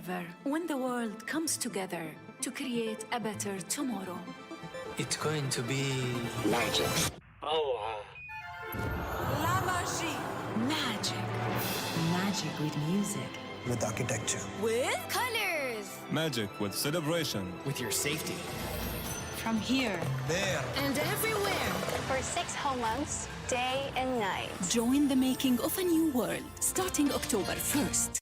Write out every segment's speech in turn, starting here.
ever when the world comes together to create a better tomorrow. It's going to be magic. Oh, La magie. Magic. Magic with music. With architecture. With colors. Magic with celebration. with your safety. From here There. And everywhere. For 6 whole months, day and night. Join the making of a new world starting October 1st.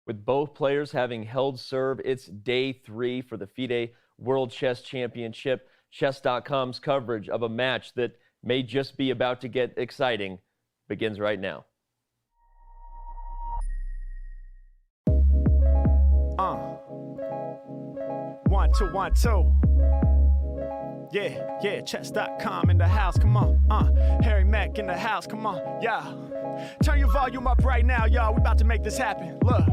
With both players having held serve, it's day 3 for the FIDE World Chess Championship. Chess.com's coverage of a match that may just be about to get exciting begins right now. 1, 2, 1, 2. Yeah, chess.com in the house, come on. Harry Mack in the house, come on, yeah. Turn your volume up right now, y'all. We about to make this happen. Look,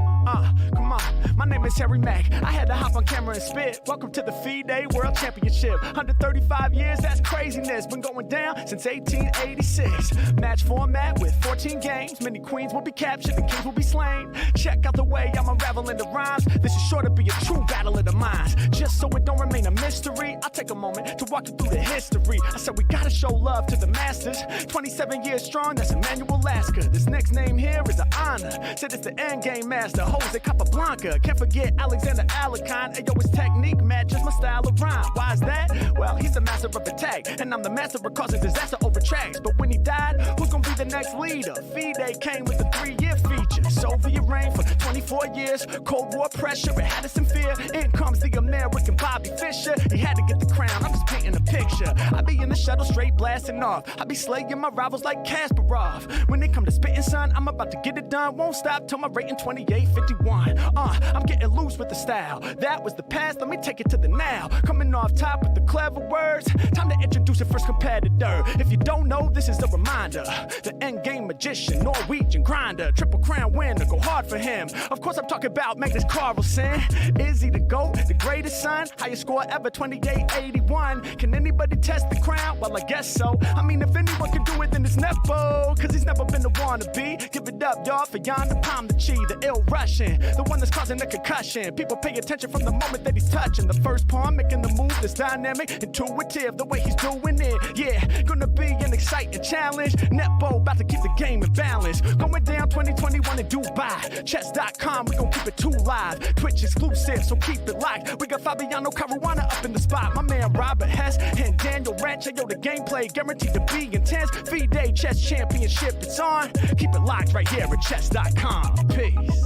come on. My name is Harry Mack. I had to hop on camera and spit. Welcome to the FIDE World Championship. 135 years, that's craziness. Been going down since 1886. Match format with 14 games. Many queens will be captured and kings will be slain. Check out the way I'm unraveling the rhymes. This is sure to be a true battle of the minds. Just so it don't remain a mystery, I'll take a moment to walk you through the history. I said we gotta show love to the masters. 27 years strong, that's Emmanuel Lasker. This next name here is an honor. Said it's the endgame master, Jose Capablanca. Can't forget Alexander Alekhine. Ayo, his technique matches my style of rhyme. Why is that? Well, he's the master of attack, and I'm the master of causing disaster over tracks. But when he died, who's gonna be the next leader? FIDE came with a 3-year feature. Soviet reign for 24 years. Cold War pressure, it had us in fear. In comes the American Bobby Fischer. He had to get the crown, I'm just painting a picture. I be in the shuttle straight blasting off. I be slaying my rivals like Kasparov. When they come to spitting, son, I'm about to get it done. Won't stop till my rating 2851. I'm getting loose with the style. That was the past, let me take it to the now. Coming off top with the clever words. Time to introduce your first competitor. If you don't know, this is a reminder. The endgame magician, Norwegian grinder. Triple crown winner, go hard for him. Of course I'm talking about Magnus Carlsen. Is he the GOAT, the greatest son? Highest score ever, 2881. Can anybody test the crown? Well, I guess so. I mean, if anyone can do it, then it's Nepo. Cause he's never been the wannabe. Give it up, y'all, for Nepomniachtchi, the ill Russian. The one that's causing a concussion. People pay attention from the moment that he's touching. The first pawn making the move that's dynamic, intuitive, the way he's doing it. Yeah, gonna be an exciting challenge. Nepo about to keep the game in balance. Going down 2021 in Dubai. Chess.com, we gon' keep it too live. Twitch exclusive, so keep it locked. We got Fabiano Caruana up in the spot. My man Robert Hess and Daniel Ranch. Yo, the gameplay guaranteed to be intense. FIDE Chess Championship, it's on. Keep it locked right here at chess.com. Peace.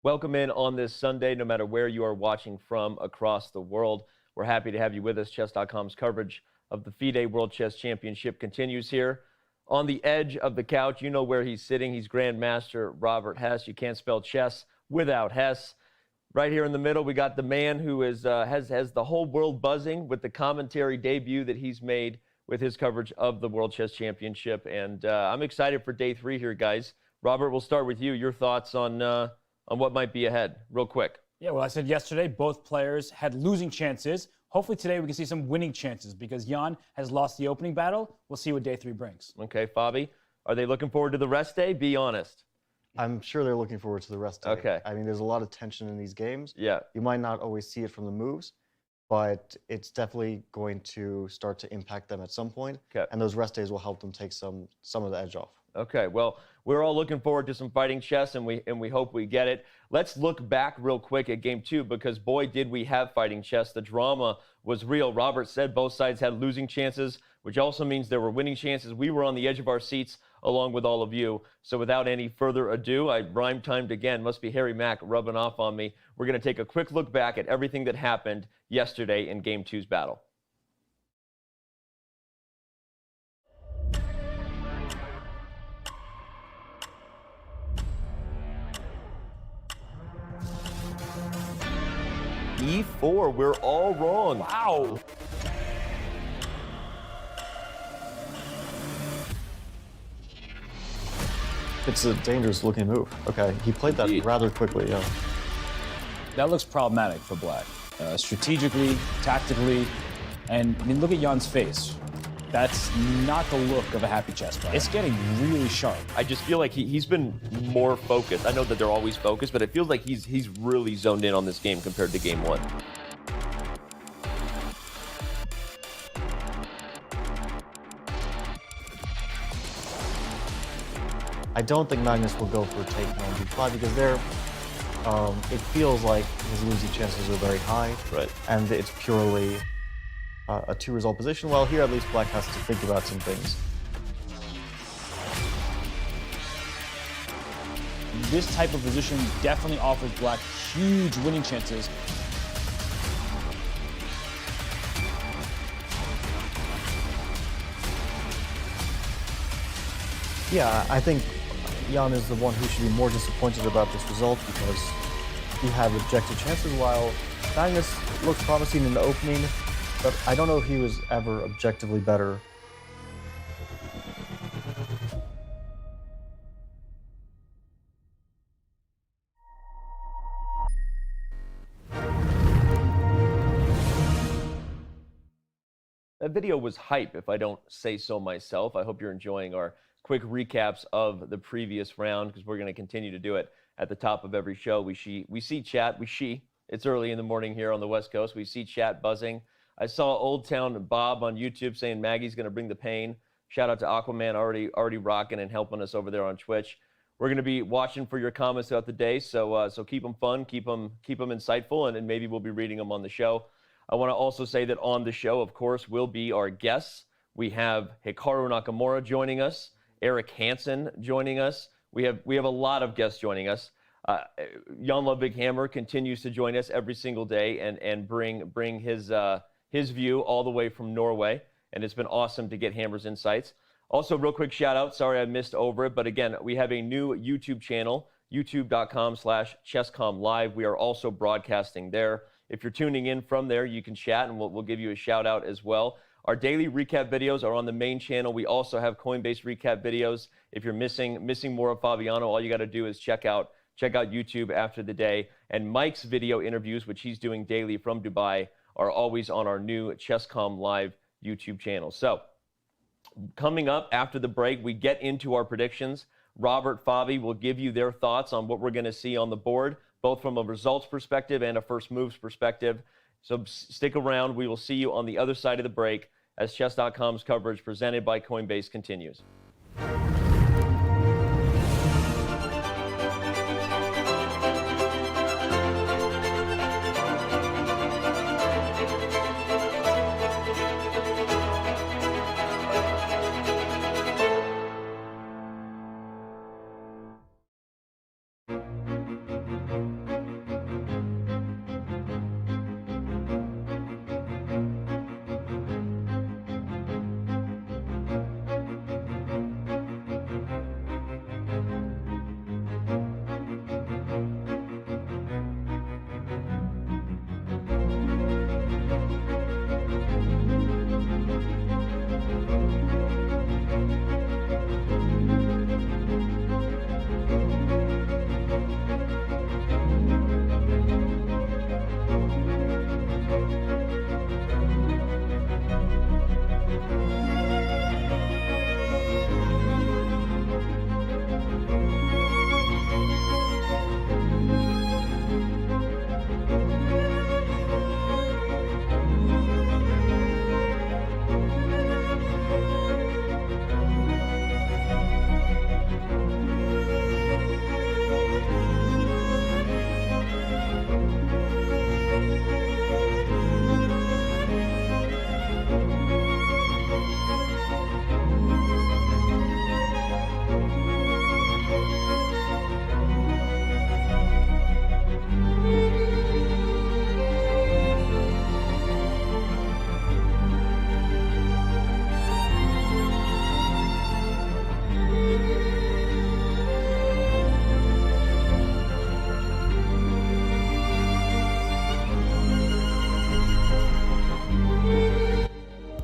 Welcome in on this Sunday, no matter where you are watching from across the world. We're happy to have you with us. Chess.com's coverage of the FIDE World Chess Championship continues here. On the edge of the couch, you know where he's sitting. He's Grandmaster Robert Hess. You can't spell chess without Hess. Right here in the middle, we got the man who is has the whole world buzzing with the commentary debut that he's made with his coverage of the World Chess Championship. And I'm excited for day 3 here, guys. Robert, we'll start with you. Your thoughts on what might be ahead, real quick. Yeah, well, I said yesterday both players had losing chances. Hopefully today we can see some winning chances because Jan has lost the opening battle. We'll see what day 3 brings. Okay, Fabi, are they looking forward to the rest day? Be honest. I'm sure they're looking forward to the rest of it. Okay. I mean, there's a lot of tension in these games. Yeah. You might not always see it from the moves, but it's definitely going to start to impact them at some point. Okay. And those rest days will help them take some of the edge off. Okay, well, we're all looking forward to some fighting chess, and we hope we get it. Let's look back real quick at game 2, because boy, did we have fighting chess. The drama was real. Robert said both sides had losing chances, which also means there were winning chances. We were on the edge of our seats along with all of you. So without any further ado, I rhyme timed again. Must be Harry Mack rubbing off on me. We're going to take a quick look back at everything that happened yesterday in game 2's battle. E4, we're all wrong. Wow. It's a dangerous looking move. Okay, he played that Indeed. rather quickly, yeah. That looks problematic for Black. Strategically, tactically, and I mean, look at Jan's face. That's not the look of a happy chess player. It's getting really sharp. I just feel like he's been more focused. I know that they're always focused, but it feels like he's really zoned in on this game compared to game 1. I don't think Magnus will go for take on b5 because it feels like his losing chances are very high. Right. And it's purely a 2-result position. Well, here at least Black has to think about some things. This type of position definitely offers Black huge winning chances. Yeah, I think Jan is the one who should be more disappointed about this result because he had objective chances while Magnus looks promising in the opening, but I don't know if he was ever objectively better. That video was hype, if I don't say so myself. I hope you're enjoying our quick recaps of the previous round, because we're going to continue to do it at the top of every show. We see chat. It's early in the morning here on the West Coast. We see chat buzzing. I saw Old Town Bob on YouTube saying Maggie's going to bring the pain. Shout out to Aquaman, already rocking and helping us over there on Twitch. We're going to be watching for your comments throughout the day, so keep them fun, keep them insightful, and maybe we'll be reading them on the show. I want to also say that on the show, of course, will be our guests. We have Hikaru Nakamura joining us, Eric Hansen joining us. We have a lot of guests joining us. Jan Ludvig Hammer continues to join us every single day and bring his view all the way from Norway, and it's been awesome to get Hammer's insights. Also, real quick shout out, sorry I missed over it, but again, we have a new YouTube channel, youtube.com/chesscomlive. We are also broadcasting there. If you're tuning in from there, you can chat, and we'll give you a shout out as well. Our daily recap videos are on the main channel. We also have Coinbase recap videos. If you're missing more of Fabiano, all you got to do is check out YouTube after the day. And Mike's video interviews, which he's doing daily from Dubai, are always on our new ChessCom Live YouTube channel. So coming up after the break, we get into our predictions. Robert, Fabi will give you their thoughts on what we're going to see on the board, both from a results perspective and a first moves perspective. So stick around. We will see you on the other side of the break as Chess.com's coverage presented by Coinbase continues.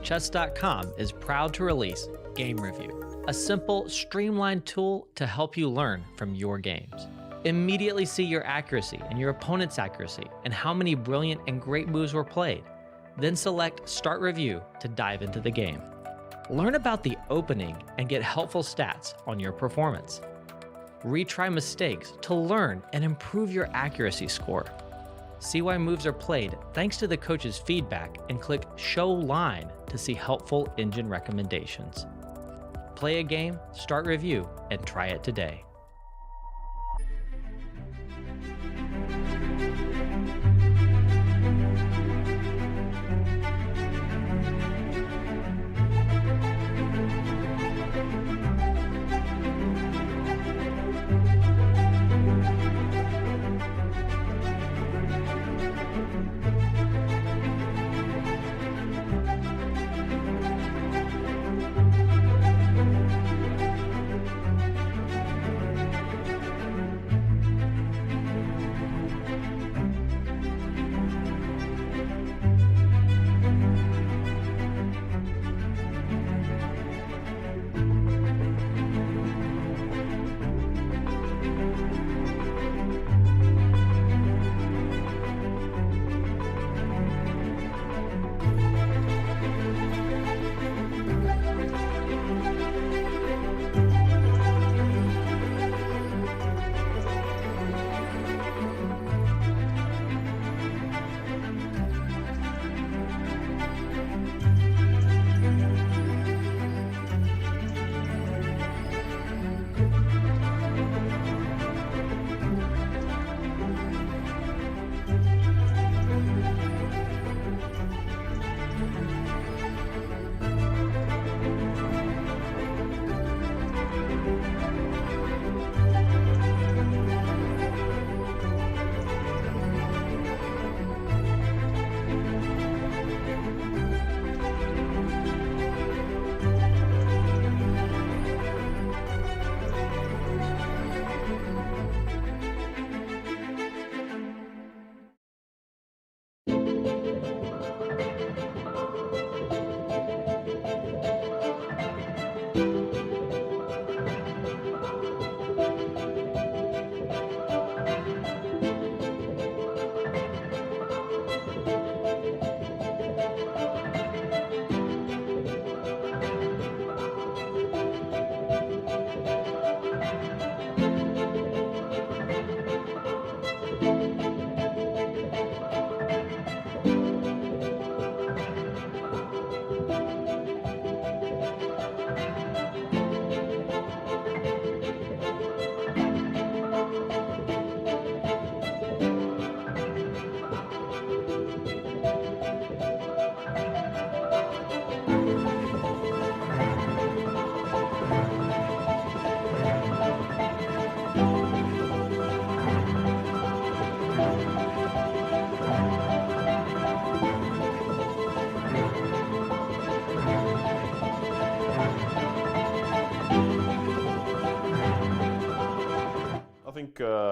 Chess.com is proud to release Game Review, a simple, streamlined tool to help you learn from your games. Immediately see your accuracy and your opponent's accuracy and how many brilliant and great moves were played. Then select Start Review to dive into the game. Learn about the opening and get helpful stats on your performance. Retry mistakes to learn and improve your accuracy score. See why moves are played thanks to the coach's feedback and click Show Line to see helpful engine recommendations. Play a game, start review, and try it today.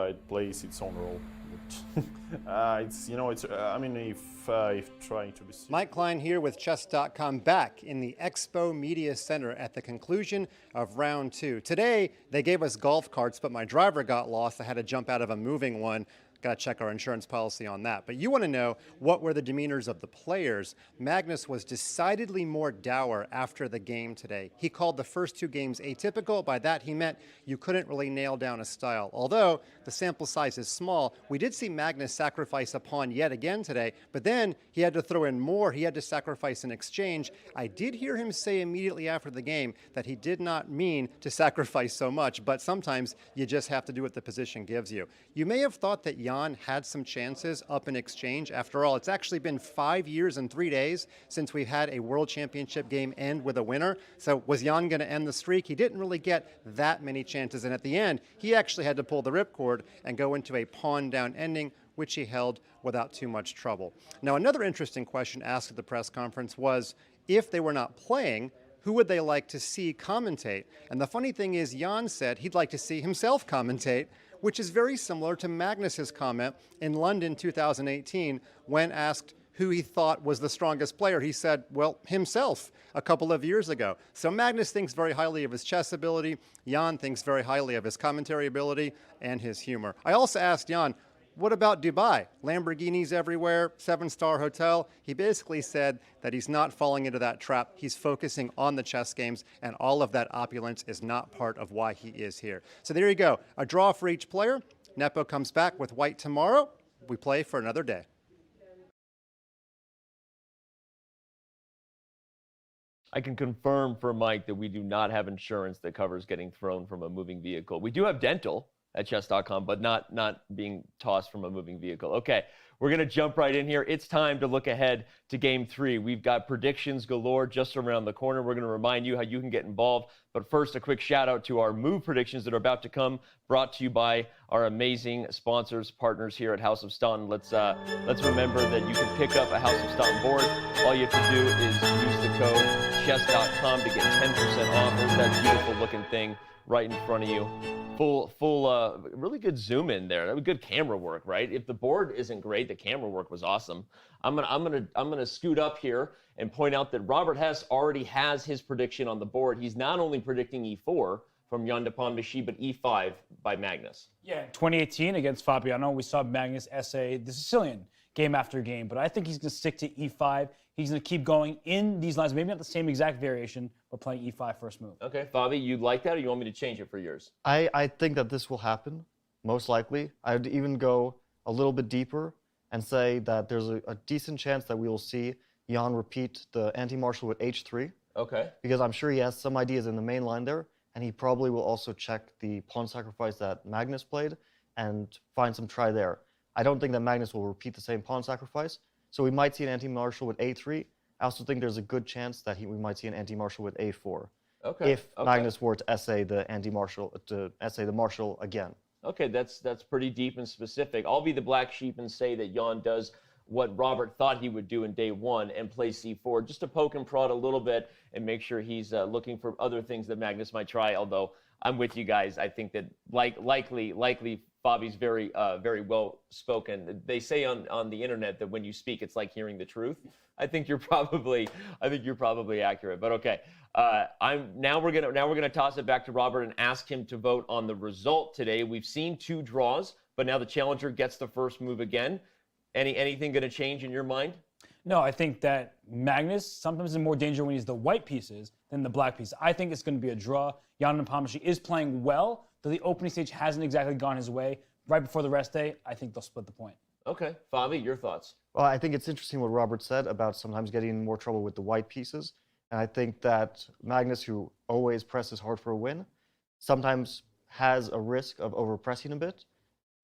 It plays its own role. If trying to be... Mike Klein here with Chess.com, back in the Expo Media Center at the conclusion of round 2. Today, they gave us golf carts, but my driver got lost. I had to jump out of a moving one. Got to check our insurance policy on that. But you want to know what were the demeanors of the players. Magnus was decidedly more dour after the game today. He called the first 2 games atypical. By that, he meant you couldn't really nail down a style. Although the sample size is small, we did see Magnus sacrifice a pawn yet again today, but then he had to throw in more. He had to sacrifice an exchange. I did hear him say immediately after the game that he did not mean to sacrifice so much, but sometimes you just have to do what the position gives you. You may have thought that Jan had some chances up in exchange. After all, it's actually been 5 years and 3 days since we've had a World Championship game end with a winner. So was Jan going to end the streak? He didn't really get that many chances, and at the end, he actually had to pull the ripcord and go into a pawn-down ending, which he held without too much trouble. Now, another interesting question asked at the press conference was, if they were not playing, who would they like to see commentate? And the funny thing is, Jan said he'd like to see himself commentate, which is very similar to Magnus's comment in London 2018 when asked who he thought was the strongest player. He said, well, himself a couple of years ago. So Magnus thinks very highly of his chess ability. Jan thinks very highly of his commentary ability and his humor. I also asked Jan, what about Dubai? Lamborghinis everywhere, 7-star hotel. He basically said that he's not falling into that trap. He's focusing on the chess games, and all of that opulence is not part of why he is here. So there you go. A draw for each player. Nepo comes back with white tomorrow. We play for another day. I can confirm for Mike that we do not have insurance that covers getting thrown from a moving vehicle. We do have dental at chess.com, but not being tossed from a moving vehicle. Okay, we're going to jump right in here. It's time to look ahead to Game 3. We've got predictions galore just around the corner. We're going to remind you how you can get involved. But first, a quick shout out to our move predictions that are about to come, brought to you by our amazing sponsors, partners here at House of Staunton. Let's remember that you can pick up a House of Staunton board. All you have to do is use the code chess.com to get 10% off. There's that beautiful looking thing right in front of you. Really good zoom in there. That was good camera work, right? If the board isn't great, the camera work was awesome. I'm gonna scoot up here and point out that Robert Hess already has his prediction on the board. He's not only predicting e4 from Jan Nepomniachtchi, but e5 by Magnus. Yeah, in 2018 against Fabiano, we saw Magnus essay the Sicilian game after game, but I think he's going to stick to e5. He's going to keep going in these lines, maybe not the same exact variation, but playing e5 first move. Okay, Fabi, you like that, or you want me to change it for yours? I think that this will happen, most likely. I would even go a little bit deeper and say that there's a decent chance that we will see Jan repeat the anti-marshal with h3. Okay. Because I'm sure he has some ideas in the main line there, and he probably will also check the pawn sacrifice that Magnus played and find some try there. I don't think that Magnus will repeat the same pawn sacrifice, so we might see an anti-marshal with a3. I also think there's a good chance that we might see an anti-marshal with a4. Okay. If Magnus were to essay the anti-marshal, to essay the marshal again. Okay, that's pretty deep and specific. I'll be the black sheep and say that Jan does what Robert thought he would do in day one and play c4, just to poke and prod a little bit and make sure he's looking for other things that Magnus might try. Although I'm with you guys, I think that likely Bobby's very well spoken. They say on the internet that when you speak, it's like hearing the truth. I think you're probably accurate. But okay, now we're gonna toss it back to Robert and ask him to vote on the result today. We've seen 2 draws, but now the challenger gets the first move again. Anything going to change in your mind? No, I think that Magnus sometimes is in more danger when he's the white pieces than the black piece. I think it's going to be a draw. Jan Nepomniachtchi is playing well, though the opening stage hasn't exactly gone his way. Right before the rest day, I think they'll split the point. Okay. Fabi, your thoughts? Well, I think it's interesting what Robert said about sometimes getting in more trouble with the white pieces. And I think that Magnus, who always presses hard for a win, sometimes has a risk of overpressing a bit.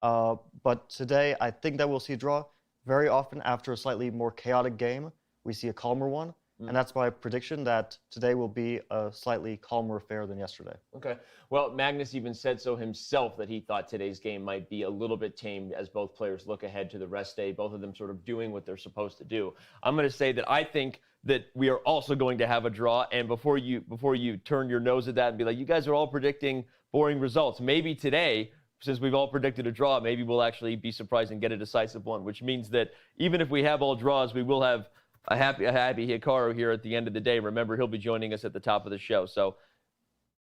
But today, I think that we'll see a draw. Very often, after a slightly more chaotic game, we see a calmer one. And that's my prediction, that today will be a slightly calmer affair than yesterday. Okay. Well, Magnus even said so himself, that he thought today's game might be a little bit tame as both players look ahead to the rest day, both of them sort of doing what they're supposed to do. I'm going to say that I think that we are also going to have a draw. And before you turn your nose at that and be like, you guys are all predicting boring results, maybe today, since we've all predicted a draw, maybe we'll actually be surprised and get a decisive one, which means that even if we have all draws, we will have a happy Hikaru here at the end of the day. Remember, he'll be joining us at the top of the show. So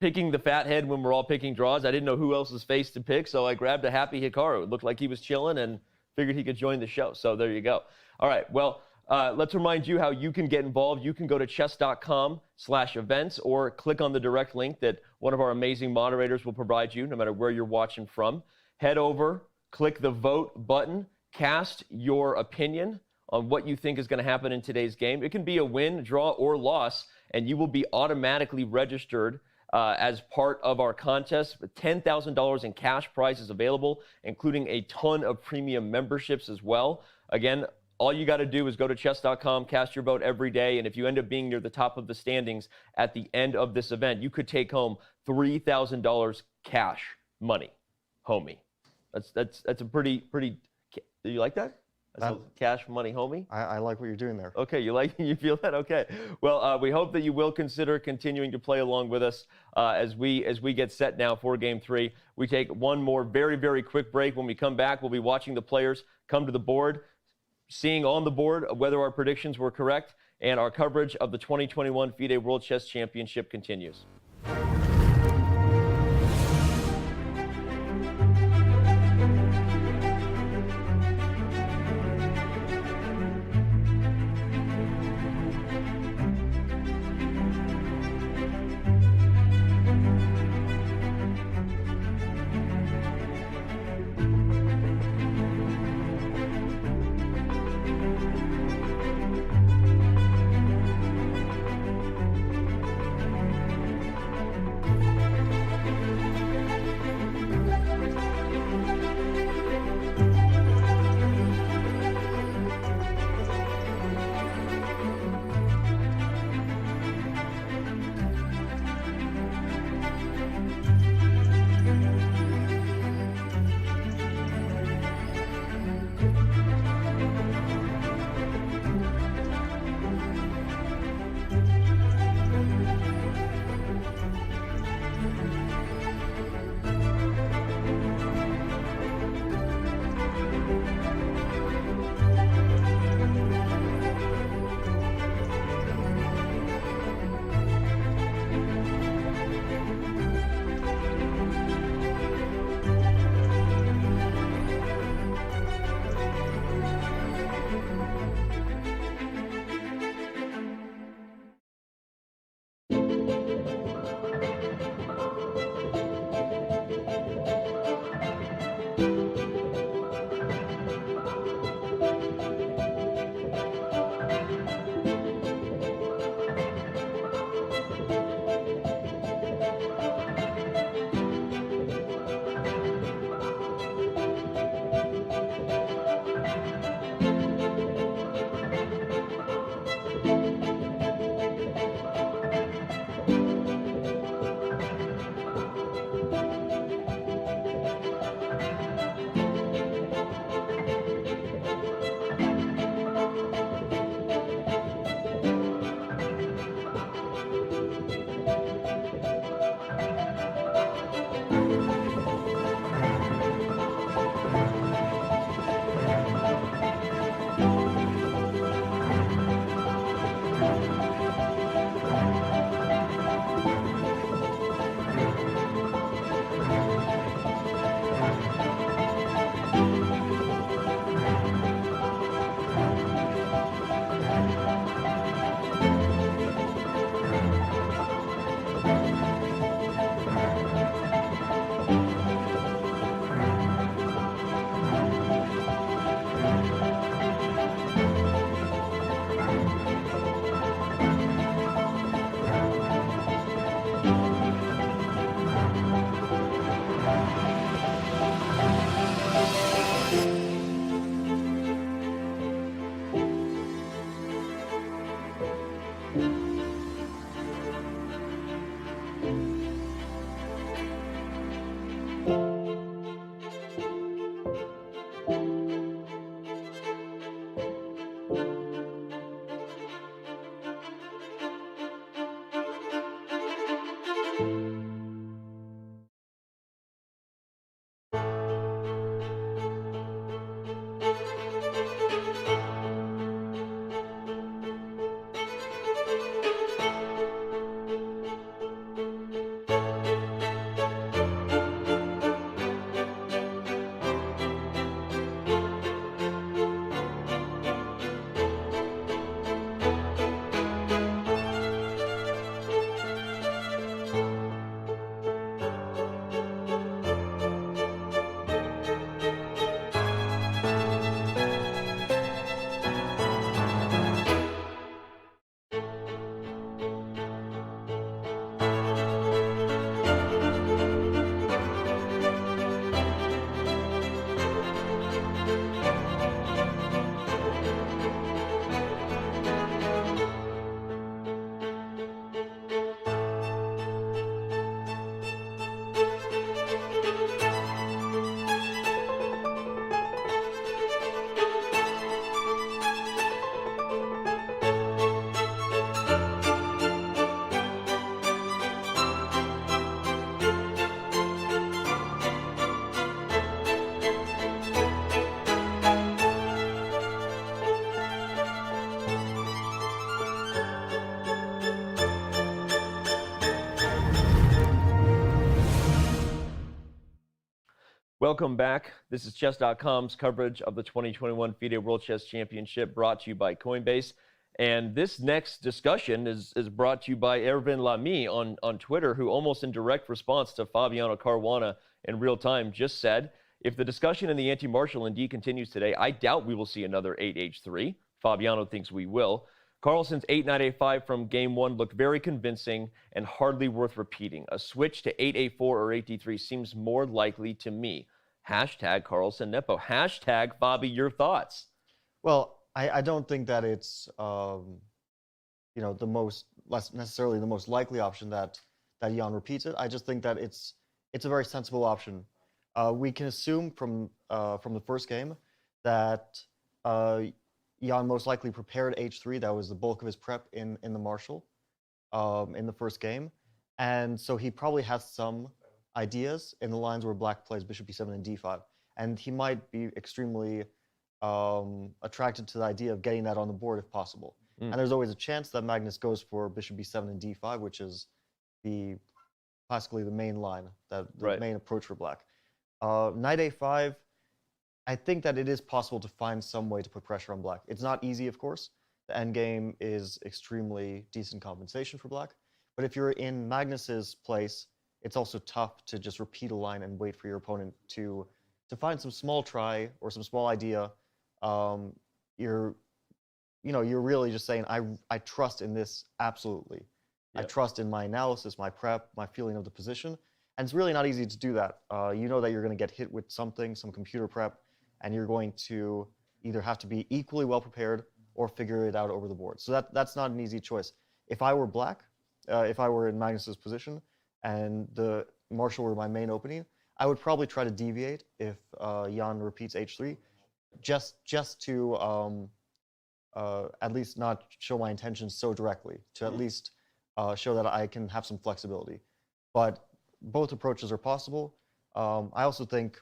picking the fathead when we're all picking draws, I didn't know who else's face to pick, so I grabbed a happy Hikaru. It looked like he was chilling and figured he could join the show. So there you go. All right, well, let's remind you how you can get involved. You can go to chess.com/events or click on the direct link that one of our amazing moderators will provide you, no matter where you're watching from. Head over, click the vote button, cast your opinion on what you think is going to happen in today's game. It can be a win, draw, or loss, and you will be automatically registered as part of our contest. With $10,000 in cash prizes available, including a ton of premium memberships as well. Again, all you got to do is go to chess.com, cast your vote every day, and if you end up being near the top of the standings at the end of this event, you could take home $3,000 cash money, homie. That's a pretty. Do you like that? That's cash money, homie. I like what you're doing there. Okay, you feel that? Okay. Well, we hope that you will consider continuing to play along with us as we get set now for Game 3. We take one more very, very quick break. When we come back, we'll be watching the players come to the board, seeing on the board whether our predictions were correct, and our coverage of the 2021 FIDE World Chess Championship continues. Welcome back. This is Chess.com's coverage of the 2021 FIDE World Chess Championship, brought to you by Coinbase. And this next discussion is brought to you by Ervin Lamy on Twitter, who almost in direct response to Fabiano Caruana in real time just said, if the discussion in the anti-martial indeed continues today, I doubt we will see another 8H3. Fabiano thinks we will. Carlsen's 8-Knight-A5 from game 1 looked very convincing and hardly worth repeating. A switch to 8A4 or 8D3 seems more likely to me. Hashtag Carlsen Nepo. Hashtag Fabi, your thoughts? Well, I don't think that it's less necessarily the most likely option that Jan repeats it. I just think that it's a very sensible option. We can assume from the first game that Jan most likely prepared H3. That was the bulk of his prep in the Marshall in the first game. And so he probably has some ideas in the lines where Black plays Bishop B7 and D5. And he might be extremely attracted to the idea of getting that on the board if possible. And there's always a chance that Magnus goes for Bishop B7 and D5, which is classically the main line, the main approach for Black. Knight A5, I think that it is possible to find some way to put pressure on Black. It's not easy, of course. The endgame is extremely decent compensation for Black. But if you're in Magnus's place, it's also tough to just repeat a line and wait for your opponent to find some small try or some small idea. You're really just saying, I trust in this absolutely. I trust in my analysis, my prep, my feeling of the position. And it's really not easy to do that. You know that you're going to get hit with something, some computer prep, and you're going to either have to be equally well prepared or figure it out over the board. So that's not an easy choice. If I were Black, if I were in Magnus's position and the Marshall were my main opening, I would probably try to deviate if Jan repeats H3, just to at least not show my intentions so directly, to at least show that I can have some flexibility. But both approaches are possible. I also think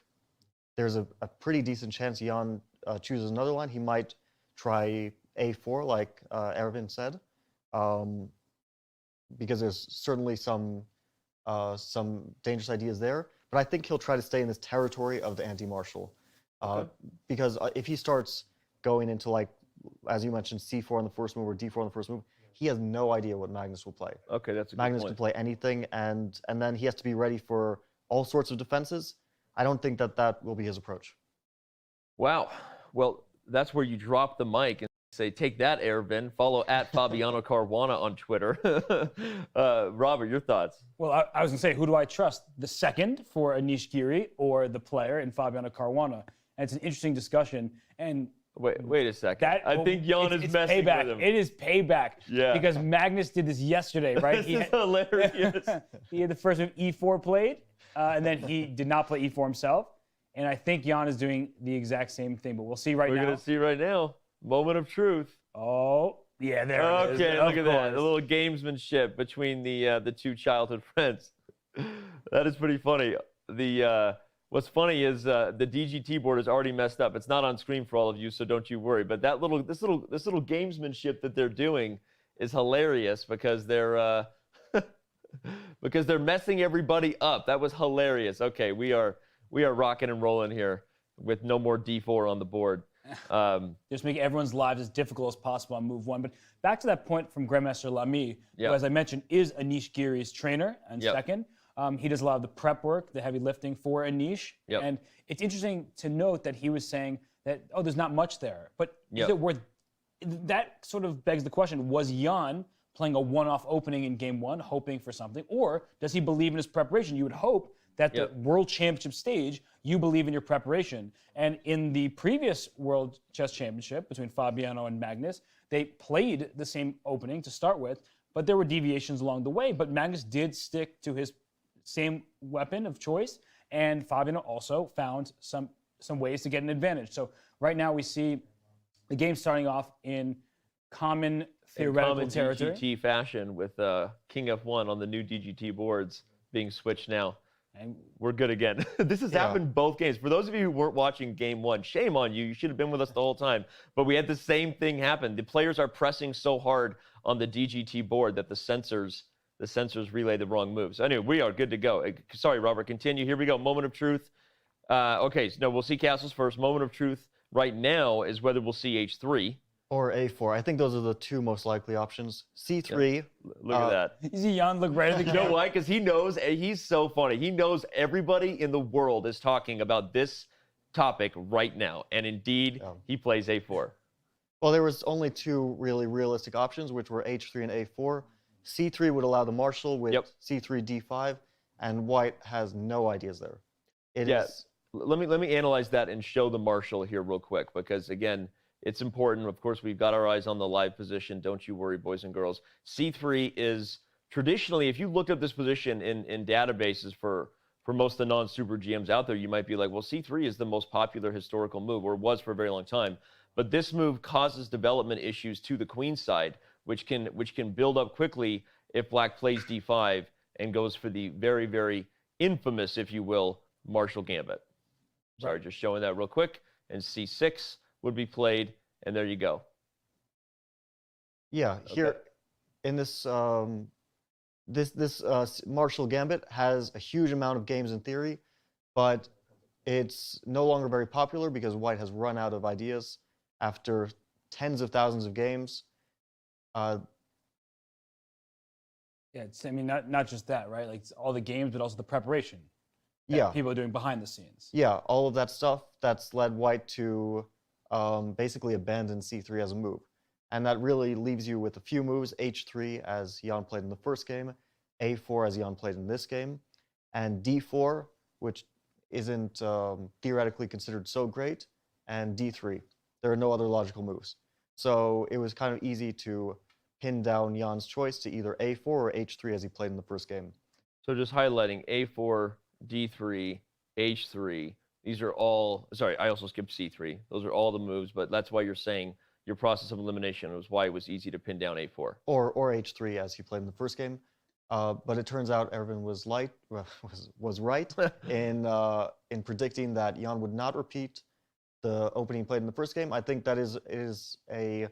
there's a pretty decent chance Jan chooses another line. He might try A4, like Ervin said, because there's certainly some dangerous ideas there. But I think he'll try to stay in this territory of the anti-martial. Because if he starts going into, like, as you mentioned, C4 on the first move or D4 on the first move, he has no idea what Magnus will play. Okay, that's a good Magnus point. can play anything, and then he has to be ready for all sorts of defenses. I don't think that will be his approach. Wow. Well, that's where you drop the mic and say, take that, Ervin. Follow at Fabiano Caruana on Twitter. Robert, your thoughts? Well, I was going to say, who do I trust? The second for Anish Giri or the player in Fabiano Caruana? And it's an interesting discussion. And Wait a second. I think Jan is messing payback. with him. It is payback. Yeah. Because Magnus did this yesterday, right? This is hilarious. He had the first move E4 played, and then he did not play E4 himself. And I think Jan is doing the exact same thing, but we'll see now. We're going to see right now. Moment of truth. Oh, yeah, there it is. Okay, look at that. A little gamesmanship between the two childhood friends. That is pretty funny. What's funny is the DGT board is already messed up. It's not on screen for all of you, so don't you worry. But this little gamesmanship that they're doing is hilarious because they're messing everybody up. That was hilarious. Okay, we are rocking and rolling here with no more D4 on the board. Just make everyone's lives as difficult as possible on move one. But back to that point from Grandmaster Lamy, who, as I mentioned, is Anish Giri's trainer and second. He does a lot of the prep work, the heavy lifting for Anish. And it's interesting to note that he was saying that, oh, there's not much there. But is it worth... That sort of begs the question, was Jan playing a one-off opening in game one, hoping for something? Or does he believe in his preparation? You would hope that the World Championship stage, you believe in your preparation. And in the previous World Chess Championship between Fabiano and Magnus, they played the same opening to start with, but there were deviations along the way. But Magnus did stick to his same weapon of choice, and Fabiano also found some ways to get an advantage. So right now we see the game starting off in common theoretical territory. DGT fashion with King F1 on the new DGT boards being switched now. And we're good again. This has happened both games. For those of you who weren't watching game one, shame on you. You should have been with us the whole time. But we had the same thing happen. The players are pressing so hard on the DGT board that the sensors relay the wrong moves. Anyway, we are good to go. Sorry, Robert, continue. Here we go. Moment of truth. Okay, so no, we'll see castles first. Moment of truth right now is whether we'll see h3. Or a4. I think those are the two most likely options. c3. Yeah. Look at that. You see Jan look right at the You know why? Because he knows, he's so funny. He knows everybody in the world is talking about this topic right now. And indeed, he plays a4. Well, there was only two really realistic options, which were h3 and a4. c3 would allow the marshal with c3, d5, and white has no ideas there. Let me analyze that and show the marshal here real quick, because again, it's important. Of course, we've got our eyes on the live position. Don't you worry, boys and girls. c3 is traditionally, if you looked up this position in databases for most of the non-super GMs out there, you might be like, well, c3 is the most popular historical move, or was for a very long time. But this move causes development issues to the queen side, which can build up quickly if black plays d5 and goes for the very, very infamous, if you will, marshal gambit. Sorry, just showing that real quick. And c6 would be played, and there you go. Yeah, here in this marshal gambit has a huge amount of games in theory, but it's no longer very popular because white has run out of ideas after tens of thousands of games. Yeah, it's, I mean, not just that, right? Like all the games, but also the preparation. That people are doing behind the scenes. Yeah, all of that stuff that's led white to basically abandon c3 as a move. And that really leaves you with a few moves, h3 as Jan played in the first game, a4 as Jan played in this game, and d4, which isn't theoretically considered so great, and d3. There are no other logical moves. So it was kind of easy to pin down Jan's choice to either a4 or h3 as he played in the first game. So just highlighting a4, d3, h3. These are all, sorry, I also skipped c3. Those are all the moves, but that's why you're saying your process of elimination was why it was easy to pin down a4. Or h3 as he played in the first game. But it turns out Erwin was right in predicting that Jan would not repeat the opening he played in the first game. I think that is a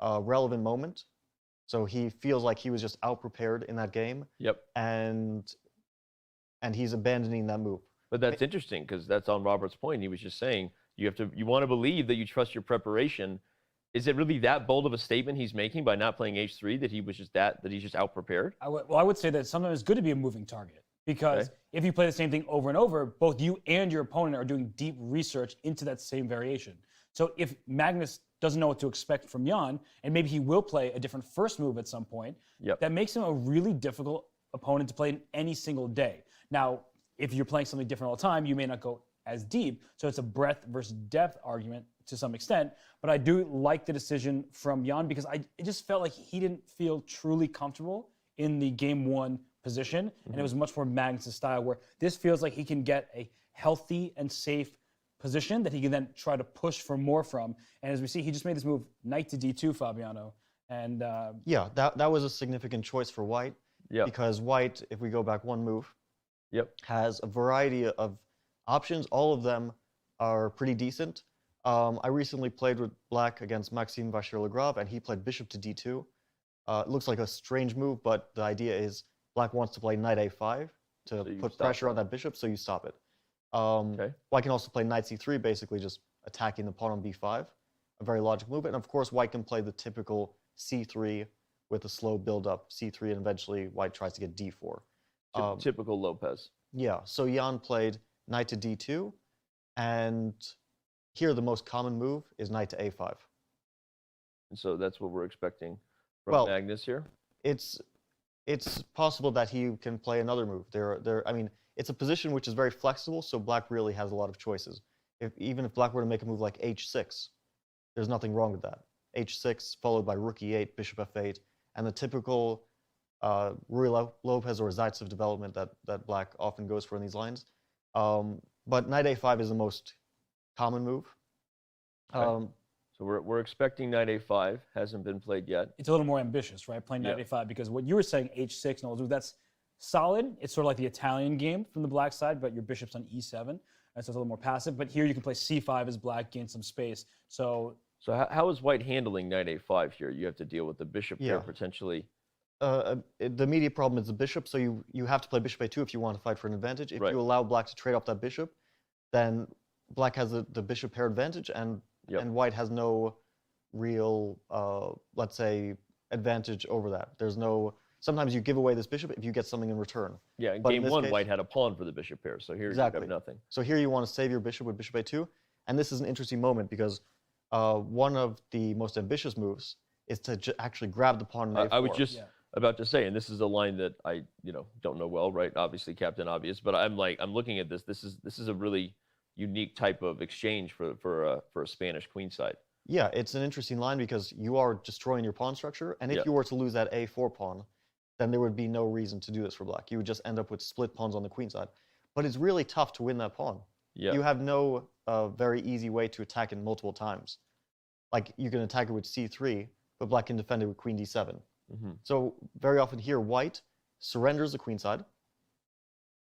relevant moment. So he feels like he was just out-prepared in that game. Yep. And he's abandoning that move. But that's interesting because that's on Robert's point. He was just saying you want to believe that you trust your preparation. Is it really that bold of a statement he's making by not playing h3 that he's just out prepared? I would say that sometimes it's good to be a moving target because if you play the same thing over and over, both you and your opponent are doing deep research into that same variation. So if Magnus doesn't know what to expect from Jan, and maybe he will play a different first move at some point, that makes him a really difficult opponent to play in any single day. Now, if you're playing something different all the time, you may not go as deep. So it's a breadth versus depth argument to some extent. But I do like the decision from Jan because it just felt like he didn't feel truly comfortable in the game one position. And it was much more Magnus' style where this feels like he can get a healthy and safe position that he can then try to push for more from. And as we see, he just made this move, knight to d2, Fabiano. And yeah, that was a significant choice for white. Because white, if we go back one move, has a variety of options. All of them are pretty decent. I recently played with black against Maxime Vachier-Lagrave, and he played bishop to d2. It looks like a strange move, but the idea is black wants to play knight a5 to put pressure on that bishop, so you stop it. White can also play knight c3, basically just attacking the pawn on b5, a very logical move. And of course, white can play the typical c3 with a slow build-up, c3, and eventually white tries to get d4. Typical Lopez. Yeah, so Jan played knight to d2, and here the most common move is knight to a5. And so that's what we're expecting from Magnus here? It's possible that he can play another move. I mean, it's a position which is very flexible, so black really has a lot of choices. Even if black were to make a move like h6, there's nothing wrong with that. h6 followed by rook e8, bishop f8, and the typical Ruy Lopez or Zaitsev development that black often goes for in these lines. But knight a5 is the most common move. So we're expecting knight a5. Hasn't been played yet. It's a little more ambitious, right? Playing knight a5 because what you were saying, h6 and all those, that's solid. It's sort of like the Italian game from the black side, but your bishop's on e7, and so it's a little more passive. But here you can play c5 as black, gain some space. So how is white handling knight a5 here? You have to deal with the bishop here potentially. The immediate problem is the bishop, so you have to play bishop a2 if you want to fight for an advantage. If you allow black to trade off that bishop, then black has the bishop pair advantage, and white has no real, let's say, advantage over that. There's no. Sometimes you give away this bishop if you get something in return. Yeah, in game one, white had a pawn for the bishop pair, so here you have nothing. So here you want to save your bishop with bishop a2, and this is an interesting moment because one of the most ambitious moves is to actually grab the pawn in a4. I was just about to say, and this is a line that I don't know well, right? Obviously, Captain Obvious, but I'm looking at this. This is a really unique type of exchange for a Spanish queenside. Yeah, it's an interesting line because you are destroying your pawn structure, and if you were to lose that a4 pawn, then there would be no reason to do this for black. You would just end up with split pawns on the queen side. But it's really tough to win that pawn. Yeah. You have no very easy way to attack it multiple times. Like, you can attack it with c3, but black can defend it with queen d7. So very often here, white surrenders the queen side.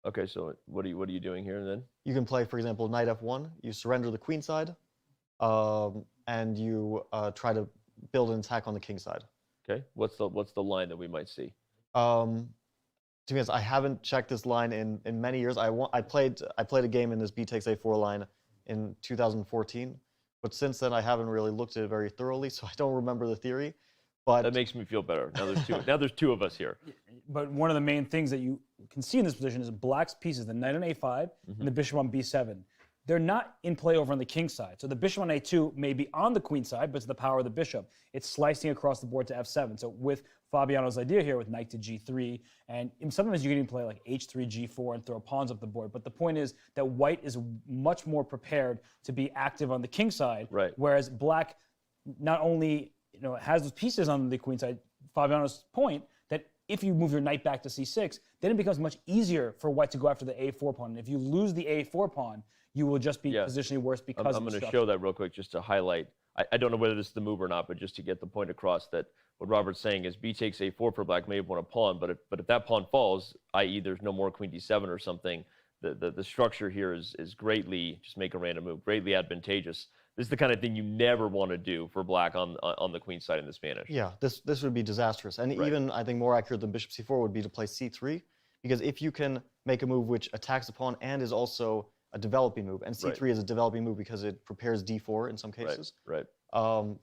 Okay, so what are you doing here then? You can play, for example, knight f1. You surrender the queen side, and you try to build an attack on the king side. Okay, what's the line that we might see? To be honest, I haven't checked this line in many years. I played a game in this b takes a4 line in 2014, but since then I haven't really looked at it very thoroughly, so I don't remember the theory. But that makes me feel better. Now there's two. Now there's two of us here. But one of the main things that you can see in this position is black's pieces, the knight on a5 and the bishop on b7. They're not in play over on the king side. So the bishop on a2 may be on the queen side, but it's the power of the bishop. It's slicing across the board to f7. So with Fabiano's idea here with knight to g3, and sometimes you can even play like h3, g4, and throw pawns up the board. But the point is that white is much more prepared to be active on the king side, whereas black not only has those pieces on the queen side, Fabiano's point, that if you move your knight back to c6, then it becomes much easier for white to go after the a4 pawn. And if you lose the a4 pawn, you will just be positionally worse because I'm going to show that real quick just to highlight. I don't know whether this is the move or not, but just to get the point across that what Robert's saying is b takes a4 for black may have won a pawn, but if that pawn falls, i.e. there's no more queen d7 or something, the structure here is greatly, just make a random move, greatly advantageous. This is the kind of thing you never want to do for black on the queen side in the Spanish. Yeah, this would be disastrous. And even, I think, more accurate than bishop c4 would be to play c3, because if you can make a move which attacks the pawn and is also a developing move, and c3 is a developing move because it prepares d4 in some cases,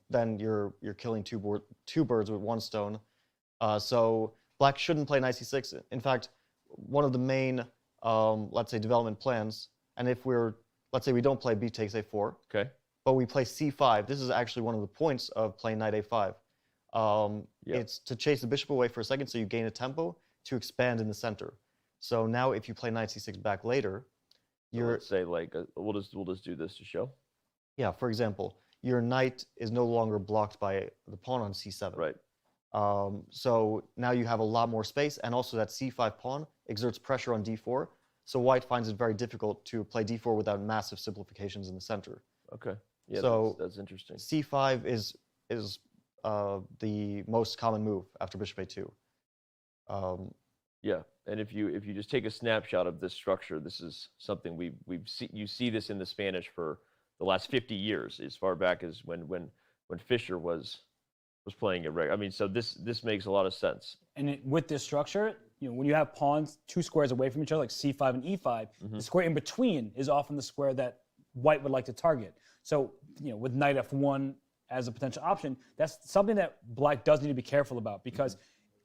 then you're killing two birds with one stone. So black shouldn't play knight c6. In fact, one of the main, let's say, development plans, and if let's say we don't play b takes a4, but we play c5. This is actually one of the points of playing knight a5. It's to chase the bishop away for a second so you gain a tempo to expand in the center. So now if you play knight c6 back later, let's say we'll just do this to show. Yeah, for example, your knight is no longer blocked by the pawn on c7. Right. So now you have a lot more space, and also that c5 pawn exerts pressure on d4. So white finds it very difficult to play d4 without massive simplifications in the center. Okay. Yeah, so that's interesting. c5 is the most common move after bishop a2. Yeah, and if you just take a snapshot of this structure, this is something you see this in the Spanish for the last 50 years, as far back as when Fischer was playing it. I mean, so this makes a lot of sense. And with this structure, when you have pawns 2 squares away from each other, like c5 and e5, the square in between is often the square that white would like to target. So, with knight f1 as a potential option, that's something that black does need to be careful about, because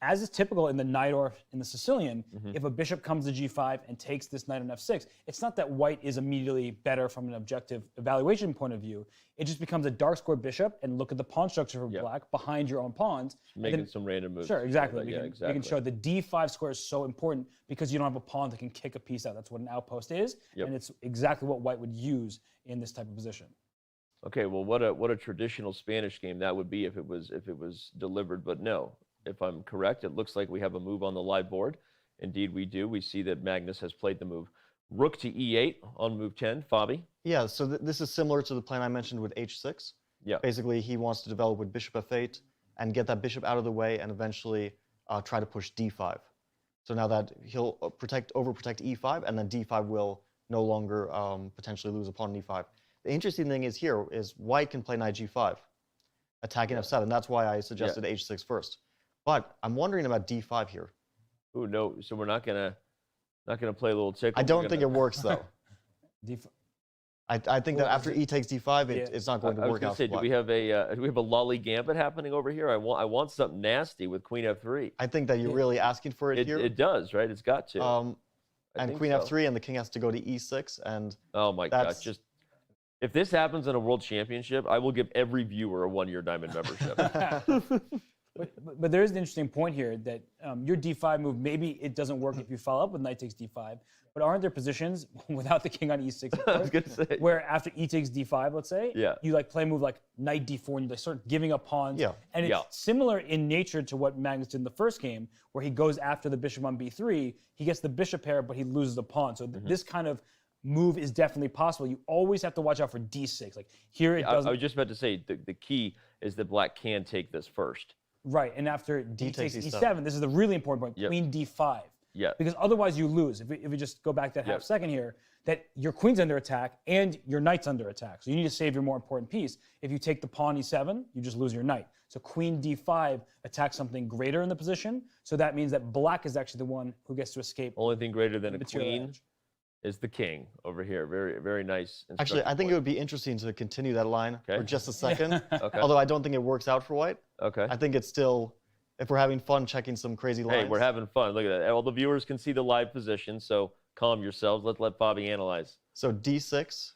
as is typical in the knight or in the Sicilian, if a bishop comes to g5 and takes this knight on f6, it's not that white is immediately better from an objective evaluation point of view. It just becomes a dark square bishop, and look at the pawn structure for black behind your own pawns. Making some random moves. Sure, exactly. We can show the d5 square is so important because you don't have a pawn that can kick a piece out. That's what an outpost is, and it's exactly what white would use in this type of position. Okay, well, what a traditional Spanish game that would be if it was delivered, but no. If I'm correct, it looks like we have a move on the live board. Indeed, we do. We see that Magnus has played the move rook to e8 on move 10. Fabi? Yeah, so this is similar to the plan I mentioned with h6. Yeah. Basically, he wants to develop with bishop f8 and get that bishop out of the way and eventually try to push d5. So now that he'll overprotect e5, and then d5 will no longer potentially lose a pawn on e5. The interesting thing is here is white can play knight g5, attacking f7. That's why I suggested h6 first. But I'm wondering about d5 here. Ooh, no. So we're not gonna play a little tickle. I don't think it works though. I think that after e takes d5, it's not going to work out. Do we have a lolly gambit happening over here? I want something nasty with queen f3. I think that you're really asking for it here. It does, right? It's got to. And queen f3, and the king has to go to e6, and oh my God! Just if this happens in a world championship, I will give every viewer a 1-year diamond membership. But there is an interesting point here that your d5 move, maybe it doesn't work if you follow up with knight takes d5, but aren't there positions without the king on e6, I was gonna say. where after e takes d5, let's say, yeah, you like play a move like knight d4 and you like start giving up pawns. Yeah. And it's similar in nature to what Magnus did in the first game, where he goes after the bishop on b3, he gets the bishop pair, but he loses the pawn. So this kind of move is definitely possible. You always have to watch out for d6. Like here it doesn't. I was just about to say the key is that black can take this first. Right, and after d takes e7, this is the really important point, queen d5. Yeah. Because otherwise you lose. If we just go back that half second here, that your queen's under attack and your knight's under attack. So you need to save your more important piece. If you take the pawn e7, you just lose your knight. So queen d5 attacks something greater in the position. So that means that black is actually the one who gets to escape. Only thing greater than a queen is the king over here. Very, very nice. Actually, I think it would be interesting to continue that line for just a second. Although I don't think it works out for white. Okay. I think it's still, if we're having fun checking some crazy lines. Hey, we're having fun. Look at that. All the viewers can see the live position, so calm yourselves. Let Bobby analyze. So d6,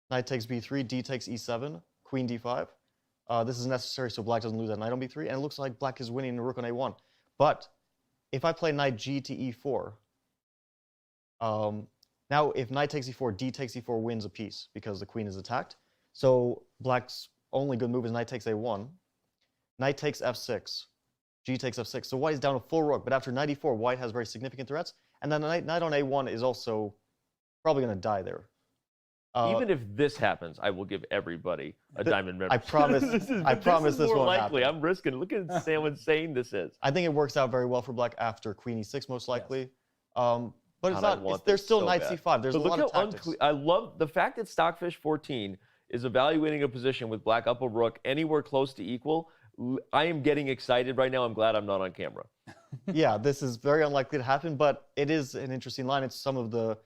knight takes b3, d takes e7, queen d5. This is necessary so black doesn't lose that knight on b3, and it looks like black is winning the rook on a1. But if I play knight g to e4, now if knight takes e4, d takes e4 wins a piece because the queen is attacked. So black's only good move is knight takes a1, knight takes f6, g takes f6. So white is down a full rook, but after knight e4, white has very significant threats. And then knight on a1 is also probably going to die there. Even if this happens, I will give everybody a diamond membership. I promise. I promise this won't likely. happen. I'm risking. Look at Sam insane this is. I think it works out very well for black after queen e6, most likely. But it's God, not. There's still so knight bad. c5. There's But a lot of look how tactics. I love the fact that Stockfish 14 is evaluating a position with black up a rook anywhere close to equal. I am getting excited right now. I'm glad I'm not on camera. Yeah, this is very unlikely to happen, but it is an interesting line. It's some of the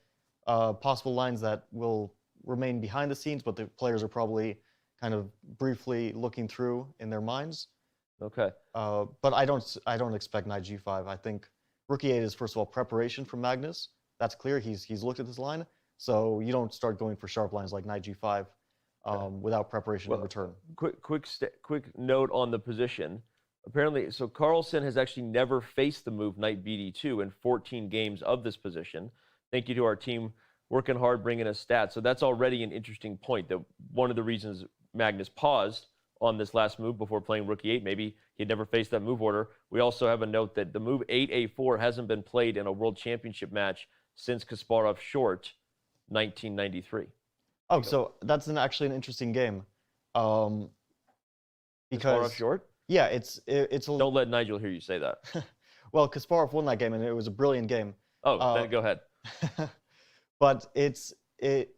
possible lines that will remain behind the scenes, but the players are probably kind of briefly looking through in their minds. Okay. But I don't expect knight g5. I think rook e8 is first of all preparation from Magnus. That's clear. He's looked at this line, so you don't start going for sharp lines like knight g5 without preparation in return. Quick note on the position. Apparently, so Carlsen has actually never faced the move knight bd2 in 14 games of this position. Thank you to our team working hard, bringing us stats. So that's already an interesting point, that one of the reasons Magnus paused on this last move before playing rook e8, maybe he'd never faced that move order. We also have a note that the move 8a4 hasn't been played in a world championship match since Kasparov Short 1993. Oh, so that's actually an interesting game. Kasparov Short? Yeah, it's Don't let Nigel hear you say that. Well, Kasparov won that game, and it was a brilliant game. Oh, then go ahead. But it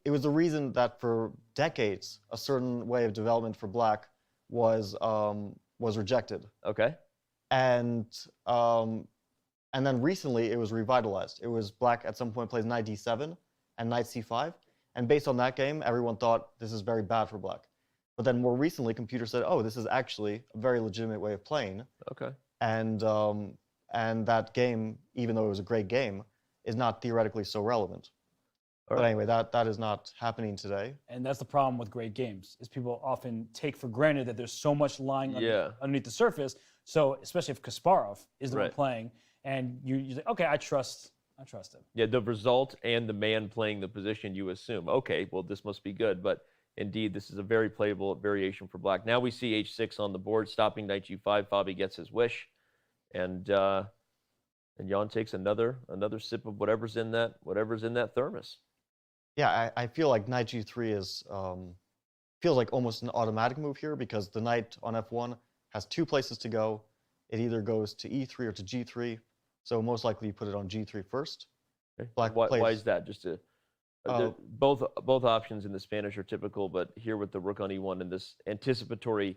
was the reason that for decades a certain way of development for black was rejected. Okay. And then recently it was revitalized. It was black at some point plays knight d7 and knight c5, and based on that game, everyone thought this is very bad for black. But then more recently, computers said, oh, this is actually a very legitimate way of playing. Okay. And that game, even though it was a great game, is not theoretically so relevant. But anyway, that is not happening today. And that's the problem with great games, is people often take for granted that there's so much lying underneath the surface. So especially if Kasparov is the one playing, and you say, okay, I trust him. Yeah, the result and the man playing the position, you assume, okay, well, this must be good. But indeed, this is a very playable variation for black. Now we see h6 on the board, stopping knight g5. Fabi gets his wish, and Jan takes another sip of whatever's in that thermos. Yeah, I feel like knight g3 is feels like almost an automatic move here, because the knight on f1 has two places to go. It either goes to e3 or to g3. So most likely you put it on g3 first. Okay. Why is that? Just to both options in the Spanish are typical, but here with the rook on e1 and this anticipatory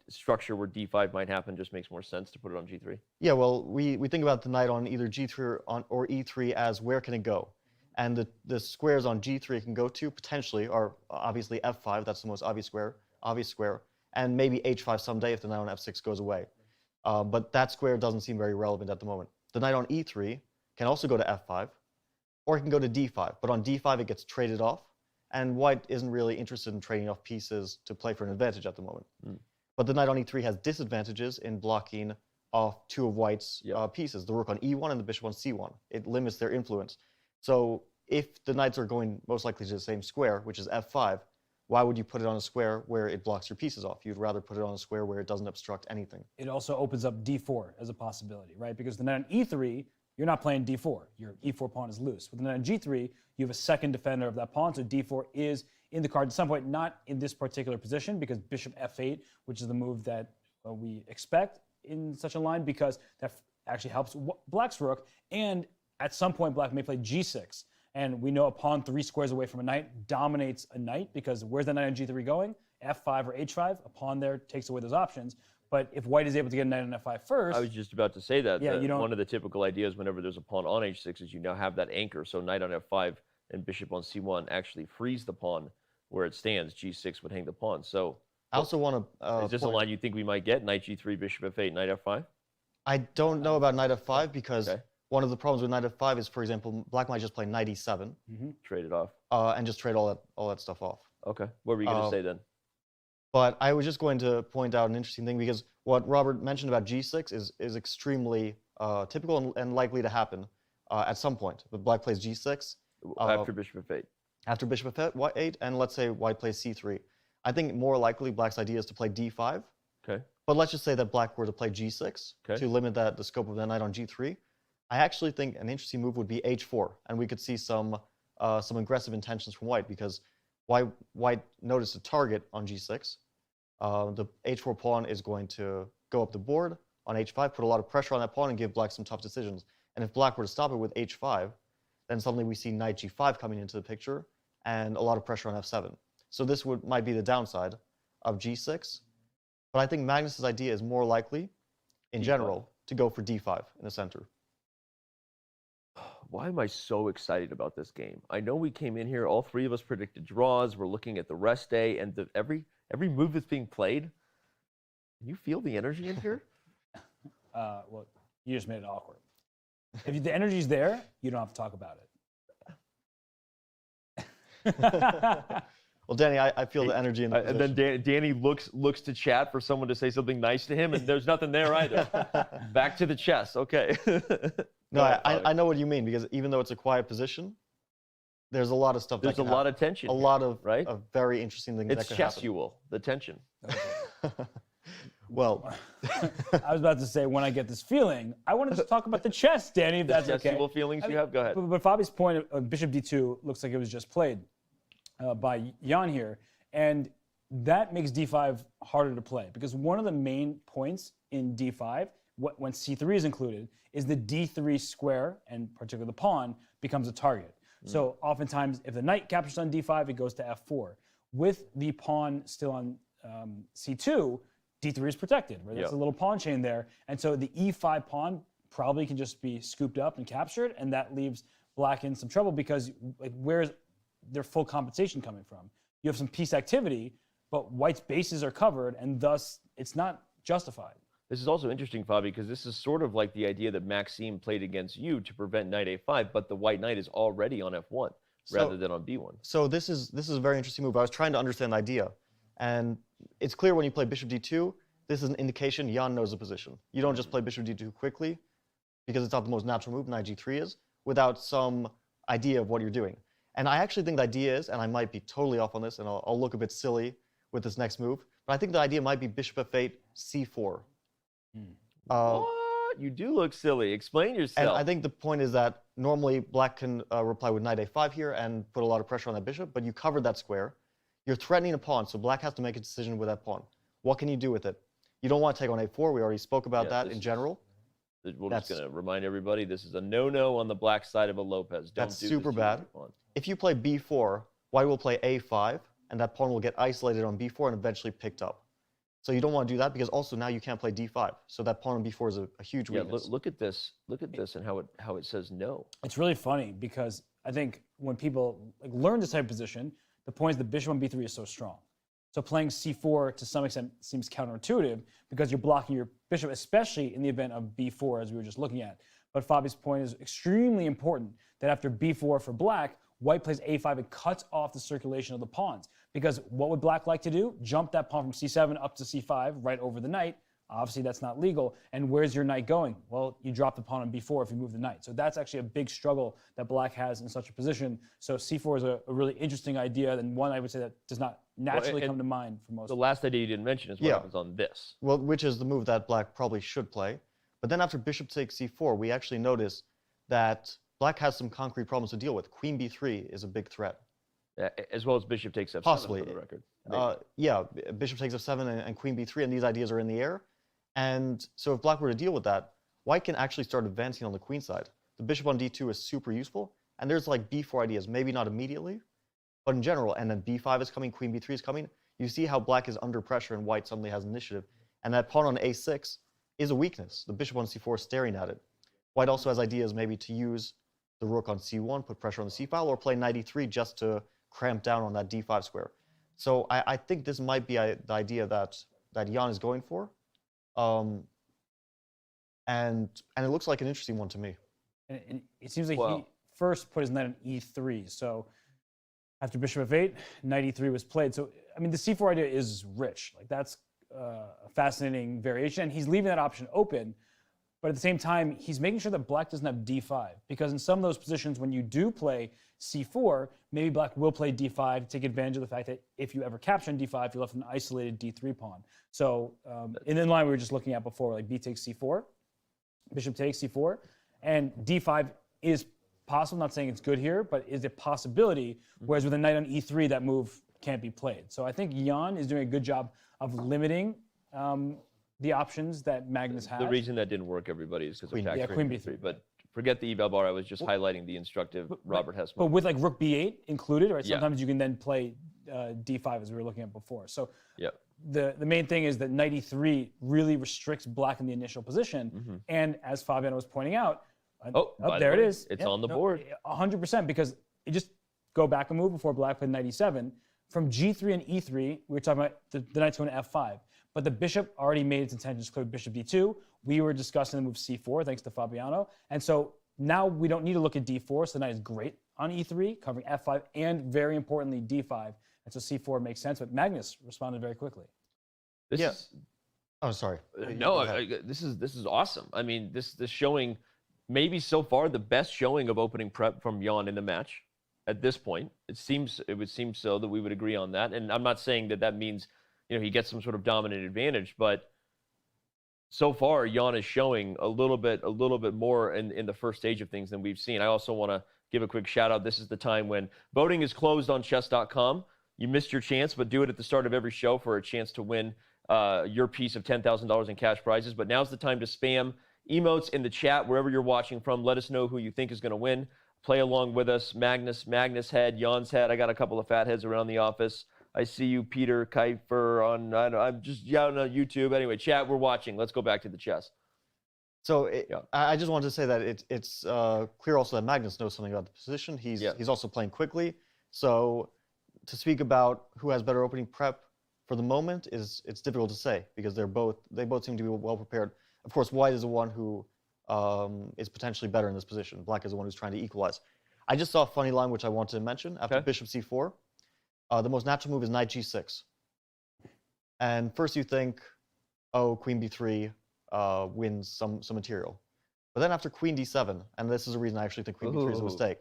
structure where d5 might happen just makes more sense to put it on g3. Yeah, well, we think about the knight on either g3 or e3 as where can it go? And the squares on g3 it can go to potentially are obviously f5, that's the most obvious square, and maybe h5 someday if the knight on f6 goes away. But that square doesn't seem very relevant at the moment. The knight on e3 can also go to f5, or it can go to d5. But on d5 it gets traded off, and white isn't really interested in trading off pieces to play for an advantage at the moment. But the knight on e3 has disadvantages in blocking off two of white's pieces, the rook on e1 and the bishop on c1. It limits their influence. So if the knights are going most likely to the same square, which is f5, why would you put it on a square where it blocks your pieces off? You'd rather put it on a square where it doesn't obstruct anything. It also opens up d4 as a possibility, right? Because the knight on e3, you're not playing d4. Your e4 pawn is loose. With the knight on g3, you have a second defender of that pawn, so d4 is in the card at some point, not in this particular position, because bishop f8, which is the move that we expect in such a line, because that actually helps black's rook, and at some point black may play g6. And we know a pawn 3 squares away from a knight dominates a knight, because where's the knight on g3 going? f5 or h5, a pawn there takes away those options. But if white is able to get a knight on f5 first... I was just about to say that. Yeah, you don't... One of the typical ideas whenever there's a pawn on h6 is you now have that anchor. So knight on f5 and bishop on c1 actually frees the pawn where it stands. g6 would hang the pawn. So I also want to... is this a line you think we might get? Knight g3, bishop f8, knight f5? I don't know about knight f5 because... Okay. One of the problems with knight f5 is, for example, black might just play knight e7. Trade it off. And just trade all that stuff off. Okay. What were you going to say then? But I was just going to point out an interesting thing, because what Robert mentioned about g6 is extremely typical and likely to happen at some point. But black plays g6. After bishop f8. After bishop f8, and let's say white plays c3. I think more likely black's idea is to play d5. Okay. But let's just say that black were to play g6 to limit the scope of the knight on g3. I actually think an interesting move would be h4, and we could see some aggressive intentions from white, because white noticed a target on g6. The h4 pawn is going to go up the board on h5, put a lot of pressure on that pawn, and give black some tough decisions. And if black were to stop it with h5, then suddenly we see knight g5 coming into the picture, and a lot of pressure on f7. So this might be the downside of g6. But I think Magnus's idea is more likely, in general, to go for d5 in the center. Why am I so excited about this game? I know we came in here, all three of us predicted draws. We're looking at the rest day, and every move that's being played. Can you feel the energy in here? Well, you just made it awkward. If the energy's there, you don't have to talk about it. Well, Danny, I feel the energy in the and then Danny looks to chat for someone to say something nice to him, and there's nothing there either. Back to the chess. Okay. No, I know what you mean, because even though it's a quiet position, there's a lot of stuff. There's a lot of tension. A lot of very interesting things. It's chessual, the tension. Well, I was about to say, when I get this feeling, I wanted to talk about the chess, Danny, if that's okay. Chessual feelings you have? Go ahead. But Fabi's point of bishop d2 looks like it was just played by Jan here, and that makes d5 harder to play, because one of the main points in d5, when c3 is included, is the d3 square, and particularly the pawn, becomes a target. So oftentimes, if the knight captures on d5, it goes to f4. With the pawn still on c2, d3 is protected, right? There's a little pawn chain there, and so the e5 pawn probably can just be scooped up and captured, and that leaves black in some trouble, because where's their full compensation coming from? You have some piece activity, but white's bases are covered, and thus it's not justified. This is also interesting, Fabi, because this is sort of like the idea that Maxime played against you to prevent knight a5, but the white knight is already on f1 rather than on b1. So this is a very interesting move. I was trying to understand the idea, and it's clear when you play bishop d2, this is an indication Jan knows the position. You don't just play bishop d2 quickly, because it's not the most natural move, knight g3 is, without some idea of what you're doing. And I actually think the idea is, and I might be totally off on this, and I'll look a bit silly with this next move, but I think the idea might be bishop f8, c4. What? You do look silly. Explain yourself. And I think the point is that normally black can reply with knight a5 here and put a lot of pressure on that bishop, but you covered that square. You're threatening a pawn, so black has to make a decision with that pawn. What can you do with it? You don't want to take on a4. We already spoke about that in general. We're just going to remind everybody, this is a no-no on the black side of a Lopez. That's super bad. If you play b4, white will play a5, and that pawn will get isolated on b4 and eventually picked up. So you don't want to do that, because also now you can't play d5. So that pawn on b4 is a huge weakness. Look at this. Look at this and how it says no. It's really funny, because I think when people learn this type of position, the point is the bishop on b3 is so strong. So playing c4 to some extent seems counterintuitive because you're blocking your bishop, especially in the event of b4, as we were just looking at. But Fabi's point is extremely important that after b4 for black, white plays a5 and cuts off the circulation of the pawns. Because what would black like to do? Jump that pawn from c7 up to c5 right over the knight. Obviously, that's not legal. And where's your knight going? Well, you drop the pawn on b4 if you move the knight. So that's actually a big struggle that black has in such a position. So c4 is a really interesting idea, and one I would say that does not naturally come to mind for most. The last idea you didn't mention is what happens on this. Well, which is the move that black probably should play. But then after bishop takes c4, we actually notice that black has some concrete problems to deal with. Queen b3 is a big threat. As well as bishop takes f7 Possibly. for the record. Yeah, bishop takes f7 and queen b3, and these ideas are in the air. And so if black were to deal with that, white can actually start advancing on the queen side. The bishop on d2 is super useful, and there's like b4 ideas, maybe not immediately, but in general, and then b5 is coming, queen b3 is coming. You see how black is under pressure and white suddenly has initiative. And that pawn on a6 is a weakness. The bishop on c4 is staring at it. White also has ideas maybe to use the rook on c1, put pressure on the c-file, or play knight e3 just to cramp down on that d5 square. So I think this might be the idea that Jan is going for. And it looks like an interesting one to me. And it seems like he first put his knight on e3. So after bishop f8, knight e3 was played. So, I mean, the c4 idea is rich. Like, that's a fascinating variation. And he's leaving that option open. But at the same time, he's making sure that black doesn't have d5. Because in some of those positions, when you do play c4, maybe black will play d5 to take advantage of the fact that if you ever capture on d5, you're left with an isolated d3 pawn. So in the line we were just looking at before, like b takes c4, bishop takes c4, and d5 is possible. I'm not saying it's good here, but is a possibility. Whereas with a knight on e3, that move can't be played. So I think Jan is doing a good job of limiting the options that Magnus has. The reason that didn't work, everybody, is because of factoring queen b3. But forget the eval bar. I was just highlighting the instructive Robert Hess. But with like rook b8 included, right? Yeah. Sometimes you can then play d5 as we were looking at before. So yeah. The main thing is that knight e3 really restricts black in the initial position. And as Fabiano was pointing out, there it is. It's on the board. 100%, because it just go back a move before black played knight e7. From g3 and e3, we were talking about the knight's going to f5. But the bishop already made its intentions clear with bishop d2. We were discussing the move c4, thanks to Fabiano. And so now we don't need to look at d4, so the knight is great on e3, covering f5, and very importantly, d5. And so c4 makes sense, but Magnus responded very quickly. Oh, sorry. No, this is awesome. I mean, this showing, maybe so far the best showing of opening prep from Jan in the match at this point. It would seem so that we would agree on that. And I'm not saying that means, you know, he gets some sort of dominant advantage, but so far Jan is showing a little bit more in the first stage of things than we've seen. I also want to give a quick shout out. This is the time when voting is closed on chess.com. You missed your chance, but do it at the start of every show for a chance to win your piece of $10,000 in cash prizes. But now's the time to spam emotes in the chat wherever you're watching from. Let us know who you think is going to win. Play along with us. Magnus head, Jan's head. I got a couple of fat heads around the office. I see you, Peter Kuiper, I'm just on YouTube. Anyway, chat, we're watching. Let's go back to the chess. So I just wanted to say that it's clear also that Magnus knows something about the position. He's also playing quickly. So to speak about who has better opening prep for the moment it's difficult to say, because they both seem to be well prepared. Of course, white is the one who is potentially better in this position. Black is the one who's trying to equalize. I just saw a funny line which I wanted to mention after bishop c4. The most natural move is knight g6. And first you think, oh, queen b3 wins some material. But then after queen d7, and this is a reason I actually think queen b3 is a mistake.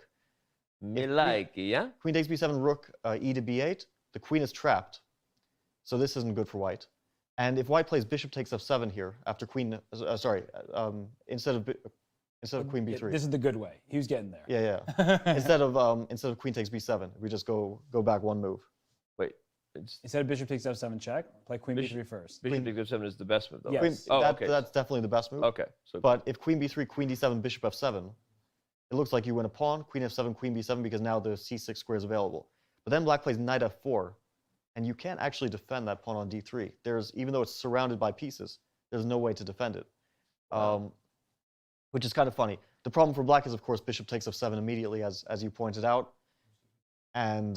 Queen takes b7, rook e to b8. The queen is trapped. So this isn't good for white. And if white plays bishop takes f7 here, after queen, instead of queen b3. This is the good way. He was getting there. Yeah. instead of queen takes b7, we just go back one move. Wait. Instead of bishop takes f7 check, play queen b3 first. Bishop takes f7 is the best move, though. Yes. That's definitely the best move. Okay. But if queen b3, queen d7, bishop f7, it looks like you win a pawn, queen f7, queen b7, because now the c6 square is available. But then black plays knight f4, and you can't actually defend that pawn on d3. Even though it's surrounded by pieces, there's no way to defend it. which is kind of funny. The problem for black is, of course, bishop takes f7 immediately, as you pointed out, and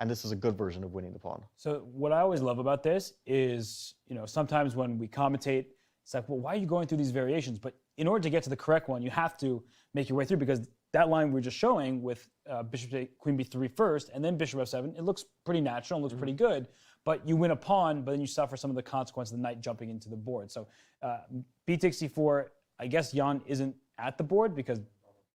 this is a good version of winning the pawn. So what I always love about this is, sometimes when we commentate, it's like, well, why are you going through these variations? But in order to get to the correct one, you have to make your way through, because that line we were just showing with bishop take queen b3 first, and then bishop f7, it looks pretty natural and looks pretty good. But you win a pawn, but then you suffer some of the consequences of the knight jumping into the board. So b takes c4, I guess Jan isn't at the board because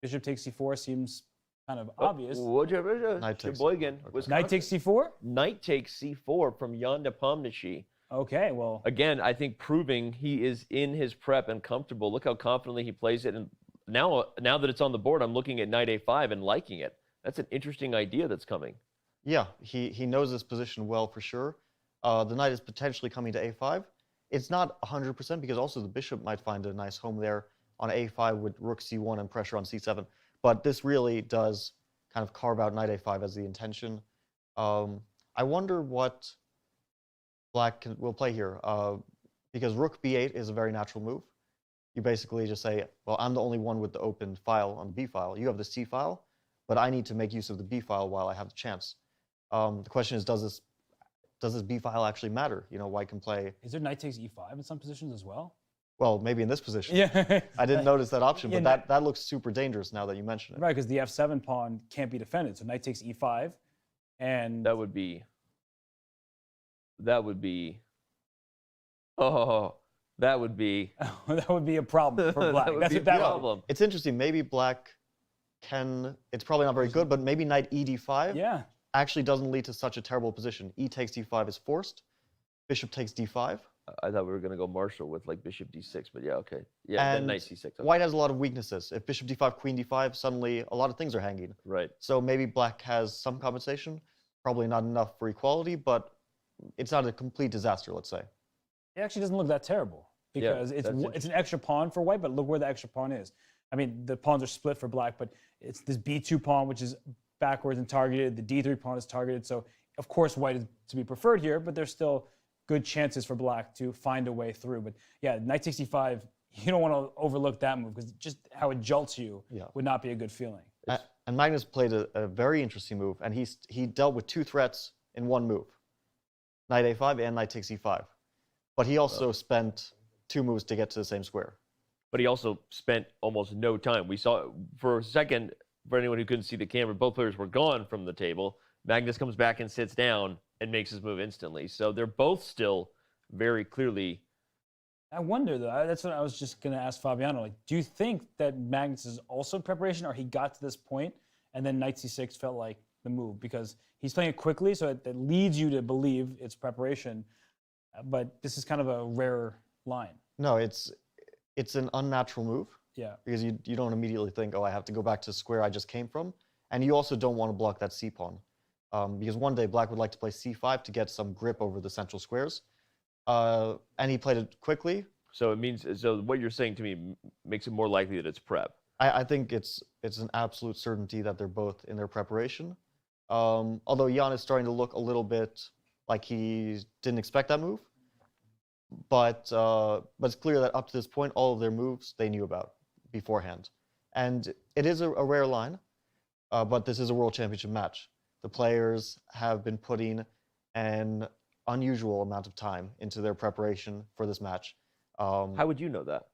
bishop takes c4 seems kind of obvious. Knight takes Knight takes c4? Knight takes c4 from Jan Nepomniachtchi. Okay, well. Again, I think proving he is in his prep and comfortable. Look how confidently he plays it. And now that it's on the board, I'm looking at knight a5 and liking it. That's an interesting idea that's coming. Yeah, he knows his position well for sure. The knight is potentially coming to a5. It's not 100% because also the bishop might find a nice home there on a5 with rook c1 and pressure on c7. But this really does kind of carve out knight a5 as the intention. I wonder what black will play here, because rook b8 is a very natural move. You basically just say, well, I'm the only one with the open file on the b file. You have the c file, but I need to make use of the b file while I have the chance. The question is, does this b file actually matter? White can play. Is there knight takes e5 in some positions as well? Well, maybe in this position. Yeah. I didn't notice that option, but that looks super dangerous now that you mention it. Right, because the f7 pawn can't be defended. So knight takes e5, and that would be. Oh, that would be. That would be a problem for black. That's a problem. It's interesting. Maybe black can. It's probably not very good, but maybe knight e d5. Actually doesn't lead to such a terrible position. E takes d5 is forced. Bishop takes d5. I thought we were going to go Marshall with like bishop d6, but yeah, okay. Yeah, then knight c6. Okay. White has a lot of weaknesses. If bishop d5, queen d5, suddenly a lot of things are hanging. Right. So maybe black has some compensation. Probably not enough for equality, but it's not a complete disaster, let's say. It actually doesn't look that terrible because it's an extra pawn for white, but look where the extra pawn is. I mean, the pawns are split for black, but it's this b2 pawn, which is backwards and targeted. The d3 pawn is targeted. So, of course, white is to be preferred here, but there's still good chances for black to find a way through. But yeah, knight 65, you don't want to overlook that move because just how it jolts you would not be a good feeling. And Magnus played a very interesting move, and he dealt with two threats in one move, knight a5 and knight takes e5. But he also spent two moves to get to the same square. But he also spent almost no time. We saw for a second, for anyone who couldn't see the camera, both players were gone from the table. Magnus comes back and sits down and makes his move instantly. So they're both still very clearly. I wonder, though, that's what I was just going to ask Fabiano. Like, do you think that Magnus is also in preparation, or he got to this point and then knight c6 felt like the move? Because he's playing it quickly, so it leads you to believe it's preparation. But this is kind of a rare line. No, it's an unnatural move. Yeah. Because you don't immediately think, oh, I have to go back to the square I just came from. And you also don't want to block that c pawn. Because one day black would like to play c5 to get some grip over the central squares. And he played it quickly. So it means, so what you're saying to me makes it more likely that it's prep. I think it's an absolute certainty that they're both in their preparation. Although Jan is starting to look a little bit like he didn't expect that move. But it's clear that up to this point, all of their moves they knew about beforehand. And it is a rare line, but this is a World Championship match. The players have been putting an unusual amount of time into their preparation for this match. How would you know that?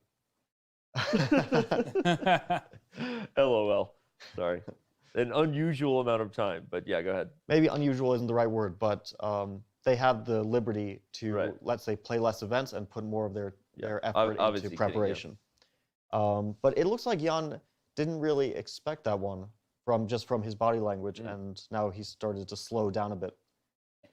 LOL. Sorry. An unusual amount of time, but yeah, go ahead. Maybe unusual isn't the right word, but they have the liberty to, let's say, play less events and put more of their effort into preparation. But it looks like Jan didn't really expect that one from his body language, and now he's started to slow down a bit.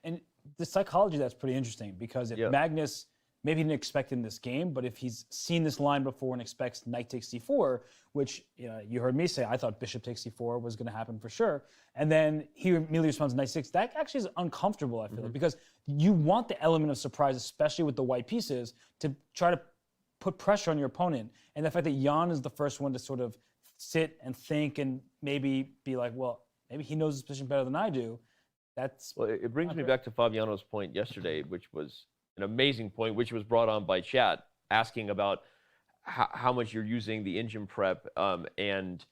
And the psychology, that's pretty interesting, because if Magnus maybe didn't expect in this game, but if he's seen this line before and expects knight takes c4, which you heard me say, I thought bishop takes c4 was going to happen for sure, and then he immediately responds knight 6, that actually is uncomfortable, I feel like, because you want the element of surprise, especially with the white pieces, to try to put pressure on your opponent. And the fact that Jan is the first one to sort of sit and think and maybe be like, well, maybe he knows his position better than I do. Well, it brings me back to Fabiano's point yesterday, which was an amazing point, which was brought on by chat, asking about how much you're using the engine prep and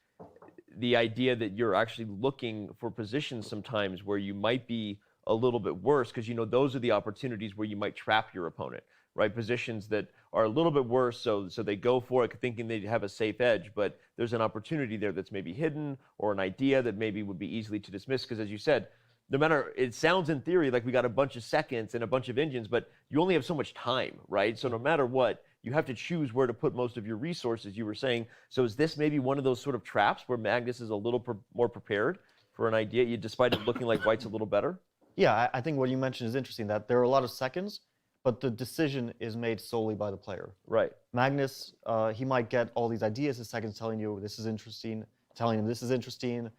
the idea that you're actually looking for positions sometimes where you might be a little bit worse, because those are the opportunities where you might trap your opponent, right? Positions that are a little bit worse, so they go for it thinking they have a safe edge, but there's an opportunity there that's maybe hidden, or an idea that maybe would be easily to dismiss, because as you said, no matter, it sounds in theory like we got a bunch of seconds and a bunch of engines, but you only have so much time, right? So no matter what, you have to choose where to put most of your resources, you were saying. So is this maybe one of those sort of traps where Magnus is a little more prepared for an idea, despite it looking like White's a little better? Yeah, I think what you mentioned is interesting, that there are a lot of seconds, but the decision is made solely by the player. Right. Magnus, he might get all these ideas in seconds telling you this is interesting, telling him this is interesting,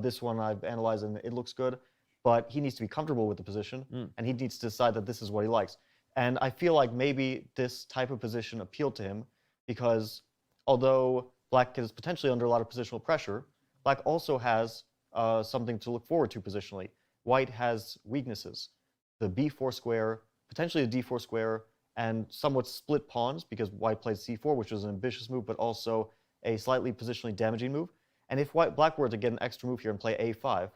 this one I've analyzed and it looks good, but he needs to be comfortable with the position, and he needs to decide that this is what he likes. And I feel like maybe this type of position appealed to him because although Black is potentially under a lot of positional pressure, Black also has something to look forward to positionally. White has weaknesses. The b4 square, potentially the d4 square, and somewhat split pawns because White played c4, which was an ambitious move, but also a slightly positionally damaging move. And if Black were to get an extra move here and play a5,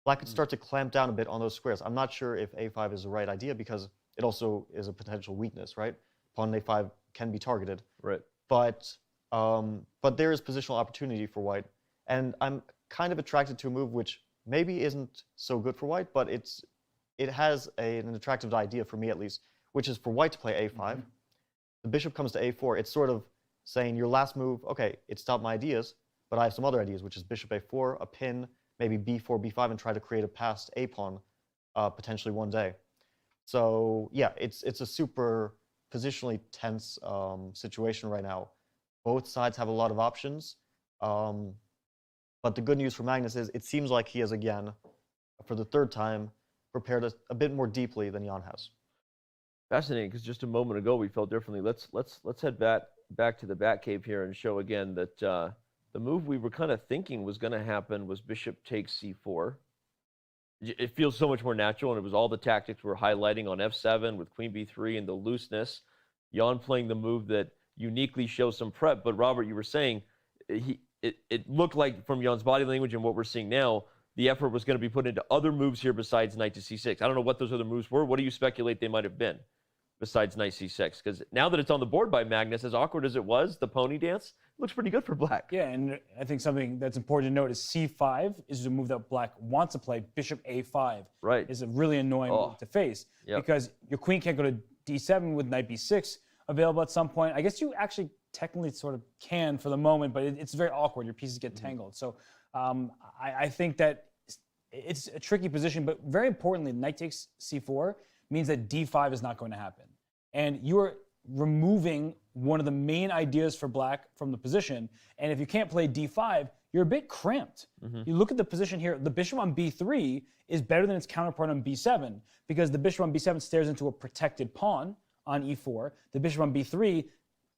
Black could start to clamp down a bit on those squares. I'm not sure if a5 is the right idea because it also is a potential weakness, right? Pawn a5 can be targeted. Right. But there is positional opportunity for White. And I'm kind of attracted to a move which maybe isn't so good for White, but it has an attractive idea for me at least, which is for White to play a5. The bishop comes to a4. It's sort of saying your last move, okay, it stopped my ideas, but I have some other ideas, which is bishop a4, a pin, maybe b4, b5, and try to create a passed a pawn potentially one day. So yeah, it's a super positionally tense situation right now. Both sides have a lot of options, but the good news for Magnus is it seems like he has again, for the third time, prepared a bit more deeply than Jan has. Fascinating, because just a moment ago we felt differently. Let's head back to the Batcave here and show again that the move we were kind of thinking was going to happen was bishop takes c4. It feels so much more natural, and it was all the tactics we're highlighting on f7 with queen b3 and the looseness. Jan playing the move that uniquely shows some prep, but Robert, you were saying it looked like from Jan's body language and what we're seeing now, the effort was going to be put into other moves here besides knight to c6. I don't know what those other moves were. What do you speculate they might have been besides knight c6? Because now that it's on the board by Magnus, as awkward as it was, the pony dance, it looks pretty good for Black. Yeah, and I think something that's important to note is c5 is a move that Black wants to play. Bishop a5 right. is a really annoying move to face because your queen can't go to d7 with knight b6 available at some point. I guess you actually technically sort of can for the moment, but it's very awkward. Your pieces get tangled. So I think that it's a tricky position, but very importantly, knight takes c4 means that d5 is not going to happen. And you are removing one of the main ideas for Black from the position. And if you can't play d5, you're a bit cramped. You look at the position here, the bishop on b3 is better than its counterpart on b7 because the bishop on b7 stares into a protected pawn on e4. The bishop on b3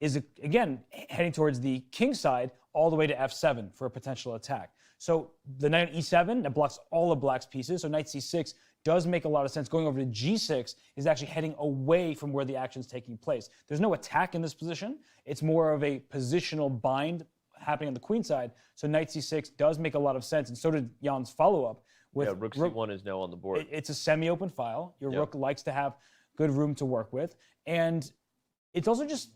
is, again, heading towards the king side all the way to f7 for a potential attack. So the knight on e7, that blocks all of Black's pieces. So knight c6 does make a lot of sense. Going over to g6 is actually heading away from where the action is taking place. There's no attack in this position. It's more of a positional bind happening on the queen side. So knight c6 does make a lot of sense. And so did Jan's follow-up. With rook c1 is now on the board. It's a semi-open file. Your rook likes to have good room to work with. And it's also just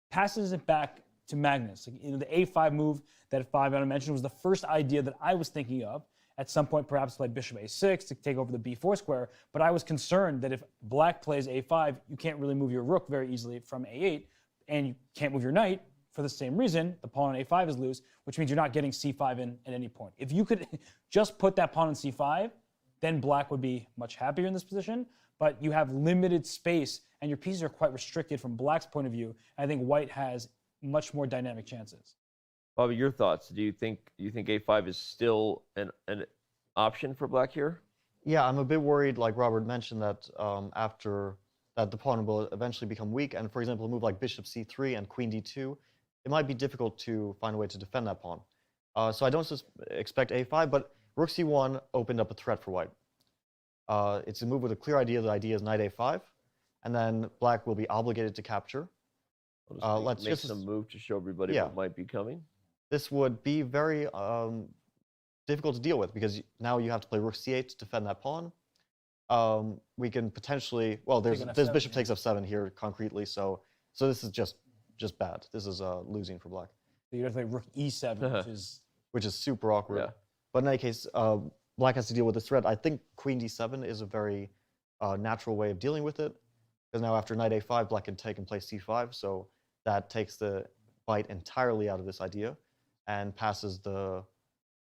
passes it back to Magnus. The a5 move that I mentioned was the first idea that I was thinking of. At some point, perhaps play bishop a6 to take over the b4 square. But I was concerned that if Black plays a5, you can't really move your rook very easily from a8, and you can't move your knight for the same reason. The pawn on a5 is loose, which means you're not getting c5 in at any point. If you could just put that pawn on c5, then Black would be much happier in this position. But you have limited space, and your pieces are quite restricted from Black's point of view. I think White has much more dynamic chances. Bobby, your thoughts? Do you think a5 is still an option for Black here? Yeah, I'm a bit worried, like Robert mentioned, that after that the pawn will eventually become weak. And for example, a move like bishop c3 and queen d2, it might be difficult to find a way to defend that pawn. So I don't expect a5, but rook c1 opened up a threat for White. It's a move with a clear idea. The idea is knight a5, and then Black will be obligated to capture. Let's make some move to show everybody what might be coming. This would be very difficult to deal with because now you have to play rook c8 to defend that pawn. We can potentially, well, there's bishop takes f7 here concretely, so this is just bad. This is losing for black. So you have to play rook e7, which is super awkward. Yeah. But in any case, black has to deal with this threat. I think queen d7 is a very natural way of dealing with it, because now after knight a5, black can take and play c5, so that takes the bite entirely out of this idea and passes the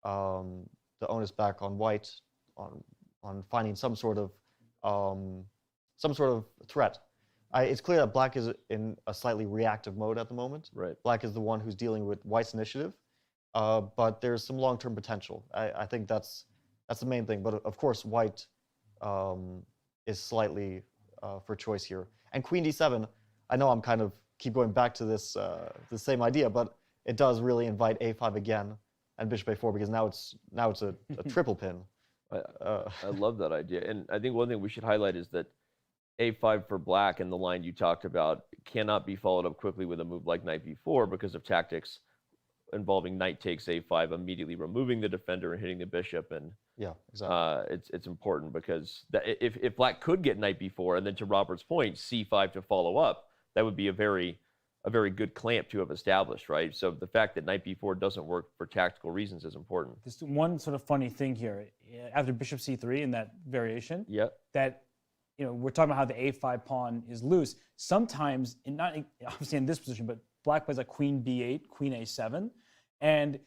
onus back on white on finding some sort of threat. It's clear that black is in a slightly reactive mode at the moment. Right. Black is the one who's dealing with white's initiative, but there's some long-term potential. I think that's the main thing. But of course, white is slightly for choice here. And queen d7, I know I'm kind of keep going back to this the same idea, but it does really invite a5 again and bishop a4 because now it's a triple pin. I love that idea. And I think one thing we should highlight is that a5 for black and the line you talked about cannot be followed up quickly with a move like knight b4 because of tactics involving knight takes a5, immediately removing the defender and hitting the bishop. And yeah, exactly. It's important because if black could get knight b4 and then, to Robert's point, c5 to follow up, that would be a very good clamp to have established, right? So the fact that knight b4 doesn't work for tactical reasons is important. There's one sort of funny thing here. After bishop c3 in that variation, that we're talking about how the a5 pawn is loose. Sometimes, not obviously in this position, but black plays like queen b8, queen a7, and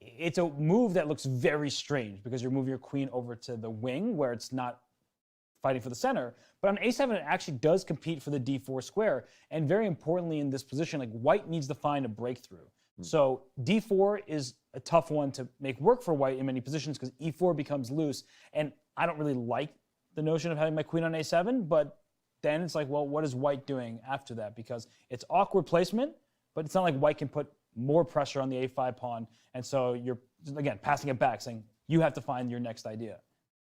it's a move that looks very strange because you're moving your queen over to the wing where it's not fighting for the center. But on a7, it actually does compete for the d4 square. And very importantly in this position, like white needs to find a breakthrough. So d4 is a tough one to make work for white in many positions because e4 becomes loose. And I don't really like the notion of having my queen on a7, but then it's like, well, what is white doing after that? Because it's awkward placement, but it's not like white can put more pressure on the a5 pawn. And so you're, again, passing it back, saying you have to find your next idea.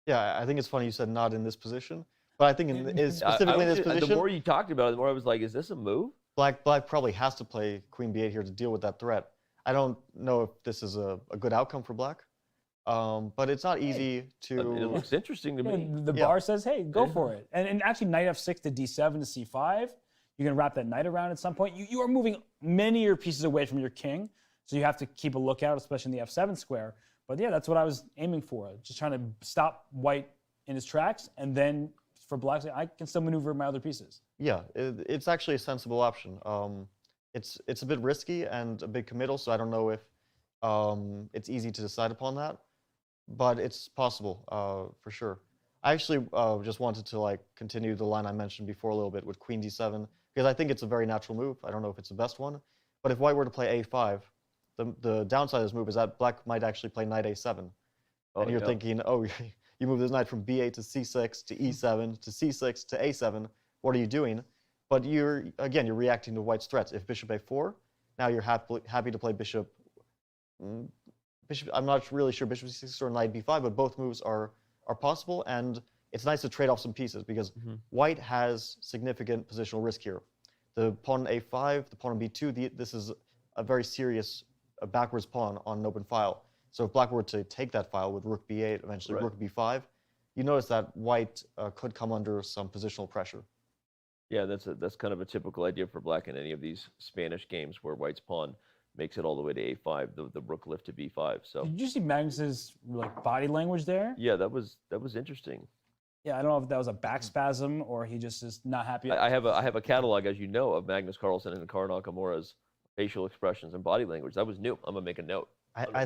Yeah, I think it's funny you said not in this position, but I think specifically in this position. The more you talked about it, the more I was like, is this a move? Black probably has to play queen b8 here to deal with that threat. I don't know if this is a good outcome for black, but it's not easy to... I mean, it looks interesting to me. The bar says, hey, go for it. And actually knight f6 to d7 to c5, you're going to wrap that knight around at some point. You are moving many of your pieces away from your king, so you have to keep a lookout, especially in the f7 square. But yeah, that's what I was aiming for, just trying to stop white in his tracks, and then for black, I can still maneuver my other pieces. Yeah, it's actually a sensible option. It's a bit risky and a bit committal, so I don't know if it's easy to decide upon that, but it's possible for sure. I actually just wanted to continue the line I mentioned before a little bit with queen d7 because I think it's a very natural move. I don't know if it's the best one, but if white were to play a5, the downside of this move is that black might actually play knight a7, and you're thinking, oh, you move this knight from b8 to c6 to e7 to c6 to a7. What are you doing? But you're reacting to white's threats. If bishop a4, now you're happy to play bishop. I'm not really sure bishop c6 or knight b5, but both moves are possible, and it's nice to trade off some pieces because white has significant positional risk here. The pawn on a5, the pawn on b2, this is a very serious backwards pawn on an open file. So if black were to take that file with rook b8, eventually rook b5, you notice that white could come under some positional pressure. Yeah, that's kind of a typical idea for black in any of these Spanish games where white's pawn makes it all the way to a5, the rook lift to b5. So did you see Magnus's body language there? Yeah, that was interesting. Yeah, I don't know if that was a back spasm or he just is not happy. I have a catalog, as you know, of Magnus Carlsen and Hikaru Nakamura's facial expressions and body language. That was new. I'm gonna make a note. I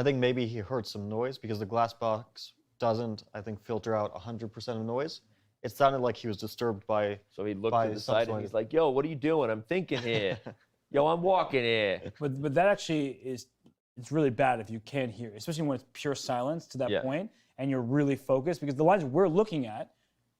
think maybe he heard some noise because the glass box doesn't, I think, filter out 100% of noise. It sounded like he was disturbed by. So he looked to the side and he's like, "Yo, what are you doing? I'm thinking here. Yo, I'm walking here." But that actually it's really bad if you can't hear, especially when it's pure silence to that point and you're really focused, because the lines we're looking at,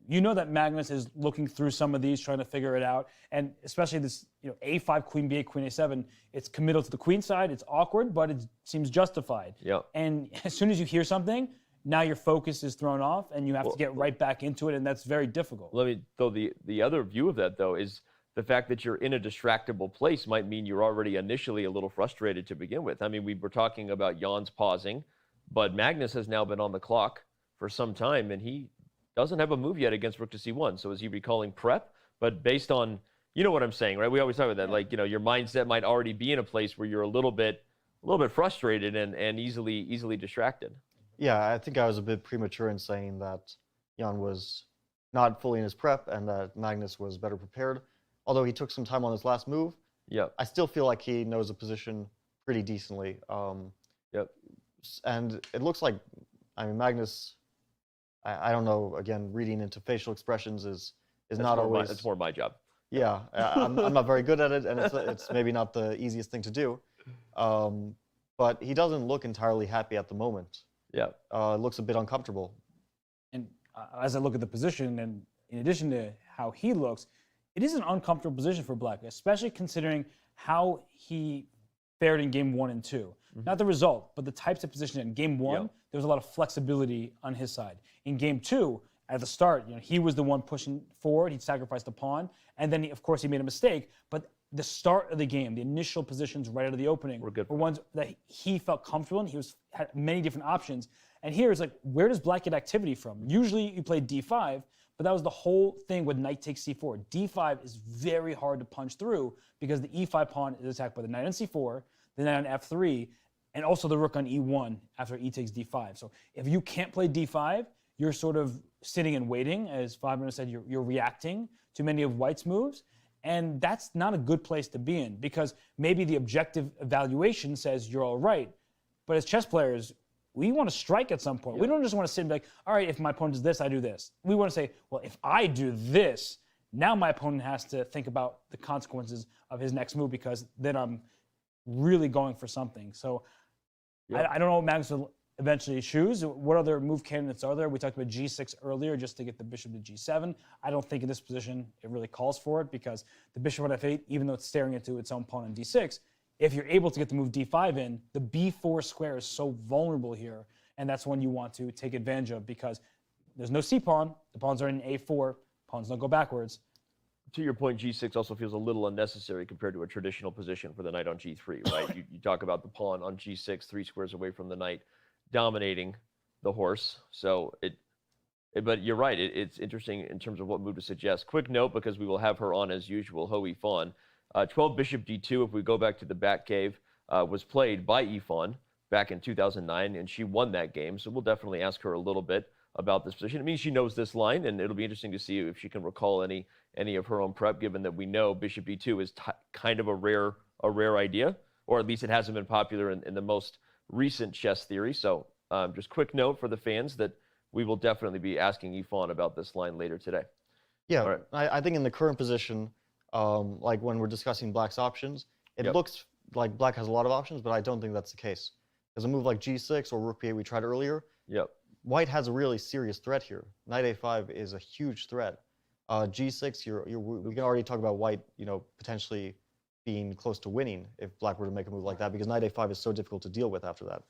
you know that Magnus is looking through some of these, trying to figure it out, and especially this, a5, queen b8, queen a7. It's committal to the queen side. It's awkward, but it seems justified. Yeah. And as soon as you hear something, now your focus is thrown off, and you have to get right back into it, and that's very difficult. Let me, though, the other view of that, though, is the fact that you're in a distractible place might mean you're already initially a little frustrated to begin with. I mean, we were talking about Jan's pausing, but Magnus has now been on the clock for some time, and he doesn't have a move yet against rook to c1. So is he recalling prep? But based on, you know what I'm saying, right? We always talk about that. Like, you know, your mindset might already be in a place where you're a little bit frustrated and easily distracted. Yeah, I think I was a bit premature in saying that Jan was not fully in his prep and that Magnus was better prepared. Although he took some time on his last move, I still feel like he knows the position pretty decently. And it looks like, I mean, Magnus, I don't know, again, reading into facial expressions is not always... It's more my job. Yeah, I'm not very good at it, and it's maybe not the easiest thing to do. But he doesn't look entirely happy at the moment. Yeah. It looks a bit uncomfortable. And as I look at the position, and in addition to how he looks, it is an uncomfortable position for Black, especially considering how he fared in game 1 and 2. Not the result, but the types of position. In game 1, there was a lot of flexibility on his side. In game 2, at the start, you know, he was the one pushing forward. He sacrificed a pawn, and then of course he made a mistake. But the start of the game, the initial positions right out of the opening, were ones that he felt comfortable in. He had many different options. And here it's like, where does Black get activity from? Usually you play d5, but that was the whole thing with knight takes c4. d5 is very hard to punch through because the e5 pawn is attacked by the knight on c4, the knight on f3, and also the rook on e1 after e takes d5. So if you can't play d5, you're sort of sitting and waiting. As Fabian said, you're reacting to many of White's moves. And that's not a good place to be in because maybe the objective evaluation says you're all right. But as chess players, we want to strike at some point. We don't just want to sit and be like, all right, if my opponent does this, I do this. We want to say, well, if I do this, now my opponent has to think about the consequences of his next move because then I'm really going for something. So I don't know what Magnus will eventually choose. What other move candidates are there? We talked about g6 earlier just to get the bishop to g7. I don't think in this position it really calls for it because the bishop on f8, even though it's staring into its own pawn on d6, if you're able to get the move d5 in, the b4 square is so vulnerable here, and that's one you want to take advantage of because there's no c-pawn. The pawns are in a4. Pawns don't go backwards. To your point, g6 also feels a little unnecessary compared to a traditional position for the knight on g3, right? you talk about the pawn on g6, 3 squares away from the knight, dominating the horse. So but you're right. It's interesting in terms of what move to suggest. Quick note, because we will have her on as usual, Ho Yifan. 12 bishop d2, if we go back to the Batcave, was played by Yifan back in 2009, and she won that game. So we'll definitely ask her a little bit about this position. It means she knows this line, and it'll be interesting to see if she can recall any of her own prep, given that we know bishop d2 is kind of a rare idea, or at least it hasn't been popular in the most recent chess theory. So just quick note for the fans that we will definitely be asking Yifan about this line later today. Yeah, right. I think in the current position, like when we're discussing Black's options, it looks like Black has a lot of options, but I don't think that's the case. There's a move like g6 or rook b8 we tried earlier. White has a really serious threat here. Knight a5 is a huge threat. G6, we can already talk about White, potentially being close to winning if Black were to make a move like that, because knight a5 is so difficult to deal with after that.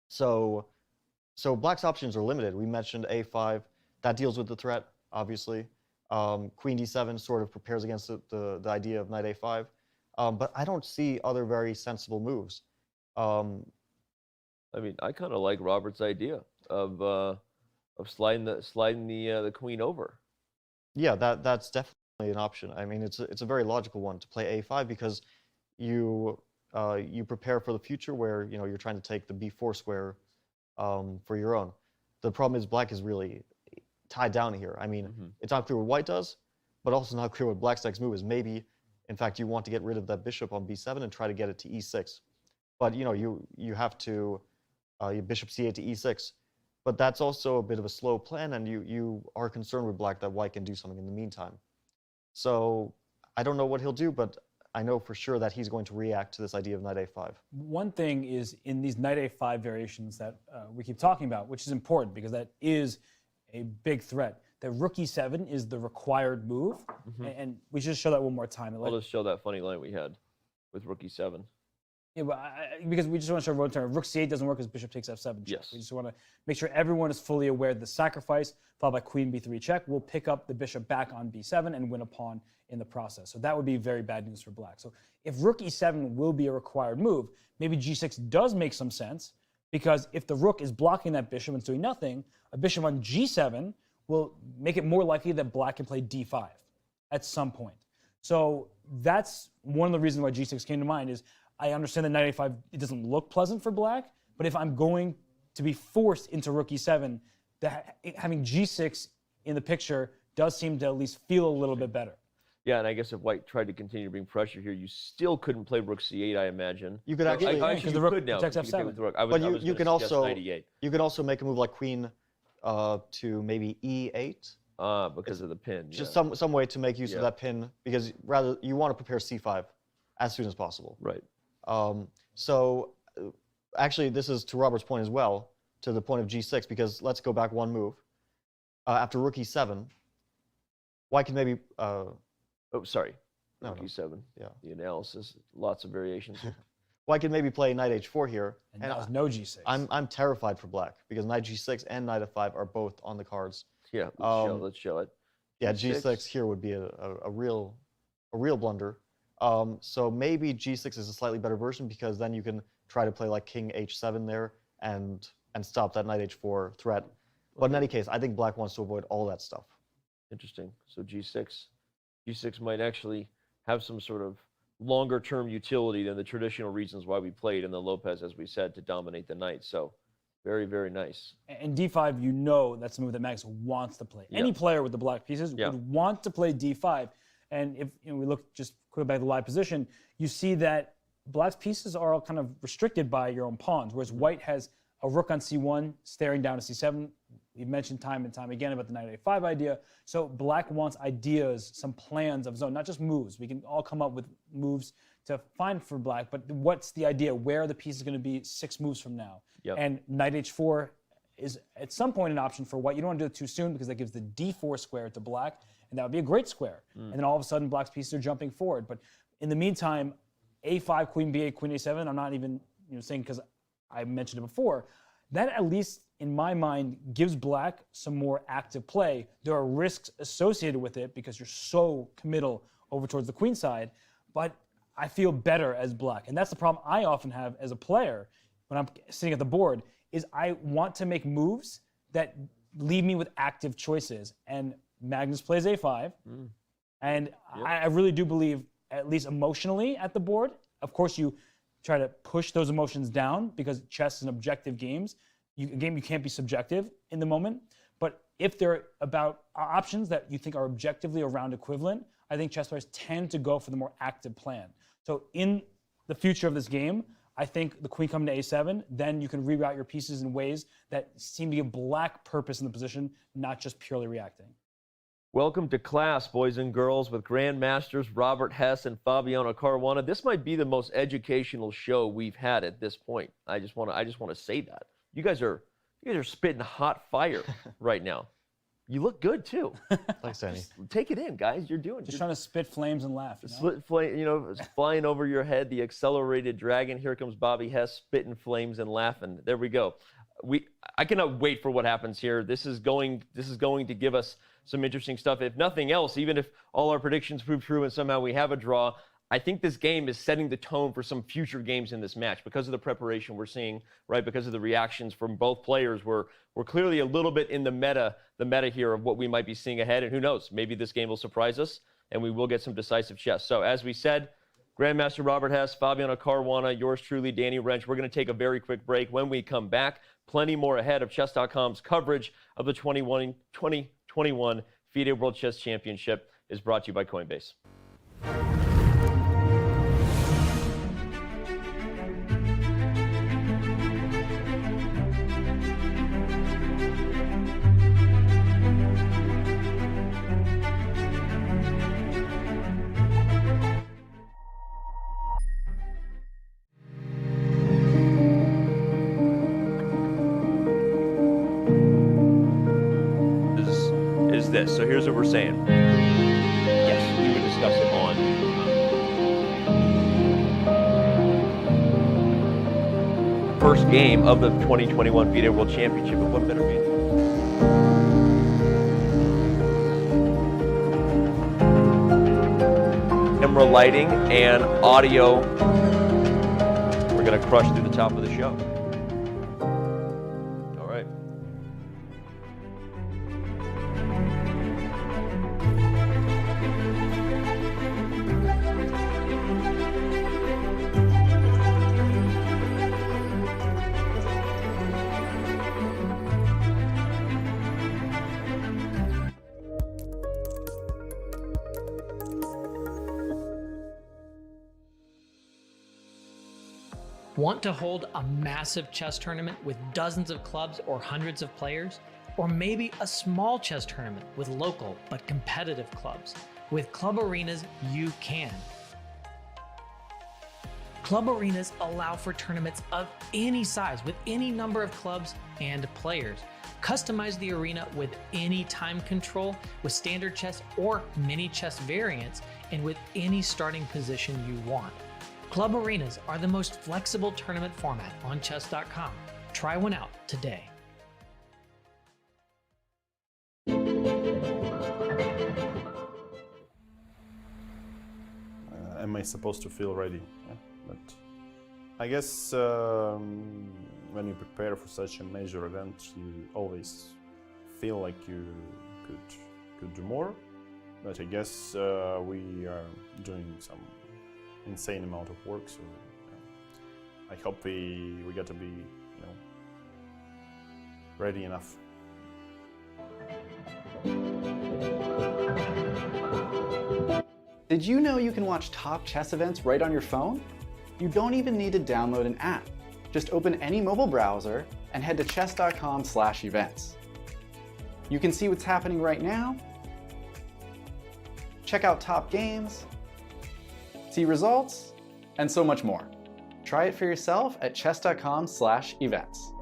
So Black's options are limited. We mentioned a5. That deals with the threat, obviously. Queen d7 sort of prepares against the idea of knight a5. But I don't see other very sensible moves. I mean, I kind of like Robert's idea of sliding the queen over. Yeah, that's definitely an option. I mean, it's a very logical one to play a5 because you prepare for the future where you're trying to take the b4 square for your own. The problem is Black is really tied down here. I mean, it's not clear what White does, but also not clear what Black's next move is. Maybe, in fact, you want to get rid of that bishop on b7 and try to get it to e6. But you have to bishop c8 to e6. But that's also a bit of a slow plan, and you are concerned with Black that White can do something in the meantime. So I don't know what he'll do, but I know for sure that he's going to react to this idea of knight a5. One thing is in these knight a5 variations that we keep talking about, which is important because that is a big threat. That rook e7 is the required move, and we should show that one more time. I'll just show that funny line we had with rook e7. Yeah, but because we just want to show road turn. Rook c8 doesn't work because bishop takes f7 check. Yes. We just want to make sure everyone is fully aware of the sacrifice, followed by queen b3 check. We'll pick up the bishop back on b7 and win a pawn in the process. So that would be very bad news for black. So if rook e7 will be a required move, maybe g6 does make some sense, because if the rook is blocking that bishop and it's doing nothing, a bishop on g7 will make it more likely that black can play d5 at some point. So that's one of the reasons why g6 came to mind. Is I understand that knight a5, it doesn't look pleasant for black, but if I'm going to be forced into rook e7, having g6 in the picture does seem to at least feel a little bit better. Yeah, and I guess if white tried to continue to bring pressure here, you still couldn't play rook c8, I imagine. You could actually, because the rook could now. protects f7. But you can also make a move like queen to maybe e8. Because of the pin. Just some way to make use of that pin, because rather you want to prepare c5 as soon as possible. Right. So actually, this is to Robert's point as well, to the point of g6, because let's go back one move. After rook e7, white can maybe... rook e7. Yeah. The analysis, lots of variations. White can maybe play knight h4 here. And that was no g6. I'm terrified for black, because knight g6 and knight f5 are both on the cards. Yeah, let's show it. Yeah, g6 here would be a real blunder. So maybe g6 is a slightly better version, because then you can try to play like king h7 there and stop that knight h4 threat. But in any case, I think black wants to avoid all that stuff. Interesting. So g6 might actually have some sort of longer-term utility than the traditional reasons why we played in the Lopez, as we said, to dominate the knight. So very, very nice. And d5, you know that's the move that Max wants to play. Any player with the black pieces would want to play d5. And if we look just quickly back at the live position, you see that black's pieces are all kind of restricted by your own pawns, whereas white has a rook on c1 staring down to c7. We've mentioned time and time again about the knight a5 idea. So black wants ideas, some plans of his own, not just moves. We can all come up with moves to find for black, but what's the idea? Where are the pieces going to be 6 moves from now? Yep. And knight h4 is at some point an option for white. You don't want to do it too soon, because that gives the d4 square to black, and that would be a great square. And then all of a sudden, black's pieces are jumping forward. But in the meantime, a5, queen b8, queen a7, I'm not even saying because I mentioned it before, that at least in my mind gives black some more active play. There are risks associated with it because you're so committal over towards the queen side, but I feel better as black. And that's the problem I often have as a player when I'm sitting at the board, is I want to make moves that leave me with active choices. And Magnus plays a5, and I really do believe, at least emotionally at the board, of course you try to push those emotions down, because chess is an objective game. You can't be subjective in the moment. But if they're about options that you think are objectively around equivalent, I think chess players tend to go for the more active plan. So in the future of this game, I think the queen coming to a7, then you can reroute your pieces in ways that seem to give black purpose in the position, not just purely reacting. Welcome to class, boys and girls, with Grandmasters Robert Hess and Fabiano Caruana. This might be the most educational show we've had at this point. I just want to say that. You guys are spitting hot fire right now. You look good too. Thanks, Danny. Take it in, guys. You're trying to spit flames and laugh. It's flying over your head. The accelerated dragon. Here comes Bobby Hess, spitting flames and laughing. There we go. I cannot wait for what happens here. This is going to give us some interesting stuff. If nothing else, even if all our predictions prove true and somehow we have a draw, I think this game is setting the tone for some future games in this match because of the preparation we're seeing, right? Because of the reactions from both players. We're clearly a little bit in the meta here of what we might be seeing ahead. And who knows, maybe this game will surprise us and we will get some decisive chess. So as we said, Grandmaster Robert Hess, Fabiano Caruana, yours truly, Danny Wrench. We're going to take a very quick break. When we come back, plenty more ahead of Chess.com's coverage of the 2021 FIDE World Chess Championship is brought to you by Coinbase. This. So here's what we're saying. Yes, we would discuss it first game of the 2021 FIDE World Championship. And what better mean? Camera lighting and audio. We're going to crush through the top of the show. All right. Want to hold a massive chess tournament with dozens of clubs or hundreds of players? Or maybe a small chess tournament with local but competitive clubs? With Club Arenas, you can. Club Arenas allow for tournaments of any size with any number of clubs and players. Customize the arena with any time control, with standard chess or mini chess variants, and with any starting position you want. Club Arenas are the most flexible tournament format on chess.com. Try one out today. Am I supposed to feel ready? Yeah, but I guess when you prepare for such a major event, you always feel like you could do more. But I guess we are doing some insane amount of work, so I hope we get to be, ready enough. Did you know you can watch top chess events right on your phone? You don't even need to download an app. Just open any mobile browser and head to chess.com/events. You can see what's happening right now, check out top games, see results, and so much more. Try it for yourself at chess.com/events.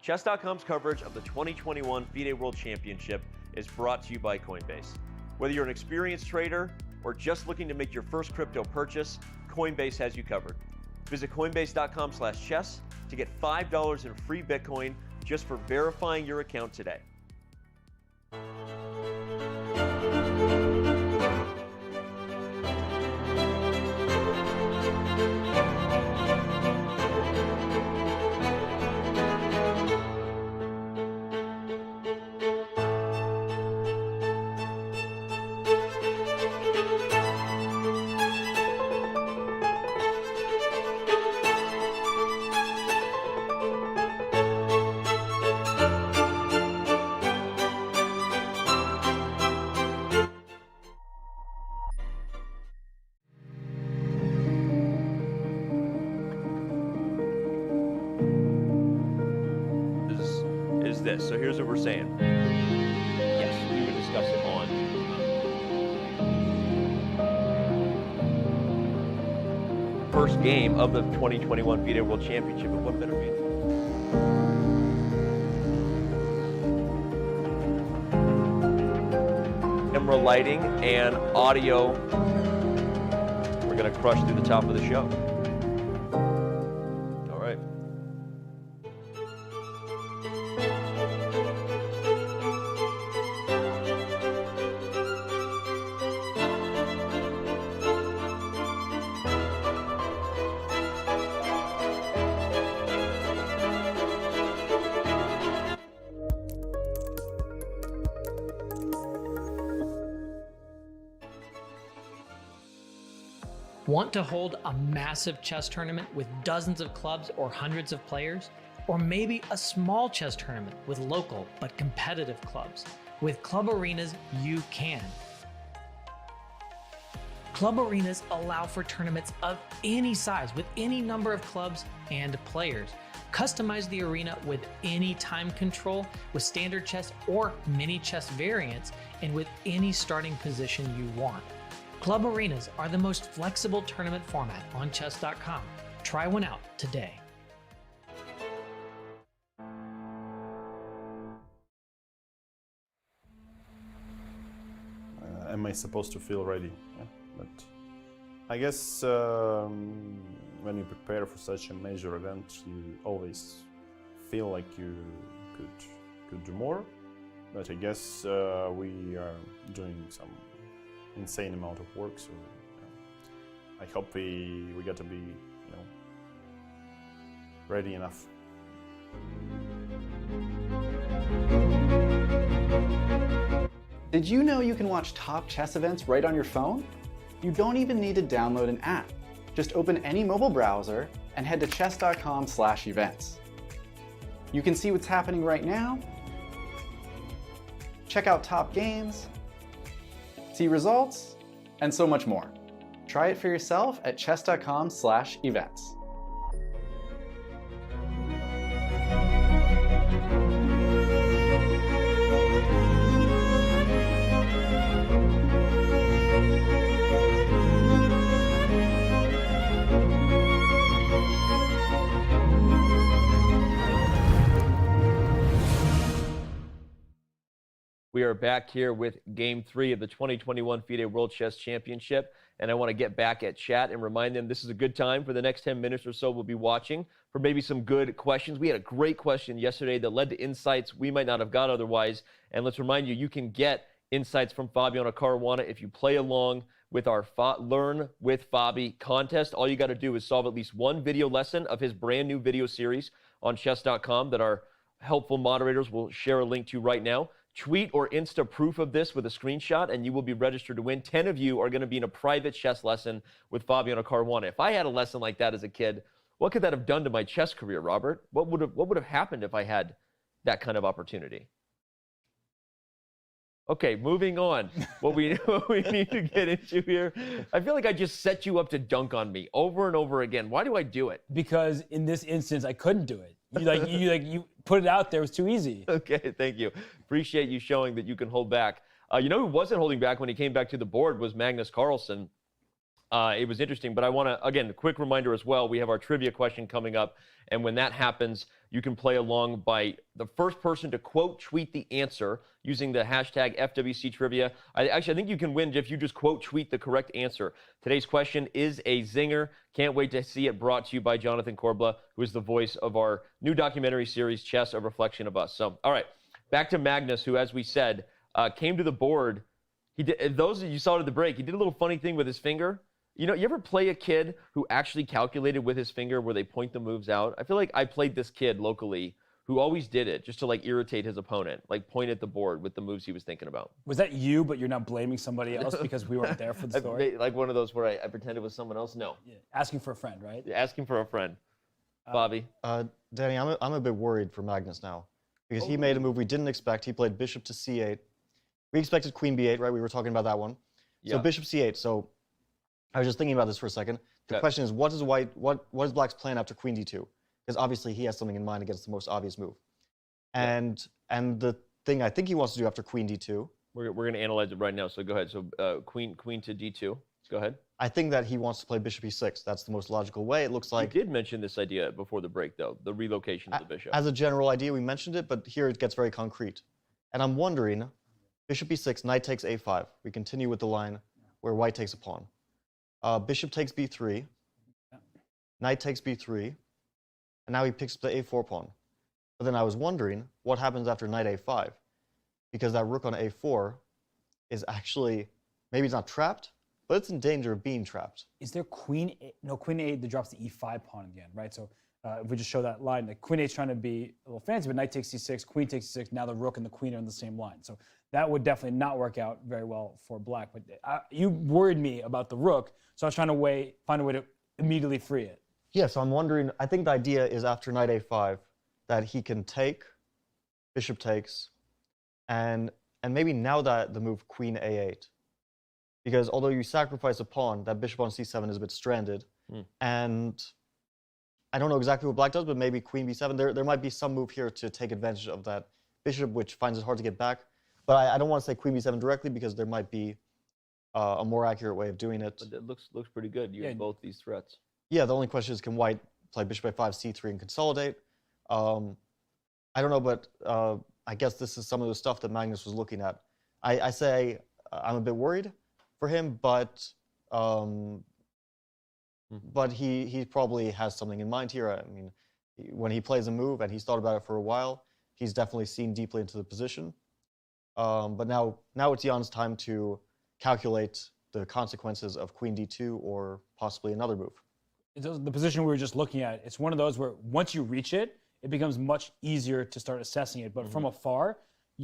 Chess.com's coverage of the 2021 FIDE World Championship is brought to you by Coinbase. Whether you're an experienced trader or just looking to make your first crypto purchase, Coinbase has you covered. Visit coinbase.com/chess to get $5 in free Bitcoin just for verifying your account today. This. So here's what we're saying. Yes, we would discuss it on. first game of the 2021 FIDE World Championship. And what better be? Camera lighting and audio. We're going to crush through the top of the show. All right. Want to hold a massive chess tournament with dozens of clubs or hundreds of players? Or maybe a small chess tournament with local but competitive clubs? With Club Arenas, you can. Club Arenas allow for tournaments of any size with any number of clubs and players. Customize the arena with any time control, with standard chess or mini chess variants, and with any starting position you want. Club Arenas are the most flexible tournament format on chess.com. Try one out today. Am I supposed to feel ready? Yeah, but I guess when you prepare for such a major event, you always feel like you could do more. But I guess we are doing some insane amount of work, so I hope we got to be, ready enough. Did you know you can watch top chess events right on your phone? You don't even need to download an app. Just open any mobile browser and head to chess.com/events. You can see what's happening right now, check out top games, see results, and so much more. Try it for yourself at chess.com/events. We are back here with Game 3 of the 2021 FIDE World Chess Championship, and I want to get back at chat and remind them this is a good time for the next 10 minutes or so we'll be watching for maybe some good questions. We had a great question yesterday that led to insights we might not have got otherwise, and let's remind you, you can get insights from Fabiano Caruana if you play along with our Learn with Fabi contest. All you got to do is solve at least one video lesson of his brand new video series on chess.com that our helpful moderators will share a link to right now. Tweet or Insta proof of this with a screenshot, and you will be registered to win. 10 of you are going to be in a private chess lesson with Fabiano Caruana. If I had a lesson like that as a kid, what could that have done to my chess career, Robert? What would have happened if I had that kind of opportunity? Okay, moving on. What we need to get into here, I feel like I just set you up to dunk on me over and over again. Why do I do it? Because in this instance, I couldn't do it. You put it out there. It was too easy. Okay, thank you. Appreciate you showing that you can hold back. You know who wasn't holding back when he came back to the board was Magnus Carlsen. It was interesting, but I want to, again, a quick reminder as well, we have our trivia question coming up, and when that happens, you can play along by the first person to quote tweet the answer using the hashtag FWC Trivia. I think you can win if you just quote tweet the correct answer. Today's question is a zinger. Can't wait to see it brought to you by Jonathan Korbla, who is the voice of our new documentary series, Chess, A Reflection of Us. So, all right, back to Magnus, who, as we said, came to the board. He did, those of you saw it at the break, he did a little funny thing with his finger. You know, you ever play a kid who actually calculated with his finger where they point the moves out? I feel like I played this kid locally who always did it just to like irritate his opponent, like point at the board with the moves he was thinking about. Was that you, but you're now blaming somebody else because we weren't there for the story? Like one of those where I pretended it was someone else? No. Yeah. Asking for a friend, right? Yeah, asking for a friend. Bobby? Danny, I'm a bit worried for Magnus now because he made a move we didn't expect. He played bishop to c8. We expected queen b8, right? We were talking about that one. So bishop c8. So I was just thinking about this for a second. The question is, what is Black's plan after queen d2? Because obviously he has something in mind against the most obvious move. And the thing I think he wants to do after queen d2. We're going to analyze it right now, so go ahead. So queen to d2. Go ahead. I think that he wants to play bishop e6. That's the most logical way. It looks like... You did mention this idea before the break, though, the relocation of the bishop. As a general idea, we mentioned it, but here it gets very concrete. And I'm wondering, bishop e6, knight takes a5. We continue with the line where white takes a pawn. Bishop takes b3. Knight takes b3. And now he picks up the a4 pawn. But then I was wondering, what happens after knight a5? Because that rook on a4 is actually, maybe it's not trapped, but it's in danger of being trapped. Is there queen a, no, queen a8 that drops the e5 pawn again, right? So if we just show that line, the queen a is trying to be a little fancy, but knight takes c6, queen takes c6, now the rook and the queen are on the same line. So that would definitely not work out very well for black. But you worried me about the rook, so I was trying to find a way to immediately free it. Yeah, so I'm wondering, I think the idea is after knight a5 that he can take, bishop takes, and maybe now that the move queen a8. Because although you sacrifice a pawn, that bishop on c7 is a bit stranded. And I don't know exactly what black does, but maybe queen b7. There might be some move here to take advantage of that bishop, which finds it hard to get back. But I don't want to say queen b7 directly because there might be a more accurate way of doing it. But it looks pretty good. You have both these threats. Yeah, the only question is, can white play bishop a5, c3, and consolidate? I don't know, but I guess this is some of the stuff that Magnus was looking at. I say I'm a bit worried for him, but he probably has something in mind here. I mean, when he plays a move and he's thought about it for a while, he's definitely seen deeply into the position. But now it's Jan's time to calculate the consequences of queen d2 or possibly another move. The position we were just looking at, it's one of those where once you reach it, it becomes much easier to start assessing it. But from afar,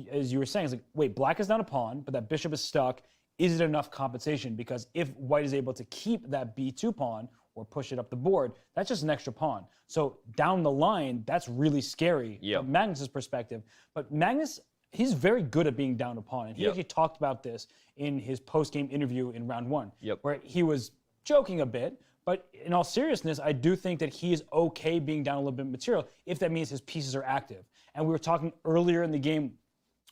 as you were saying, it's like, wait, black is down a pawn, but that bishop is stuck. Is it enough compensation? Because if white is able to keep that b2 pawn or push it up the board, that's just an extra pawn. So down the line, that's really scary from Magnus's perspective. But Magnus, he's very good at being down a pawn. And he actually talked about this in his post-game interview in round one, where he was joking a bit. But in all seriousness, I do think that he is okay being down a little bit of material if that means his pieces are active. And we were talking earlier in the game,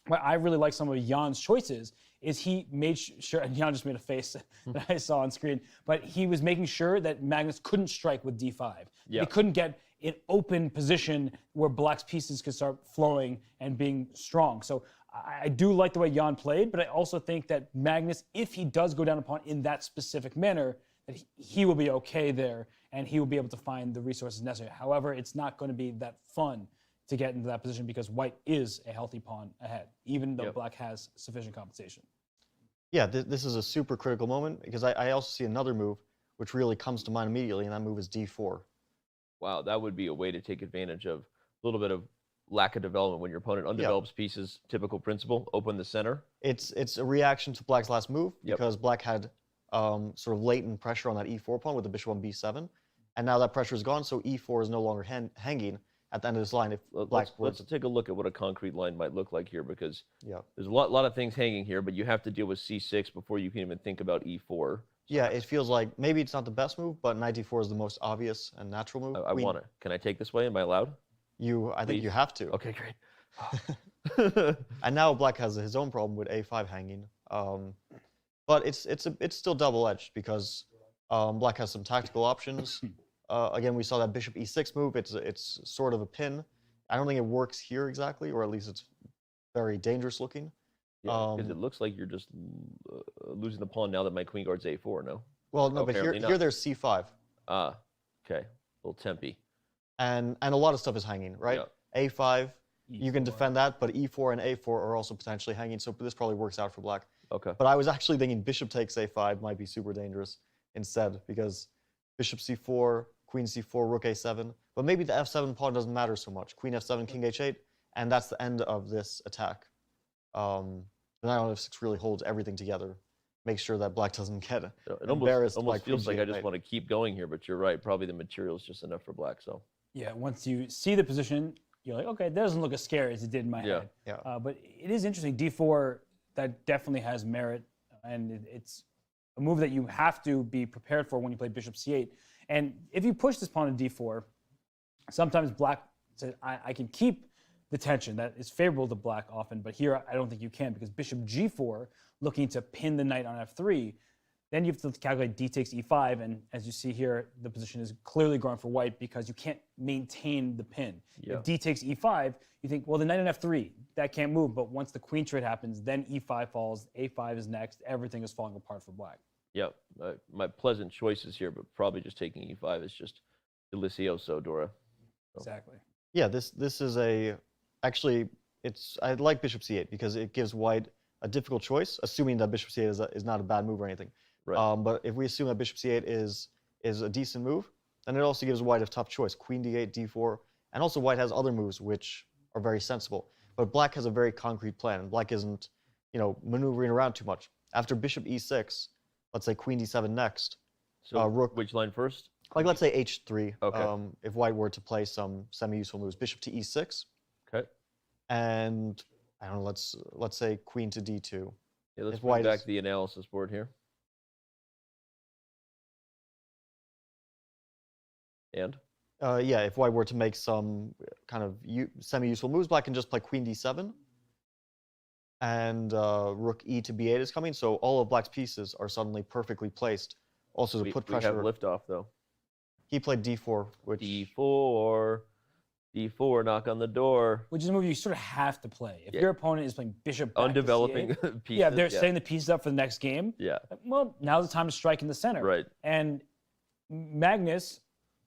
what I really like some of Jan's choices is he made sure, and Jan just made a face that I saw on screen, but he was making sure that Magnus couldn't strike with d5. He couldn't get an open position where black's pieces could start flowing and being strong. So I do like the way Jan played, but I also think that Magnus, if he does go down a pawn in that specific manner, that he will be okay there and he will be able to find the resources necessary. However, it's not going to be that fun to get into that position because white is a healthy pawn ahead, even though black has sufficient compensation. Yeah, this is a super critical moment because I also see another move which really comes to mind immediately, and that move is d4. Wow, that would be a way to take advantage of a little bit of lack of development when your opponent undevelops pieces. Typical principle, open the center. It's a reaction to black's last move because black had sort of latent pressure on that e4 pawn with the bishop on b7, and now that pressure is gone, so e4 is no longer hanging at the end of this line. If let's take a look at what a concrete line might look like here, because there's a lot of things hanging here, but you have to deal with c6 before you can even think about e4. Yeah, it feels like maybe it's not the best move, but knight d4 is the most obvious and natural move. I want it. Can I take this way? Am I allowed? I think you have to. Okay, great. And now black has his own problem with a5 hanging. But it's still double-edged because black has some tactical options. Again, we saw that bishop e6 move. It's sort of a pin. I don't think it works here exactly, or at least it's very dangerous looking. Yeah, because it looks like you're just losing the pawn now that my queen guards a4, no? Well, no, but here there's c5. Ah, okay. A little tempy. And a lot of stuff is hanging, right? a5, you can defend that, but e4 and a4 are also potentially hanging, so this probably works out for black. Okay. But I was actually thinking bishop takes a5 might be super dangerous instead, because bishop c4, queen c4, rook a7, but maybe the f7 pawn doesn't matter so much. Queen f7, king h8, and that's the end of this attack. The knight on f6 really holds everything together, make sure that black doesn't get embarrassed. It almost feels like I just want to keep going here, but you're right. Probably the material is just enough for black. So yeah, once you see the position, you're like, okay, that doesn't look as scary as it did in my head. But it is interesting. d4, that definitely has merit, and it's a move that you have to be prepared for when you play bishop c8. And if you push this pawn to d4, sometimes black says, I can keep the tension. That is favorable to black often, but here I don't think you can, because bishop g4, looking to pin the knight on f3, Then you have to calculate d takes e5, and as you see here, the position is clearly growing for white because you can't maintain the pin. Yeah. If d takes e5, you think, well, the knight on f3, that can't move, but once the queen trade happens, then e5 falls, a5 is next, everything is falling apart for black. Yep, my pleasant choices here, but probably just taking e5 is just delicioso, Dora. So. Exactly. Yeah, this is actually, I like bishop c8 because it gives white a difficult choice, assuming that bishop c8 is not a bad move or anything. Right. But if we assume that bishop c8 is a decent move, then it also gives white a tough choice. Queen d8, d4, and also white has other moves which are very sensible. But black has a very concrete plan, and black isn't, maneuvering around too much. After bishop e6, let's say queen d7 next. So rook. Which line first? Like let's say h3. Okay. If white were to play some semi-useful moves, bishop to e6. Okay. And I don't know. Let's say queen to d2. Yeah, let's if bring white back the analysis board here. And? Yeah, if white were to make some kind of semi-useful moves, black can just play queen d7. And rook e to b8 is coming, so all of black's pieces are suddenly perfectly placed. Also to put pressure. We have liftoff, though. He played d4, which... d4, knock on the door. Which is a move you sort of have to play. If your opponent is playing bishop back undeveloping to c8, pieces. yeah, they're setting the pieces up for the next game. Yeah. Well, now's the time to strike in the center. Right. And Magnus,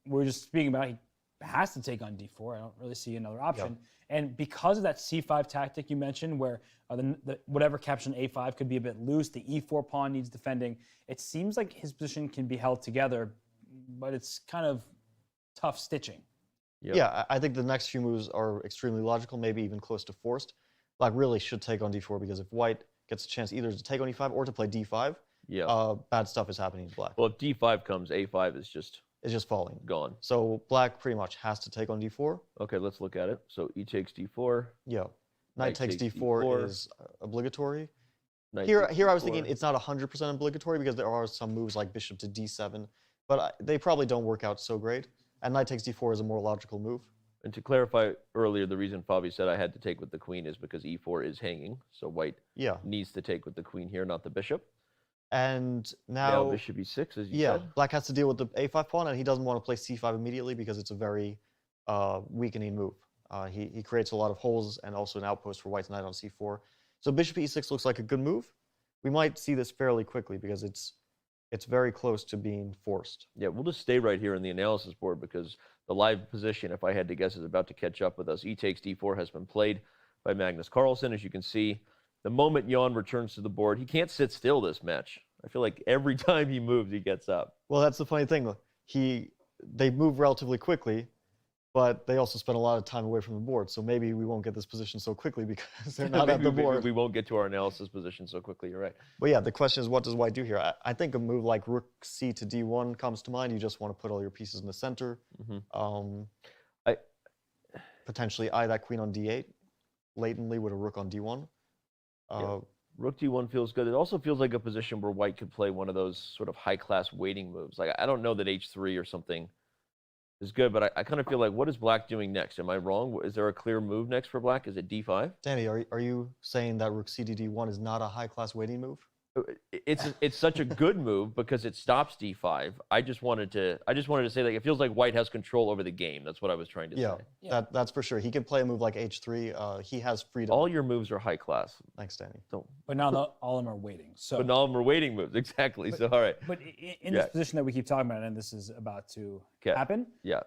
we were just speaking about, he has to take on d4. I don't really see another option. Yeah. And because of that c5 tactic you mentioned, where whatever captured on a5 could be a bit loose, the e4 pawn needs defending, it seems like his position can be held together, but it's kind of tough stitching. Yep. Yeah, I think the next few moves are extremely logical, maybe even close to forced. Black really should take on d4 because if white gets a chance either to take on e5 or to play d5, bad stuff is happening to black. Well, if d5 comes, a5 is just... It's just falling. Gone. So black pretty much has to take on d4. Okay, let's look at it. So e takes d4. Yeah. Knight takes d4 is obligatory. Knight Here takes I was d4. thinking it's not 100% obligatory because there are some moves like bishop to d7, but they probably don't work out so great. And knight takes d4 is a more logical move. And to clarify earlier, the reason Fabi said I had to take with the queen is because e4 is hanging. So white needs to take with the queen here, not the bishop. And now bishop e6, as you said. Black has to deal with the a5 pawn, and he doesn't want to play c5 immediately because it's a very weakening move. He creates a lot of holes and also an outpost for white's knight on c4. So bishop e6 looks like a good move. We might see this fairly quickly because it's very close to being forced. Yeah, we'll just stay right here in the analysis board because the live position, if I had to guess, is about to catch up with us. E takes d4 has been played by Magnus Carlsen, as you can see. The moment Jan returns to the board, he can't sit still this match. I feel like every time he moves, he gets up. Well, that's the funny thing. They move relatively quickly, but they also spend a lot of time away from the board. So maybe we won't get this position so quickly because they're not at the board. We won't get to our analysis position so quickly. You're right. But yeah, the question is, what does white do here? I think a move like rook c to d1 comes to mind. You just want to put all your pieces in the center. Potentially eye that queen on d8, latently with a rook on d1. Rook d1 feels good. It also feels like a position where white could play one of those sort of high-class waiting moves. Like, I don't know that h3 or something is good, but I kind of feel like, what is black doing next? Am I wrong? Is there a clear move next for black? Is it d5? Danny, are you saying that rook c to d1 is not a high-class waiting move? It's such a good move because it stops d5. I just wanted to say, like, it feels like white has control over the game. That's what I was trying to say. Yeah, that's for sure. He could play a move like h3. He has freedom. All your moves are high class. Thanks, Danny. But now all of them are waiting. So. But all of them are waiting moves, exactly. So all right. But in this position that we keep talking about, and this is about to happen. Yeah.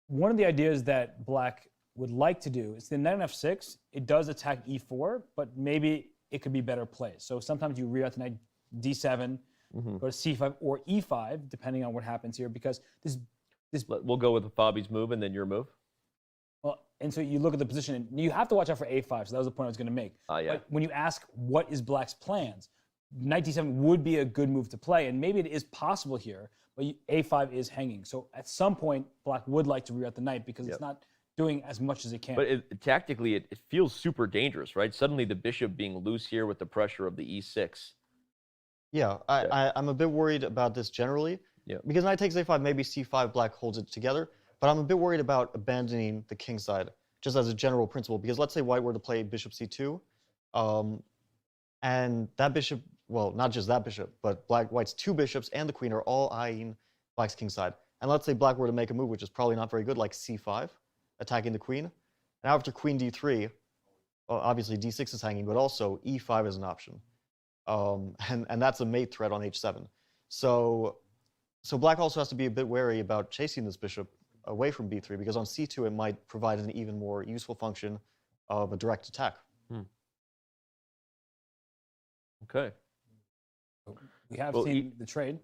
One of the ideas that black would like to do is the knight on f6. It does attack e4, but maybe it could be better played. So sometimes you reroute the knight d7, go to c5 or e5, depending on what happens here, because this. We'll go with Fabi's move and then your move. Well, and so you look at the position, and you have to watch out for a5. So that was the point I was going to make. But when you ask what is black's plans, knight d7 would be a good move to play, and maybe it is possible here, but a5 is hanging. So at some point, black would like to reroute the knight because it's not doing as much as it can. But tactically, it feels super dangerous, right? Suddenly the bishop being loose here with the pressure of the e6. Yeah, I'm a bit worried about this generally. Yeah. Because knight takes a5, maybe c5, black holds it together. But I'm a bit worried about abandoning the king side, just as a general principle. Because let's say white were to play bishop c2, and that bishop well, not just that bishop, but white's 2 bishops and the queen are all eyeing black's kingside. And let's say black were to make a move, which is probably not very good, like c5, attacking the queen. Now after queen d3, well, obviously d6 is hanging, but also e5 is an option. And that's a mate threat on h7. So black also has to be a bit wary about chasing this bishop away from b3, because on c2 it might provide an even more useful function of a direct attack. Okay. We have seen the trade.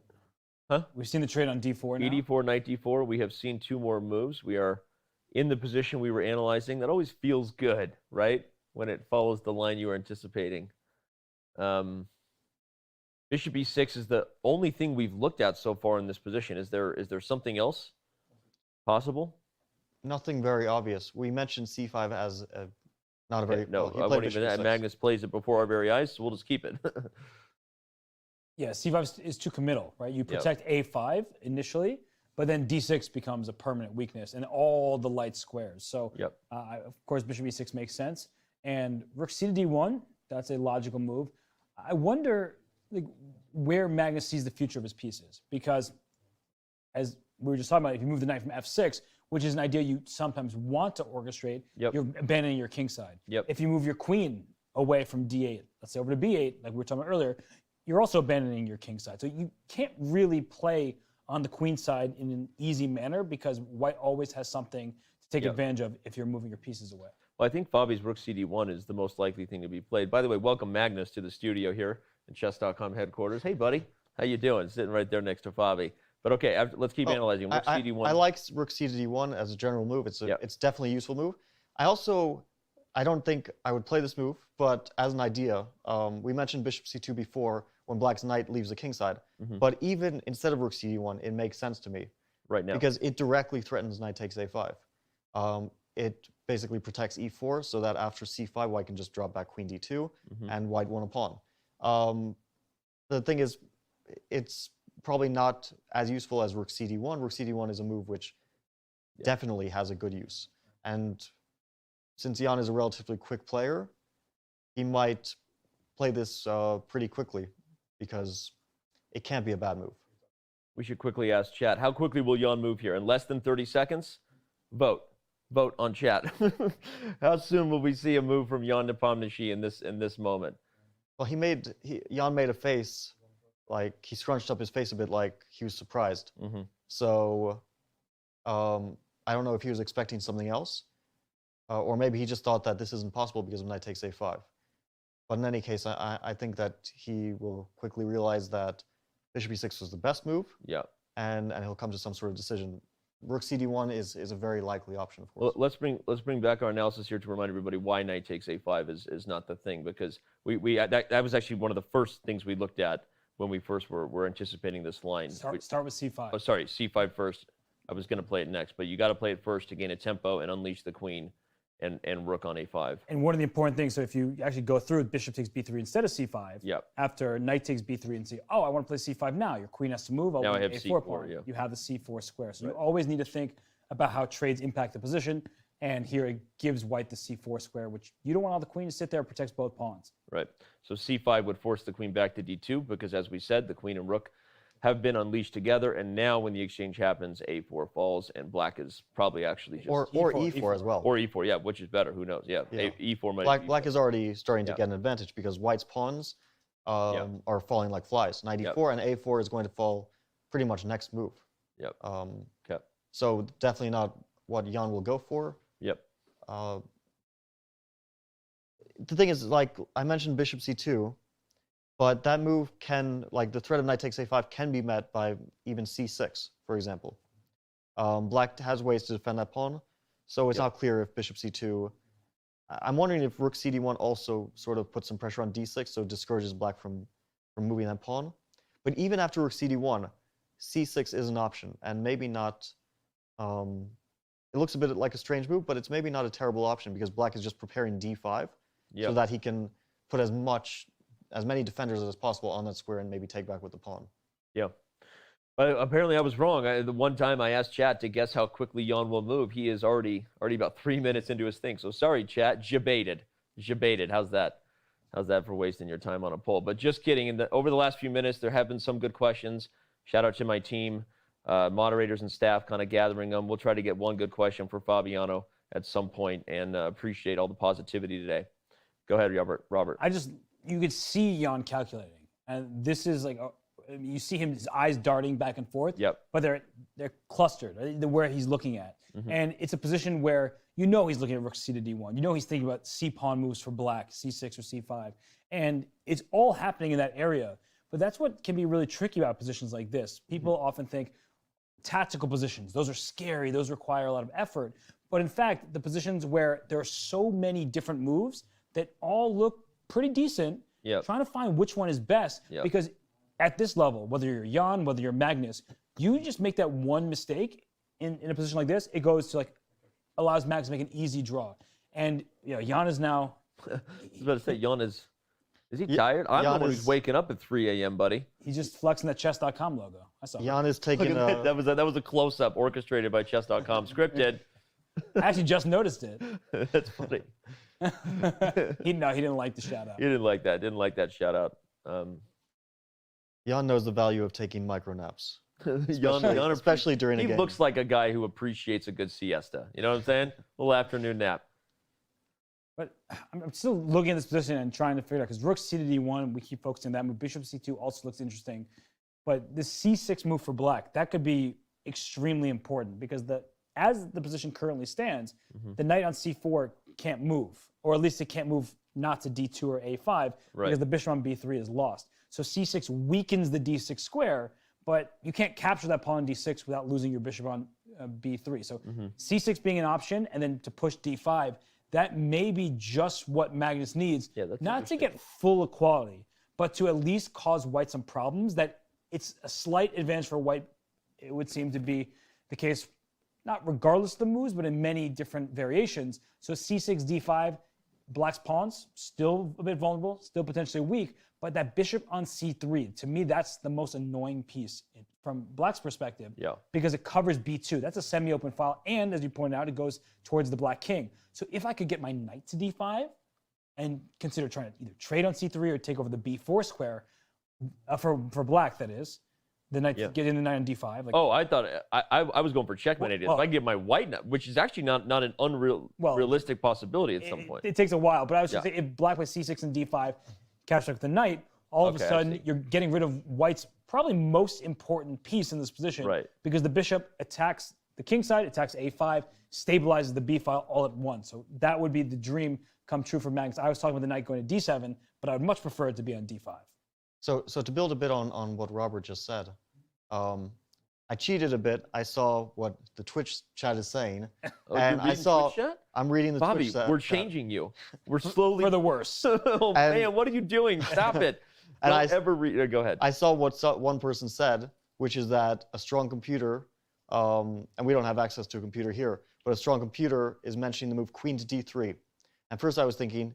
Huh? We've seen the trade on d4 now. e4, knight d4. We have seen 2 more moves. We are in the position we were analyzing. That always feels good, right? When it follows the line you were anticipating. Bishop e6 is the only thing we've looked at so far in this position. Is there something else possible? Nothing very obvious. We mentioned c5 as not a very... No, well, I won't even... Magnus plays it before our very eyes, so we'll just keep it. Yeah, c5 is too committal, right? You protect a5 initially, but then d6 becomes a permanent weakness and all the light squares. So, of course, bishop e6 makes sense. And rook c to d1, that's a logical move. I wonder where Magnus sees the future of his pieces, because as we were just talking about, if you move the knight from f6, which is an idea you sometimes want to orchestrate, you're abandoning your king side. If you move your queen away from d8, let's say over to b8, like we were talking about earlier, you're also abandoning your king side. So you can't really play on the queen side in an easy manner, because white always has something to take advantage of if you're moving your pieces away. Well, I think Fabi's rook cd1 is the most likely thing to be played. By the way, welcome Magnus to the studio here in chess.com headquarters. Hey, buddy. How you doing? Sitting right there next to Fabi. But okay, let's keep analyzing. Rook cd1. I like rook c to d1 as a general move. It's definitely a useful move. I don't think I would play this move, but as an idea, we mentioned bishop c2 before when black's knight leaves the king side. But even instead of rook cd1, it makes sense to me. Right now. Because it directly threatens knight takes a5. It basically protects e4 so that after c5, white can just drop back queen d2 and white won a pawn. The thing is, it's probably not as useful as rook cd1. Rook cd1 is a move which definitely has a good use. And since Jan is a relatively quick player, he might play this pretty quickly, because it can't be a bad move. We should quickly ask chat, how quickly will Jan move here? In less than 30 seconds? Vote. Vote on chat. How soon will we see a move from Jan Nepomniachtchi in this moment? Well, Jan made a face, like he scrunched up his face a bit like he was surprised. So I don't know if he was expecting something else, or maybe he just thought that this isn't possible because of knight takes a5. But in any case, I think that he will quickly realize that bishop e6 was the best move. And he'll come to some sort of decision. Rook cd1 is a very likely option, of course. Well, let's bring back our analysis here to remind everybody why knight takes a5 is not the thing, because that was actually one of the first things we looked at when we first were anticipating this line. Start with c5. Oh, sorry, c5 first. I was going to play it next, but you got to play it first to gain a tempo and unleash the queen and rook on a5. And one of the important things, so if you actually go through bishop takes b3 instead of c5, after knight takes b3 and say, oh, I want to play c5 now, your queen has to move, now I have a4 c4, pawn. You have the c4 square. So you always need to think about how trades impact the position, and here it gives white the c4 square, which you don't want all the queen to sit there, it protects both pawns. Right. So c5 would force the queen back to d2, because as we said, the queen and rook have been unleashed together, and now when the exchange happens, a4 falls, and black is probably actually just... Or e4 as well. Or e4, yeah, which is better, who knows, e4 might be Black is already starting to get an advantage, because white's pawns are falling like flies. Knight e4 and a4 is going to fall pretty much next move. So definitely not what Jan will go for. The thing is, like I mentioned bishop c2, but that move can, like the threat of knight takes a5 can be met by even c6, for example. Black has ways to defend that pawn, so it's not clear if bishop c2... I'm wondering if rook cd1 also sort of puts some pressure on d6, so it discourages black from moving that pawn. But even after rook cd1, c6 is an option, and maybe not... it looks a bit like a strange move, but it's maybe not a terrible option, because black is just preparing d5 so that he can put as many defenders as possible on that square and maybe take back with the pawn. But apparently I was wrong. The one time I asked chat to guess how quickly Jan will move, he is already about 3 minutes into his thing. So sorry, chat, jebaited. How's that? How's that for wasting your time on a poll? But just kidding. Over the last few minutes, there have been some good questions. Shout out to my team, moderators and staff, kind of gathering them. We'll try to get one good question for Fabiano at some point, and appreciate all the positivity today. Go ahead, Robert. You could see Jan calculating, and this is like you see his eyes darting back and forth. Yep. But they're clustered where he's looking at, and it's a position where he's looking at rook c to d1. He's thinking about c pawn moves for black, c6 or c5, and it's all happening in that area. But that's what can be really tricky about positions like this. People often think tactical positions; those are scary. Those require a lot of effort. But in fact, the positions where there are so many different moves that all look pretty decent, trying to find which one is best, because at this level, whether you're Jan, whether you're Magnus, you just make that one mistake in a position like this, it goes to allows Magnus to make an easy draw. And Jan is now... I was about to say, Jan is he tired? I'm the one who's waking up at 3 a.m., buddy. He's just flexing that chess.com logo. I saw Jan is taking that was a close-up orchestrated by chess.com, scripted. I actually just noticed it. That's funny. He didn't like the shout out. He didn't like that. Didn't like that shout out. Jan knows the value of taking micro naps. Jan, especially during a game. He looks like a guy who appreciates a good siesta. You know what I'm saying? A little afternoon nap. But I'm still looking at this position and trying to figure it out, because rook c to d1, we keep focusing on that move. Bishop c2 also looks interesting. But this c6 move for black, that could be extremely important, because as the position currently stands, the knight on c4 can't move, or at least it can't move not to d2 or a5, because the bishop on b3 is lost. So c6 weakens the d6 square, but you can't capture that pawn on d6 without losing your bishop on b3. So c6 being an option, and then to push d5, that may be just what Magnus needs, not to get full equality, but to at least cause white some problems. That it's a slight advantage for white, it would seem to be the case, not regardless of the moves, but in many different variations. So c6, d5, black's pawns, still a bit vulnerable, still potentially weak, but that bishop on c3, to me, that's the most annoying piece from black's perspective, because it covers b2. That's a semi-open file, and as you pointed out, it goes towards the black king. So if I could get my knight to d5 and consider trying to either trade on c3 or take over the b4 square, for black, that is, the knight get in the knight on d5. I thought I was going for checkmate. If I get my white knight, which is actually not an realistic possibility at some point. It takes a while, but I was just saying, if black plays c6 and d5, capture with the knight, all of a sudden you're getting rid of white's probably most important piece in this position, because the bishop attacks the king side, attacks a5, stabilizes the b file all at once. So that would be the dream come true for Magnus. I was talking about the knight going to d7, but I would much prefer it to be on d5. So to build a bit on what Robert just said, I cheated a bit. I saw what the Twitch chat is saying, and I saw. I'm reading the Bobby, Twitch chat. we're changing you. We're slowly for the worse. Oh man, what are you doing? Stop it! Don't go ahead. I saw what one person said, which is that a strong computer, and we don't have access to a computer here, but a strong computer is mentioning the move queen to d3. And first I was thinking,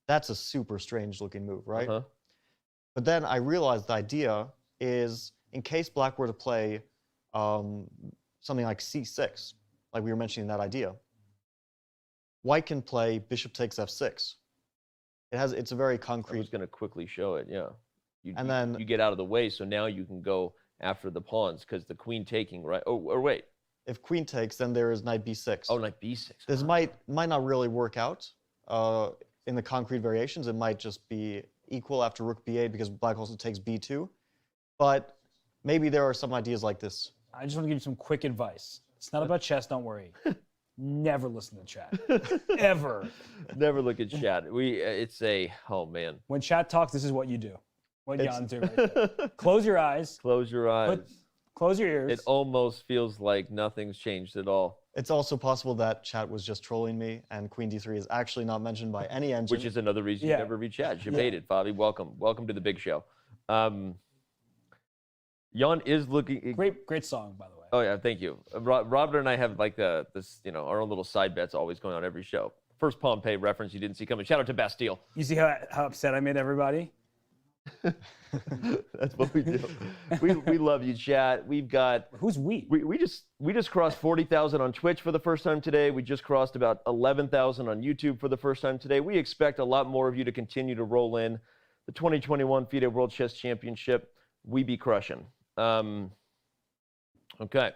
that's a super strange looking move, right? But then I realized the idea is, in case black were to play something like c6, like we were mentioning that idea, white can play bishop takes f6. It's a very concrete. I was going to quickly show it, Then you get out of the way, so now you can go after the pawns, because the queen taking, right? Oh, or wait. If queen takes, then there is knight b6. Oh, knight b6. This might not really work out in the concrete variations. It might just be equal after rook b8, because black also takes b2. But maybe there are some ideas like this. I just want to give you some quick advice. It's not about chess, don't worry. Never listen to chat. Ever. Never look at chat. Oh man. When chat talks, this is what you do. What Jan do right there. Close your eyes. Close your eyes. Close your ears. It almost feels like nothing's changed at all. It's also possible that chat was just trolling me, and queen d3 is actually not mentioned by any engine. Which is another reason you never read chat. You made it, Bobby. Welcome. Welcome to the big show. Jan is looking... Great song, by the way. Oh, yeah, thank you. Robert and I have like our own little side bets always going on every show. First Pompeii reference you didn't see coming. Shout out to Bastille. You see how upset I made everybody? That's what we do. We love you, chat. We've got who's we? We just crossed 40,000 on Twitch for the first time today. We just crossed about 11,000 on YouTube for the first time today. We expect a lot more of you to continue to roll in. The 2021 FIDE World Chess Championship, we be crushing. Okay.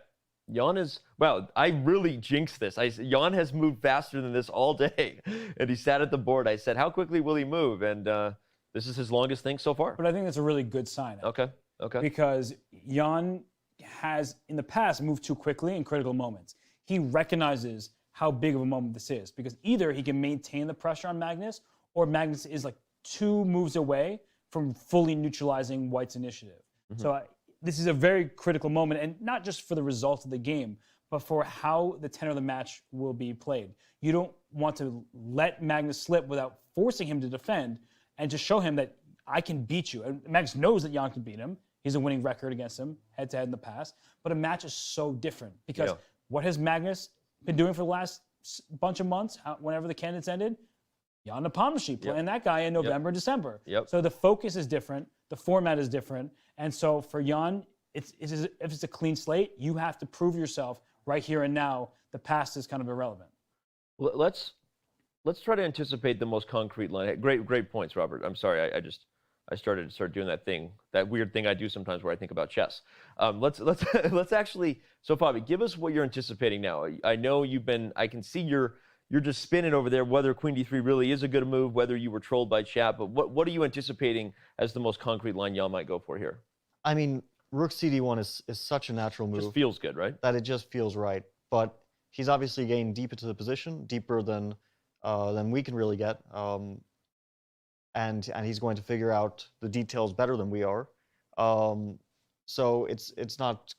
Jan is, wow, I really jinxed this. Jan has moved faster than this all day, and he sat at the board. I said, how quickly will he move? And this is his longest thing so far. But I think that's a really good sign. Okay. Because Jan has, in the past, moved too quickly in critical moments. He recognizes how big of a moment this is, because either he can maintain the pressure on Magnus, or Magnus is like 2 moves away from fully neutralizing White's initiative. So this is a very critical moment, and not just for the results of the game, but for how the tenor of the match will be played. You don't want to let Magnus slip without forcing him to defend, and just show him that I can beat you. And Magnus knows that Jan can beat him. He's a winning record against him, head-to-head in the past. But a match is so different, because what has Magnus been doing for the last bunch of months, whenever the candidates ended? Jan Nepomniachtchi, playing that guy in November, December. So the focus is different, the format is different, and so for Jan, if it's a clean slate, you have to prove yourself right here and now. The past is kind of irrelevant. Let's try to anticipate the most concrete line. Great points, Robert. I'm sorry, I started doing that weird thing I do sometimes where I think about chess. Let's actually. So Fabi, give us what you're anticipating now. I know I can see you're just spinning over there whether Queen D3 really is a good move, whether you were trolled by chat, but what are you anticipating as the most concrete line y'all might go for here? I mean, Rook CD1 is such a natural move. Just feels good, right? That it just feels right. But he's obviously getting deep into the position, deeper than we can really get. And he's going to figure out the details better than we are. So it's not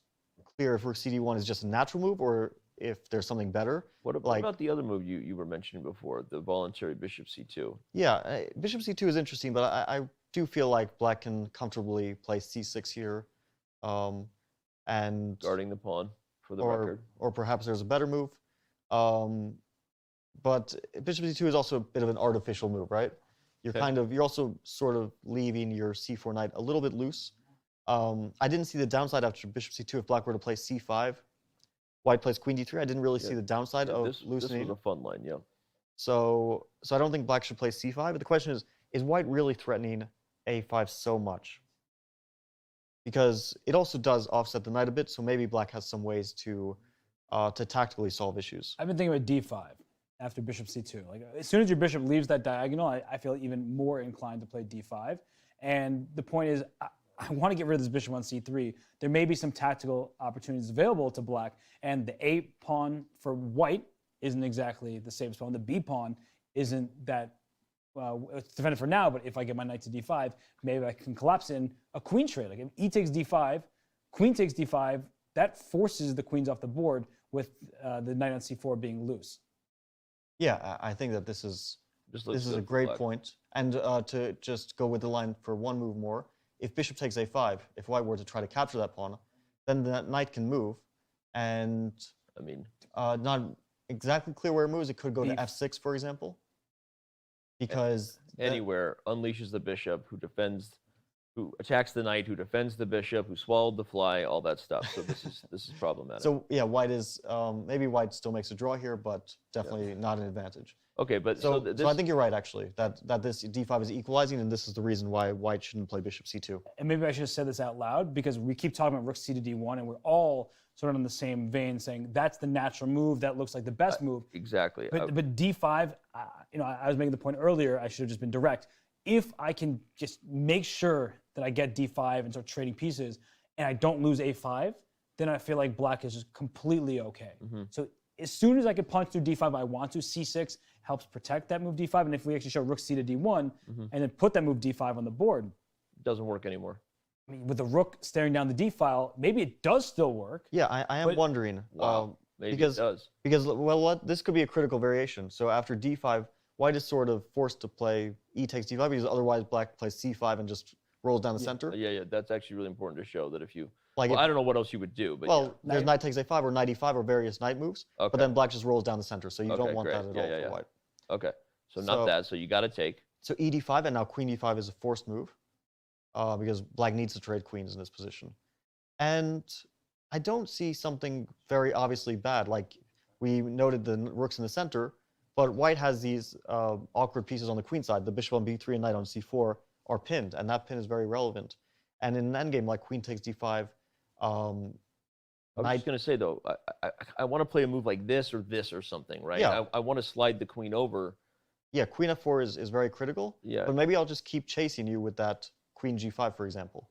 clear if Rook CD1 is just a natural move or if there's something better. What about the other move you were mentioning before, the voluntary Bishop C2? Yeah, Bishop C2 is interesting, but I do feel like Black can comfortably play C6 here. And guarding the pawn for the record. Or perhaps there's a better move. But Bishop C2 is also a bit of an artificial move, right? You're also sort of leaving your C4 knight a little bit loose. I didn't see the downside after Bishop C2 if Black were to play C5. White plays Queen D3. I didn't really see the downside of loosening. This was a fun line, yeah. So I don't think Black should play C5. But the question is White really threatening A5 so much? Because it also does offset the knight a bit, so maybe Black has some ways to tactically solve issues. I've been thinking about D5 after Bishop C2. Like, as soon as your bishop leaves that diagonal, I feel even more inclined to play D5. And the point is, I want to get rid of this bishop on C3. There may be some tactical opportunities available to Black, and the A pawn for White isn't exactly the safest pawn. The B pawn isn't that, it's defended for now, but if I get my knight to D5, maybe I can collapse in a queen trade. Like if E takes D5, Queen takes D5, that forces the queens off the board with the knight on C4 being loose. Yeah, I think that this is a great point. And to just go with the line for one move more, if bishop takes A5, if White were to try to capture that pawn, then that knight can move. And I mean, not exactly clear where it moves. It could go to F6, for example. Because anywhere unleashes the bishop, who attacks the knight, who defends the bishop, who swallowed the fly, all that stuff. So this is problematic. So yeah, White is maybe White still makes a draw here, but definitely not an advantage. Okay, but so I think you're right actually that this D5 is equalizing, and this is the reason why White shouldn't play bishop C2. And maybe I should have said this out loud because we keep talking about rook C to D1, and we're all sort of in the same vein, saying that's the natural move, that looks like the best move. Exactly. But D5, I was making the point earlier. I should have just been direct. If I can just make sure that I get D5 and start trading pieces, and I don't lose A5, then I feel like Black is just completely okay. So as soon as I can punch through D5, I want to. C6 helps protect that move D5, and if we actually show rook C to D1 and then put that move D5 on the board, it doesn't work anymore. I mean, with the rook staring down the D file, maybe it does still work. Yeah, I am wondering. Wow, maybe it does. Because this could be a critical variation. So after D5, White is sort of forced to play E takes D5 because otherwise Black plays C5 and just rolls down the center. Yeah, that's actually really important to show that if you, I don't know what else you would do, but there's knight takes A5 or knight E5 or various knight moves, but then Black just rolls down the center, so you don't want that at all for White. Okay, so not that, so you got to take. So E D5 and now Queen D5 is a forced move. because black needs to trade queens in this position. And I don't see something very obviously bad. Like we noted the rooks in the center, but white has these awkward pieces on the queen side. The bishop on b3 and knight on c4 are pinned, and that pin is very relevant. And in an endgame like queen takes d5, I was just going to say, though, I want to play a move like this or something, right? Yeah. I want to slide the queen over. Yeah, queen f4 is very critical. Yeah. But maybe I'll just keep chasing you with that queen g5, for example.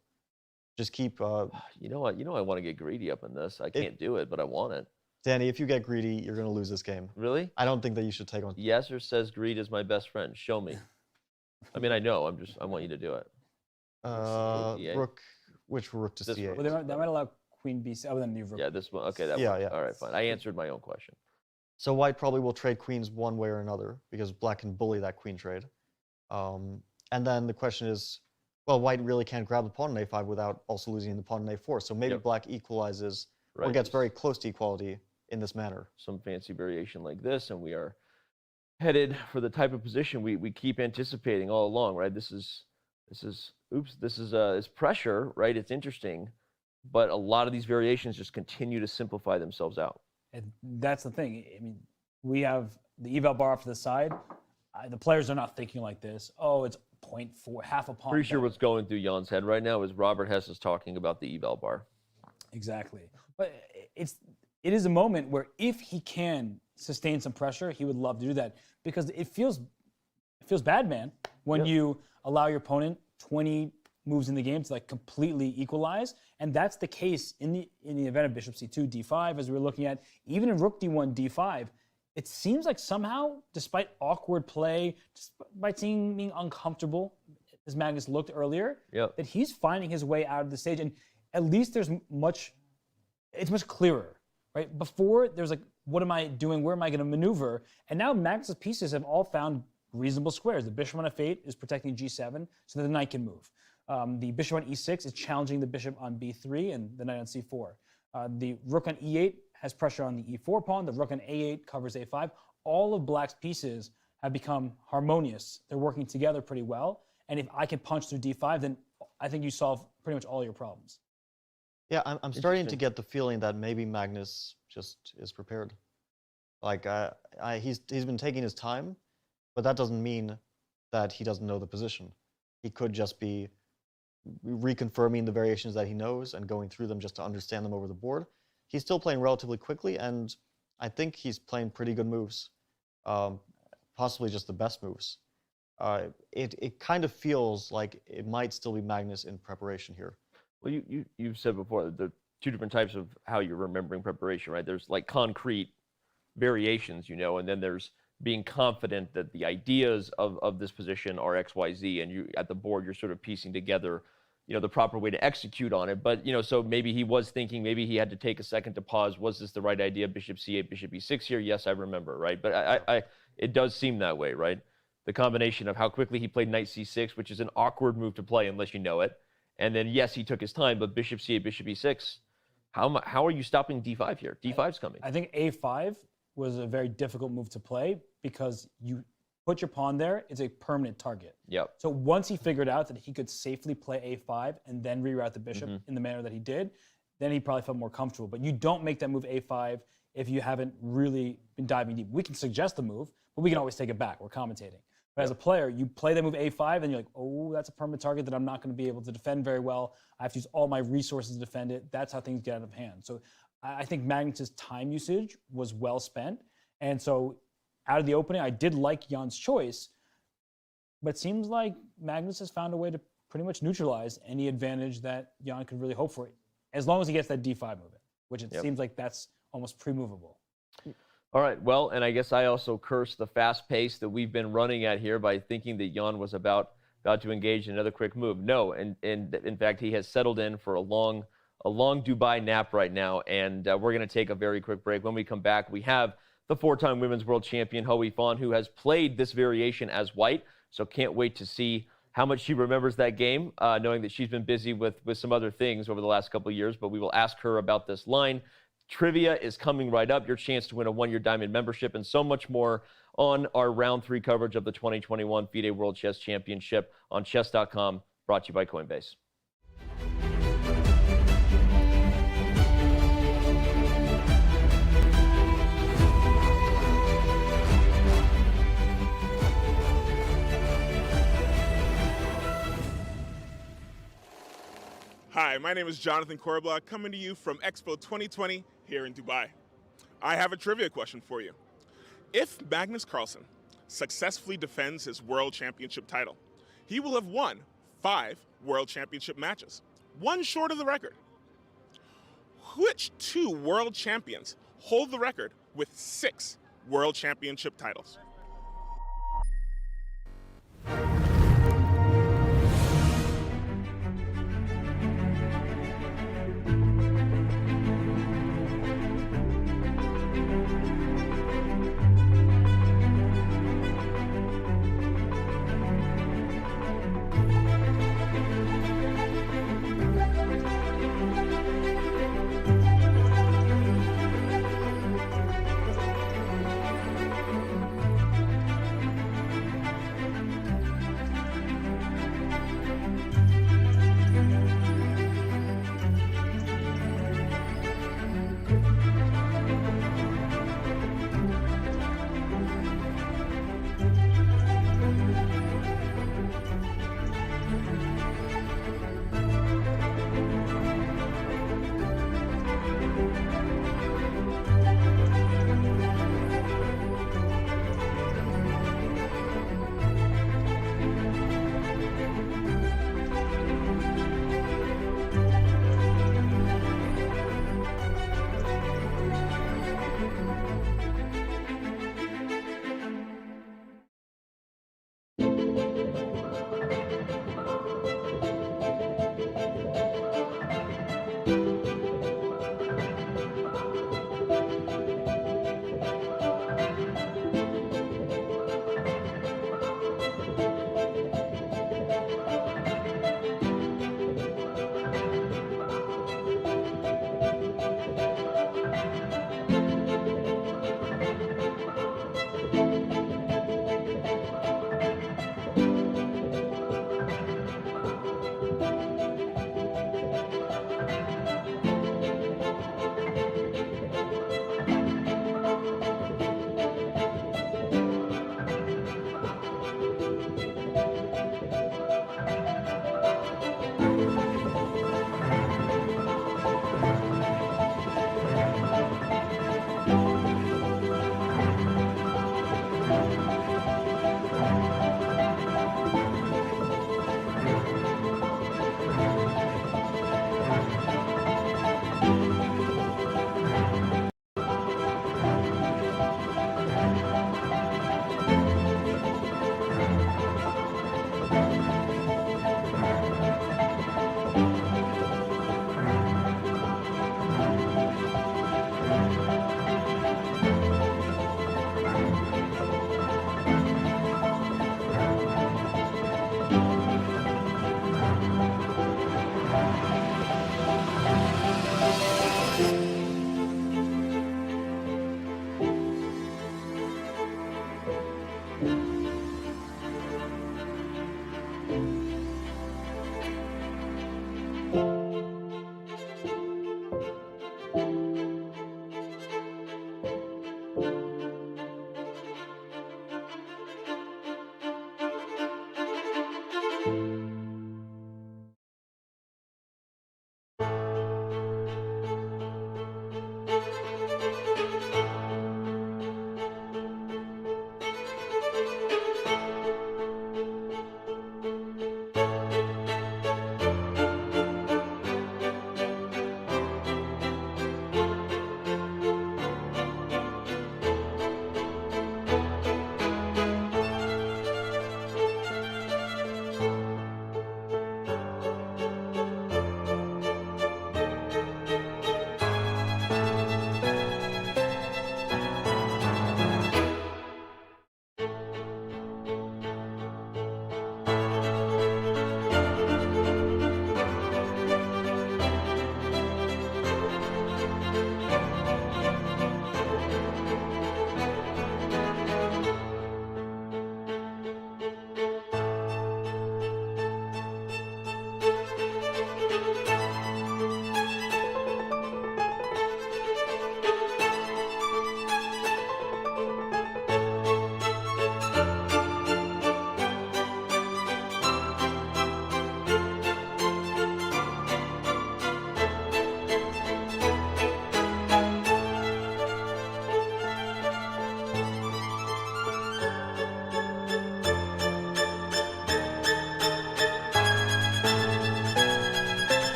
Just keep... You know what? I want to get greedy up in this. I can't do it, but I want it. Danny, if you get greedy, you're going to lose this game. Really? I don't think that you should take on... Yesser says greed is my best friend. Show me. I mean, I know. I want you to do it. Rook, which rook to c8? Well, they might allow queen b6, other than the rook. Yeah, this one. Okay, that Yeah, one. yeah. All right, fine. I answered my own question. So white probably will trade queens one way or another because black can bully that queen trade. And then the question is, well, white really can't grab the pawn on a5 without also losing the pawn on a4. So maybe black equalizes or gets very close to equality in this manner. Some fancy variation like this, and we are headed for the type of position we keep anticipating all along, right? This is pressure, right? It's interesting, but a lot of these variations just continue to simplify themselves out. And that's the thing. I mean, we have the eval bar off to the side. The players are not thinking like this. Oh, it's 0.4, half a pawn. Pretty sure what's going through Jan's head right now is Robert Hess is talking about the eval bar. Exactly. But it is a moment where if he can sustain some pressure, he would love to do that because it feels bad, man, when you allow your opponent 20 moves in the game to like completely equalize, and that's the case in the event of bishop c2, d5, as we were looking at. Even in rook d1, d5, it seems like somehow, despite awkward play, despite being uncomfortable, as Magnus looked earlier, that he's finding his way out of the stage, and at least it's much clearer, right? Before, there's like, what am I doing? Where am I going to maneuver? And now Magnus's pieces have all found reasonable squares. The bishop on f8 is protecting g7 so that the knight can move. The bishop on e6 is challenging the bishop on b3 and the knight on c4. The rook on e8 has pressure on the e4 pawn. The rook on a8 covers a5. All of black's pieces have become harmonious. They're working together pretty well. And if I can punch through d5, then I think you solve pretty much all your problems. Yeah, I'm starting to get the feeling that maybe Magnus just is prepared. Like he's been taking his time, but that doesn't mean that he doesn't know the position. He could just be reconfirming the variations that he knows and going through them just to understand them over the board. He's still playing relatively quickly, and I think he's playing pretty good moves, possibly just the best moves. It kind of feels like it might still be Magnus in preparation here. Well, you've said before that there are two different types of how you're remembering preparation, right? There's like concrete variations, and then there's being confident that the ideas of this position are X, Y, Z, and you at the board you're sort of piecing together, the proper way to execute on it. But so maybe he was thinking, maybe he had to take a second to pause. Was this the right idea? Bishop c8, bishop e6 here. Yes, I remember, right? But it does seem that way, right? The combination of how quickly he played knight c6, which is an awkward move to play unless you know it, and then yes, he took his time, but bishop c8, bishop e6. How are you stopping d5 here? d5's coming. I think a5 was a very difficult move to play because you put your pawn there, it's a permanent target. Yep. So once he figured out that he could safely play a5 and then reroute the bishop in the manner that he did, then he probably felt more comfortable. But you don't make that move a5 if you haven't really been diving deep. We can suggest the move, but we can always take it back. We're commentating. But as a player, you play that move a5 and you're like, oh, that's a permanent target that I'm not going to be able to defend very well. I have to use all my resources to defend it. That's how things get out of hand. So I think Magnus's time usage was well spent. And so out of the opening, I did like Jan's choice, but it seems like Magnus has found a way to pretty much neutralize any advantage that Jan could really hope for, as long as he gets that d5 move in, which it seems like that's almost pre-movable. All right, well, and I guess I also curse the fast pace that we've been running at here by thinking that Jan was about to engage in another quick move. No, and in fact, he has settled in for a long Dubai nap right now, and we're going to take a very quick break. When we come back, we have the four-time women's world champion, Hoi Fan, who has played this variation as white, so can't wait to see how much she remembers that game, knowing that she's been busy with some other things over the last couple of years, but we will ask her about this line. Trivia is coming right up, your chance to win a one-year Diamond membership, and so much more on our Round 3 coverage of the 2021 FIDE World Chess Championship on chess.com. brought to you by Coinbase. Hi, my name is Jonathan Korbla, coming to you from Expo 2020 here in Dubai. I have a trivia question for you. If Magnus Carlsen successfully defends his World Championship title, he will have won 5 World Championship matches, one short of the record. Which 2 world champions hold the record with 6 World Championship titles?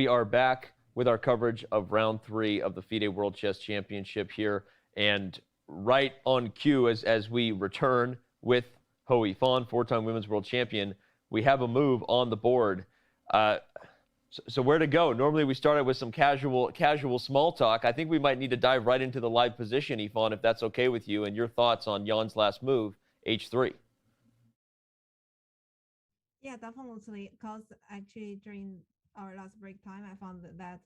we are back with our coverage of round 3 of the FIDE World Chess Championship here. And right on cue as we return with Ho Yifan, 4-time women's world champion, we have a move on the board. So where to go? Normally we started with some casual small talk. I think we might need to dive right into the live position, Yifan, if that's okay with you, and your thoughts on Jan's last move, H3. Yeah, definitely. Because actually during our last break time, I found that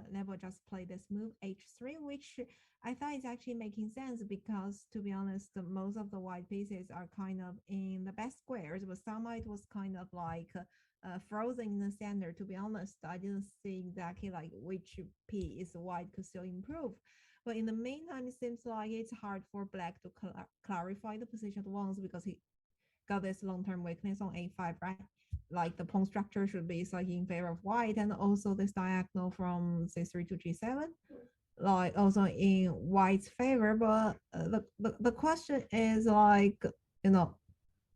Nepo just played this move H3, which I thought is actually making sense because, to be honest, most of the white pieces are kind of in the best squares, but some it was kind of like frozen in the center. To be honest, I didn't see exactly like which piece white could still improve. But in the meantime, it seems like it's hard for black to clarify the position at once because he got this long-term weakness on A5, right? Like the pawn structure should be slightly in favor of white, and also this diagonal from C3 to G7, like also in white's favor. But the question is like, you know,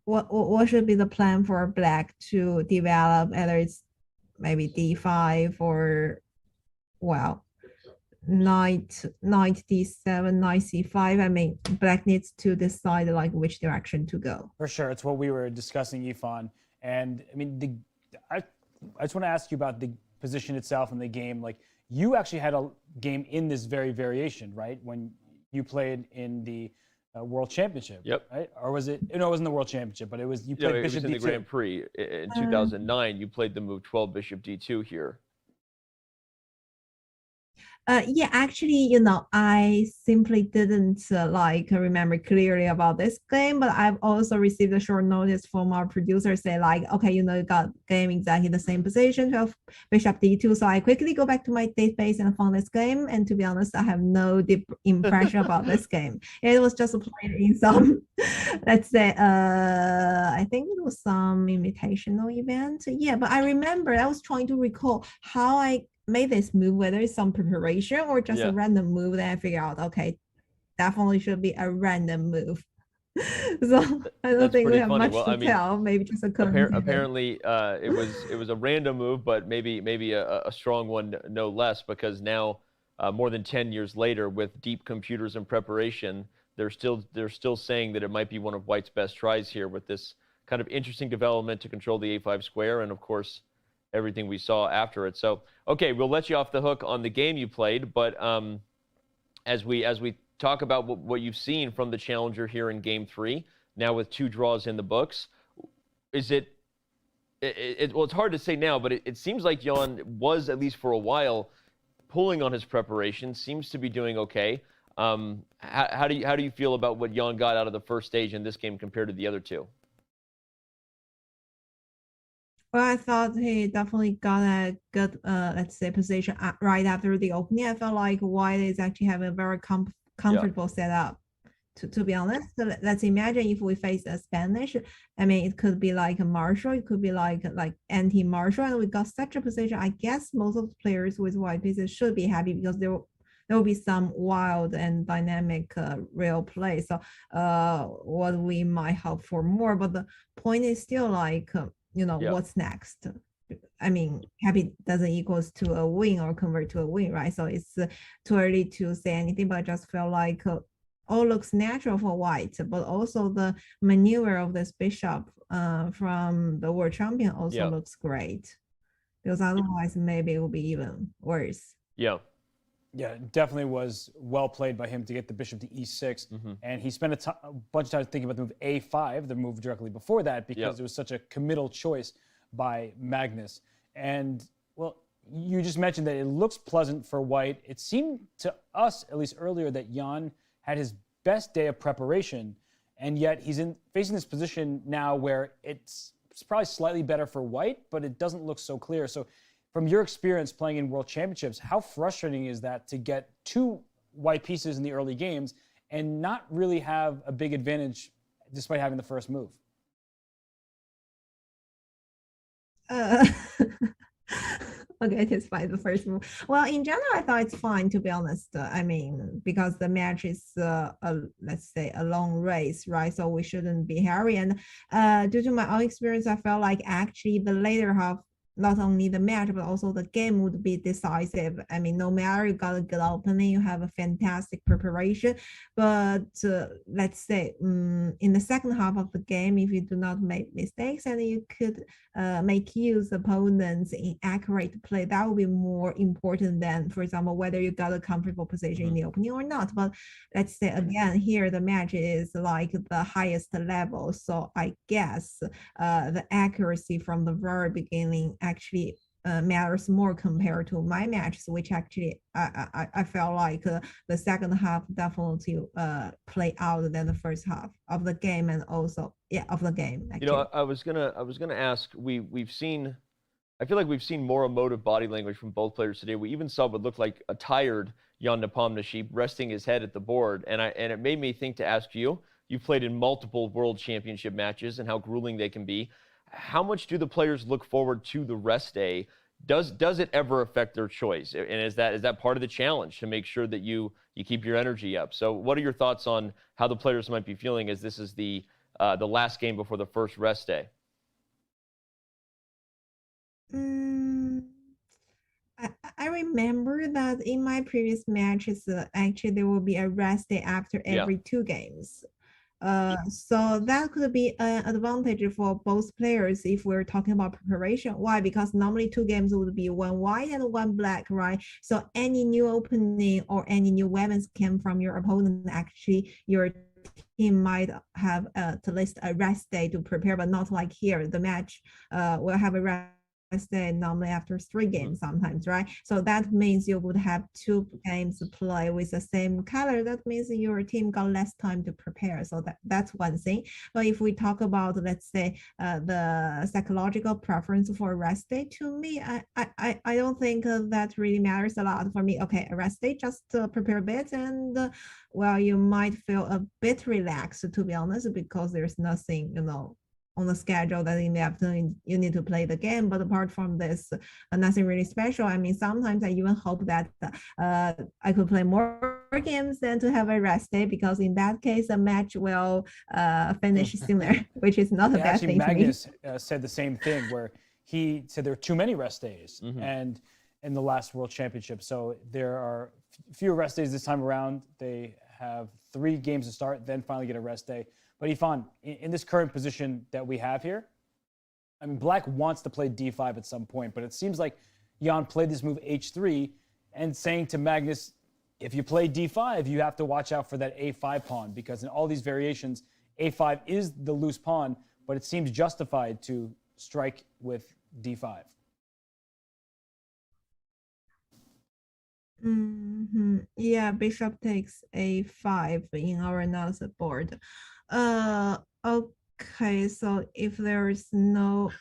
what should be the plan for black to develop? Whether it's maybe D5 or, well, knight D7, knight C5. I mean, black needs to decide like which direction to go. For sure, it's what we were discussing, Yifan. And I mean, I just want to ask you about the position itself in the game. Like, you actually had a game in this very variation, right? When you played in the World Championship. Yep. Right? Or was it? No, it wasn't the World Championship, but it was. You played it Bishop was in D2. the Grand Prix in 2009. You played the move 12 Bishop D2 here. Yeah, actually, you know, I simply didn't like remember clearly about this game, but I've also received a short notice from our producer say like, okay, you know, you got game exactly the same position, 12 Bishop D2. So I quickly go back to my database and found this game. And to be honest, I have no deep impression about this game. It was just played in some, let's say, I think it was some invitational event. Yeah, but I remember I was trying to recall how I made this move, whether it's some preparation or just a random move. Then I figure out, okay, definitely should be a random move. So I don't think we have much to tell. Maybe just a apparently it was a random move, but maybe a strong one no less, because now more than 10 years later, with deep computers and preparation, they're still saying that it might be one of white's best tries here with this kind of interesting development to control the A5 square, and of course everything we saw after it. So, okay, we'll let you off the hook on the game you played, but as we talk about what you've seen from the challenger here in Game 3, now with 2 draws in the books, is well, it's hard to say now, but it seems like Jan was, at least for a while, pulling on his preparation, seems to be doing okay. How do you feel about what Jan got out of the first stage in this game compared to the other 2? Well, I thought he definitely got a good, let's say, position right after the opening. I felt like white is actually having a very comfortable setup. To be honest, so let's imagine if we face a Spanish. I mean, it could be like a Marshall, it could be like anti-Marshall, and we got such a position. I guess most of the players with white pieces should be happy because there will be some wild and dynamic real play. So what we might hope for more, but the point is still like, you know, what's next? I mean, happy doesn't equals to a win or convert to a win, right? So it's too early to say anything, but I just feel like all looks natural for white, but also the maneuver of this bishop from the world champion also looks great, because otherwise maybe it will be even worse. Yeah, it definitely was well played by him to get the bishop to E6, and he spent a bunch of time thinking about the move A5, the move directly before that, because it was such a committal choice by Magnus. And, well, you just mentioned that it looks pleasant for white. It seemed to us, at least earlier, that Jan had his best day of preparation, and yet he's facing this position now where it's probably slightly better for white, but it doesn't look so clear. So from your experience playing in World Championships, how frustrating is that to get 2 white pieces in the early games and not really have a big advantage despite having the first move? Okay, it is fine, the first move. Well, in general, I thought it's fine, to be honest. I mean, because the match is, let's say, a long race, right? So we shouldn't be hurry. And due to my own experience, I felt like actually the later half not only the match, but also the game would be decisive. I mean, no matter you got a good opening, you have a fantastic preparation, but let's say in the second half of the game, if you do not make mistakes and you could make use opponents in accurate play, that would be more important than, for example, whether you got a comfortable position in the opening or not. But let's say again, here the match is like the highest level, so I guess the accuracy from the very beginning actually matters more compared to my matches, which actually I felt like the second half definitely play out than the first half of the game, and also of the game. Actually. You know, I was gonna ask. We've seen. I feel like we've seen more emotive body language from both players today. We even saw what looked like a tired Jan Nepomniachtchi resting his head at the board, and it made me think to ask you. You've played in multiple World Championship matches and how grueling they can be. How much do the players look forward to the rest day? Does it ever affect their choice? And is that part of the challenge to make sure that you keep your energy up? So what are your thoughts on how the players might be feeling as this is the last game before the first rest day? I remember that in my previous matches, actually there will be a rest day after every 2 games. So that could be an advantage for both players if we're talking about preparation. Why? Because normally 2 games would be 1 white and 1 black, right? So any new opening or any new weapons came from your opponent, actually your team might have at least a rest day to prepare, but not like here. The match will have a rest day normally after 3 games sometimes, right? So that means you would have 2 games to play with the same color. That means your team got less time to prepare. So that's one thing. But if we talk about, let's say, the psychological preference for rest day, to me, I don't think that really matters a lot for me. Okay, a rest day, just prepare a bit, and well, you might feel a bit relaxed, to be honest, because there's nothing, on the schedule that in the afternoon you need to play the game. But apart from this, nothing really special. I mean, sometimes I even hope that I could play more games than to have a rest day, because in that case, the match will finish sooner, which is not a bad thing. Magnus said the same thing, where he said there are too many rest days and in the last World Championship. So there are fewer rest days this time around. They have 3 games to start, then finally get a rest day. But Yifan, in this current position that we have here, I mean, Black wants to play d5 at some point, but it seems like Jan played this move h3 and saying to Magnus, if you play d5, you have to watch out for that a5 pawn, because in all these variations, a5 is the loose pawn, but it seems justified to strike with d5. Yeah, bishop takes a5 in our analysis board. Okay, so if there is no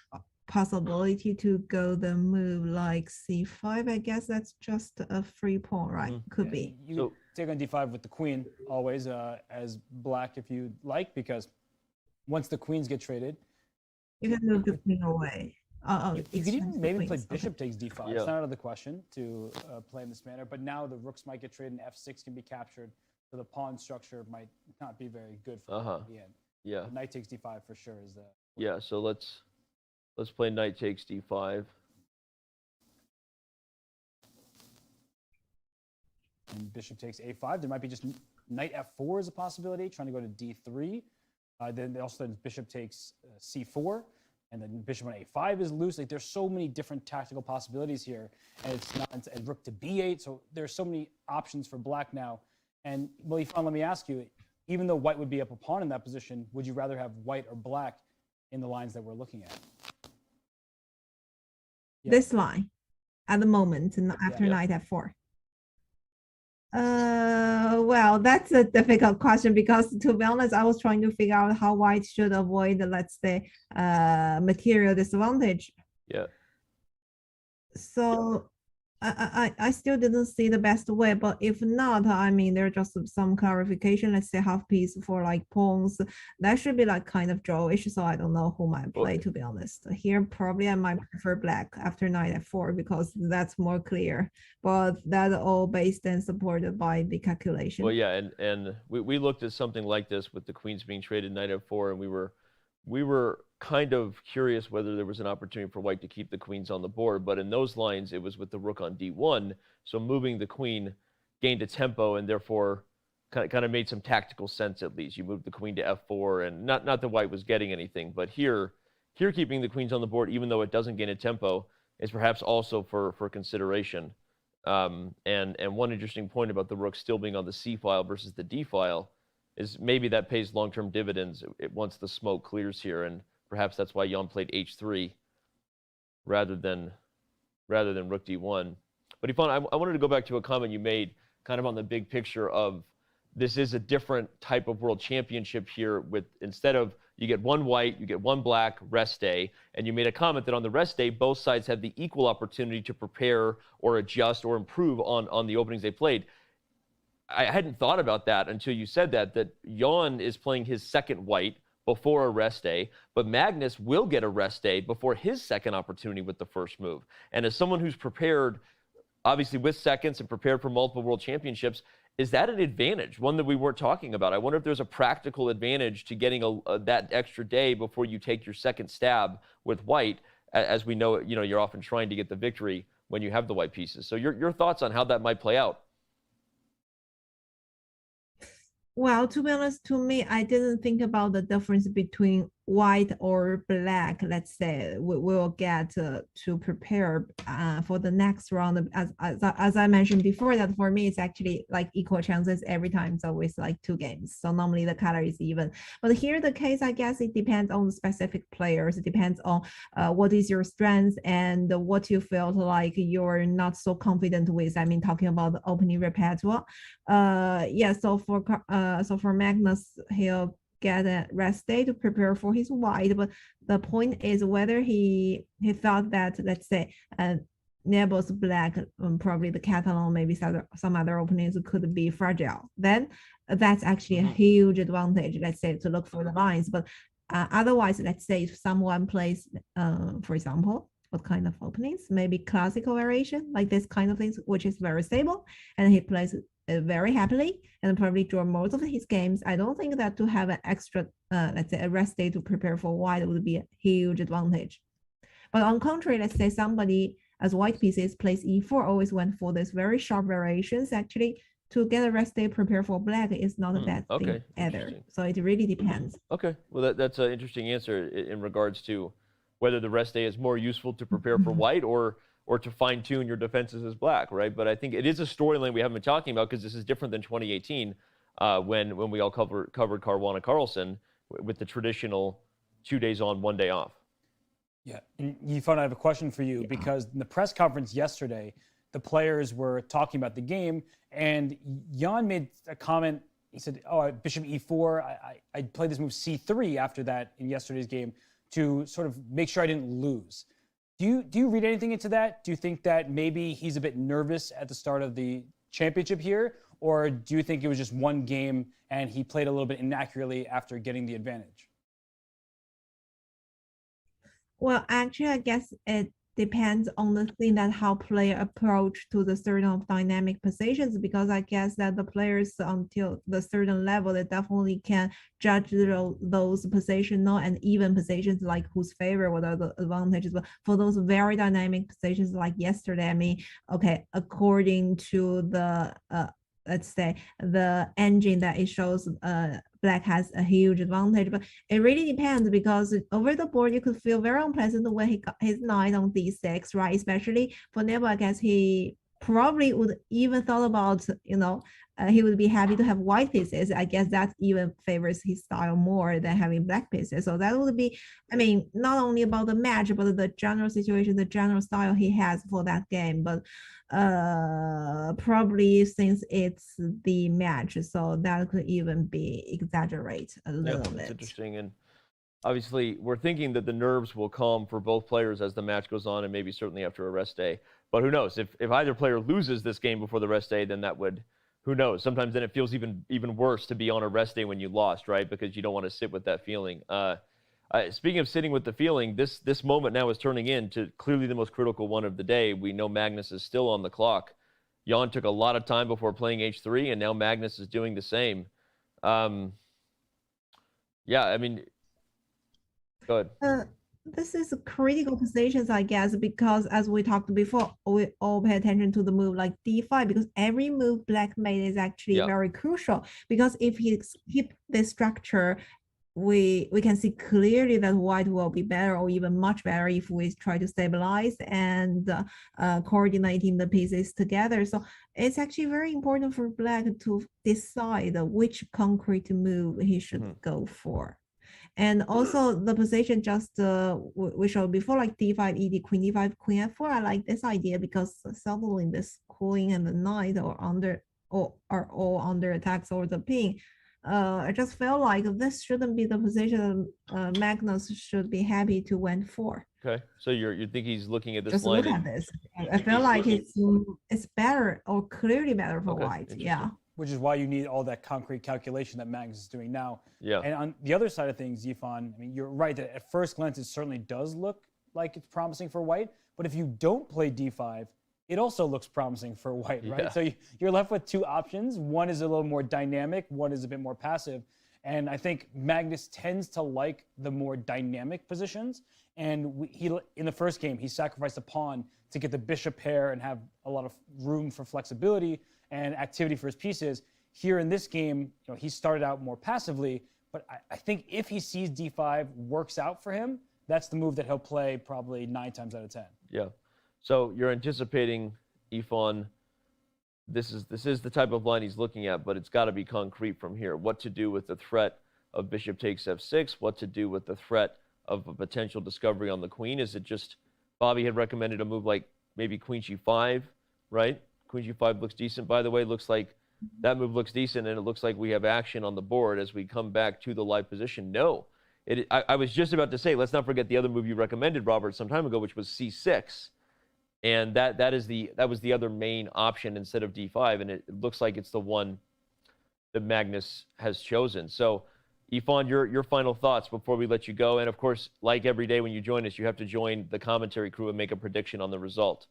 possibility to go the move like c5, I guess that's just a free pawn, right? Could be. You take on d5 with the queen always, as Black if you like, because once the queens get traded, you can move the queen away. You could even maybe play bishop takes d5. It's not out of the question to play in this manner, but now the rooks might get traded and f6 can be captured, so the pawn structure might not be very good for the end. Yeah. But knight takes d5 for sure is the. Yeah. So let's play knight takes d5. And bishop takes a5. There might be just knight f4 is a possibility, trying to go to d3. Then also bishop takes c4. And then bishop on a5 is loose. Like, there's so many different tactical possibilities here, and it's not and rook to b8. So there's so many options for Black now. And well, Yifan, let me ask you: even though White would be up a pawn in that position, would you rather have White or Black in the lines that we're looking at? This line, at the moment, after knight f4. Well, that's a difficult question, because to be honest, I was trying to figure out how White should avoid, let's say, material disadvantage. Yeah. So I still didn't see the best way, but if not, I mean, there's just some clarification. Let's say half piece for like pawns. That should be like kind of drawish. So I don't know who might play, to be honest. Here, probably I might prefer Black after knight f4, because that's more clear. But that's all based and supported by the calculation. Well, yeah, and we looked at something like this with the queens being traded knight f4, and we were we were kind of curious whether there was an opportunity for white to keep the queens on the board, but in those lines, it was with the rook on d1, so moving the queen gained a tempo and therefore kind of made some tactical sense at least. You moved the queen to f4, and not that white was getting anything, but here keeping the queens on the board, even though it doesn't gain a tempo, is perhaps also for consideration. And one interesting point about the rook still being on the c file versus the d file is maybe that pays long-term dividends once the smoke clears here, and perhaps that's why Jan played h3 rather than rook d1. But Yvonne, I wanted to go back to a comment you made kind of on the big picture of this is a different type of world championship here with, instead of you get one white, you get one black, rest day, and you made a comment that on the rest day, both sides have the equal opportunity to prepare or adjust or improve on the openings they played. I hadn't thought about that until you said that Jan is playing his second white before a rest day, but Magnus will get a rest day before his second opportunity with the first move. And as someone who's prepared, obviously with seconds and prepared for multiple world championships, is that an advantage, one that we weren't talking about? I wonder if there's a practical advantage to getting that extra day before you take your second stab with white, as we know, you're often trying to get the victory when you have the white pieces. So your thoughts on how that might play out? Well, to be honest, to me, I didn't think about the difference between white or black. Let's say we will get to prepare for the next round. As I mentioned before, that for me it's actually like equal chances every time. It's always like 2 games. So normally the color is even. But here the case, I guess it depends on the specific players. It depends on what is your strength and what you felt like you're not so confident with. I mean, talking about the opening repertoire. Yeah. So for Magnus, he'll get a rest day to prepare for his white, but the point is whether he thought that, let's say, Nebel's black, probably the Catalan, maybe some other openings could be fragile. Then that's actually a huge advantage, let's say, to look for the lines. But otherwise, let's say if someone plays, for example, what kind of openings? Maybe classical variation, like this kind of things, which is very stable, and he plays very happily and probably draw most of his games. I don't think that to have an extra, let's say, a rest day to prepare for white would be a huge advantage. But on contrary, let's say somebody as white pieces plays e4, always went for this very sharp variations. Actually, to get a rest day prepare for black is not a bad thing either. So it really depends. Okay, well that's an interesting answer in regards to whether the rest day is more useful to prepare for white or to fine-tune your defenses as black, right? But I think it is a storyline we haven't been talking about because this is different than 2018 when we all covered Caruana Carlsen with the traditional 2 days on, 1 day off. Yeah, and Yifan, I have a question for you because in the press conference yesterday, the players were talking about the game, and Jan made a comment. He said, "Oh, Bishop E4. I played this move C3 after that in yesterday's game to sort of make sure I didn't lose." Do you read anything into that? Do you think that maybe he's a bit nervous at the start of the championship here, or do you think it was just one game and he played a little bit inaccurately after getting the advantage? Well, actually, I guess it depends on the thing that how player approach to the certain dynamic positions, because I guess that the players until the certain level, they definitely can judge those positional and even positions, like whose favor, what are the advantages. But for those very dynamic positions like yesterday, I mean, okay, according to the let's say the engine that it shows, black has a huge advantage, but it really depends because over the board you could feel very unpleasant when he got his knight on d6, right? Especially for Nebo, I guess he probably would even thought about, he would be happy to have white pieces. I guess that even favors his style more than having black pieces. So that would be, I mean, not only about the match, but the general situation, the general style he has for that game. But probably since it's the match, so that could even be exaggerate a little bit. That's interesting. And obviously we're thinking that the nerves will calm for both players as the match goes on, and maybe certainly after a rest day. But who knows? If either player loses this game before the rest day, then that would, who knows? Sometimes then it feels even worse to be on a rest day when you lost, right? Because you don't want to sit with that feeling. Speaking of sitting with the feeling, this moment now is turning into clearly the most critical one of the day. We know Magnus is still on the clock. Jan took a lot of time before playing h3, and now Magnus is doing the same. Yeah, I mean, Good. This is a critical positions, I guess, because as we talked before, we all pay attention to the move like d5, because every move black made is actually very crucial. Because if he keep this structure, we can see clearly that white will be better or even much better if we try to stabilize and coordinating the pieces together. So it's actually very important for black to decide which concrete move he should go for. And also the position just we showed before, like d5, ed, queen d5, queen f4. I like this idea because suddenly this queen and the knight are all under attacks or the pin. I just felt like this shouldn't be the position Magnus should be happy to went for. Okay, so you think he's looking at this Just line? look at this. I feel like it's better or clearly better for white. Yeah. Which is why you need all that concrete calculation that Magnus is doing now. Yeah. And on the other side of things, Yifan, I mean, you're right that at first glance, it certainly does look like it's promising for white. But if you don't play d5, it also looks promising for white, right? Yeah. So you're left with two options. One is a little more dynamic, one is a bit more passive. And I think Magnus tends to like the more dynamic positions. And he in the first game, he sacrificed a pawn to get the bishop pair and have a lot of room for flexibility and activity for his pieces. Here in this game, he started out more passively, but I think if he sees d5 works out for him, that's the move that he'll play probably 9 times out of 10. Yeah. So you're anticipating, Yifan, this is the type of line he's looking at, but it's got to be concrete from here. What to do with the threat of bishop takes f6, what to do with the threat of a potential discovery on the queen. Is it just, Bobby had recommended a move like maybe queen g5, right? Queen g5 looks decent, by the way. Looks like that move looks decent, and it looks like we have action on the board as we come back to the live position. No, I was just about to say, let's not forget the other move you recommended, Robert, some time ago, which was c6, and that was the other main option instead of d5, and it looks like it's the one that Magnus has chosen. So, Yifan, your final thoughts before we let you go, and of course, like every day when you join us, you have to join the commentary crew and make a prediction on the result.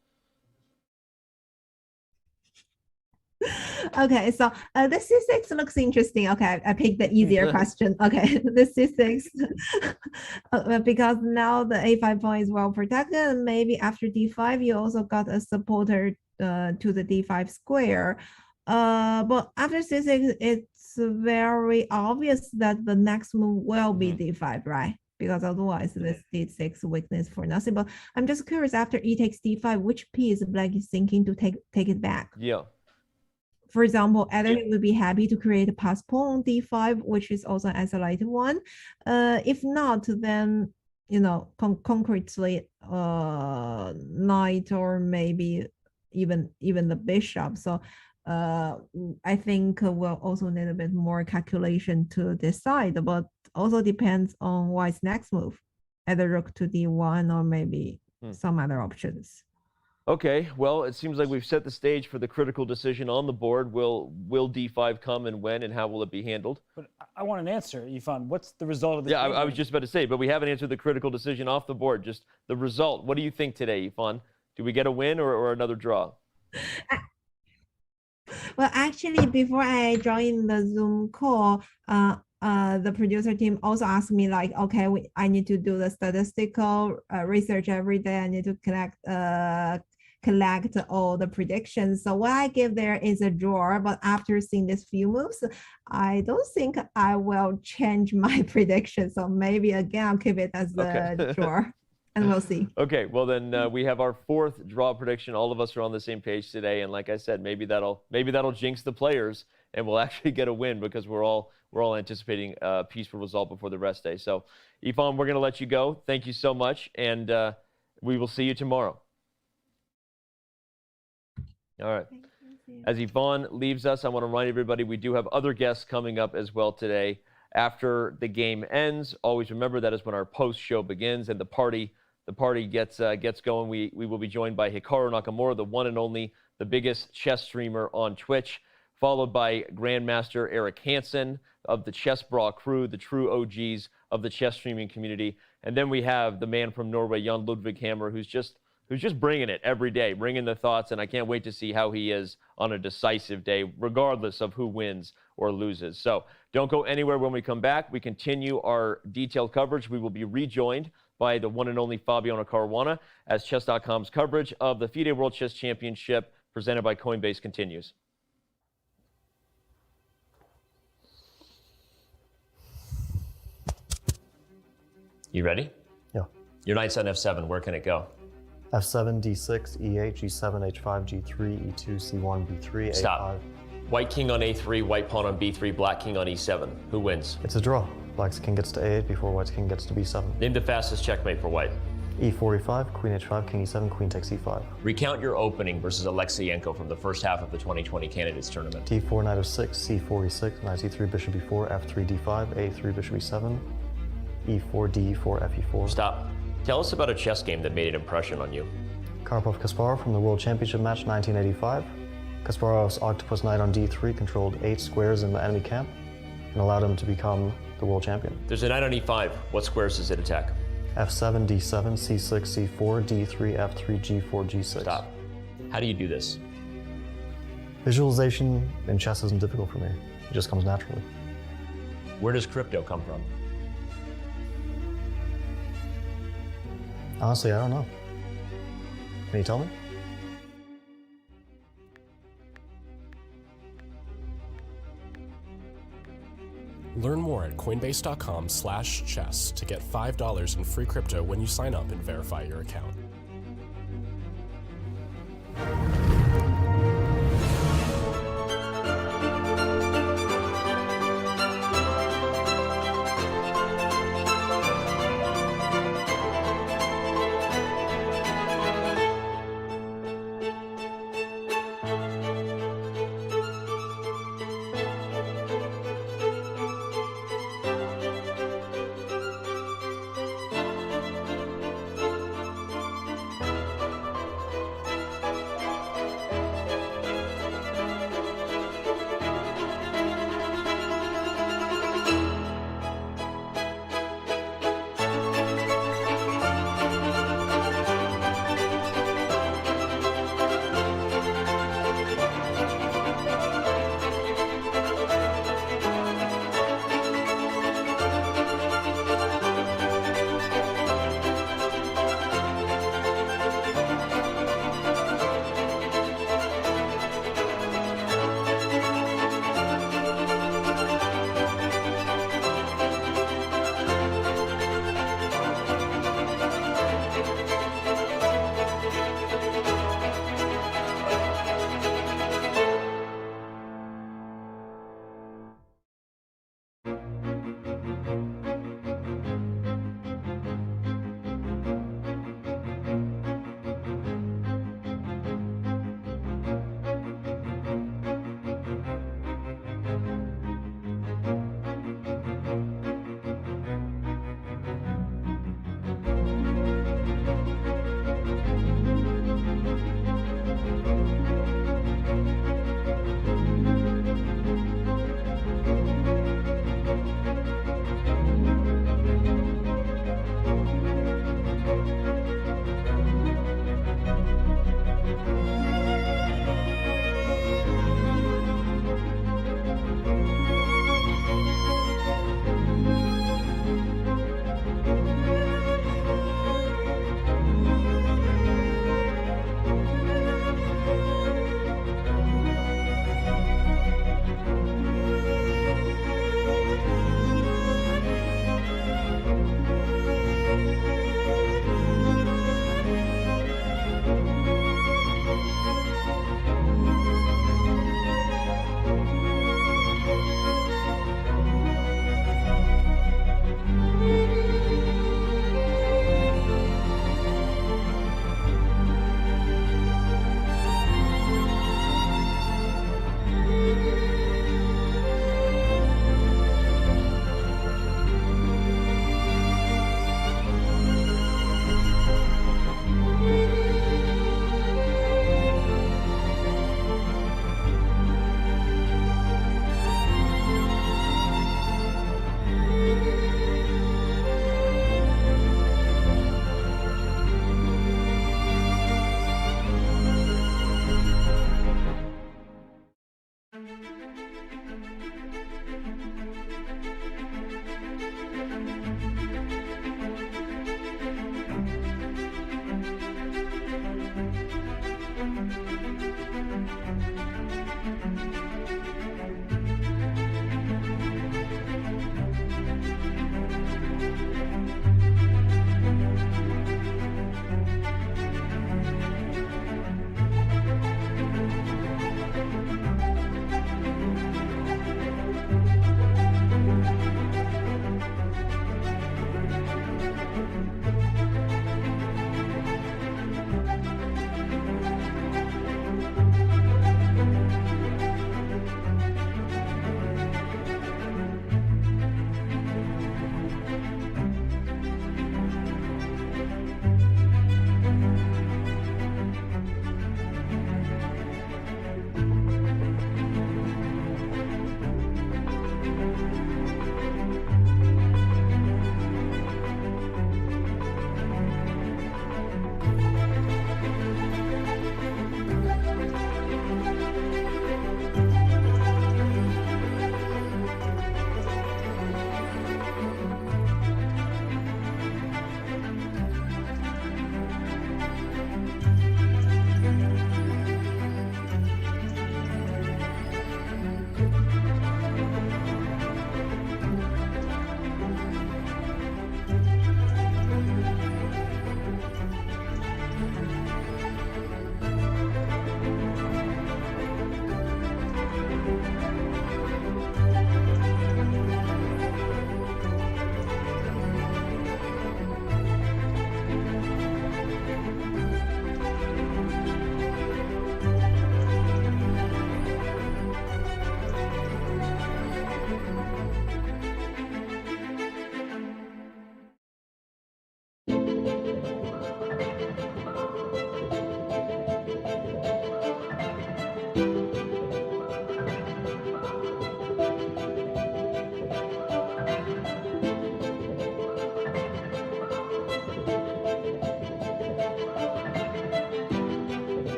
Okay, so the c6 looks interesting. Okay, I picked the easier question. Okay, the c6 because now the a5 pawn is well protected, and maybe after d5 you also got a supporter to the d5 square. But after c6, it's very obvious that the next move will be d5, right? Because otherwise this d6 weakness for nothing. But I'm just curious, after e takes d5, which piece black is thinking to take it back? Yeah. For example, either he would be happy to create a pass pawn on d5, which is also an isolated one. If not, then concretely knight or maybe even the bishop. So I think we'll also need a bit more calculation to decide, but also depends on white's next move, either rook to d1 or maybe some other options. Okay, well, it seems like we've set the stage for the critical decision on the board. Will d5 come, and when, and how will it be handled? But I want an answer, Yifan. What's the result of this? Yeah, I was just about to say, but we haven't answered the critical decision off the board. Just the result. What do you think today, Yifan? Do we get a win or another draw? Well, actually, before I joined the Zoom call, the producer team also asked me like, okay, I need to do the statistical research every day. I need to collect all the predictions. So what I give there is a draw, but after seeing these few moves, I don't think I will change my prediction. So maybe again, I'll keep it as a draw. And we'll see. Okay, well then we have our fourth draw prediction. All of us are on the same page today, and like I said, maybe that'll jinx the players, and we'll actually get a win because we're all anticipating a peaceful result before the rest day. So, Yifan, we're going to let you go. Thank you so much, and we will see you tomorrow. All right. As Yifan leaves us, I want to remind everybody we do have other guests coming up as well today. After the game ends, always remember that is when our post show begins and the party gets going. We will be joined by Hikaru Nakamura, the one and only, the biggest chess streamer on Twitch, followed by Grandmaster Eric Hansen of the Chess Bra crew, the true OGs of the chess streaming community. And then we have the man from Norway, Jan Ludvig Hammer, who's just who's just bringing it every day, bringing the thoughts, and I can't wait to see how he is on a decisive day, regardless of who wins or loses. So don't go anywhere. When we come back, we continue our detailed coverage. We will be rejoined by the one and only Fabiano Caruana as Chess.com's coverage of the FIDE World Chess Championship presented by Coinbase continues. You ready? Yeah. Your knight's on f7. Where can it go? f7, d6, e8, g7, h5, g3, e2, c1, b3, a5. Stop. White king on a3, white pawn on b3, black king on e7. Who wins? It's a draw. Black's king gets to a8 before white's king gets to b7. Name the fastest checkmate for white. e4, e5, queen h5, king e7, queen takes e5. Recount your opening versus Alexeyenko from the first half of the 2020 Candidates Tournament. d4, knight of6, c4, e6, knight e3, bishop e4, f3, d5, a3, bishop e7, e4, d4, fe4. Stop. Tell us about a chess game that made an impression on you. Karpov-Kasparov from the World Championship match 1985. Kasparov's octopus knight on d3 controlled 8 squares in the enemy camp and allowed him to become the world champion. There's a knight on e5. What squares does it attack? f7, d7, c6, c4, d3, f3, g4, g6. Stop. How do you do this? Visualization in chess isn't difficult for me. It just comes naturally. Where does crypto come from? Honestly, I don't know. Can you tell me? Learn more at coinbase.com/chess to get $5 in free crypto when you sign up and verify your account.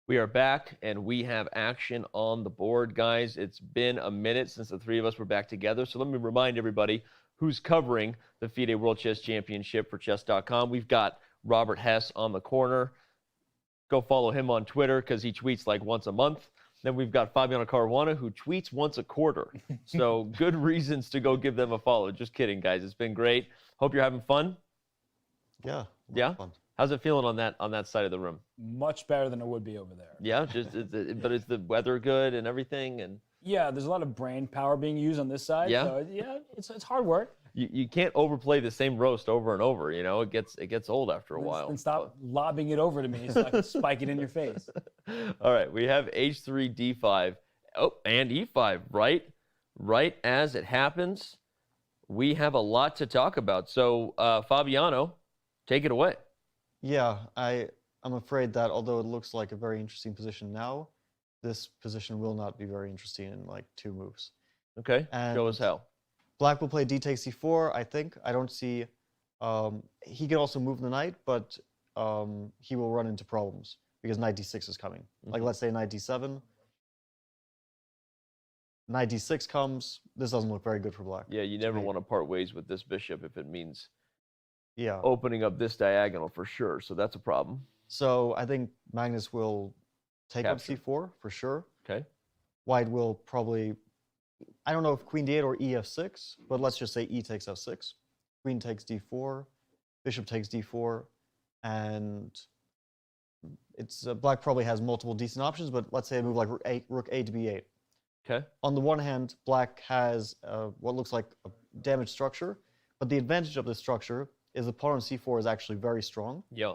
We are back, and we have action on the board, guys. It's been a minute since the three of us were back together, so let me remind everybody who's covering the FIDE World Chess Championship for Chess.com. We've got Robert Hess on the corner. Go follow him on Twitter because he tweets like once a month. Then we've got Fabiano Caruana, who tweets once a quarter. So good reasons to go give them a follow. Just kidding, guys. It's been great. Hope you're having fun. Yeah. Yeah? Fun. How's it feeling on that side of the room? Much better than it would be over there. Yeah, but is the weather good and everything? And yeah, there's a lot of brain power being used on this side. Yeah? So yeah, it's hard work. You can't overplay the same roast over and over. You know, it gets old after a while. And stop lobbing it over to me so I can spike it in your face. All right, we have H3, D5, oh, and E5, right as it happens. We have a lot to talk about. So, Fabiano, take it away. Yeah, I'm afraid that although it looks like a very interesting position now, this position will not be very interesting in like 2 moves. Okay, and show us how. Black will play d takes c4, I think. I don't see... he can also move the knight, but he will run into problems because knight d6 is coming. Like, let's say knight d7. Knight d6 comes. This doesn't look very good for black. Yeah, you never want to part ways with this bishop if it means yeah, opening up this diagonal for sure. So that's a problem. So I think Magnus will take Capture. up c4 for sure. Okay. White will probably... I don't know if queen d8 or ef6, but let's just say e takes f6. Queen takes d4, bishop takes d4, and it's black probably has multiple decent options, but let's say a move like rook a to b8. Okay. On the one hand, black has what looks like a damaged structure, but the advantage of this structure is the pawn on c4 is actually very strong. Yeah.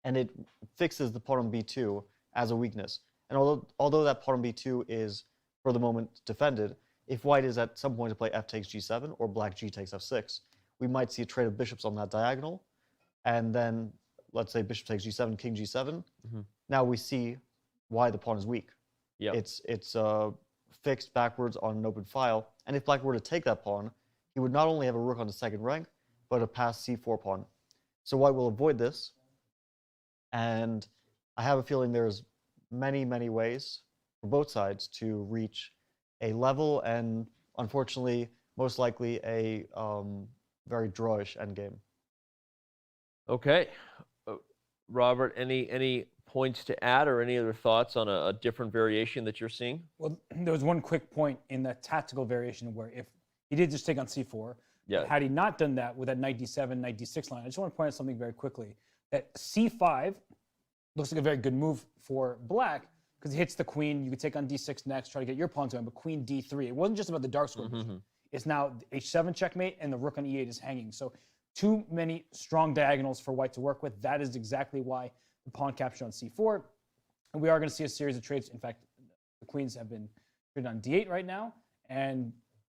And it fixes the pawn on b2 as a weakness. And although that pawn on b2 is, for the moment, defended, if white is at some point to play f takes g7 or black g takes f6, we might see a trade of bishops on that diagonal. and then let's say bishop takes g7, king g7. Now we see why the pawn is weak. It's fixed backwards on an open file, and if black were to take that pawn, he would not only have a rook on the second rank, but a passed c4 pawn. So white will avoid this, and I have a feeling there's many, many ways for both sides to reach a level and, unfortunately, most likely a very drawish endgame. Okay. Robert, any points to add or any other thoughts on a different variation that you're seeing? Well, there was one quick point in that tactical variation where if he did just take on c4, had he not done that with that knight d7, knight d6 line, I just want to point out something very quickly. That c5 looks like a very good move for black because it hits the queen. You could take on d6 next, try to get your pawn to him, but queen d3. It wasn't just about the dark square. It's now h7 checkmate, and the rook on e8 is hanging. So too many strong diagonals for white to work with. That is exactly why the pawn captured on c4. And we are going to see a series of trades. In fact, the queens have been traded on d8 right now, and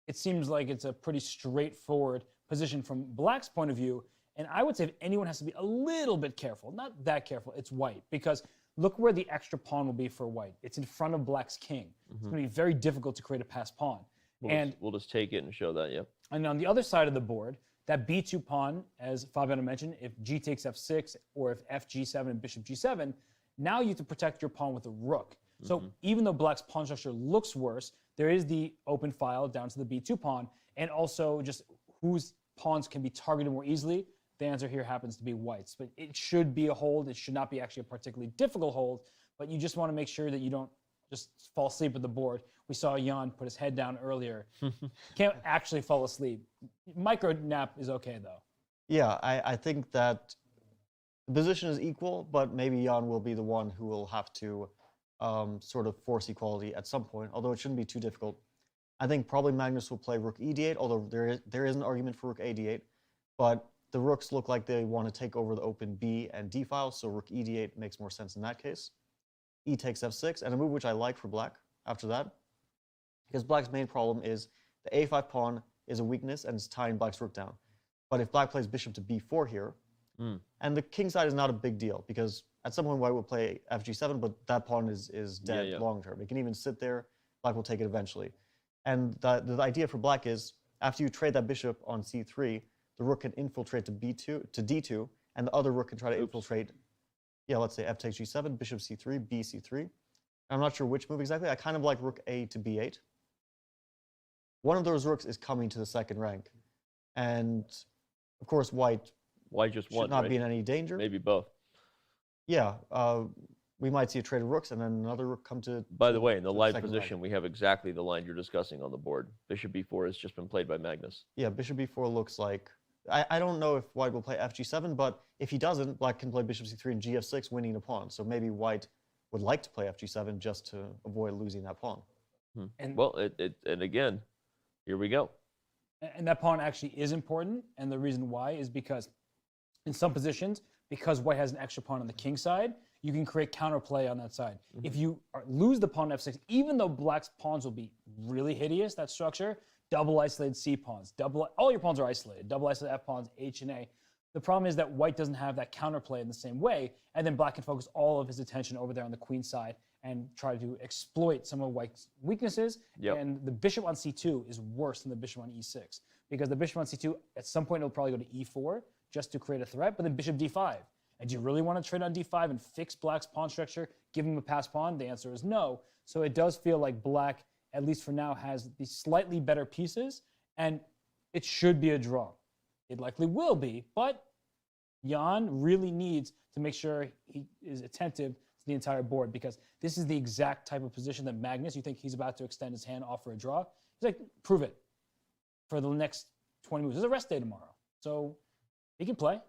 it seems like it's a pretty straightforward position from black's point of view. And I would say if anyone has to be a little bit careful, not that careful, it's white. Because look where the extra pawn will be for white. It's in front of black's king. It's going to be very difficult to create a passed pawn. We'll just take it and show that, yeah. And on the other side of the board, that b2 pawn, as Fabiano mentioned, if g takes f6 or if f g7 and bishop g7, now you have to protect your pawn with a rook. So even though black's pawn structure looks worse, there is the open file down to the b2 pawn, and also just whose pawns can be targeted more easily. The answer here happens to be white's, but it should be a hold. It should not be actually a particularly difficult hold, but you just want to make sure that you don't just fall asleep at the board. We saw Jan put his head down earlier. Can't actually fall asleep. Micro nap is okay, though. Yeah, I think that the position is equal, but maybe Jan will be the one who will have to sort of force equality at some point, although it shouldn't be too difficult. I think probably Magnus will play rook e8, although there is an argument for rook a d8, but the rooks look like they want to take over the open b and d files, so rook e8 makes more sense in that case. E takes f6, and a move which I like for black after that, because black's main problem is the a5 pawn is a weakness and it's tying black's rook down. But if black plays bishop to b4 here, and the king side is not a big deal, because at some point white will play fg7, but that pawn is dead long term. It can even sit there, black will take it eventually. And the idea for black is, after you trade that bishop on c3, the rook can infiltrate to d2, and the other rook can try to infiltrate, let's say f takes g7, bishop c3, b c3. I'm not sure which move exactly. I kind of like rook a to b8. One of those rooks is coming to the second rank. And, of course, white just should not be in any danger. Maybe both. Yeah, we might see a trade of rooks, and then another rook come to... By the way, in the live position, we have exactly the line you're discussing on the board. Bishop b4 has just been played by Magnus. Yeah, bishop b4 looks like... I don't know if white will play fg7, but if he doesn't, black can play bishop c3 and gf6, winning a pawn. So maybe white would like to play fg7 just to avoid losing that pawn. And and again, here we go. And that pawn actually is important, and the reason why is because in some positions, because white has an extra pawn on the king side, you can create counterplay on that side. If you lose the pawn f6, even though black's pawns will be really hideous, that structure, double isolated c pawns, all your pawns are isolated, double isolated f pawns, h and a. The problem is that white doesn't have that counterplay in the same way, and then black can focus all of his attention over there on the queen side and try to exploit some of white's weaknesses. And the bishop on c2 is worse than the bishop on e6, because the bishop on c2, at some point, it'll probably go to e4 just to create a threat, but then bishop d5. And do you really want to trade on d5 and fix black's pawn structure, give him a passed pawn? The answer is no. So it does feel like black, at least for now, has the slightly better pieces, and it should be a draw. It likely will be, but Jan really needs to make sure he is attentive to the entire board, because this is the exact type of position that Magnus, you think he's about to extend his hand, offer a draw. He's like, prove it for the next 20 moves. There's a rest day tomorrow, so he can play.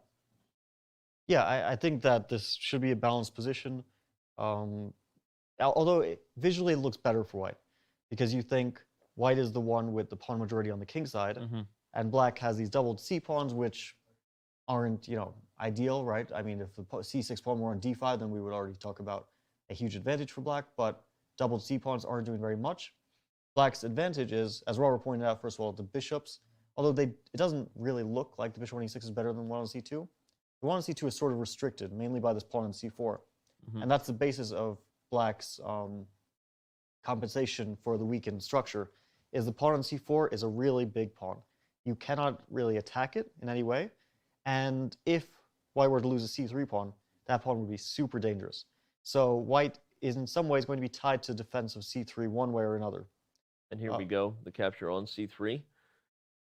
Yeah, I think that this should be a balanced position, although visually it looks better for white, because you think white is the one with the pawn majority on the king side, and black has these doubled c pawns, which aren't, ideal, right? I mean, if the c6 pawn were on d5, then we would already talk about a huge advantage for black, but doubled c pawns aren't doing very much. Black's advantage is, as Robert pointed out, first of all, the bishops, although it doesn't really look like the bishop on e6 is better than one on c2. the pawn on c2 is sort of restricted, mainly by this pawn on c4. And that's the basis of black's compensation for the weakened structure, is the pawn on c4 is a really big pawn. You cannot really attack it in any way. And if white were to lose a c3 pawn, that pawn would be super dangerous. So white is in some ways going to be tied to defense of c3 one way or another. And here we go, the capture on c3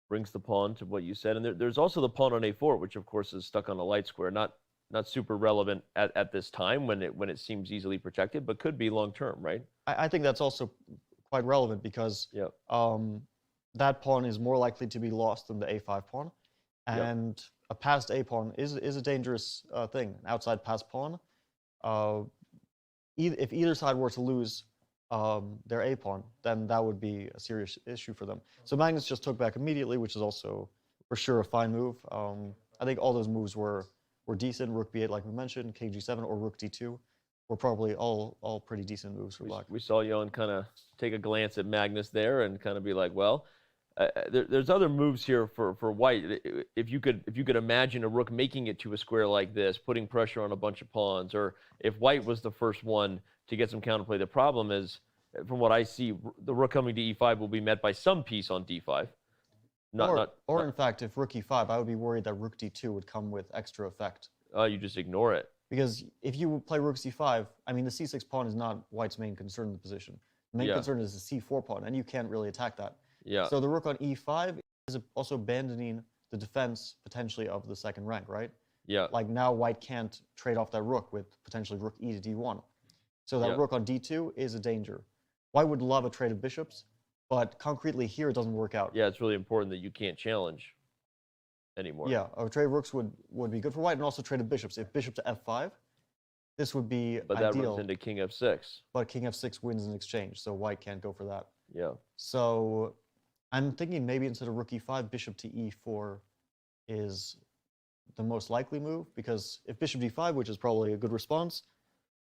brings the pawn to what you said. And there's also the pawn on a4, which of course is stuck on a light square. Not super relevant at this time when it seems easily protected, but could be long term, right? I think that's also quite relevant because that pawn is more likely to be lost than the a5 pawn. And a passed a pawn is a dangerous thing, an outside passed pawn. If either side were to lose their a pawn, then that would be a serious issue for them. So Magnus just took back immediately, which is also for sure a fine move. I think all those moves were decent. Rook b8, like we mentioned, king g7, or rook d2 were probably all pretty decent moves for black. We saw Jan kind of take a glance at Magnus there and kind of be like, well, there's other moves here for white. If you could imagine a rook making it to a square like this, putting pressure on a bunch of pawns, or if white was the first one to get some counterplay, the problem is, from what I see, the rook coming to e5 will be met by some piece on d5. Or in fact, if rook e5, I would be worried that rook d2 would come with extra effect. You just ignore it. Because if you play rook c5, I mean, the c6 pawn is not white's main concern in the position. The main concern is the c4 pawn, and you can't really attack that. So the rook on e5 is also abandoning the defense, potentially, of the second rank, right? Like now white can't trade off that rook with potentially rook e to d1. So that rook on d2 is a danger. White would love a trade of bishops, but concretely here it doesn't work out. It's really important that you can't challenge anymore. A trade of rooks would be good for white, and also trade of bishops. If bishop to f5, this would be But ideal. that runs into king f6. But king f6 wins in exchange, so white can't go for that. Yeah. So I'm thinking maybe instead of rook e5, bishop to e4 is the most likely move, because if bishop d5, which is probably a good response,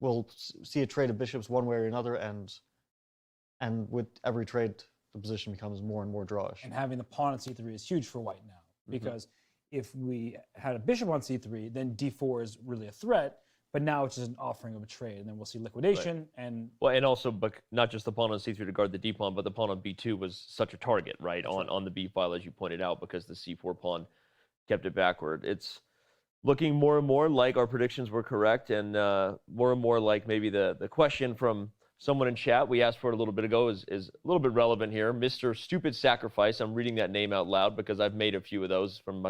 we'll see a trade of bishops one way or another, and with every trade, the position becomes more and more drawish. And having the pawn on c3 is huge for white now, because if we had a bishop on c3, then d4 is really a threat, but now it's just an offering of a trade, and then we'll see liquidation. And also, but not just the pawn on c3 to guard the d pawn, but the pawn on b2 was such a target, right, on the b file, as you pointed out, because the c4 pawn kept it backward. It's looking more and more like our predictions were correct, and more and more like maybe the question from someone in chat, we asked for it a little bit ago, is a little bit relevant here. Mr. Stupid Sacrifice, I'm reading that name out loud because I've made a few of those from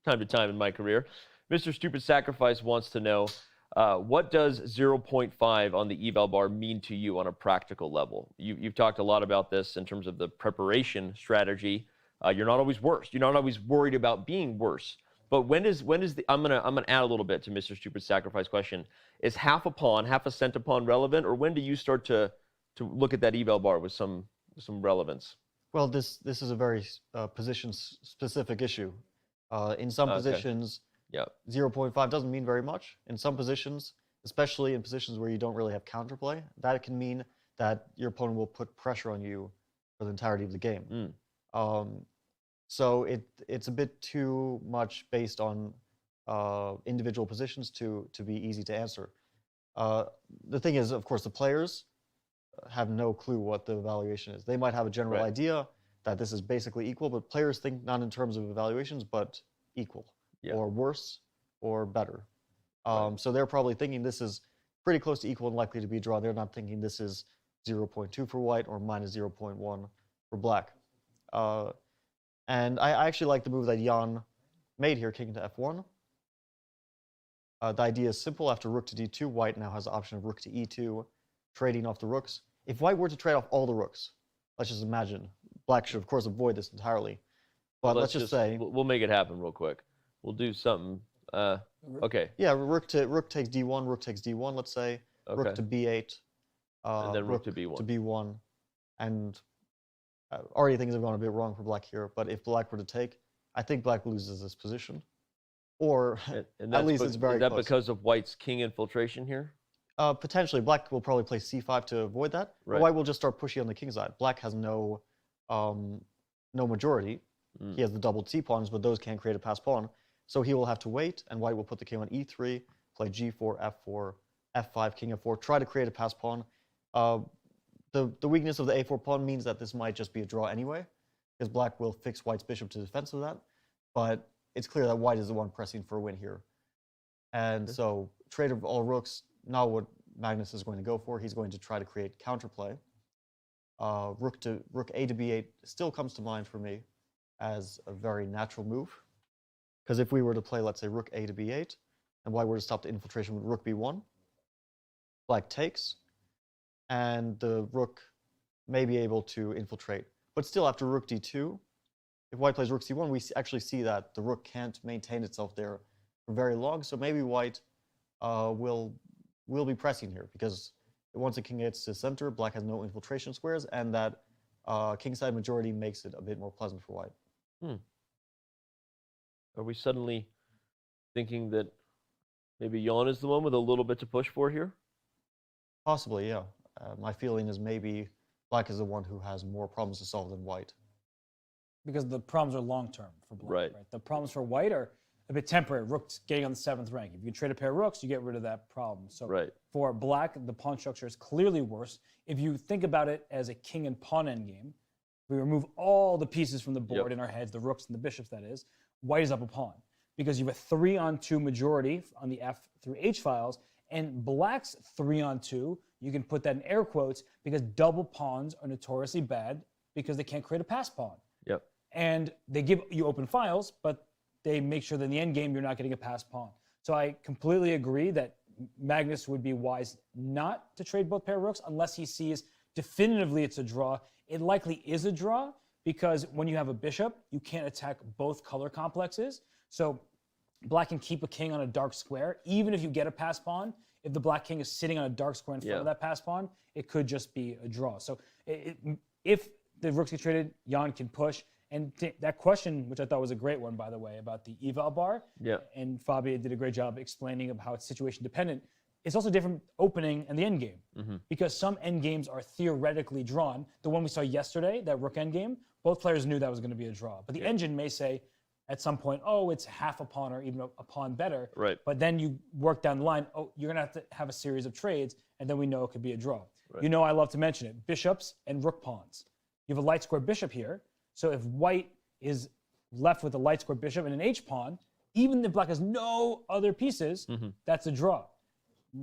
time to time in my career. Mr. Stupid Sacrifice wants to know, what does 0.5 on the eval bar mean to you on a practical level? You've talked a lot about this in terms of the preparation strategy. You're not always worse. You're not always worried about being worse. But when is the I'm gonna add a little bit to Mr. Stupid Sacrifice question. Is half a pawn, half a cent a pawn relevant, or when do you start to look at that eval bar with some relevance? Well, this is a very position specific issue. In some positions, 0.5 doesn't mean very much. In some positions, especially in positions where you don't really have counterplay, that can mean that your opponent will put pressure on you for the entirety of the game. So it's a bit too much based on individual positions to be easy to answer. The thing is, of course, the players have no clue what the evaluation is. They might have a general idea that this is basically equal, but players think not in terms of evaluations, but equal, or worse, or better. So they're probably thinking this is pretty close to equal and likely to be drawn. They're not thinking this is 0.2 for white or minus 0.1 for black. And I actually like the move that Jan made here, king to f1. The idea is simple. After rook to d2, white now has the option of rook to e2, trading off the rooks. If white were to trade off all the rooks, let's just imagine, black should, of course, avoid this entirely. But let's just say... We'll make it happen real quick. We'll do something. Okay. Yeah, rook takes d1, rook takes d1, let's say. Rook to b8. And then rook to b1. To b1. And already things have gone a bit wrong for black here, but if black were to take, I think black loses this position. Or at least it's very close. Is that because of white's king infiltration here? Potentially. Black will probably play c5 to avoid that. But white will just start pushing on the king side. Black has no majority. He has the doubled c-pawns, but those can't create a passed pawn. So he will have to wait, and white will put the king on e3, play g4, f4, f5, king f4, try to create a pass pawn. The weakness of the a4 pawn means that this might just be a draw anyway, because black will fix white's bishop to defense of that. But it's clear that white is the one pressing for a win here. And so trade of all rooks, not what Magnus is going to go for. He's going to try to create counterplay. Rook a to b8 still comes to mind for me as a very natural move. Because if we were to play, let's say, rook a to b8, and white were to stop the infiltration with rook b1, black takes, and the rook may be able to infiltrate. But still, after rook d2, if white plays rook c1, we actually see that the rook can't maintain itself there for very long. So maybe white will be pressing here, because once the king gets to the center, black has no infiltration squares, and that kingside majority makes it a bit more pleasant for white. Are we suddenly thinking that maybe Jan is the one with a little bit to push for here? Possibly, yeah. My feeling is maybe black is the one who has more problems to solve than white. Because the problems are long-term for black, right? The problems for white are a bit temporary. Rook's getting on the 7th rank. If you trade a pair of rooks, you get rid of that problem. So for black, the pawn structure is clearly worse. If you think about it as a king and pawn endgame, we remove all the pieces from the board in our heads, the rooks and the bishops, that is, white is up a pawn. Because you have a 3-on-2 majority on the F through H files, and black's 3-on-2, you can put that in air quotes, because double pawns are notoriously bad because they can't create a pass pawn. And they give you open files, but they make sure that in the end game you're not getting a pass pawn. So I completely agree that Magnus would be wise not to trade both pair of rooks unless he sees definitively it's a draw. It likely is a draw because when you have a bishop, you can't attack both color complexes. So black can keep a king on a dark square. Even if you get a pass pawn, if the black king is sitting on a dark square in front of that pass pawn, it could just be a draw. So if the rooks get traded, Jan can push. And that question, which I thought was a great one, by the way, about the eval bar, and Fabio did a great job explaining of how it's situation dependent. It's also different opening and the end game, because some end games are theoretically drawn. The one we saw yesterday, that rook end game, both players knew that was going to be a draw. But the engine may say at some point, oh, it's half a pawn or even a pawn better. But then you work down the line, oh, you're going to have a series of trades, and then we know it could be a draw. You know I love to mention it, bishops and rook pawns. You have a light square bishop here. So if white is left with a light square bishop and an H pawn, even if black has no other pieces, that's a draw.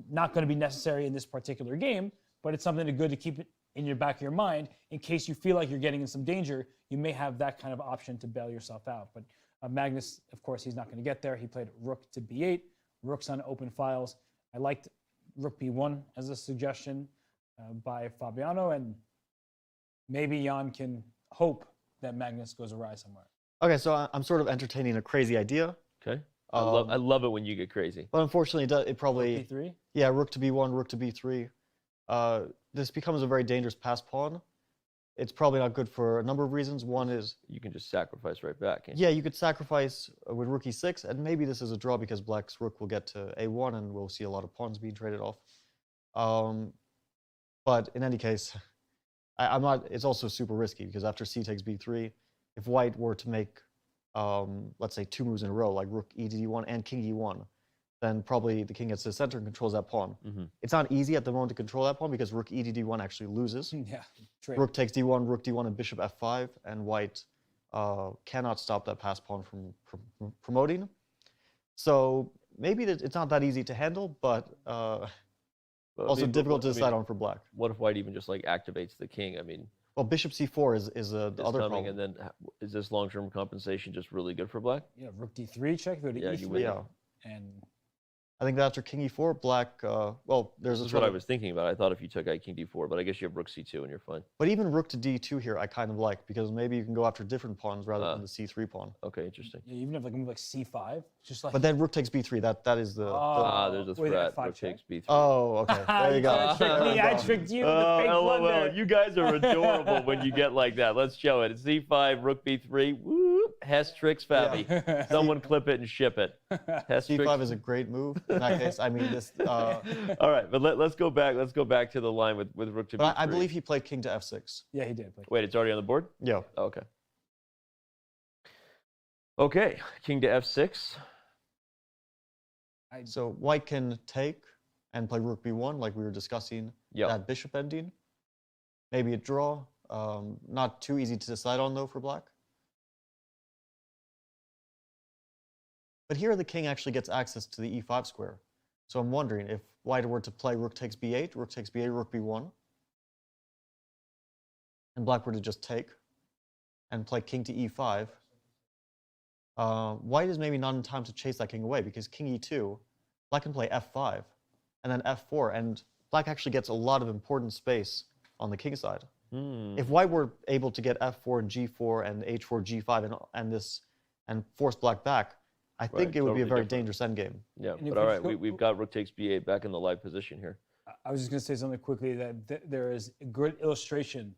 Not going to be necessary in this particular game, but it's something good to keep in your back of your mind in case you feel like you're getting in some danger. You may have that kind of option to bail yourself out. But Magnus, of course, he's not going to get there. He played rook to b8, rooks on open files. I liked rook b1 as a suggestion by Fabiano, and maybe Jan can hope that Magnus goes awry somewhere. Okay, so I'm sort of entertaining a crazy idea. Okay. I love it when you get crazy. But unfortunately, it probably... Rook b3? Yeah, rook to b1, rook to b3. This becomes a very dangerous pass pawn. It's probably not good for a number of reasons. One is... You can just sacrifice right back. Yeah, you could sacrifice with rook e6, and maybe this is a draw because black's rook will get to a1, and we'll see a lot of pawns being traded off. But in any case... I'm not. It's also super risky because after c takes b3, if white were to make, let's say, 2 moves in a row, like rook e to d1 and king e1, then probably the king gets to the center and controls that pawn. It's not easy at the moment to control that pawn because rook e to d1 actually loses. Rook takes d1, rook d1, and bishop f5, and white cannot stop that pass pawn from promoting. So maybe it's not that easy to handle, but also difficult to decide on for black. What if white even just like activates the king? I mean, well, bishop c4 is the other problem. And then is this long-term compensation just really good for black? Yeah, rook d3 check, go to e3. You would. And I think that after king e4, black, well, there's this is what I was thinking about. I thought if you took king d4, but I guess you have rook c2 and you're fine. But even rook to d2 here, I kind of like, because maybe you can go after different pawns rather than the c3 pawn. Okay, interesting. Yeah, even if like a move like c5, just like. But then rook takes b3. That is the. There's a threat. Rook takes b3. Oh, okay. There you go. Tricked me. I tricked you. LOL. You guys are adorable when you get like that. Let's show it. C5, rook b3. Whoop. Hess tricks Fabi. Someone clip it and ship it. Hess c5 is a great move. In that case, I mean this. All right, but let's go back. Let's go back to the line with rook to b3. But I believe he played king to f6. Yeah, he did. Wait, it's already on the board? Yeah. Okay. Okay, king to f6. So white can take and play rook b1, like we were discussing, that bishop ending. Maybe a draw. Not too easy to decide on, though, for black. But here the king actually gets access to the e5 square. So I'm wondering if white were to play rook takes b8, rook takes b8, rook b1, and black were to just take and play king to e5, white is maybe not in time to chase that king away, because king e2, black can play f5, and then f4, and black actually gets a lot of important space on the king side. If white were able to get f4 and g4 and h4, g5 and force black back, I think it would be a very dangerous endgame. Yeah, but all right, we've got rook takes b8 back in the live position here. I was just going to say something quickly, that there is a good illustration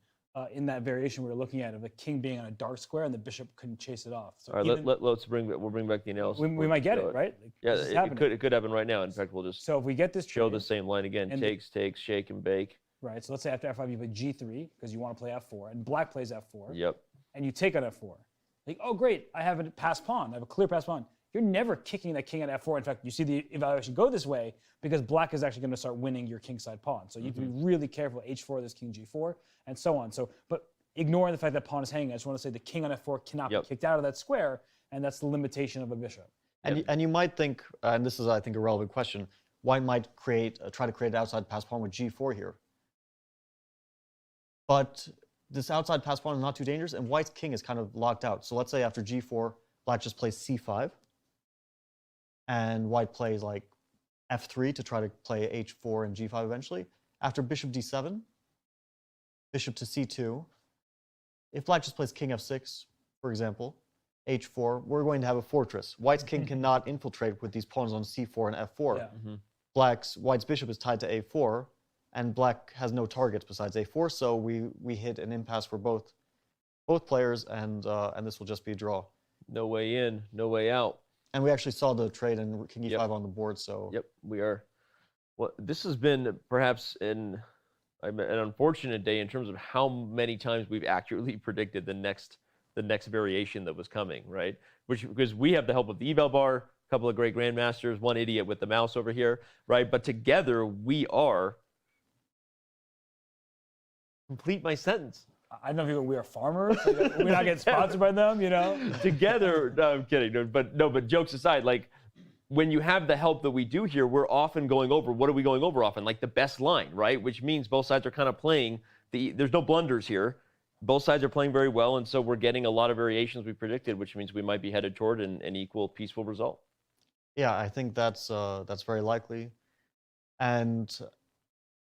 in that variation we were looking at of the king being on a dark square and the bishop couldn't chase it off. So all right, we'll bring back the analysis. We might get it, right? Like, yeah, it could happen right now. In fact, we'll just so if we get this show the same line again, takes, shake and bake. Right, so let's say after f5 you play g3 because you want to play f4, and black plays f4. Yep. And you take on f4. Like, oh great, I have a passed pawn. I have a clear passed pawn. You're never kicking that king at f4. In fact, you see the evaluation go this way because black is actually going to start winning your kingside pawn. So you have to be really careful. h4, this king g4, and so on. So, but ignoring the fact that pawn is hanging, I just want to say the king on f4 cannot be kicked out of that square, and that's the limitation of a bishop. And you might think, and this is I think a relevant question, white might try to create an outside pass pawn with g4 here. But this outside pass pawn is not too dangerous, and white's king is kind of locked out. So let's say after g4, black just plays c5, and white plays like f3 to try to play h4 and g5 eventually. After bishop d7, bishop to c2, if black just plays king f6, for example, h4, we're going to have a fortress. White's king cannot infiltrate with these pawns on c4 and f4. Yeah. White's bishop is tied to a4, and black has no targets besides a4, so we hit an impasse for both players, and this will just be a draw. No way in, no way out. And we actually saw the trade and king e5 on the board, so... Yep, we are. Well, this has been perhaps an unfortunate day in terms of how many times we've accurately predicted the next variation that was coming, right? Because we have the help of the eval bar, a couple of great grandmasters, one idiot with the mouse over here, right? But together we are... Complete my sentence. I don't know if we are farmers. We're not getting sponsored by them, you know? Together, no, I'm kidding. But jokes aside, like when you have the help that we do here, we're often going over, what are we going over often? Like the best line, right? Which means both sides are kind of playing, there's no blunders here. Both sides are playing very well, and so we're getting a lot of variations we predicted, which means we might be headed toward an equal, peaceful result. Yeah, I think that's very likely. And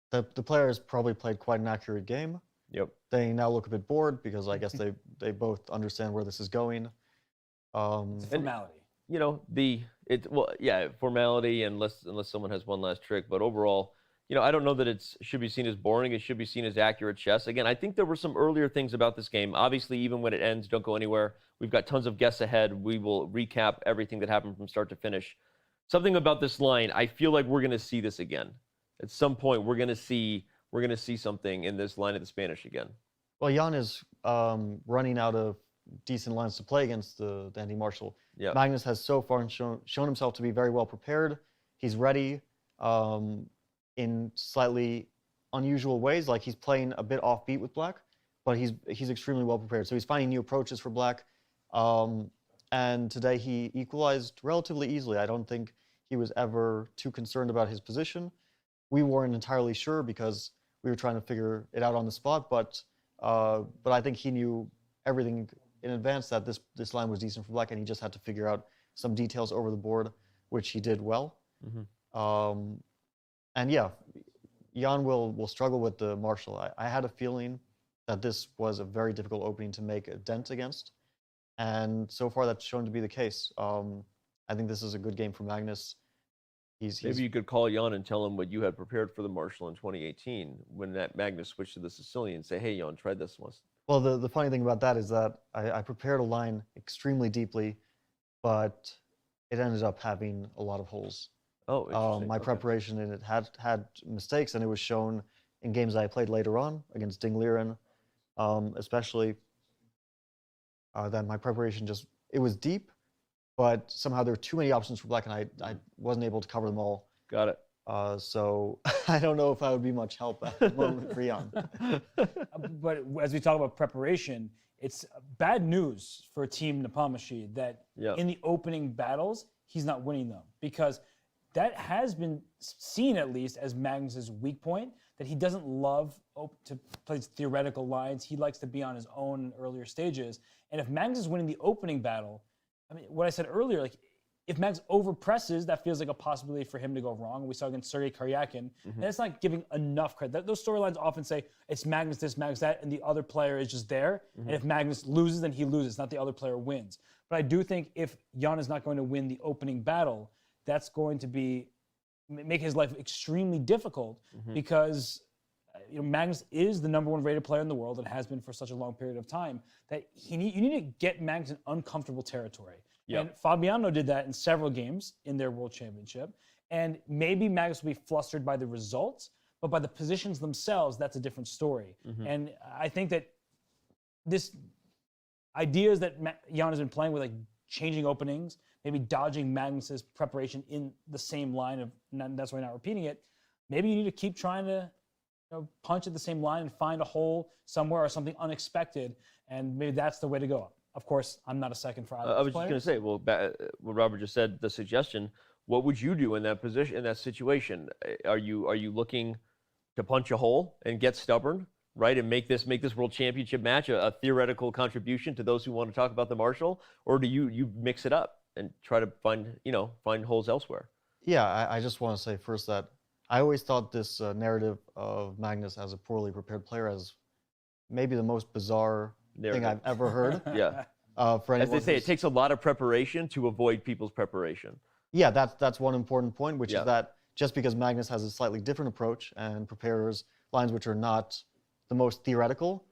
the players probably played quite an accurate game. Yep. They now look a bit bored because I guess they both understand where this is going. It's formality. You know, formality unless someone has one last trick. But overall, you know, I don't know that it should be seen as boring. It should be seen as accurate chess. Again, I think there were some earlier things about this game. Obviously, even when it ends, don't go anywhere. We've got tons of guests ahead. We will recap everything that happened from start to finish. Something about this line, I feel like we're going to see this again. At some point, we're going to see something in this line of the Spanish again. Well, Jan is running out of decent lines to play against the Andy Marshall. Yeah. Magnus has so far shown himself to be very well prepared. He's ready in slightly unusual ways, like he's playing a bit offbeat with black, but he's extremely well prepared. So he's finding new approaches for black. And today he equalized relatively easily. I don't think he was ever too concerned about his position. We weren't entirely sure because we were trying to figure it out on the spot, but I think he knew everything in advance that this line was decent for black, and he just had to figure out some details over the board, which he did well. And yeah, Jan will struggle with the Marshall. I had a feeling that this was a very difficult opening to make a dent against, and so far that's shown to be the case. I think this is a good game for Magnus. Maybe you could call Jan and tell him what you had prepared for the Marshall in 2018 when that Magnus switched to the Sicilian and say, hey, Jan, try this one. Well, the funny thing about that is that I prepared a line extremely deeply, but it ended up having a lot of holes. Oh, interesting. My preparation in it had mistakes, and it was shown in games I played later on against Ding Liren, especially that my preparation it was deep, but somehow there were too many options for black, and I wasn't able to cover them all. Got it. So I don't know if I would be much help at the moment for Jan. But as we talk about preparation, it's bad news for Team Nepomniachtchi that in the opening battles, he's not winning them, because that has been seen, at least, as Magnus's weak point, that he doesn't love to play theoretical lines. He likes to be on his own in earlier stages. And if Magnus is winning the opening battle, I mean, what I said earlier, like, if Magnus overpresses, that feels like a possibility for him to go wrong. We saw against Sergei Karyakin, and it's not giving enough credit. Those storylines often say it's Magnus this, Magnus that, and the other player is just there. And if Magnus loses, then he loses, not the other player wins. But I do think if Jan is not going to win the opening battle, that's going to make his life extremely difficult, because Magnus is the #1 rated player in the world and has been for such a long period of time, that you need to get Magnus in uncomfortable territory. And Fabiano did that in several games in their World Championship. And maybe Magnus will be flustered by the results, but by the positions themselves, that's a different story. And I think that this ideas that Jan has been playing with, like changing openings, maybe dodging Magnus's preparation in the same line that's why I'm not repeating it. Maybe you need to keep trying to punch at the same line and find a hole somewhere or something unexpected, and maybe that's the way to go. Of course, I'm not a second for either. I was just going to say, well, what Robert just said, the suggestion. What would you do in that position, in that situation? Are you looking to punch a hole and get stubborn, right, and make this World Championship match a theoretical contribution to those who want to talk about the Marshall, or do you mix it up and try to find holes elsewhere? Yeah, I just want to say first that I always thought this narrative of Magnus as a poorly prepared player as maybe the most bizarre thing I've ever heard. For as they say, it takes a lot of preparation to avoid people's preparation. Yeah, that's one important point, which is that just because Magnus has a slightly different approach and prepares lines which are not the most theoretical,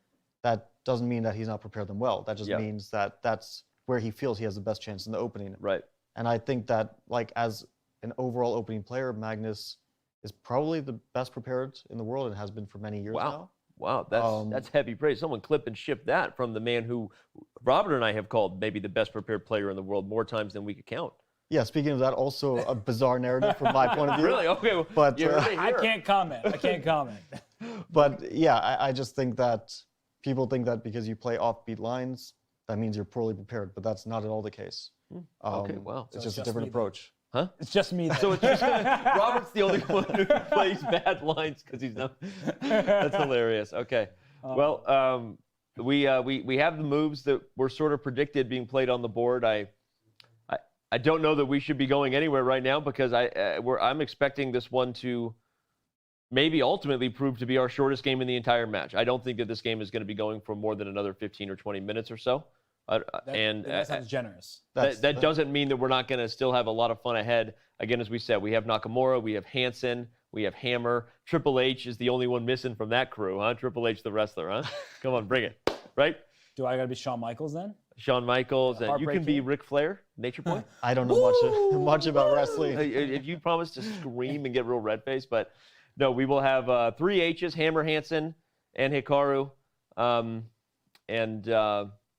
that doesn't mean that he's not prepared them well. That just means that that's where he feels he has the best chance in the opening. Right. And I think that, like, as an overall opening player, Magnus is probably the best prepared in the world and has been for many years now. Wow, that's heavy praise. Someone clip and ship that from the man who Robert and I have called maybe the best prepared player in the world more times than we could count. Yeah, speaking of that, also a bizarre narrative from my point of view. Really? Okay. Well, but I can't comment. But yeah, I just think that people think that because you play offbeat lines, that means you're poorly prepared, but that's not at all the case. Okay, wow. It's just a different approach. Huh? It's just me. So it's just Robert's the only one who plays bad lines because he's not. That's hilarious. Okay. Well, we have the moves that were sort of predicted being played on the board. I don't know that we should be going anywhere right now because I'm expecting this one to maybe ultimately prove to be our shortest game in the entire match. I don't think that this game is going to be going for more than another 15 or 20 minutes or so. That sounds generous. That doesn't mean that we're not going to still have a lot of fun ahead. Again, as we said, we have Nakamura, we have Hansen, we have Hammer. Triple H is the only one missing from that crew, huh? Triple H, the wrestler, huh? Come on, bring it, right? Do I got to be Shawn Michaels then? Shawn Michaels, and you can be Ric Flair, Nature Boy. I don't know much about wrestling. If you promise to scream and get real red face, but no, we will have 3 H's: Hammer, Hansen, and Hikaru,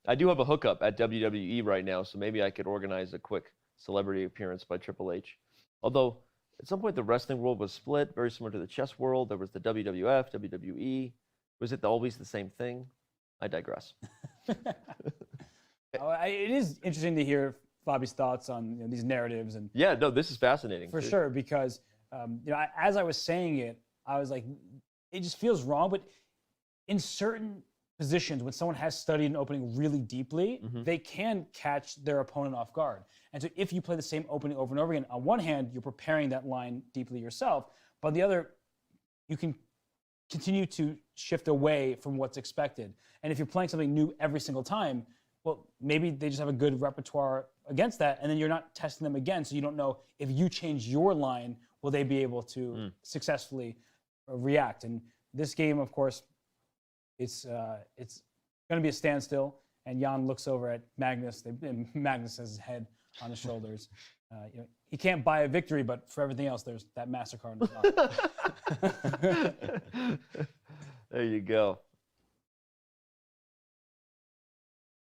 I do have a hookup at WWE right now, so maybe I could organize a quick celebrity appearance by Triple H. Although, at some point, the wrestling world was split, very similar to the chess world. There was the WWF, WWE. Was it always the same thing? I digress. It is interesting to hear Fabi's thoughts on these narratives. And yeah, no, this is fascinating. For sure, because as I was saying it, I was like, it just feels wrong, but in certain positions, when someone has studied an opening really deeply, they can catch their opponent off guard. And so if you play the same opening over and over again, on one hand, you're preparing that line deeply yourself, but on the other, you can continue to shift away from what's expected. And if you're playing something new every single time, well, maybe they just have a good repertoire against that, and then you're not testing them again, so you don't know if you change your line, will they be able to successfully react. And this game, of course, it's going to be a standstill, and Jan looks over at Magnus. And Magnus has his head on his shoulders. He can't buy a victory, but for everything else, there's that MasterCard in his pocket. There you go.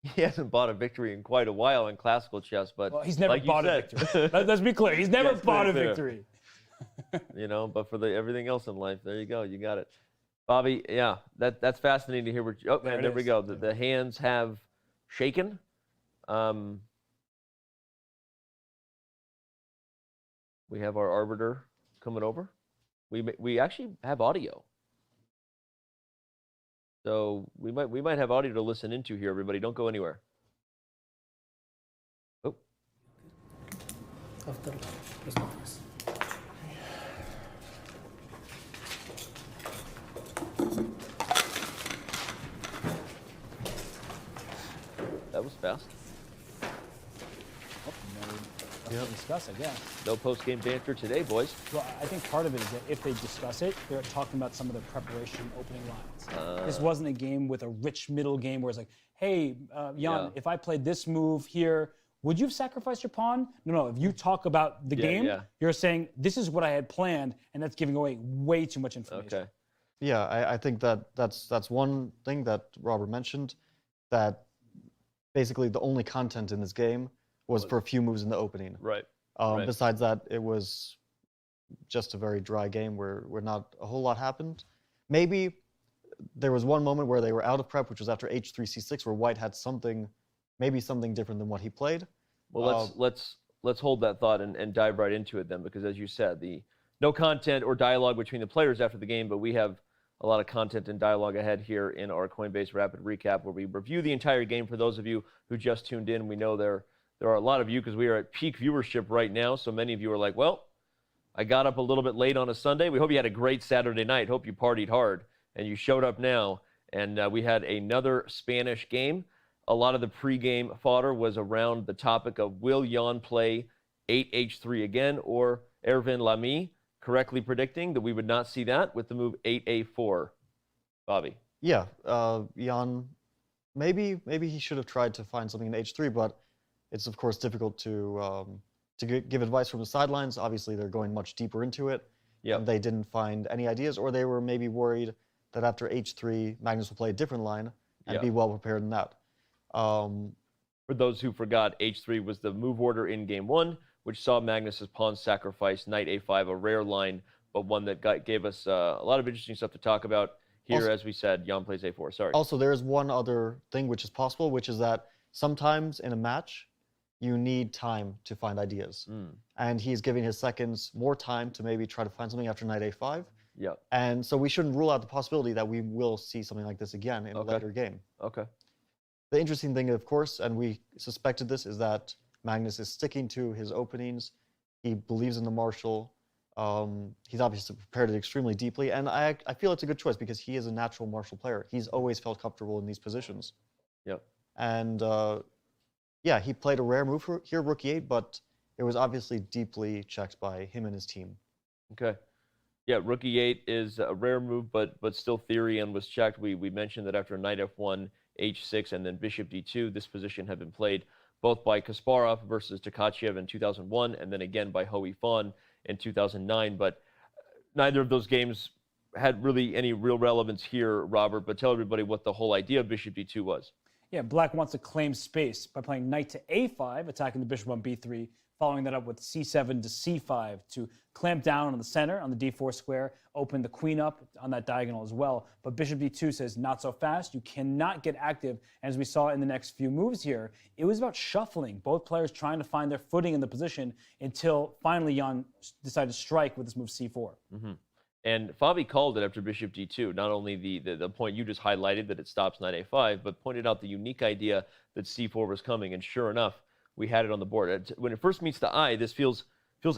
He hasn't bought a victory in quite a while in classical chess, but well, he's never like bought a victory. Let's be clear. He's never bought a victory. You know, but for everything else in life, there you go. You got it. Bobby, yeah, that's fascinating to hear. There we go. The hands have shaken. We have our arbiter coming over. We actually have audio. So we might have audio to listen into here, everybody. Don't go anywhere. Oh. After press conference. That was fast. Nothing to discuss, I guess. No post-game banter today, boys. Well, I think part of it is that if they discuss it, they're talking about some of the preparation opening lines. This wasn't a game with a rich middle game where it's like, hey, Jan, if I played this move here, would you have sacrificed your pawn? No. If you talk about the game, you're saying, this is what I had planned, and that's giving away way too much information. Okay. Yeah, I think that's one thing that Robert mentioned, that basically the only content in this game was for a few moves in the opening. Right. Besides that, it was just a very dry game where not a whole lot happened. Maybe there was one moment where they were out of prep, which was after h3, c6, where White had maybe something different than what he played. Well, let's hold that thought and dive right into it then, because as you said, no content or dialogue between the players after the game, but we have a lot of content and dialogue ahead here in our Coinbase Rapid Recap, where we review the entire game. For those of you who just tuned in, we know there are a lot of you because we are at peak viewership right now. So many of you are like, well, I got up a little bit late on a Sunday. We hope you had a great Saturday night. Hope you partied hard and you showed up now. And we had another Spanish game. A lot of the pregame fodder was around the topic of will Jan play 8h3 again, or Erwin Lamy correctly predicting that we would not see that with the move 8a4. Bobby. Yeah, Jan, maybe he should have tried to find something in h3, but it's of course difficult to give advice from the sidelines. Obviously, they're going much deeper into it. Yeah. They didn't find any ideas, or they were maybe worried that after h3, Magnus will play a different line and be well prepared in that. For those who forgot, h3 was the move order in game one, which saw Magnus's pawn sacrifice knight a5, a rare line, but one that gave us a lot of interesting stuff to talk about here. Also, as we said, Jan plays a4. Sorry. Also, there is one other thing which is possible, which is that sometimes in a match, you need time to find ideas. And he's giving his seconds more time to maybe try to find something after knight a5. Yeah. And so we shouldn't rule out the possibility that we will see something like this again in a later game. Okay. The interesting thing, of course, and we suspected this, is that Magnus is sticking to his openings. He believes in the marshal. He's obviously prepared it extremely deeply, and I feel it's a good choice because he is a natural marshal player. He's always felt comfortable in these positions. Yep. And yeah, he played a rare move here, rook e8, but it was obviously deeply checked by him and his team. Okay. Yeah, rook e8 is a rare move, but still theory and was checked. We mentioned that after knight f1, h6, and then bishop d2, this position had been played both by Kasparov versus Tkachev in 2001, and then again by Ho Yifan in 2009. But neither of those games had really any real relevance here, Robert. But tell everybody what the whole idea of bishop d2 was. Yeah, Black wants to claim space by playing knight to a5, attacking the bishop on b3, following that up with c7 to c5 to clamp down on the center, on the d4 square, open the queen up on that diagonal as well. But bishop d2 says, not so fast. You cannot get active. And as we saw in the next few moves here, it was about shuffling, both players trying to find their footing in the position until finally Jan decided to strike with this move c4. Mm-hmm. And Fabi called it after bishop d2, not only the point you just highlighted that it stops knight a5, but pointed out the unique idea that c4 was coming. And sure enough, we had it on the board. When it first meets the eye, this feels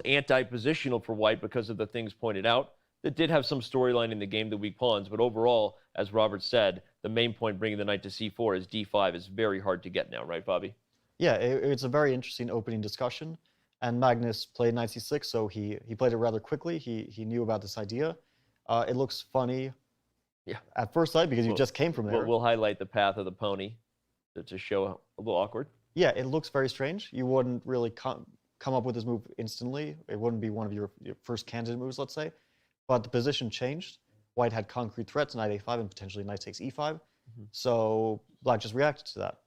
anti-positional for White because of the things pointed out. That did have some storyline in the game, the weak pawns, but overall, as Robert said, the main point bringing the knight to c4 is d5 is very hard to get now, right, Fabi? Yeah, it's a very interesting opening discussion. And Magnus played knight c6, so he played it rather quickly. He knew about this idea. It looks funny at first sight because you just came from there. We'll highlight the path of the pony to show a little awkward. Yeah, it looks very strange. You wouldn't really come up with this move instantly. It wouldn't be one of your first candidate moves, let's say. But the position changed. White had concrete threats, knight a5 and potentially knight takes e5. So Black just reacted to that.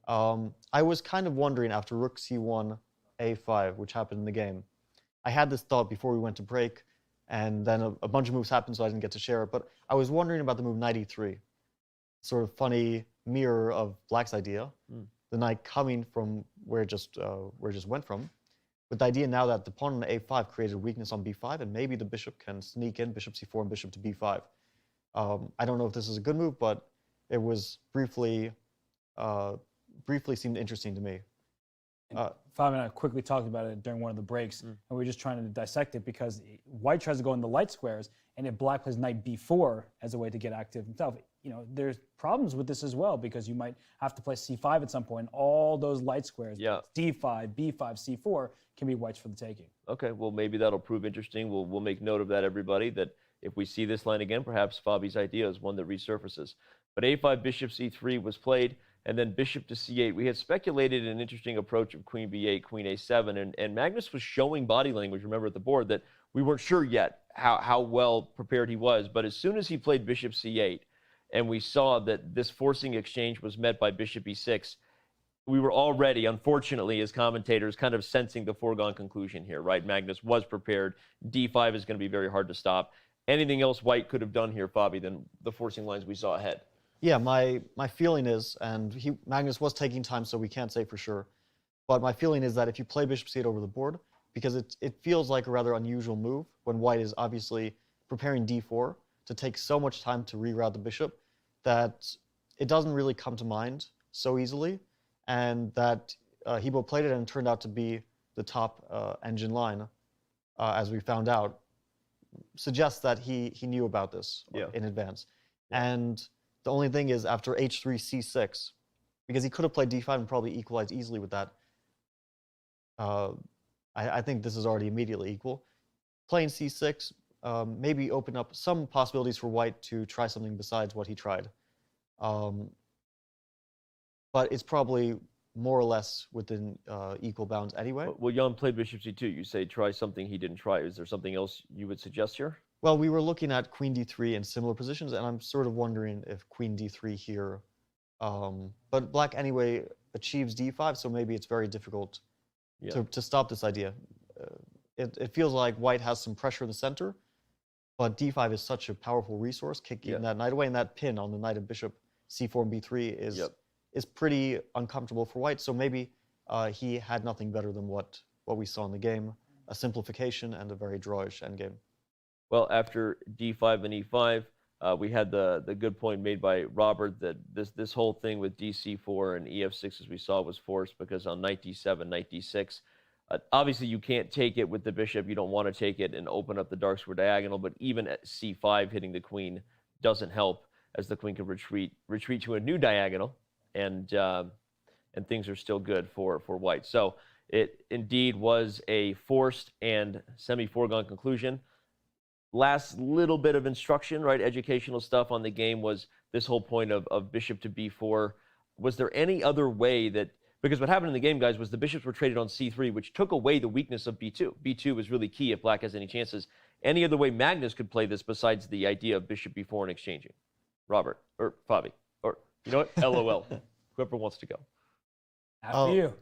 I was kind of wondering after rook c1, a5, which happened in the game. I had this thought before we went to break, and then a bunch of moves happened, so I didn't get to share it. But I was wondering about the move knight e3, sort of funny mirror of black's idea. The knight coming from where it just went from, with the idea now that the pawn on a5 created a weakness on b5, and maybe the bishop can sneak in bishop c4 and bishop to b5. I don't know if this is a good move, but it was briefly seemed interesting to me. Fav and I quickly talked about it during one of the breaks, and we were just trying to dissect it because white tries to go in the light squares, and if black plays knight b4 as a way to get active himself, there's problems with this as well because you might have to play c5 at some point. All those light squares, d5, b5, c4, can be whites for the taking. Okay, well maybe that'll prove interesting. We'll make note of that, everybody, that if we see this line again, perhaps Fabi's idea is one that resurfaces. But a5, bishop c3 was played, and then bishop to c8. We had speculated an interesting approach of queen b8, queen a7, and Magnus was showing body language, remember, at the board, that we weren't sure yet how well prepared he was. But as soon as he played bishop c8, and we saw that this forcing exchange was met by bishop e6, we were already, unfortunately, as commentators, kind of sensing the foregone conclusion here, right? Magnus was prepared. d5 is going to be very hard to stop. Anything else white could have done here, Fabi, than the forcing lines we saw ahead? Yeah, my feeling is, and Magnus was taking time, so we can't say for sure, but my feeling is that if you play bishop c8 over the board, because it feels like a rather unusual move when white is obviously preparing d4 to take so much time to reroute the bishop, that it doesn't really come to mind so easily, and that Hebo played it and it turned out to be the top engine line, as we found out, suggests that he knew about this in advance. And the only thing is after h3, c6, because he could have played d5 and probably equalized easily with that, I think this is already immediately equal. Playing c6 maybe open up some possibilities for white to try something besides what he tried. But it's probably more or less within equal bounds anyway. Well, Jan played bishop c2. You say try something he didn't try. Is there something else you would suggest here? Well, we were looking at queen d3 in similar positions, and I'm sort of wondering if queen d3 here. But black anyway achieves d5, so maybe it's very difficult to stop this idea. It feels like white has some pressure in the center, but d5 is such a powerful resource, kicking that knight away, and that pin on the knight of bishop c4 and b3 is pretty uncomfortable for white. So maybe he had nothing better than what we saw in the game, a simplification and a very drawish endgame. Well, after d5 and e5, we had the good point made by Robert that this whole thing with dc4 and ef6, as we saw, was forced because on knight d7, knight d6, obviously you can't take it with the bishop. You don't want to take it and open up the dark square diagonal, but even at c5, hitting the queen doesn't help, as the queen can retreat to a new diagonal, and things are still good for white. So it indeed was a forced and semi-foregone conclusion. Last little bit of instruction, right, educational stuff on the game was this whole point of bishop to b4. Was there any other way that, because what happened in the game, guys, was the bishops were traded on c3, which took away the weakness of b2. b2 was really key if black has any chances. Any other way Magnus could play this besides the idea of bishop b4 and exchanging? Robert, or Fabi, or you know what, LOL, whoever wants to go. After you.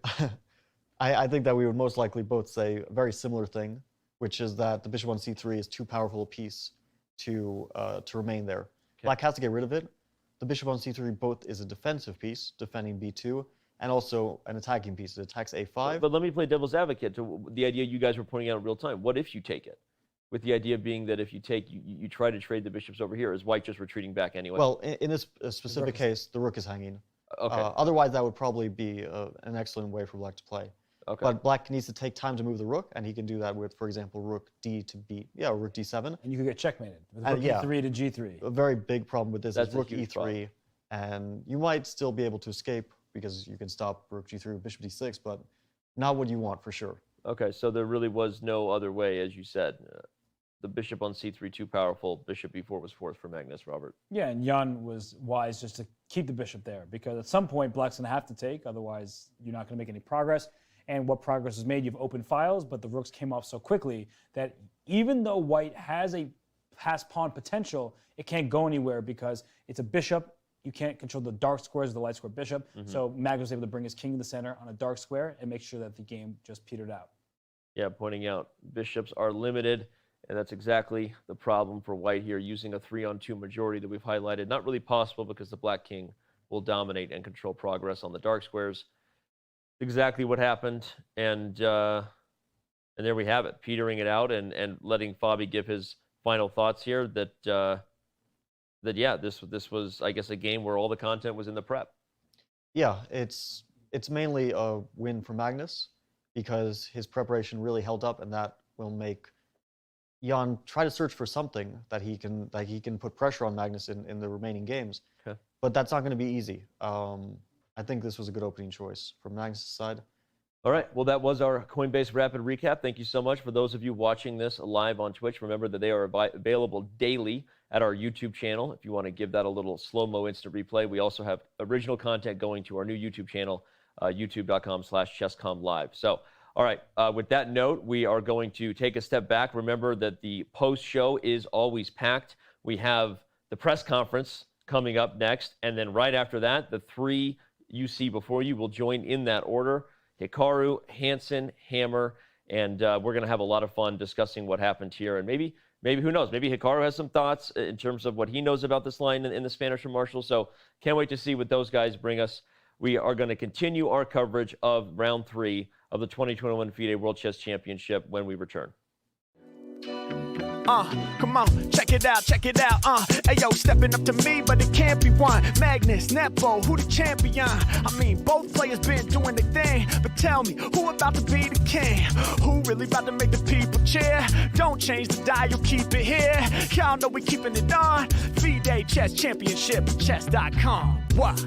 I think that we would most likely both say a very similar thing, which is that the bishop on c3 is too powerful a piece to remain there. Black has to get rid of it. The bishop on c3 both is a defensive piece, defending b2, and also an attacking piece. It attacks a5. But let me play devil's advocate to the idea you guys were pointing out in real time. What if you take it? With the idea being that if you take, you try to trade the bishops over here, is white just retreating back anyway? Well, in this specific case, the rook is hanging. Okay. Otherwise, that would probably be an excellent way for black to play. Okay. But black needs to take time to move the rook, and he can do that with, for example, rook d to b, rook d7. And you could get checkmated with rook e3 to g3. A very big problem with this That's is rook a huge e3, problem. and you might still be able to escape because you can stop rook g3 with bishop d6, but not what you want for sure. Okay, so there really was no other way, as you said. The bishop on c3 too powerful. Bishop b4 was forced for Magnus, Robert. Yeah, and Jan was wise just to keep the bishop there because at some point black's going to have to take, otherwise you're not going to make any progress. And what progress is made, you've opened files, but the rooks came off so quickly that even though white has a pass pawn potential, it can't go anywhere because it's a bishop you can't control the dark squares of the light square bishop. So Magnus was able to bring his king to the center on a dark square and make sure that the game just petered out. Yeah, pointing out bishops are limited, and that's exactly the problem for white here, using a 3-on-2 majority that we've highlighted. Not really possible because the black king will dominate and control progress on the dark squares. Exactly what happened, and there we have it, petering it out and letting Fabi give his final thoughts here. Yeah, this was, I guess, a game where all the content was in the prep. Yeah, it's mainly a win for Magnus because his preparation really held up, and that will make Jan try to search for something that he can put pressure on Magnus in the remaining games. Okay. But that's not going to be easy. I think this was a good opening choice from Magnus' side. All right, well, that was our Coinbase Rapid Recap. Thank you so much. For those of you watching this live on Twitch, remember that they are available daily at our YouTube channel. If you want to give that a little slow-mo instant replay, we also have original content going to our new YouTube channel, youtube.com/chesscomlive. So, all right, with that note, we are going to take a step back. Remember that the post-show is always packed. We have the press conference coming up next, and then right after that, the three you see before you will join in that order. Hikaru, Hansen, Hammer, and we're going to have a lot of fun discussing what happened here. And maybe who knows, maybe Hikaru has some thoughts in terms of what he knows about this line in the Spanish or Marshall. So can't wait to see what those guys bring us. We are going to continue our coverage of round 3 of the 2021 FIDE World Chess Championship when we return. Come on, check it out, Ayo, stepping up to me, but it can't be one. Magnus, Nepo, who the champion? I mean, both players been doing their thing, but tell me, who about to be the king? Who really about to make the people cheer? Don't change the dial, keep it here. Y'all know we keeping it on. FIDE Chess Championship, chess.com. What?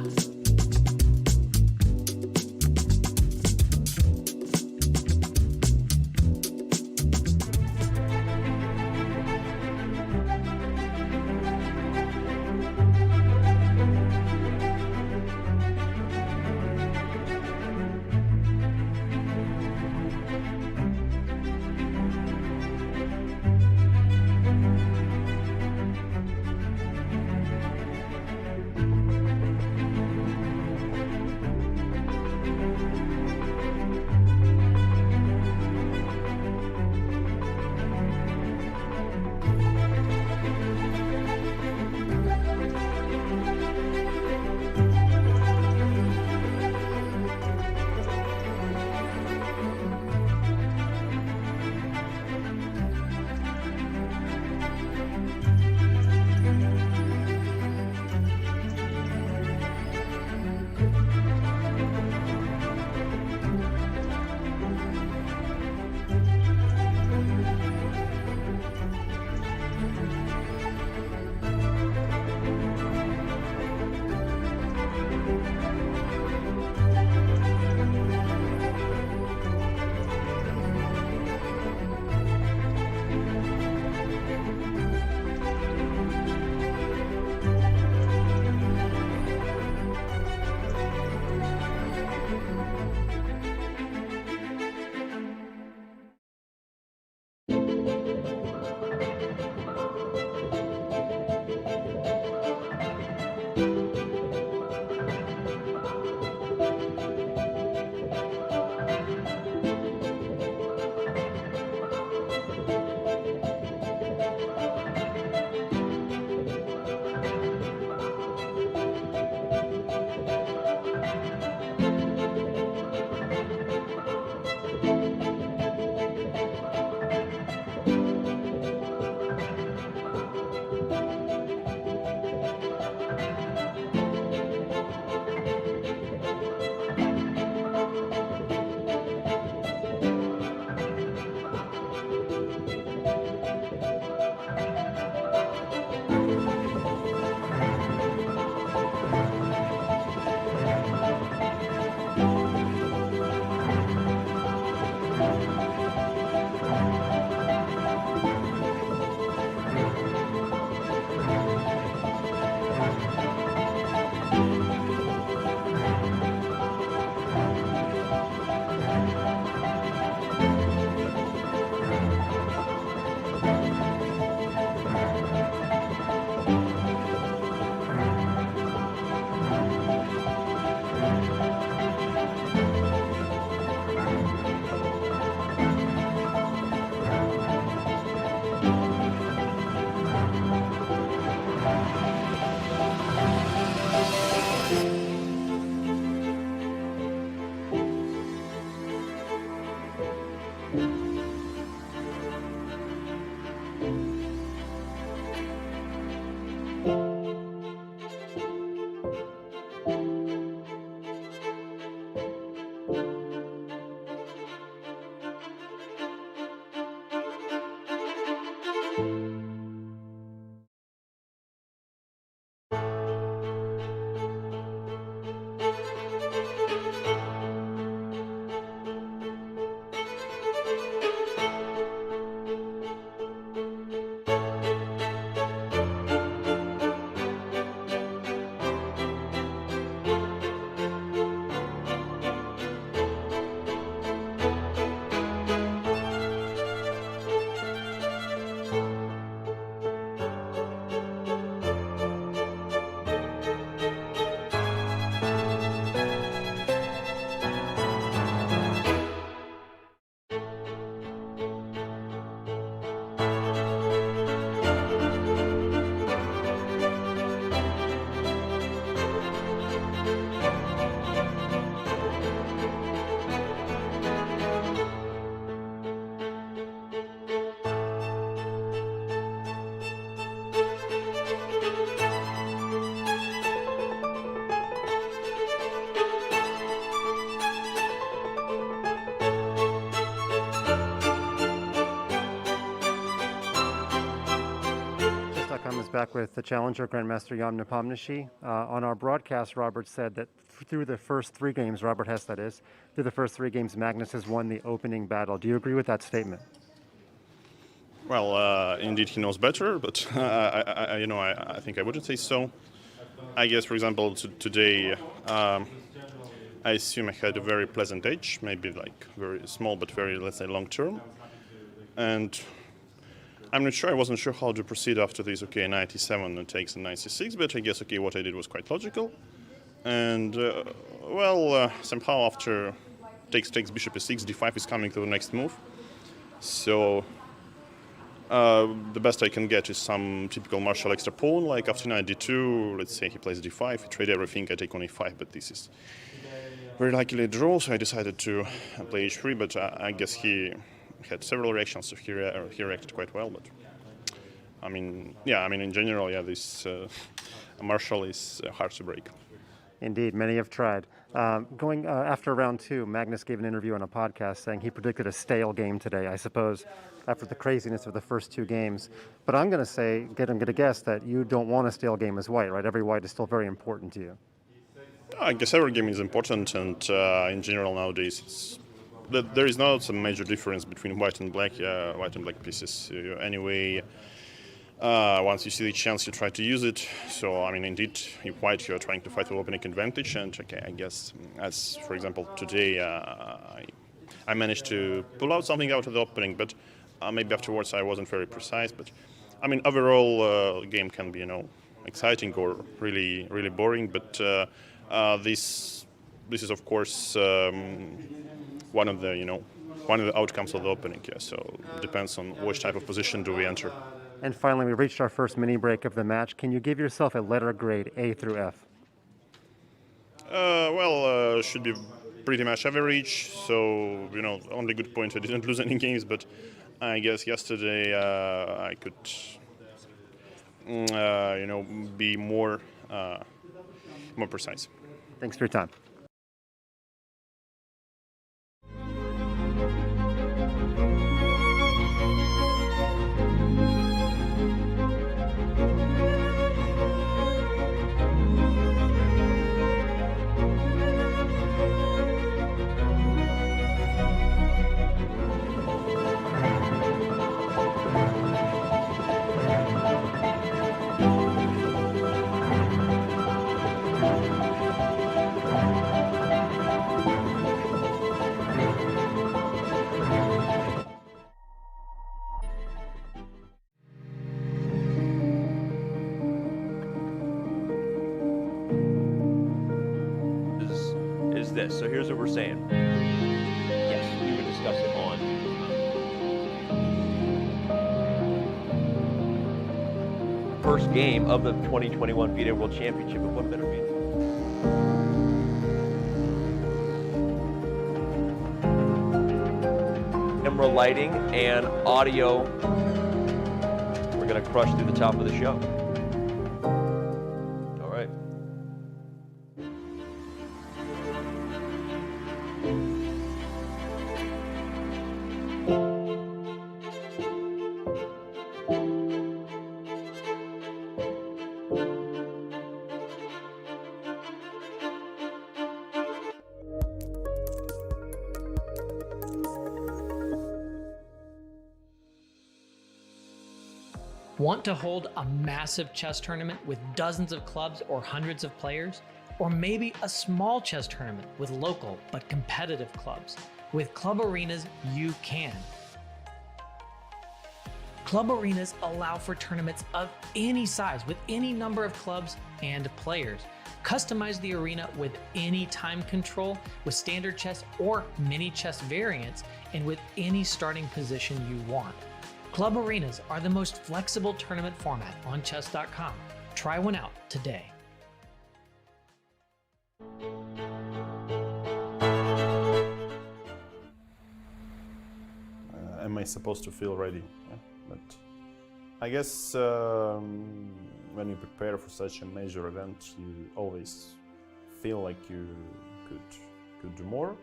Is back with the challenger Grandmaster Jan Nepomniachtchi. On our broadcast, Robert said that through the first 3 games, Robert Hess that is, through the first 3 games, Magnus has won the opening battle. Do you agree with that statement? Well, indeed he knows better, but I think I wouldn't say so. I guess, for example, today, I assume I had a very pleasant edge, maybe like very small, but very, let's say, long term. And I'm not sure, I wasn't sure how to proceed after this, okay, 97 takes a 96, but I guess, okay, what I did was quite logical. And, somehow after takes bishop e6, d5 is coming to the next move. So, the best I can get is some typical martial extra pawn, like after knight d2, let's say he plays d5, I trade everything, I take on e5, but this is very likely a draw, so I decided to play h3, but I guess he had several reactions, so he reacted quite well. But in general, this martial is hard to break. Indeed, many have tried. Going after round 2, Magnus gave an interview on a podcast saying he predicted a stale game today, I suppose, after the craziness of the first 2 games. But I'm going to guess that you don't want a stale game as white, right? Every white is still very important to you. I guess every game is important, and in general nowadays there is not a major difference between white and black pieces. Anyway, once you see the chance, you try to use it. So, indeed, in white, you're trying to fight for opening advantage. And, okay, I guess, as, for example, today, I managed to pull out something out of the opening, but maybe afterwards I wasn't very precise. But, overall, game can be, exciting or really, really boring. But this is, of course, one of the outcomes of the opening. Yeah. So it depends on which type of position do we enter. And finally, we reached our first mini break of the match. Can you give yourself a letter grade A through F? Should be pretty much average. So only good point I didn't lose any games, but I guess yesterday I could be more precise. Thanks for your time. This. So here's what we're saying. Yes, we would discuss it on first game of the 2021 FIDE World Championship. But what better be? Camera lighting and audio going to crush through the top of the show. All right. Want to hold a massive chess tournament with dozens of clubs or hundreds of players? Or maybe a small chess tournament with local but competitive clubs? With Club Arenas, you can. Club Arenas allow for tournaments of any size with any number of clubs and players. Customize the arena with any time control, with standard chess or mini chess variants, and with any starting position you want. Club Arenas are the most flexible tournament format on chess.com. Try one out today. Am I supposed to feel ready? Yeah. But I guess when you prepare for such a major event, you always feel like you could do more.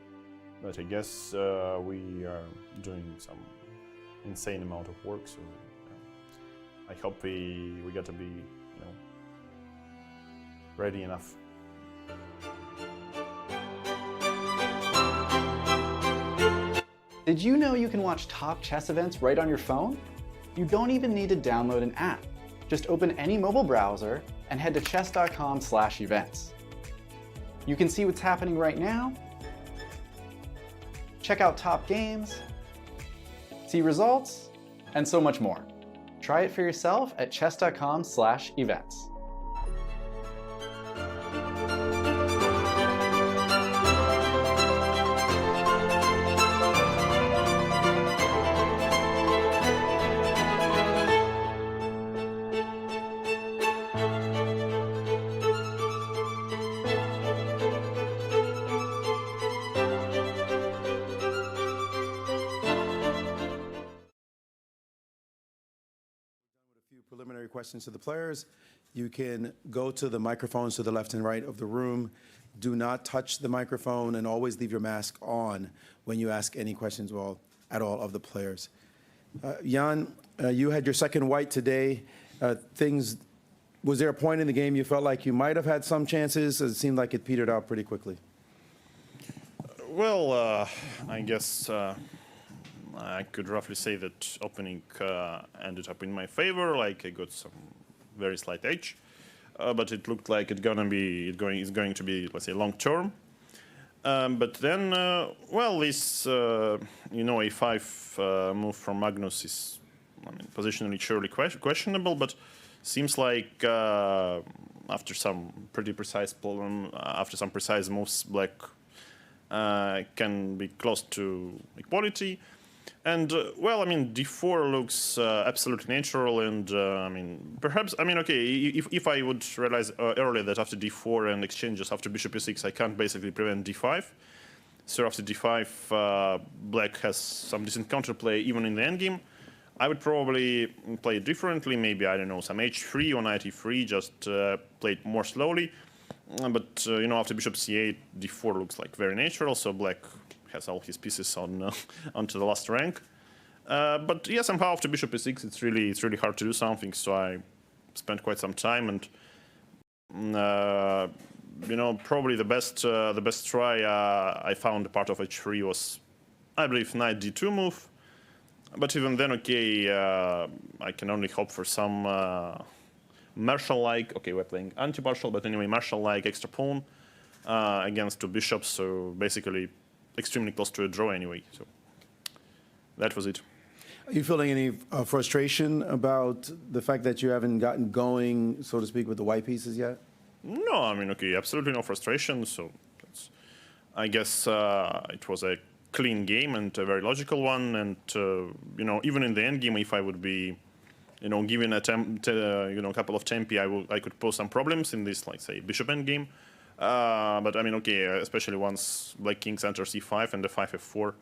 But I guess we are doing some insane amount of work, so I hope we got to be, ready enough. Did you know you can watch top chess events right on your phone? You don't even need to download an app. Just open any mobile browser and head to chess.com/events. You can see what's happening right now, check out top games, see results, and so much more. Try it for yourself at chess.com/events. Preliminary questions to the players. You can go to the microphones to the left and right of the room. Do not touch the microphone and always leave your mask on when you ask any questions at all of the players. Jan, you had your second white today. Was there a point in the game you felt like you might have had some chances? It seemed like it petered out pretty quickly. Well, I guess I could roughly say that opening ended up in my favor. Like I got some very slight edge, but it looked like it's going to be, let's say, long term. But then, well, this A5 move from Magnus is, positionally surely questionable, but seems like after some precise moves, Black can be close to equality. And, well, d4 looks absolutely natural, and, if I would realize earlier that after d4 and exchanges after bishop e6, I can't basically prevent d5. So after d5, Black has some decent counterplay even in the endgame. I would probably play it differently, maybe, I don't know, some h3 or knight e3, just play it more slowly. But, after bishop c8, d4 looks like very natural, so Black has all his pieces onto the last rank. But yeah, somehow after bishop e6, it's really hard to do something. So I spent quite some time, and probably the best try I found part of h3 was, I believe, knight d2 move. But even then, okay, I can only hope for some Marshall-like. Okay, we're playing anti-Marshall, but anyway, Marshall-like extra pawn against two bishops. So basically, extremely close to a draw anyway. So that was it. Are you feeling any frustration about the fact that you haven't gotten going, so to speak, with the white pieces yet? No, okay, absolutely no frustration. So I guess it was a clean game and a very logical one. And even in the end game, if I would be, given a couple of tempi, I could pose some problems in this, like say, bishop endgame. But okay, especially once Black Kings enter c5 and the 5 f4,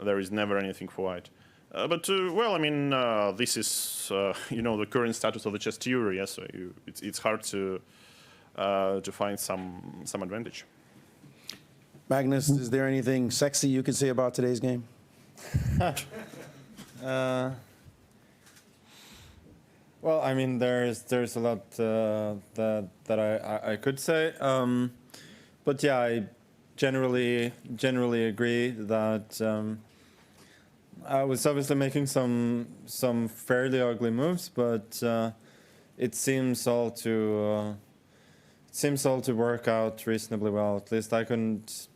there is never anything for white. Well, I mean, this is the current status of the chess theory. Yeah, so it's hard to find some advantage. Magnus, is there anything sexy you can say about today's game? Well, I mean, there's a lot that I could say, but yeah, I generally agree that I was obviously making some fairly ugly moves, but it seems all to work out reasonably well. At least I couldn't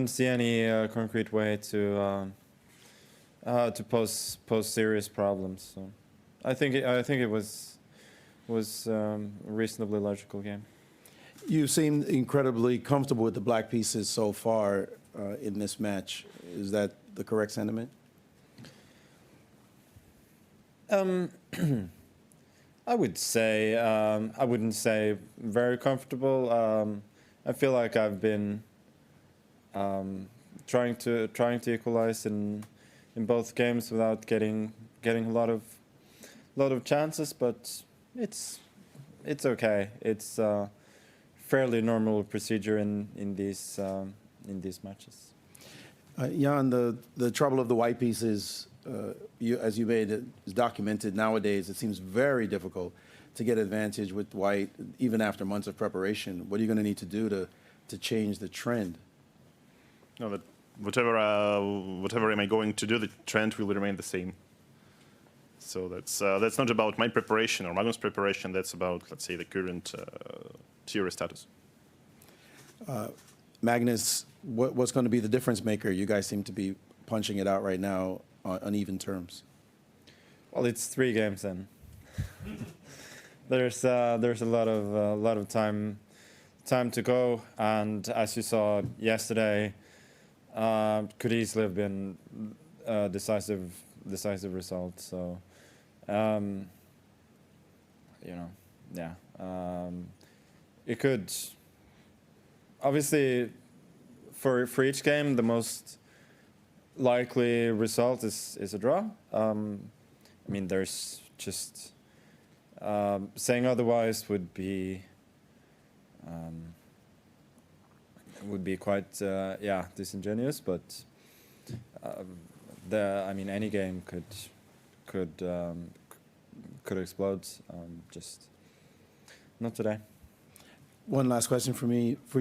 see any concrete way to pose serious problems. So I think it was a reasonably logical game. You seem incredibly comfortable with the black pieces so far in this match. Is that the correct sentiment? I would say I wouldn't say very comfortable. I feel like I've been trying to equalize in both games without getting a lot of chances, but it's okay. It's fairly normal procedure in these matches. Jan, the trouble of the white pieces, as you made it, is documented nowadays. It seems very difficult to get advantage with white, even after months of preparation. What are you going to need to do to change the trend? No, that whatever am I going to do, the trend will remain the same. So that's not about my preparation or Magnus' preparation. That's about, let's say, the current theory status. Magnus, what's going to be the difference maker? You guys seem to be punching it out right now on even terms. Well, it's 3 games in. There's a lot of time to go, and as you saw yesterday, could easily have been a decisive result. So, it could. Obviously, for each game, the most likely result is a draw. I mean, there's just saying otherwise would be quite disingenuous. But I mean, any game could explode. Just not today. One last question for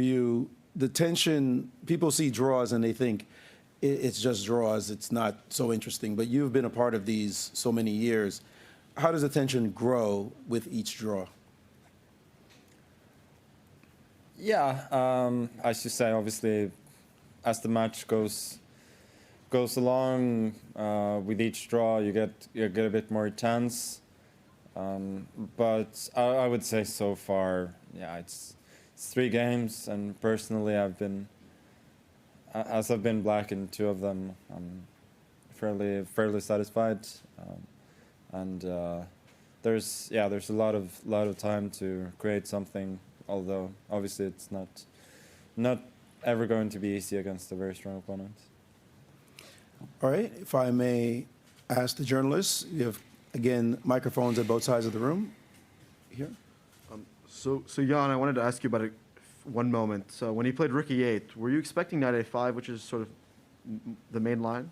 you. The tension, people see draws and they think it's just draws, it's not so interesting, but you've been a part of these so many years. How does the tension grow with each draw? Yeah, as you say, obviously, as the match goes along, with each draw, you get a bit more tense. But I would say so far, yeah, it's 3 games, and personally, I've been black in 2 of them, I'm fairly satisfied, and there's a lot of time to create something. Although obviously it's not ever going to be easy against a very strong opponent. All right, if I may ask the journalists, you have again microphones at both sides of the room. Here. So Jan, I wanted to ask you about one moment. So when you played Rook E8, were you expecting Knight A5, which is sort of the main line,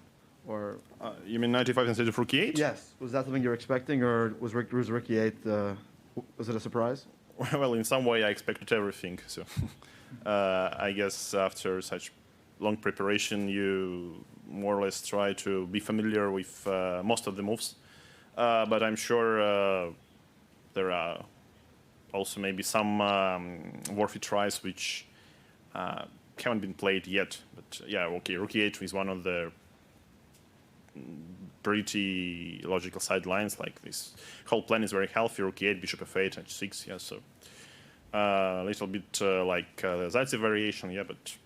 or? You mean Knight A5 instead of Rook E8? Yes. Was that something you were expecting, or was Rook E8 was it a surprise? Well, in some way, I expected everything. So I guess after such long preparation, you more or less try to be familiar with most of the moves. But I'm sure there are also maybe some worthy tries which haven't been played yet. But yeah, okay, Rook E8 is one of the pretty logical sidelines. Like this whole plan is very healthy. Rook E8, Bishop F8, H6. Yeah, so a little bit like the Zaitsev variation. Yeah, but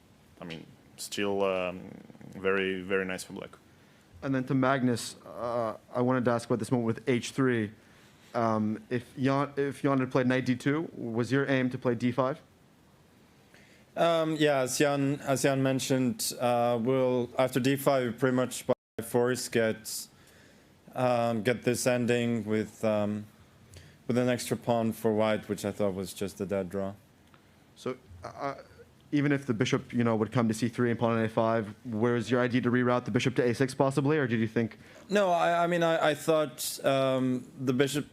I mean still very very nice for black. And then to Magnus, I wanted to ask about this moment with H3. If Jan had played Knight D2, was your aim to play D5? Yeah, as Jan mentioned, we'll after D5 pretty much force get this ending with an extra pawn for white, which I thought was just a dead draw. So even if the bishop, would come to c3 and pawn on a5, was your idea to reroute the bishop to a6 possibly, or did you think? No, I thought the bishop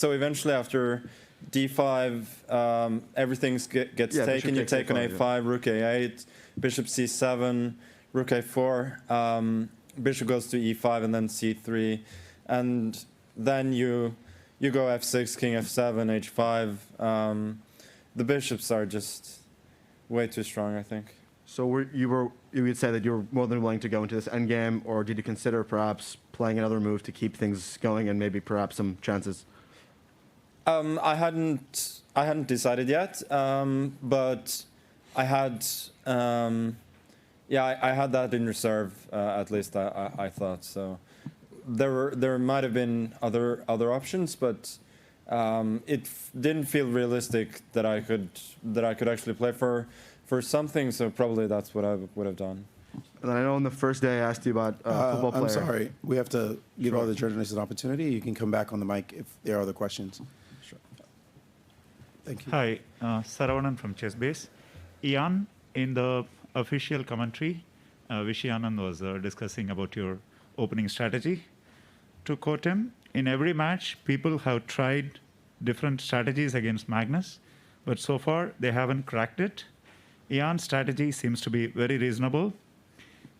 eventually after d5, everything gets taken. You take on a5, rook a8, bishop c7, rook a4, bishop goes to e5 and then c3, and then you go f6, king f7, h5. The bishops are just way too strong, I think. So you would say that you were more than willing to go into this endgame, or did you consider perhaps playing another move to keep things going and maybe perhaps some chances? I hadn't decided yet, but I had I had that in reserve, at least I thought. So there might have been other options, but it didn't feel realistic that I could actually play for something. So probably that's what I would have done. And I know on the first day I asked you about football player. I'm sorry, we have to give all the journalists an opportunity. You can come back on the mic if there are other questions. Sure. Thank you. Hi, Saravanan from ChessBase. Ian, in the official commentary, Vishy Anand was discussing about your opening strategy. To quote him, in every match, people have tried different strategies against Magnus, but so far they haven't cracked it. Ian's strategy seems to be very reasonable.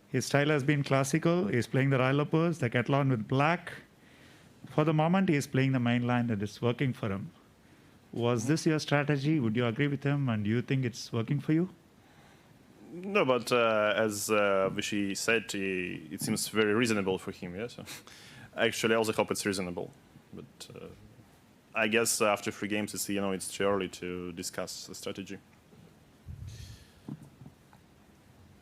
His style has been classical. He's playing the Rylopers, the Catalan with black. For the moment, he is playing the main line and it's working for him. Was this your strategy? Would you agree with him? And do you think it's working for you? No, but as Vishy said, it seems very reasonable for him. Yes, actually, I also hope it's reasonable. But I guess after 3 games, it's too early to discuss the strategy.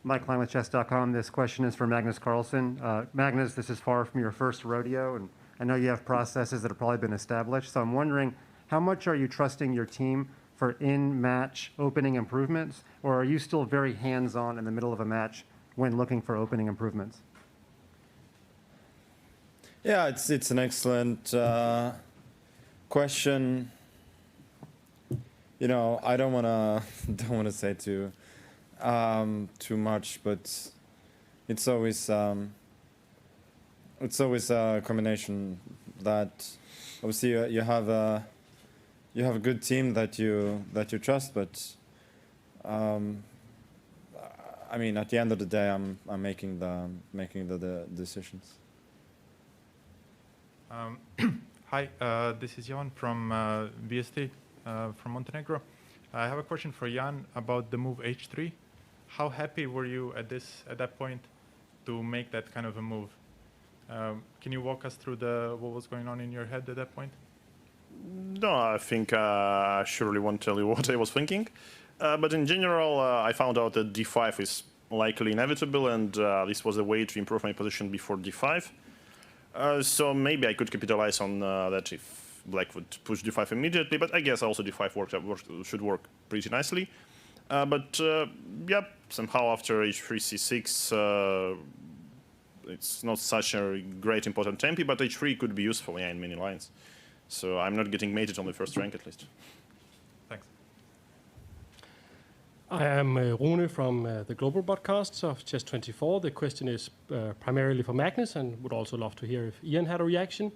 Mike Klein with Chess.com. This question is for Magnus Carlsen. Magnus, this is far from your first rodeo, and I know you have processes that have probably been established. So I'm wondering, how much are you trusting your team for in-match opening improvements, or are you still very hands-on in the middle of a match when looking for opening improvements? Yeah, it's an excellent question. I don't wanna say too much, but it's always a combination that obviously you have a good team that you trust, but I mean, at the end of the day, I'm making the decisions. Hi, this is Jan from VST from Montenegro. I have a question for Jan about the move h3. How happy were you at that point to make that kind of a move? Can you walk us through what was going on in your head at that point? No, I think I surely won't tell you what I was thinking. But in general, I found out that d5 is likely inevitable, and this was a way to improve my position before d5. So maybe I could capitalize on that if black would push d5 immediately, but I guess also d5 should work pretty nicely. But yeah, somehow after h3, c6, it's not such a great important tempi, but h3 could be useful in many lines. So I'm not getting mated on the first rank at least. Thanks. I am Rune from the global broadcasts of Chess24. The question is primarily for Magnus, and would also love to hear if Ian had a reaction.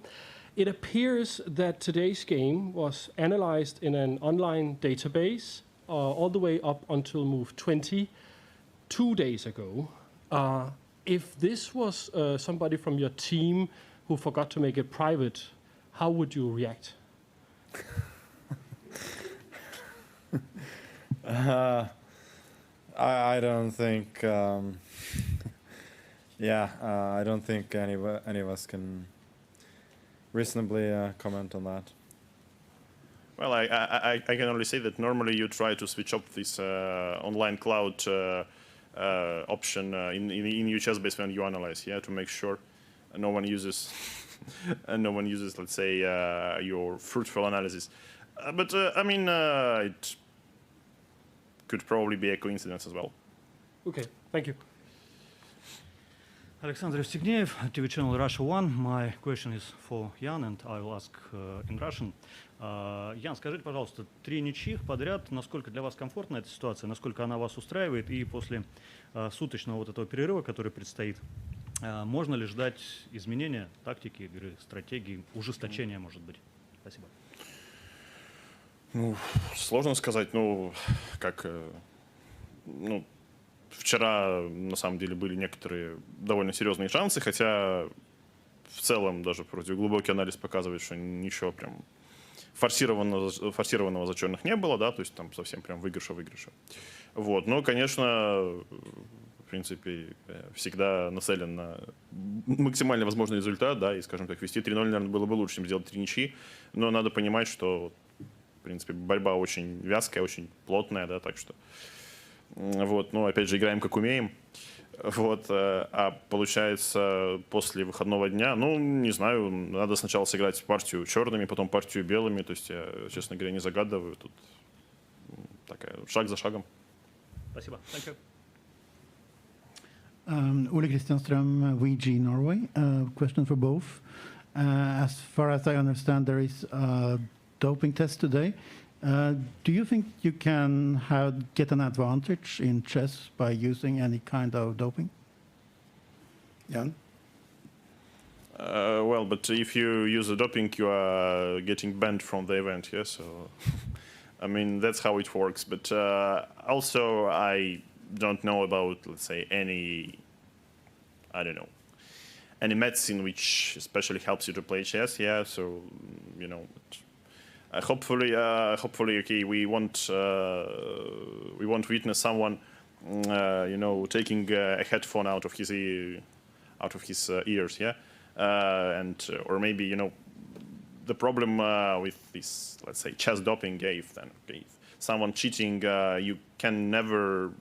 It appears that today's game was analyzed in an online database all the way up until move 20 2 days ago. If this was somebody from your team who forgot to make it private, how would you react? I don't think. I don't think any of us can reasonably comment on that. Well, I can only say that normally you try to switch up this online cloud option in your chess base when you analyze, to make sure no one uses let's say your fruitful analysis. But I mean, it could probably be a coincidence as well. Okay, thank you. Alexander Evstigneev, TV channel Russia 1. My question is for Jan, and I will ask in Russian. Ян, скажите, пожалуйста, 3 ничьих подряд, насколько для вас комфортна эта ситуация, насколько она вас устраивает, и после суточного вот этого перерыва, который предстоит, можно ли ждать изменения тактики игры, стратегии, ужесточения, может быть? Спасибо. Ну, сложно сказать, вчера, на самом деле, были некоторые довольно серьезные шансы, хотя в целом даже вроде глубокий анализ показывает, что ничего прям форсированного зачетных не было, да, то есть там совсем прям выигрыша. Вот, но, конечно, в принципе, всегда нацелен на максимально возможный результат, да, и, скажем так, вести 3-0, наверное, было бы лучше, чем сделать 3 ничьи, но надо понимать, что, в принципе, борьба очень вязкая, очень плотная, да, так что, вот, ну, опять же, играем как умеем, вот, а получается, после выходного дня, ну, не знаю, надо сначала сыграть партию черными, потом партию белыми, то есть я, честно говоря, не загадываю, тут такая, шаг за шагом. Спасибо. Thank you. Ole Christianström, VG Norway. Question for both. As far as I understand, there is a doping test today. Do you think you can get an advantage in chess by using any kind of doping? Jan? Well, but if you use a doping, you are getting banned from the event, yeah? So, I mean, that's how it works. But also, I don't know about, let's say, any medicine which especially helps you to play chess, yeah? So, you know, hopefully, okay, we won't witness someone, you know, taking a headphone out of his ears, yeah, or maybe, you know, the problem with this, let's say, chess doping, yeah, if someone cheating, you can never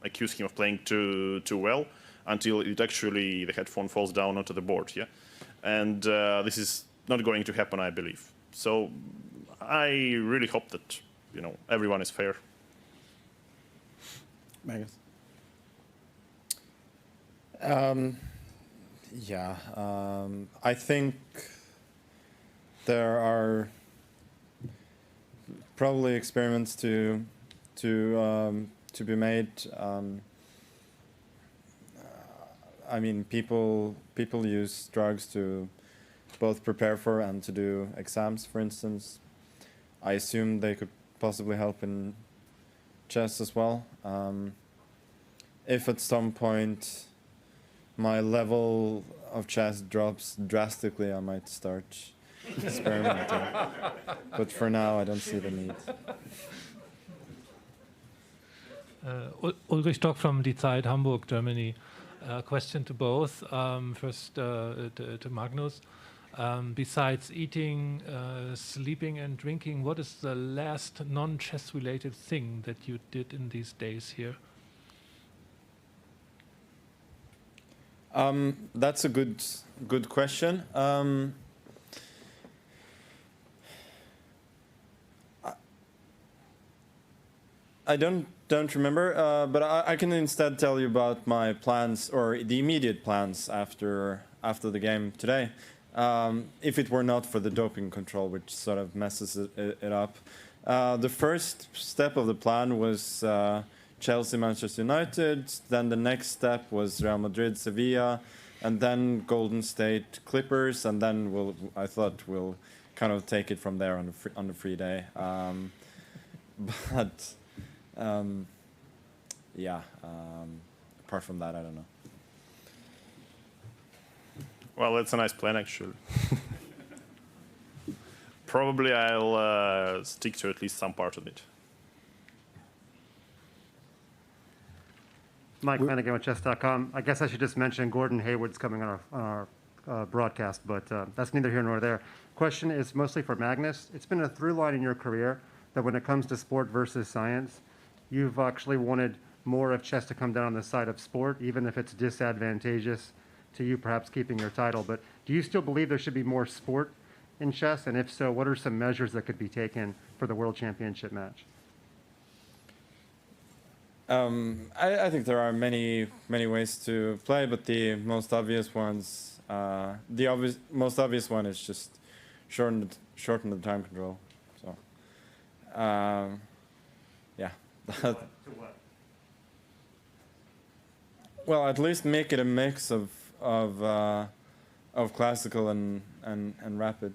accuse him of playing too well until it actually the headphone falls down onto the board, yeah, and this is not going to happen, I believe. So I really hope that, you know, everyone is fair. Magnus? I think there are probably experiments to be made. I mean, people use drugs to both prepare for and to do exams, for instance. I assume they could possibly help in chess as well. If at some point my level of chess drops drastically, I might start experimenting. But for now, I don't see the need. Ulrich Stock from Die Zeit, Hamburg, Germany. Question to both. First to Magnus. Besides eating, sleeping and drinking, what is the last non-chess related thing that you did in these days here? That's a good question. I don't remember, but I can instead tell you about my plans, or the immediate plans after the game today. If it were not for the doping control, which sort of messes it up. The first step of the plan was Chelsea, Manchester United. Then the next step was Real Madrid, Sevilla, and then Golden State Clippers, and then I thought we'll kind of take it from there on the free day. Apart from that, I don't know. Well, that's a nice plan, actually. Probably I'll stick to at least some part of it. Mike Flanagan with Chess.com. I guess I should just mention Gordon Hayward's coming on our broadcast, but that's neither here nor there. Question is mostly for Magnus. It's been a through line in your career that when it comes to sport versus science, you've actually wanted more of chess to come down on the side of sport, even if it's disadvantageous to you perhaps keeping your title. But do you still believe there should be more sport in chess? And if so, what are some measures that could be taken for the World Championship match? I think there are many ways to play, but the most obvious ones, most obvious one is just shorten the time control. So, yeah. To what? Well, at least make it a mix of classical and rapid.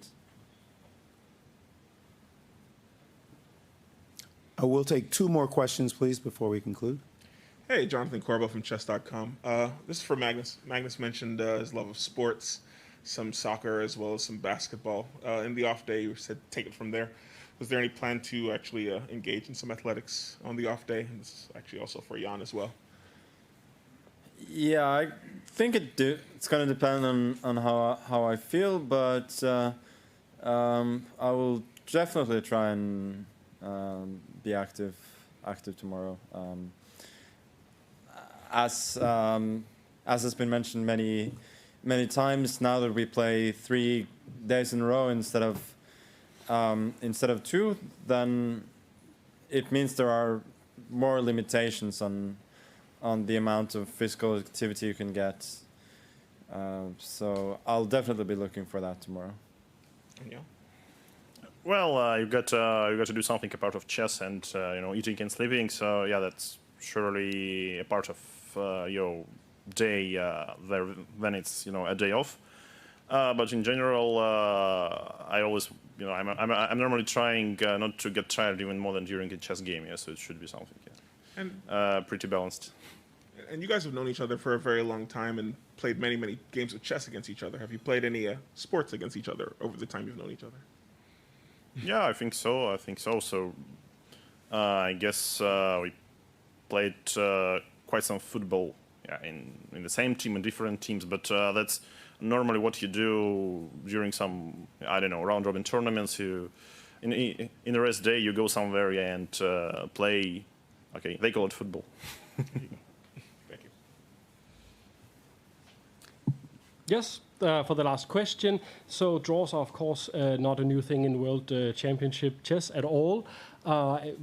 We'll take 2 more questions, please, before we conclude. Hey, Jonathan Corbo from chess.com. This is for Magnus. Magnus mentioned his love of sports, some soccer as well as some basketball. In the off day, you said take it from there. Was there any plan to actually engage in some athletics on the off day? And this is actually also for Jan as well. Yeah, I think it's going to depend on how I feel, but I will definitely try and be active tomorrow. As has been mentioned many times, now that we play 3 days in a row instead of 2, then it means there are more limitations on the amount of physical activity you can get. So I'll definitely be looking for that tomorrow. Yeah. Well, you got to do something a part of chess and eating and sleeping. So yeah, that's surely a part of your day there when it's a day off. But in general, I always I'm normally trying not to get tired even more than during a chess game. Yeah, so it should be something. Yeah. And pretty balanced. And you guys have known each other for a very long time and played many games of chess against each other. Have you played any sports against each other over the time you've known each other? Yeah, I think so. So I guess we played quite some football, in the same team and different teams. But that's normally what you do during some round robin tournaments. You in the rest day you go somewhere and play. Okay, they call it football. Thank you. Yes, for the last question. So draws are, of course, not a new thing in World Championship chess at all.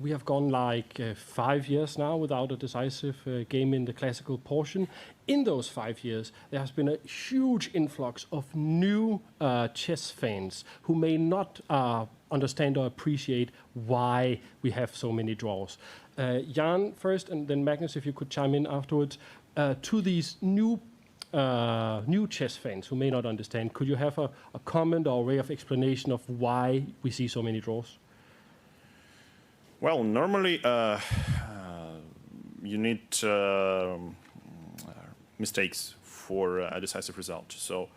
We have gone like 5 years now without a decisive game in the classical portion. In those 5 years, there has been a huge influx of new chess fans who may not understand or appreciate why we have so many draws. Jan first, and then Magnus, if you could chime in afterwards. To these new chess fans who may not understand, could you have a comment or a way of explanation of why we see so many draws? Well, normally you need mistakes for a decisive result. So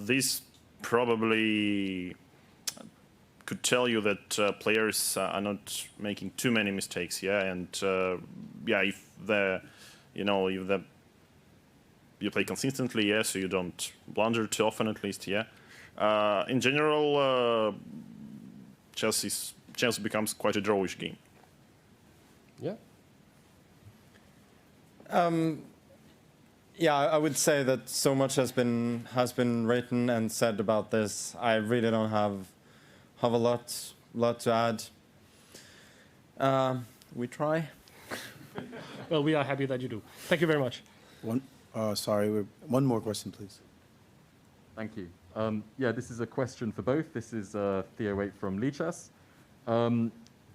this probably could tell you that players are not making too many mistakes. Yeah, and if you play consistently, yeah, so you don't blunder too often at least, yeah. In general, chess becomes quite a drawish game. Yeah. I would say that so much has been written and said about this. I really don't have a lot to add. We try. Well, we are happy that you do. Thank you very much. One more question, please. Thank you. This is a question for both. This is Theo Waite from Lichess.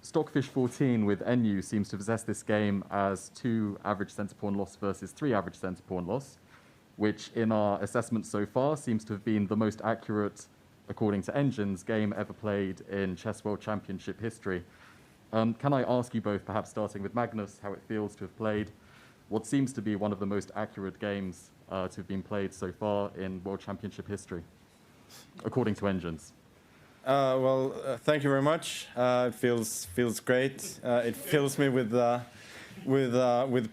Stockfish 14 with NU seems to possess this game as 2 average center pawn loss versus 3 average center pawn loss, which in our assessment so far seems to have been the most accurate, according to Engines, game ever played in Chess World Championship history. Can I ask you both, perhaps starting with Magnus, how it feels to have played what seems to be one of the most accurate games to have been played so far in World Championship history, according to Engines? Thank you very much. It feels great. It fills me with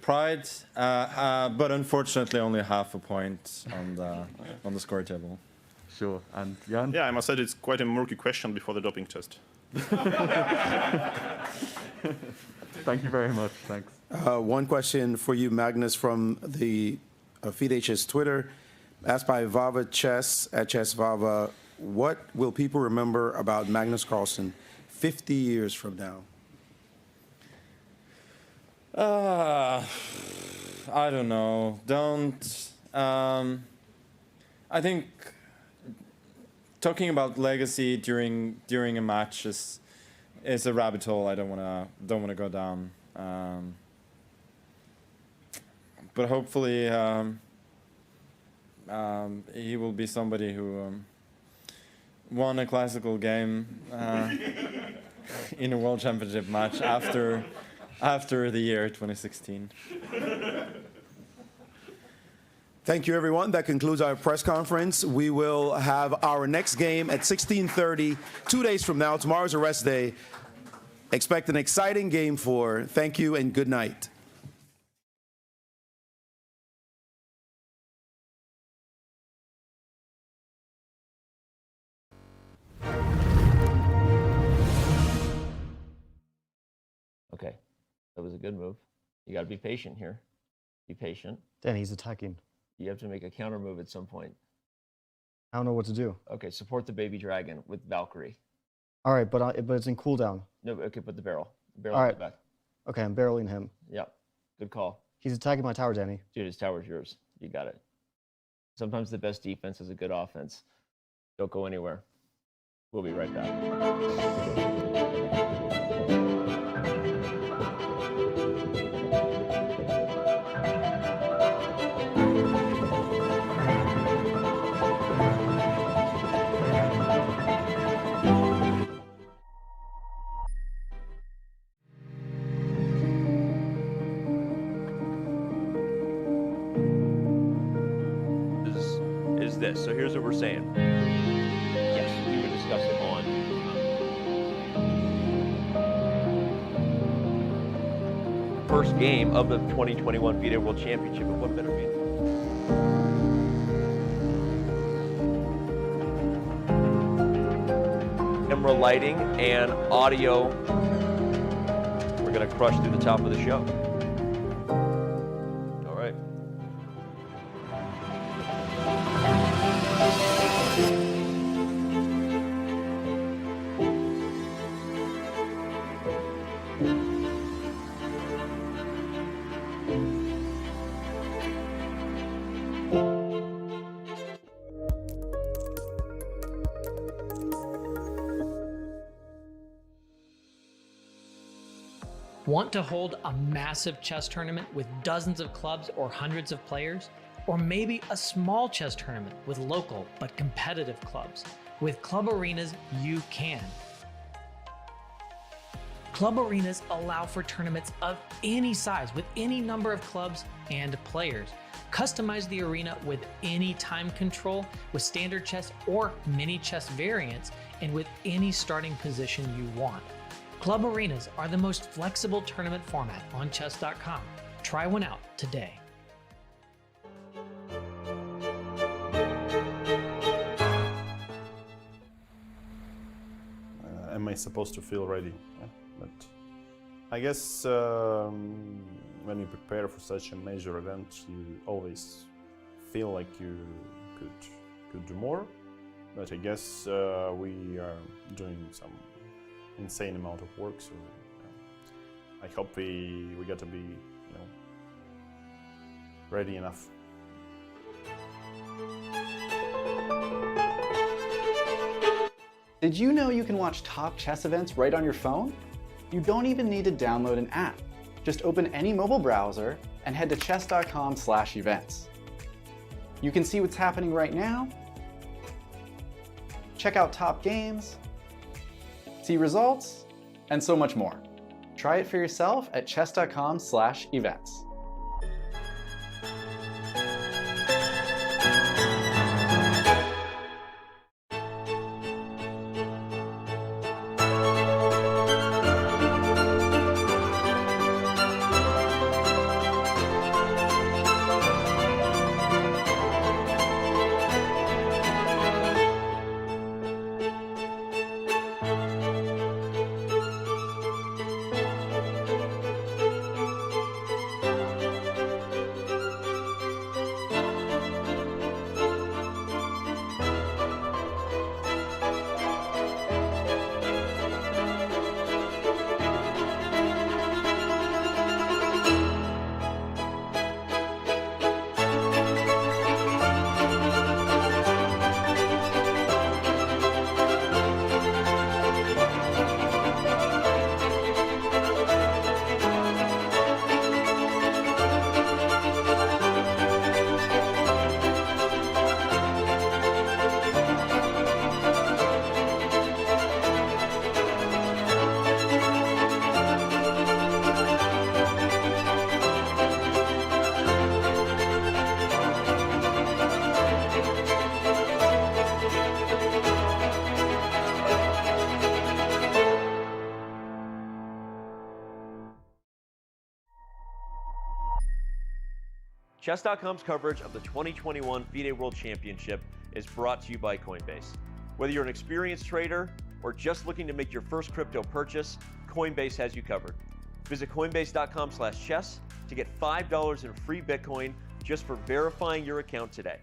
pride, but unfortunately only half a point on the score table. Sure. And Jan? Yeah, I must say it's quite a murky question before the doping test. Thank you very much. Thanks. One question for you, Magnus, from the FIDE Chess Twitter, asked by Vava Chess at Chess Vava. What will people remember about Magnus Carlsen 50 years from now? I don't know. Don't. I think talking about legacy during a match is a rabbit hole I don't wanna go down. But hopefully he will be somebody who won a classical game in a World Championship match after the year 2016. Thank you, everyone. That concludes our press conference. We will have our next game at 16:30, 2 days from now. Tomorrow's a rest day. Expect an exciting game 4. Thank you and good night. Okay, that was a good move. You got to be patient here. Be patient. Then he's attacking. You have to make a counter move at some point. I don't know what to do. Okay, support the baby dragon with Valkyrie. All right, but it's in cooldown. No, okay, put the barrel. Barrel All in right. the back. Okay, I'm barreling him. Yep, good call. He's attacking my tower, Danny. Dude, his tower's yours. You got it. Sometimes the best defense is a good offense. Don't go anywhere. We'll be right back. Is this. So here's what we're saying. Yes, we were discussing on first game of the 2021 FIDE World Championship. And what better mean? Camera lighting and audio. We're going to crush through the top of the show. All right. Want to hold a massive chess tournament with dozens of clubs or hundreds of players? Or maybe a small chess tournament with local but competitive clubs? With Club Arenas, you can. Club Arenas allow for tournaments of any size with any number of clubs and players. Customize the arena with any time control, with standard chess or mini chess variants, and with any starting position you want. Club Arenas are the most flexible tournament format on chess.com. Try one out today. Am I supposed to feel ready? Yeah, but I guess when you prepare for such a major event, you always feel like you could do more. But I guess we are doing some insane amount of work, so I hope we get to be, ready enough. Did you know you can watch top chess events right on your phone? You don't even need to download an app. Just open any mobile browser and head to chess.com/events. You can see what's happening right now, check out top games, see results, and so much more. Try it for yourself at chess.com/events. Chess.com's coverage of the 2021 FIDE World Championship is brought to you by Coinbase. Whether you're an experienced trader or just looking to make your first crypto purchase, Coinbase has you covered. Visit coinbase.com/chess to get $5 in free Bitcoin just for verifying your account today.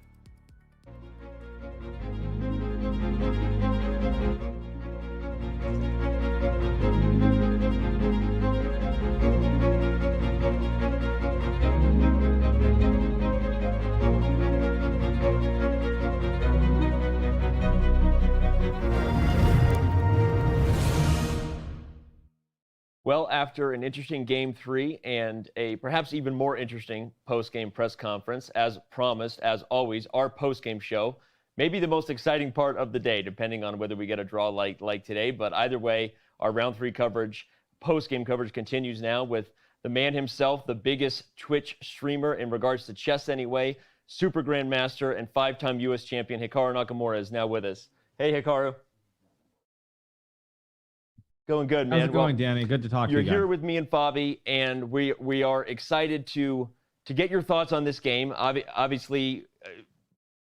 Well, after an interesting Game 3 and a perhaps even more interesting post-game press conference, as promised, as always, our post-game show may be the most exciting part of the day, depending on whether we get a draw like today. But either way, our round 3 coverage, post-game coverage continues now with the man himself, the biggest Twitch streamer in regards to chess anyway, Super Grandmaster and 5-time U.S. champion Hikaru Nakamura is now with us. Hey, Hikaru. Going good, man. How's it going, Danny? Good to talk to you. You're here with me and Fabi, and we are excited to get your thoughts on this game. Obviously,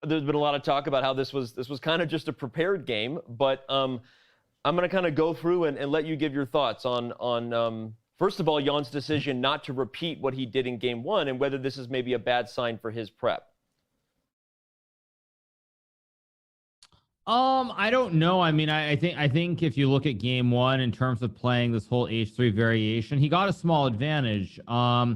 there's been a lot of talk about how this was kind of just a prepared game, but I'm going to kind of go through and let you give your thoughts on first of all, Jan's decision not to repeat what he did in Game 1 and whether this is maybe a bad sign for his prep. I don't know. I mean, I think if you look at Game 1 in terms of playing this whole H3 variation, he got a small advantage. I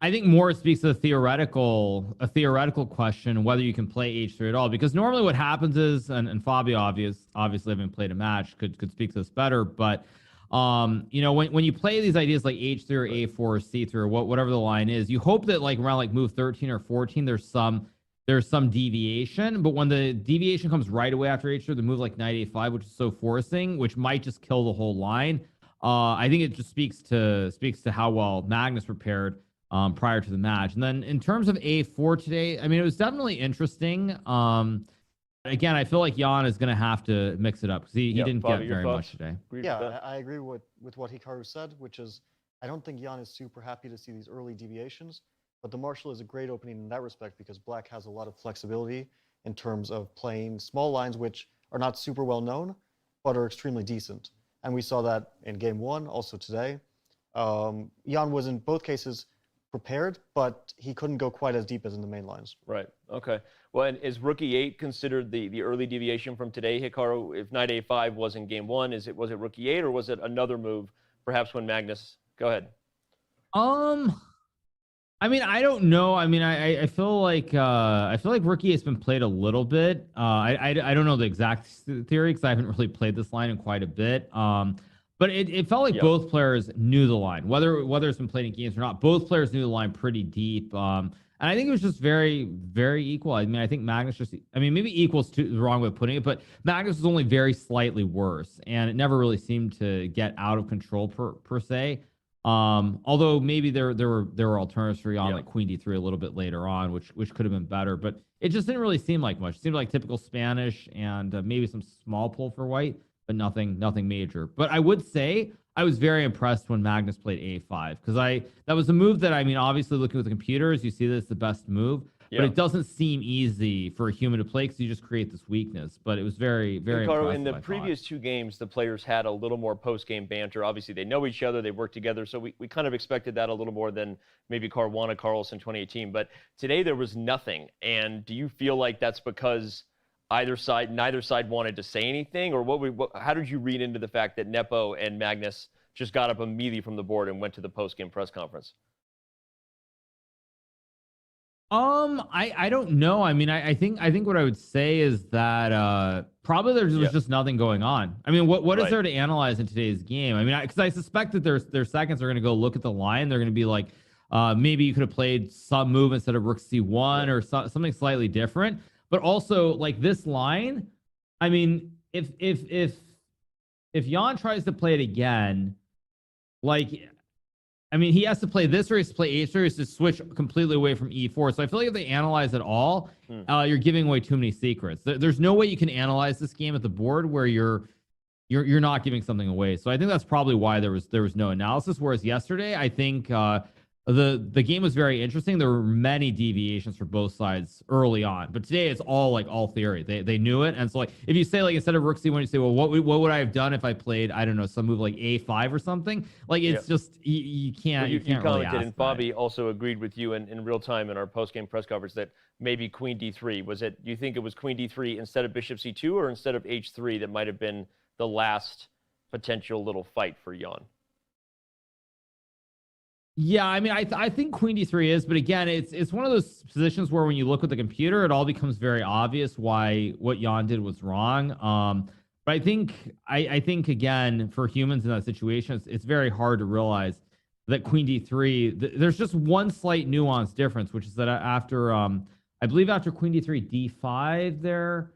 think more speaks to a theoretical question whether you can play H3 at all. Because normally what happens is, and Fabio obviously having played a match could speak to this better, but you know, when you play these ideas like H3 or A4 or C3 or whatever the line is, you hope that like around like move 13 or 14 there's some deviation, but when the deviation comes right away after H3, the move like knight A5, which is so forcing, which might just kill the whole line. I think it just speaks to how well Magnus prepared prior to the match. And then in terms of A4 today, I mean, it was definitely interesting. Again, I feel like Jan is going to have to mix it up because he didn't get very much today. Yeah, I agree with what Hikaru said, which is I don't think Jan is super happy to see these early deviations. But the Marshall is a great opening in that respect because Black has a lot of flexibility in terms of playing small lines which are not super well known, but are extremely decent. And we saw that in Game 1, also today. Jan was in both cases prepared, but he couldn't go quite as deep as in the main lines. Right, okay. Well, and is Rook E8 considered the early deviation from today, Hikaru? If Knight A5 was in Game 1, was it Rook E8 or was it another move, perhaps when Magnus... Go ahead. I mean, I don't know. I mean, I feel like Rookie has been played a little bit. I don't know the exact theory because I haven't really played this line in quite a bit. But it felt like both players knew the line, whether it's been played in games or not. Both players knew the line pretty deep. And I think it was just very, very equal. I mean, I think Magnus maybe equals to the wrong way of putting it, but Magnus was only very slightly worse, and it never really seemed to get out of control per se. Although maybe there were alternatives for Jan, like Queen D3 a little bit later on, which could have been better, but it just didn't really seem like much. It seemed like typical Spanish and maybe some small pull for white, but nothing major. But I would say I was very impressed when Magnus played A5 because that was a move that, I mean, obviously looking with the computers, you see that it's the best move. But it doesn't seem easy for a human to play because you just create this weakness. But it was very, very impressive. In the previous 2 games, the players had a little more post-game banter. Obviously, they know each other. They work together. So we kind of expected that a little more than maybe Caruana Carlsen 2018. But today there was nothing. And do you feel like that's because neither side wanted to say anything? Or how did you read into the fact that Nepo and Magnus just got up immediately from the board and went to the post-game press conference? I don't know. I mean, I think what I would say is that probably there was just nothing going on. I mean, what is there to analyze in today's game? I mean, because I suspect that their seconds are going to go look at the line. They're going to be like, maybe you could have played some move instead of Rook C1 or something slightly different. But also, like this line, I mean, if Jan tries to play it again, like. I mean, he has to play this or he has to play H3 or he has to switch completely away from E4. So I feel like if they analyze it all, you're giving away too many secrets. There's no way you can analyze this game at the board where you're not giving something away. So I think that's probably why there was no analysis. Whereas yesterday, I think the game was very interesting. There were many deviations for both sides early on, but today it's all theory. They knew it, and so like if you say like instead of rook c1, you say, well, what would I have done if I played, I don't know, some move like a5 or something? Like it's just you can't Well, you can't really commented, ask and that. Bobby also agreed with you in real time in our post-game press conference that maybe queen d3 was it. Do you think it was queen d3 instead of bishop c2 or instead of h3 that might have been the last potential little fight for Jan? Yeah, I mean, I think queen d3 is, but again, it's one of those positions where when you look at the computer, it all becomes very obvious why what Jan did was wrong. But I think again, for humans in that situation, it's very hard to realize that queen d3, there's just one slight nuance difference, which is that after, I believe after queen d3 d5 there,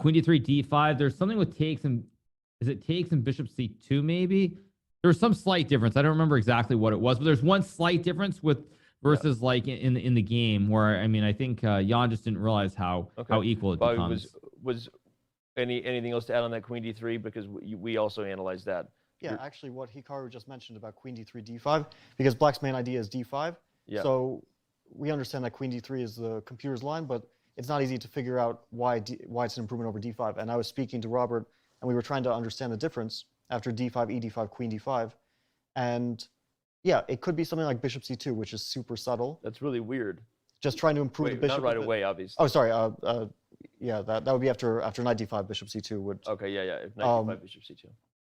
queen d3 d5, there's something with takes and, is it takes and bishop c2 maybe? There's some slight difference. I don't remember exactly what it was, but there's one slight difference with versus like in the game where, I mean, I think Jan just didn't realize how equal it Bobby, becomes. was anything else to add on that queen d3? Because we also analyzed that. Yeah, actually what Hikaru just mentioned about queen d3, d5, because black's main idea is d5. Yeah. So we understand that queen d3 is the computer's line, but it's not easy to figure out why it's an improvement over d5. And I was speaking to Robert, and we were trying to understand the difference after d5, e5, queen d5. And yeah, it could be something like bishop c2, which is super subtle. That's really weird. Just trying to improve the bishop. Not right away, obviously. Oh, sorry. Yeah, that would be after knight d5, bishop c2 would. Okay, yeah. If knight d5, bishop c2.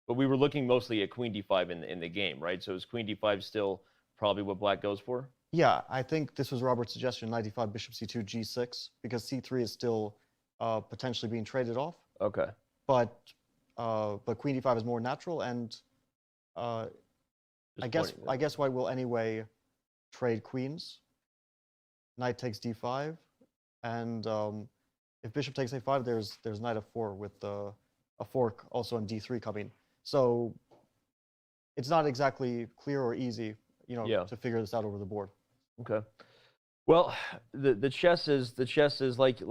But we were looking mostly at queen d5 in the game, right? So is queen d5 still probably what black goes for? Yeah, I think this was Robert's suggestion, knight d5, bishop c2, g6, because c3 is still potentially being traded off. Okay. But queen d5 is more natural, and I guess white will anyway trade queens. Knight takes d5, and if bishop takes a5, there's knight f4 with a fork also on d3 coming. So it's not exactly clear or easy, to figure this out over the board. Okay. Well, the chess is like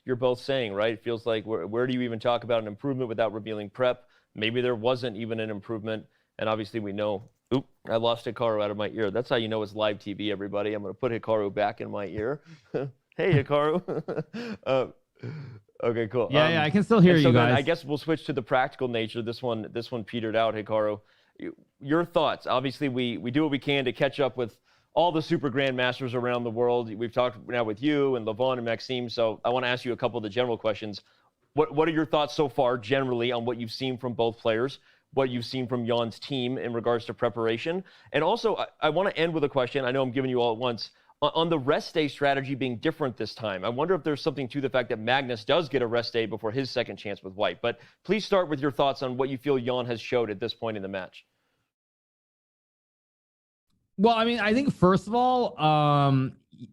you're both saying, right? It feels like where do you even talk about an improvement without revealing prep? Maybe there wasn't even an improvement, and obviously we know. Oop! I lost Hikaru out of my ear. That's how you know it's live TV, everybody. I'm going to put Hikaru back in my ear. Hey, Hikaru. Okay, cool. Yeah, I can still hear you guys. I guess we'll switch to the practical nature. This one petered out, Hikaru. Your thoughts? Obviously, we do what we can to catch up with all the super grandmasters around the world. We've talked now with you and Levon and Maxime, so I want to ask you a couple of the general questions. What are your thoughts so far generally on what you've seen from both players, what you've seen from Jan's team in regards to preparation? And also, I want to end with a question. I know I'm giving you all at once. On the rest day strategy being different this time, I wonder if there's something to the fact that Magnus does get a rest day before his second chance with white. But please start with your thoughts on what you feel Jan has showed at this point in the match. Well, I mean, I think first of all,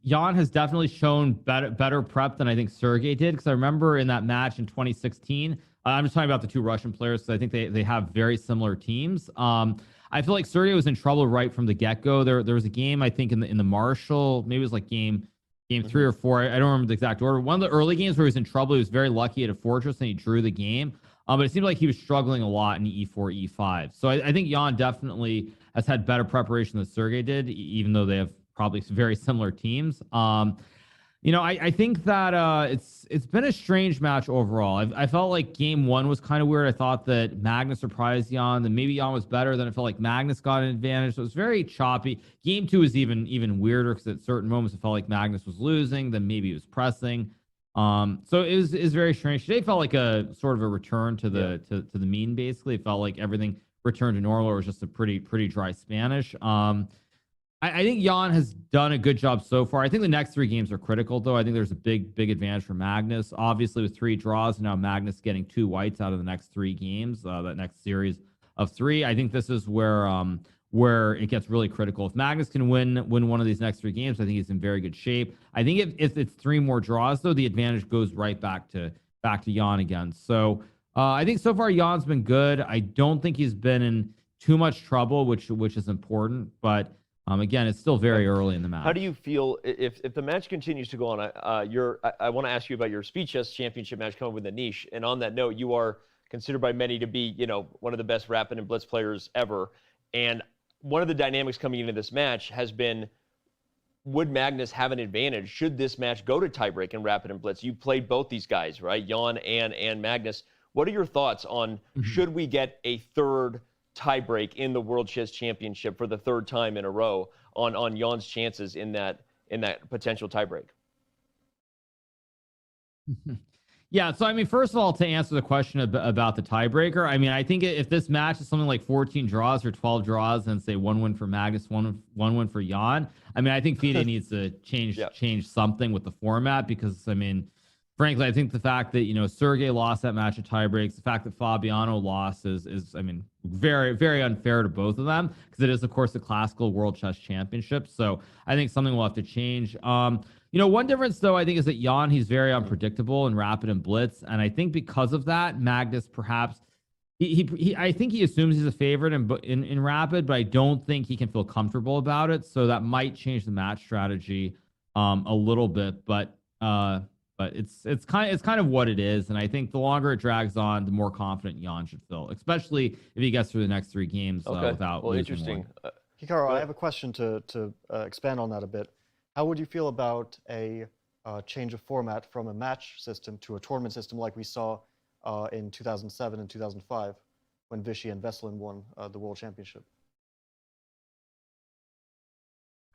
Jan has definitely shown better prep than I think Sergey did, because I remember in that match in 2016, I'm just talking about the two Russian players, so I think they have very similar teams. I feel like Sergey was in trouble right from the get-go. There was a game, I think, in the Marshall, maybe it was like game 3 or 4. I don't remember the exact order. One of the early games where he was in trouble, he was very lucky at a fortress and he drew the game. But it seemed like he was struggling a lot in e4, e5. So I think Jan definitely has had better preparation than Sergey did, even though they have probably very similar teams. I think that it's been a strange match overall. I felt like game 1 was kind of weird. I thought that Magnus surprised Jan, then maybe Jan was better. Then it felt like Magnus got an advantage. So it was very choppy. Game 2 was even weirder, because at certain moments it felt like Magnus was losing, then maybe he was pressing. So it was very strange. Today felt like a sort of a return to the to the mean. Basically, it felt like everything returned to normal. Or it was just a pretty dry Spanish. I think Jan has done a good job so far. I think the next 3 games are critical, though. I think there's a big advantage for Magnus. Obviously, with 3 draws, now Magnus getting 2 whites out of the next 3 games, that next series of 3. I think this is where it gets really critical. If Magnus can win one of these next 3 games, I think he's in very good shape. I think if it's 3 more draws, though, the advantage goes right back to Jan again. So I think so far Jan's been good. I don't think he's been in too much trouble, which is important, but. Again, it's still very early in the match. How do you feel if the match continues to go on? I want to ask you about your Speed Chess Championship match coming with Anish. And on that note, you are considered by many to be, one of the best rapid and blitz players ever. And one of the dynamics coming into this match has been, would Magnus have an advantage should this match go to tiebreak and rapid and blitz? You played both these guys, right? Jan and Magnus. What are your thoughts on should we get a third tiebreak in the World Chess Championship for the third time in a row on Jan's chances in that potential tiebreak? Yeah, so I mean, first of all, to answer the question about the tiebreaker, I mean, I think if this match is something like 14 draws or 12 draws, and say 1 win for Magnus, one win for Jan, I mean, I think FIDE needs to change something with the format, because I mean, frankly, I think the fact that, you know, Sergey lost that match at tiebreaks, the fact that Fabiano lost is I mean, very, very unfair to both of them, because it is, of course, the classical World Chess Championship. So I think something will have to change. You know, one difference, though, I think, is that Jan, he's very unpredictable in rapid and blitz. And I think because of that, Magnus perhaps, I think he assumes he's a favorite in rapid, but I don't think he can feel comfortable about it. So that might change the match strategy a little bit. But it's kind of what it is. And I think the longer it drags on, the more confident Jan should feel, especially if he gets through the next 3 games without losing interesting. One. Hikaru, I have a question to expand on that a bit. How would you feel about a change of format from a match system to a tournament system like we saw in 2007 and 2005 when Vichy and Veselin won the World Championship?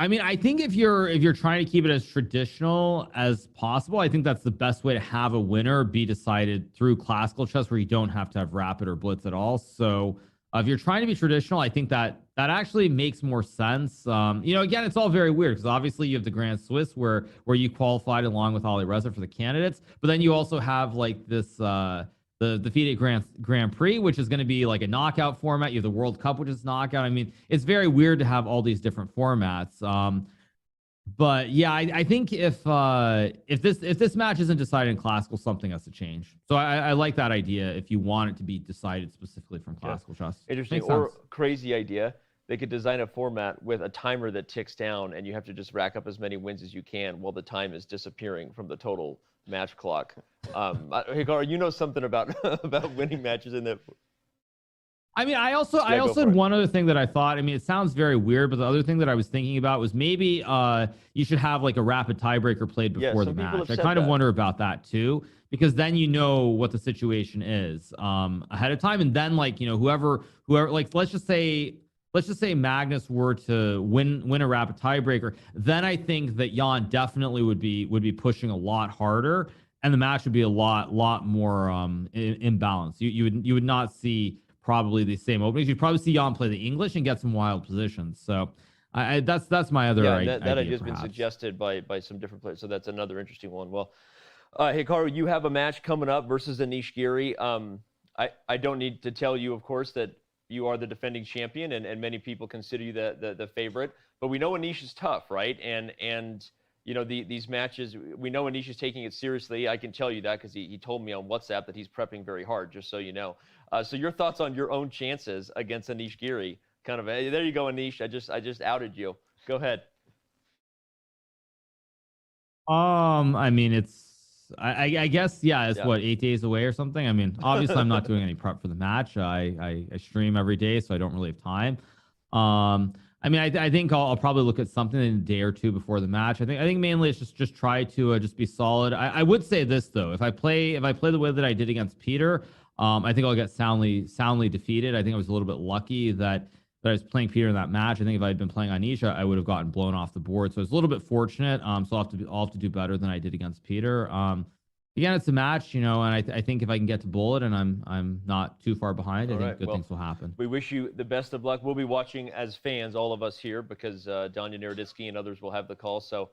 I mean, I think if you're trying to keep it as traditional as possible, I think that's the best way to have a winner be decided through classical chess, where you don't have to have rapid or blitz at all. So if you're trying to be traditional, I think that actually makes more sense. You know, again, it's all very weird, because obviously you have the Grand Swiss where you qualified along with Ali Reza for the candidates, but then you also have like this the FIDE Grand Prix, which is going to be like a knockout format. You have the World Cup, which is knockout. I mean, it's very weird to have all these different formats. But yeah, I think if this match isn't decided in classical, something has to change. So I like that idea if you want it to be decided specifically from classical chess. Interesting. Or crazy idea, they could design a format with a timer that ticks down, and you have to just rack up as many wins as you can while the time is disappearing from the total match clock. Hikaru, you know something about winning matches in that. I mean, I also had one other thing that I thought. I mean, it sounds very weird, but the other thing that I was thinking about was maybe you should have like a rapid tiebreaker played before the match. I kind of wonder about that too, because then you know what the situation is ahead of time, and then like, you know, whoever like let's just say Magnus were to win a rapid tiebreaker, then I think that Jan definitely would be pushing a lot harder, and the match would be a lot more imbalanced. You would not see probably the same openings. You'd probably see Jan play the English and get some wild positions. So that's my other idea. That idea has been suggested by some different players. So that's another interesting one. Well, Hikaru, you have a match coming up versus Anish Giri. I don't need to tell you, of course, that you are the defending champion, and many people consider you the favorite. But we know Anish is tough, right? And you know, these matches, we know Anish is taking it seriously. I can tell you that because he told me on WhatsApp that he's prepping very hard, just so you know. So your thoughts on your own chances against Anish Giri? Kind of, hey, there you go, Anish. I just outed you. Go ahead. I mean, I guess, yeah, it's what, 8 days away or something. I mean, obviously I'm not doing any prep for the match. I stream every day, so I don't really have time. I mean, I think I'll probably look at something in a day or two before the match. I think mainly it's just try to just be solid. I would say this though, if I play the way that I did against Peter, I think I'll get soundly defeated. I think I was a little bit lucky that I was playing Peter in that match. I think if I had been playing Anish, I would have gotten blown off the board. So it's a little bit fortunate. So I'll have to do better than I did against Peter. Again, it's a match, you know, and I think if I can get to bullet and I'm not too far behind, I think good things will happen. We wish you the best of luck. We'll be watching as fans, all of us here, because Danya Naroditsky and others will have the call. So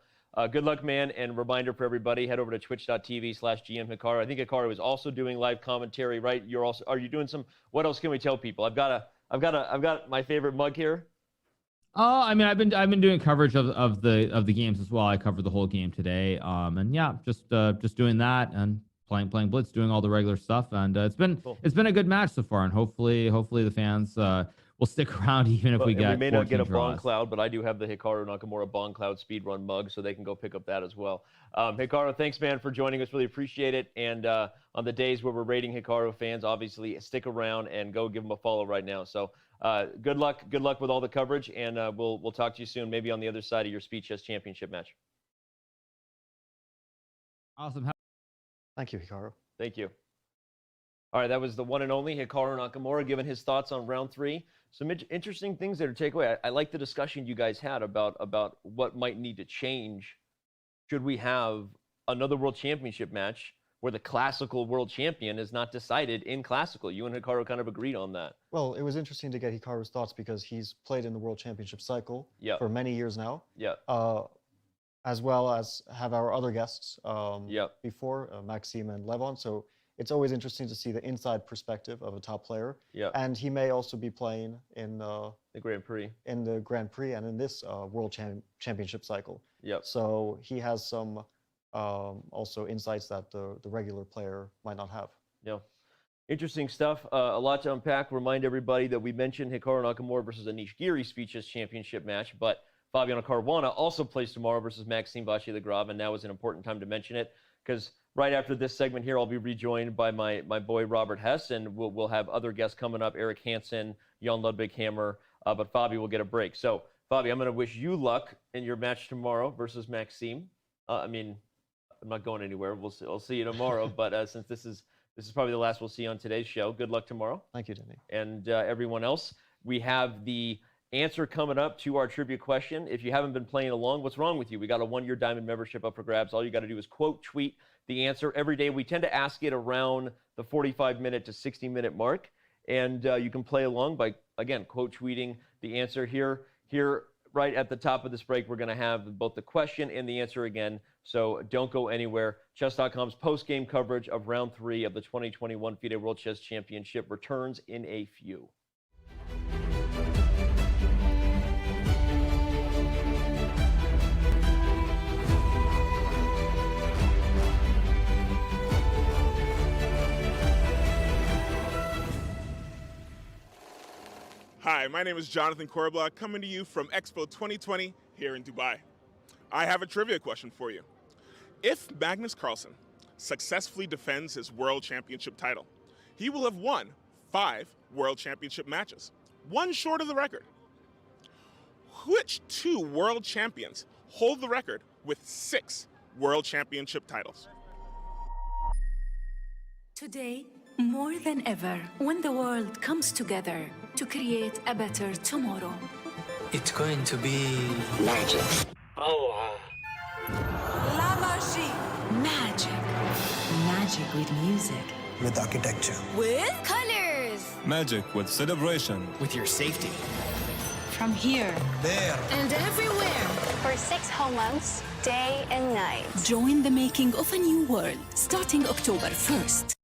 good luck, man. And reminder for everybody, head over to twitch.tv/GM Hikaru. I think Hikaru is also doing live commentary, right? Are you doing what else can we tell people? I've got my favorite mug here. I mean, I've been doing coverage of the games as well. I covered the whole game today. And yeah, just doing that and playing Blitz, doing all the regular stuff. And it's been a good match so far. And hopefully the fans we'll stick around even if we And get we may not get a 14 Bond draws. Cloud, but I do have the Hikaru Nakamura Bond Cloud speedrun mug, so they can go pick up that as well. Hikaru, thanks, man, for joining us. Really appreciate it. And on the days where we're rating Hikaru fans, obviously stick around and go give them a follow right now. So good luck with all the coverage, and we'll talk to you soon, maybe on the other side of your Speed Chess Championship match. Awesome. Thank you, Hikaru. Thank you. All right, that was the one and only Hikaru Nakamura giving his thoughts on round 3. Some interesting things there to take away. I like the discussion you guys had about what might need to change should we have another World Championship match where the classical world champion is not decided in classical. You and Hikaru kind of agreed on that. Well, it was interesting to get Hikaru's thoughts because he's played in the World Championship cycle Yep. for many years now. Yeah. As well as have our other guests Yep. before, Maxime and Levon. So it's always interesting to see the inside perspective of a top player. Yep. And he may also be playing in the Grand Prix. In the Grand Prix and in this World Championship cycle. Yep. So he has some also insights that the regular player might not have. Yeah. Interesting stuff. A lot to unpack. Remind everybody that we mentioned Hikaru Nakamura versus Anish Giri Speed Chess Championship match, but Fabiano Caruana also plays tomorrow versus Maxime Vachier-Lagrave, and now is an important time to mention it because right after this segment here, I'll be rejoined by my boy Robert Hess, and we'll have other guests coming up, Eric Hansen, Jan Ludwig Hammer, but Fabi will get a break. So, Fabi, I'm going to wish you luck in your match tomorrow versus Maxime. I mean, I'm not going anywhere. I'll see you tomorrow, but since this is probably the last we'll see on today's show, good luck tomorrow. Thank you, Denny. And everyone else, we have the answer coming up to our trivia question. If you haven't been playing along, what's wrong with you? We got a 1-year diamond membership up for grabs. All you got to do is quote tweet the answer every day. We tend to ask it around the 45-minute to 60-minute mark, and you can play along by, again, quote tweeting the answer here. Here, right at the top of this break, we're going to have both the question and the answer again, so don't go anywhere. Chess.com's post-game coverage of round 3 of the 2021 FIDE World Chess Championship returns in a few. Hi, my name is Jonathan Korbla, coming to you from Expo 2020 here in Dubai. I have a trivia question for you. If Magnus Carlsen successfully defends his World Championship title, he will have won 5 World Championship matches, one short of the record. Which 2 world champions hold the record with 6 World Championship titles? Today, more than ever, when the world comes together to create a better tomorrow. It's going to be magic. Oh, La magie. Magic. Magic with music. with architecture. With colors. Magic with celebration. With your safety. From here. There. And everywhere. For 6 whole months, day and night. Join the making of a new world, starting October 1st.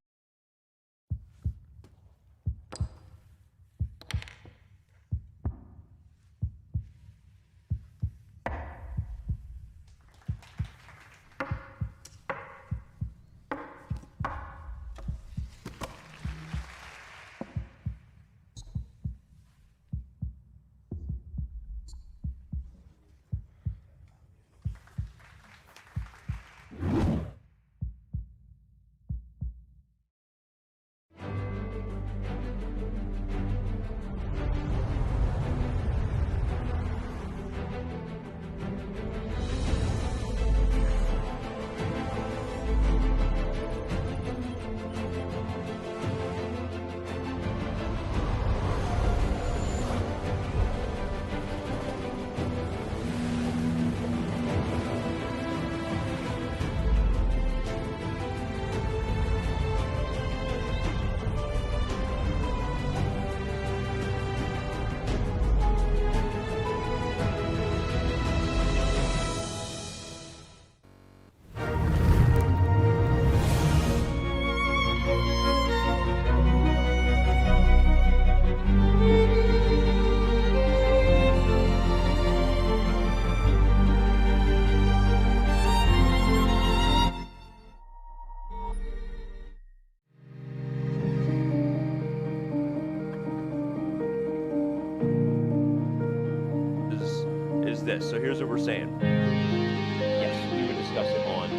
this. So here's what we're saying. Yes, we would discuss it on.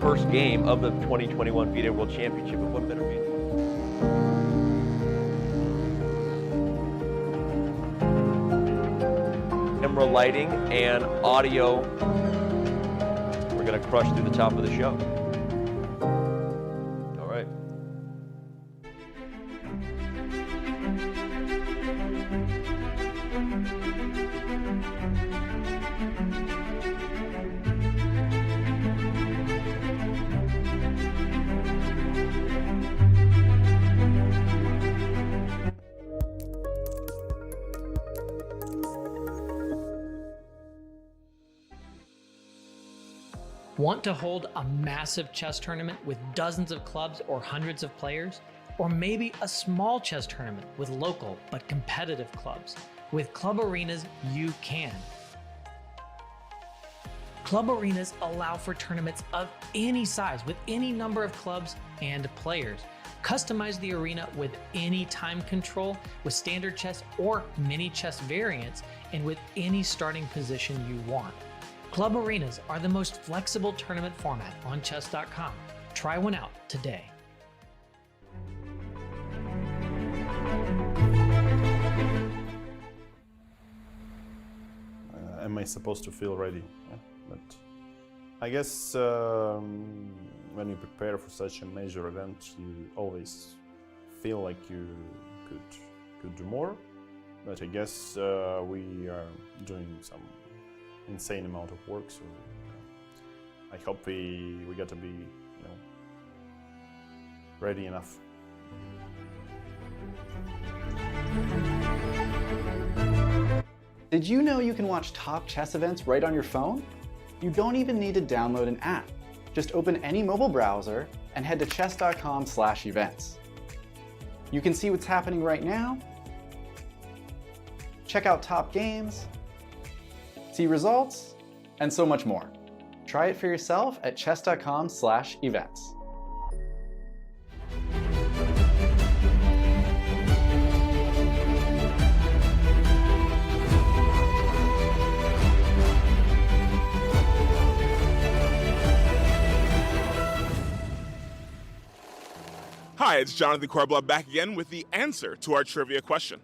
First game of the 2021 FIDE World Championship. And what better mean? Camera lighting and audio. We're going to crush through the top of the show. All right. Want to hold a massive chess tournament with dozens of clubs or hundreds of players? Or maybe a small chess tournament with local but competitive clubs? With Club Arenas, you can. Club Arenas allow for tournaments of any size with any number of clubs and players. Customize the arena with any time control, with standard chess or mini chess variants, and with any starting position you want. Club Arenas are the most flexible tournament format on chess.com. Try one out today. Am I supposed to feel ready? Yeah, but I guess when you prepare for such a major event, you always feel like you could do more. But I guess we are doing some insane amount of work, so I hope we got to be, ready enough. Did you know you can watch top chess events right on your phone? You don't even need to download an app. Just open any mobile browser and head to chess.com/events. You can see what's happening right now, check out top games, see results, and so much more. Try it for yourself at chess.com/events. Hi, it's Jonathan Corblood back again with the answer to our trivia question.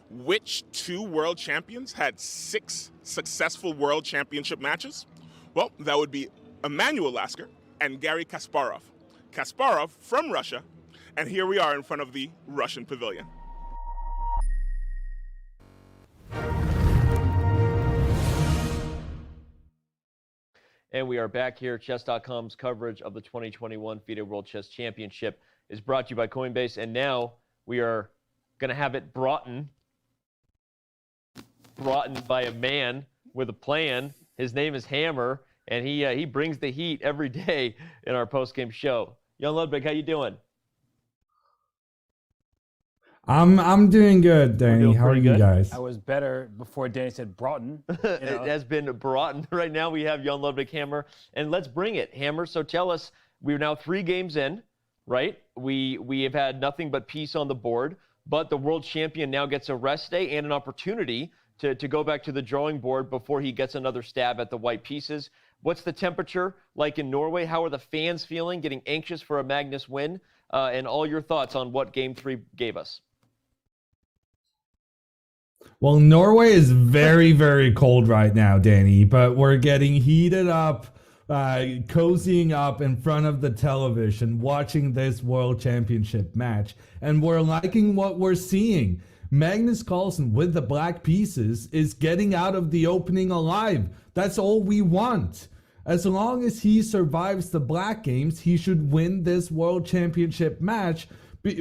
Which two world champions had 6 successful world championship matches? Well, that would be Emmanuel Lasker and Garry Kasparov. Kasparov from Russia, and here we are in front of the Russian pavilion. And we are back here. Chess.com's coverage of the 2021 FIDE World Chess Championship is brought to you by Coinbase, and now we are going to have it brought in by a man with a plan. His name is Hammer, and he brings the heat every day in our post-game show. Jan Ludwig, how you doing? I'm doing good, Danny. How are you guys? I was better before Danny said Broughton. It has been brought in. Right now we have Jan Ludwig Hammer, and let's bring it, Hammer. So tell us, we're now 3 games in, right? We have had nothing but peace on the board, but the world champion now gets a rest day and an opportunity to go back to the drawing board before he gets another stab at the white pieces. What's the temperature like in Norway? How are the fans feeling, getting anxious for a Magnus win? And all your thoughts on what Game 3 gave us. Well, Norway is very, very cold right now, Danny, but we're getting heated up, cozying up in front of the television, watching this World Championship match, and we're liking what we're seeing. Magnus Carlsen with the black pieces is getting out of the opening alive. That's all we want. As long as he survives the black games, he should win this World Championship match,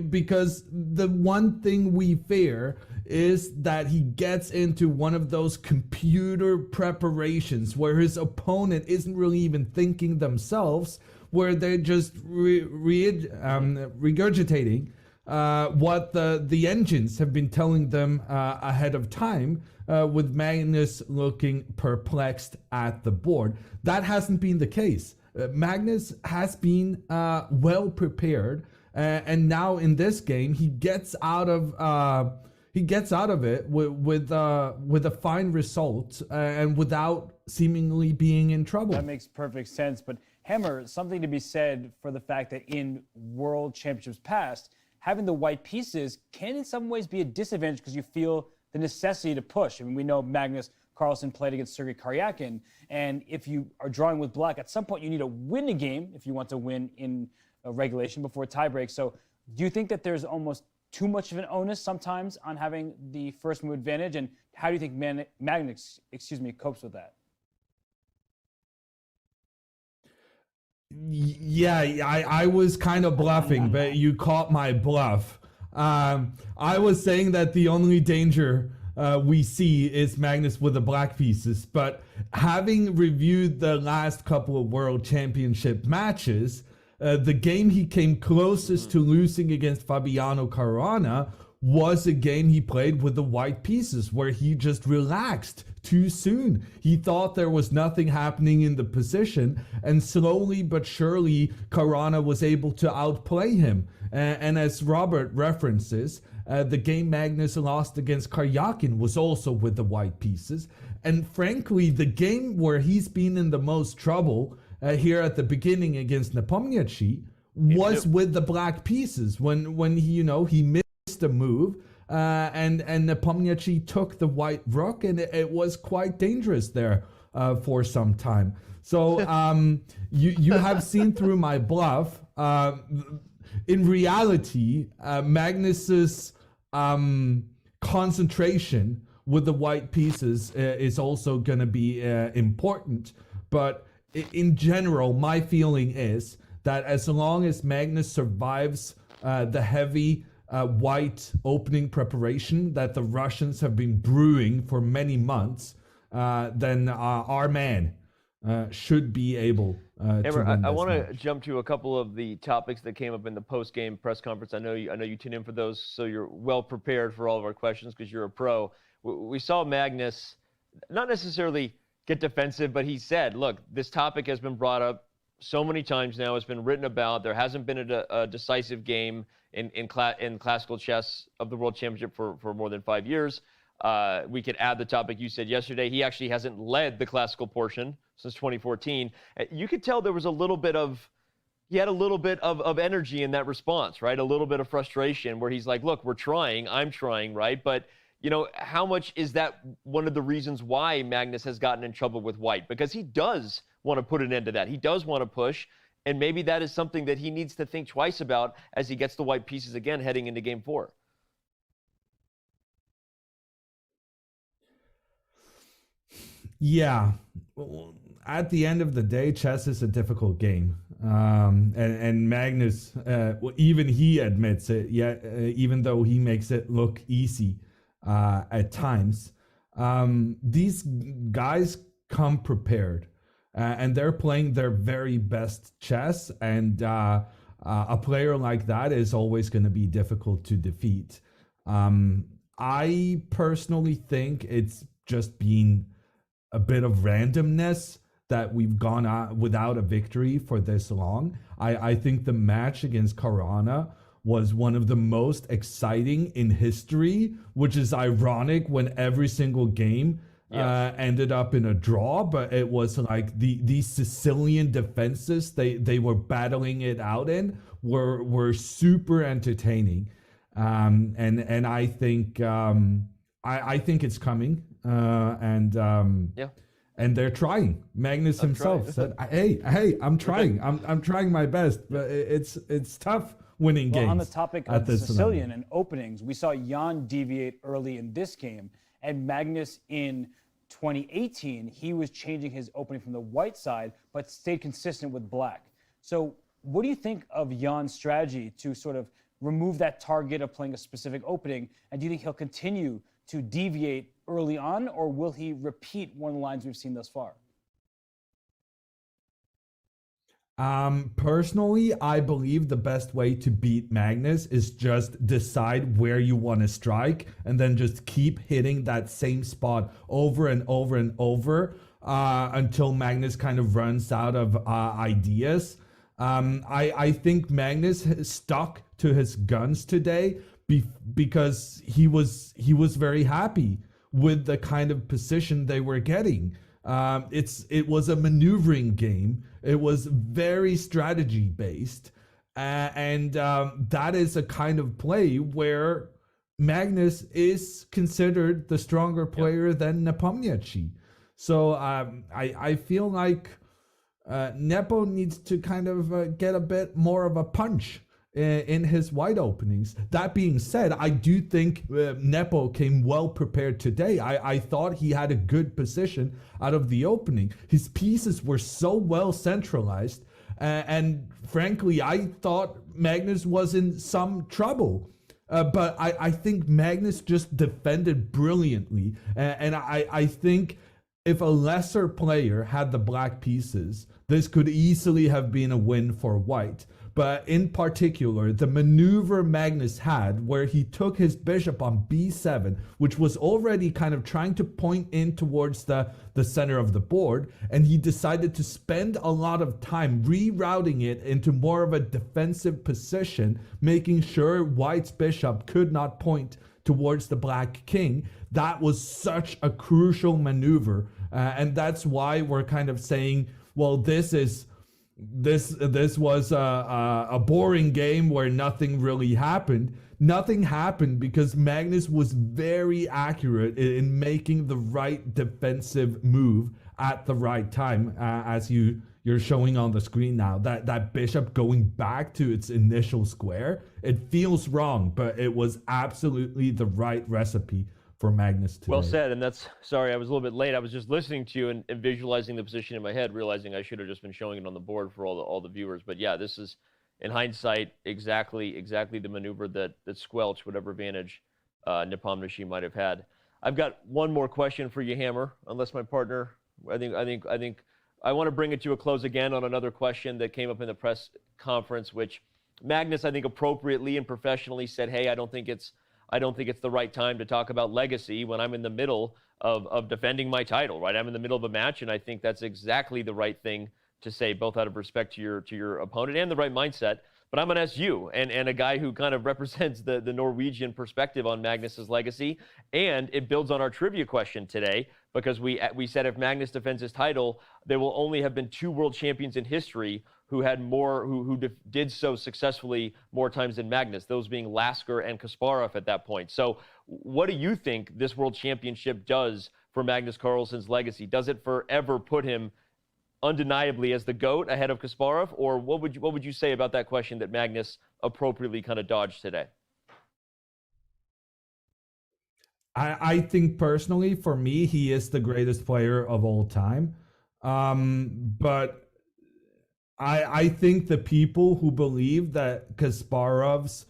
because the one thing we fear is that he gets into one of those computer preparations where his opponent isn't really even thinking themselves, where they're just regurgitating what the engines have been telling them ahead of time, with Magnus looking perplexed at the board. That hasn't been the case. Magnus has been well prepared. And now in this game, he gets out of it with a fine result and without seemingly being in trouble. That makes perfect sense. But Hammer, something to be said for the fact that in World Championships past, having the white pieces can in some ways be a disadvantage because you feel the necessity to push. I mean, we know Magnus Carlsen played against Sergei Karyakin, and if you are drawing with black, at some point you need to win a game if you want to win in a regulation before tiebreak. So do you think that there's almost too much of an onus sometimes on having the first move advantage, and how do you think Magnus, copes with that? Yeah, I was kind of bluffing, but you caught my bluff. I was saying that the only danger we see is Magnus with the black pieces, but having reviewed the last couple of World Championship matches, the game he came closest to losing against Fabiano Caruana was a game he played with the white pieces, where he just relaxed too soon. He thought there was nothing happening in the position, and slowly but surely Caruana was able to outplay him. And as Robert references, the game Magnus lost against Karyakin was also with the white pieces. And frankly, the game where he's been in the most trouble here at the beginning against Nepomniachtchi was with the black pieces, when he missed a move and Nepomniachtchi took the white rook, and it was quite dangerous there for some time. So you have seen through my bluff. In reality, Magnus's concentration with the white pieces is also going to be important, but in general, my feeling is that as long as Magnus survives the heavy white opening preparation that the Russians have been brewing for many months, then our man should be able to win I want this to match. jump to a couple of the topics that came up in the post-game press conference. I know you tune in for those, so you're well prepared for all of our questions because you're a pro. We saw Magnus not necessarily get defensive, but he said, look, this topic has been brought up so many times now. It's been written about. There hasn't been a decisive game in classical chess of the World Championship for more than 5 years. We could add the topic you said yesterday. He actually hasn't led the classical portion since 2014. You could tell there was he had a little bit of energy in that response, right? A little bit of frustration where he's like, look, we're trying, I'm trying, right? But how much is that one of the reasons why Magnus has gotten in trouble with white? Because he does want to put an end to that. He does want to push, and maybe that is something that he needs to think twice about as he gets the white pieces again heading into game 4. Yeah. At the end of the day, chess is a difficult game. And Magnus, even he admits it, even though he makes it look easy at times. These guys come prepared, and they're playing their very best chess, and a player like that is always going to be difficult to defeat. I personally think it's just been a bit of randomness that we've gone out without a victory for this long. I think the match against Caruana was one of the most exciting in history, which is ironic when every single game ended up in a draw, but it was like these Sicilian defenses they were battling it out in were super entertaining. And I think I think it's coming. And they're trying. Magnus himself said, "Hey, I'm trying. I'm trying my best, but it's tough winning games." On the topic of Sicilian and openings, we saw Jan deviate early in this game, and Magnus in 2018, he was changing his opening from the white side, but stayed consistent with black. So, what do you think of Jan's strategy to sort of remove that target of playing a specific opening, and do you think he'll continue to deviate early on, or will he repeat one of the lines we've seen thus far? Personally, I believe the best way to beat Magnus is just decide where you want to strike and then just keep hitting that same spot over and over and over until Magnus kind of runs out of ideas. I think Magnus stuck to his guns today because he was very happy with the kind of position they were getting. It was a maneuvering game. It was very strategy based, and that is a kind of play where Magnus is considered the stronger player than Nepomniachtchi. So I feel like Nepo needs to kind of get a bit more of a punch in his white openings. That being said, I do think Nepo came well prepared today. I thought he had a good position out of the opening. His pieces were so well centralized, and frankly, I thought Magnus was in some trouble. But I think Magnus just defended brilliantly, and I think if a lesser player had the black pieces, this could easily have been a win for white. But in particular, the maneuver Magnus had where he took his bishop on b7, which was already kind of trying to point in towards the center of the board, and he decided to spend a lot of time rerouting it into more of a defensive position, making sure white's bishop could not point towards the black king. That was such a crucial maneuver, and that's why we're kind of saying, well, this was a boring game where nothing really happened. Nothing happened because Magnus was very accurate in making the right defensive move at the right time, as you're showing on the screen now. That bishop going back to its initial square, it feels wrong, but it was absolutely the right recipe for Magnus today. Well said, and sorry, I was a little bit late. I was just listening to you and visualizing the position in my head, realizing I should have just been showing it on the board for all the viewers. But yeah, this is, in hindsight, exactly the maneuver that squelched whatever advantage Nepomniachtchi might have had. I've got one more question for you, Hammer, unless my partner, I think I want to bring it to a close again on another question that came up in the press conference, which Magnus, I think, appropriately and professionally said, hey, I don't think it's the right time to talk about legacy when I'm in the middle of defending my title, right? I'm in the middle of a match, and I think that's exactly the right thing to say, both out of respect to your opponent and the right mindset. But I'm going to ask you, and a guy who kind of represents the Norwegian perspective on Magnus's legacy, and it builds on our trivia question today, because we said if Magnus defends his title, there will only have been 2 world champions in history who had more, who did so successfully more times than Magnus, those being Lasker and Kasparov at that point. So what do you think this world championship does for Magnus Carlsen's legacy? Does it forever put him undeniably as the GOAT ahead of Kasparov? Or what would you say about that question that Magnus appropriately kind of dodged today? I think personally, for me, he is the greatest player of all time. But I think the people who believe that Kasparov's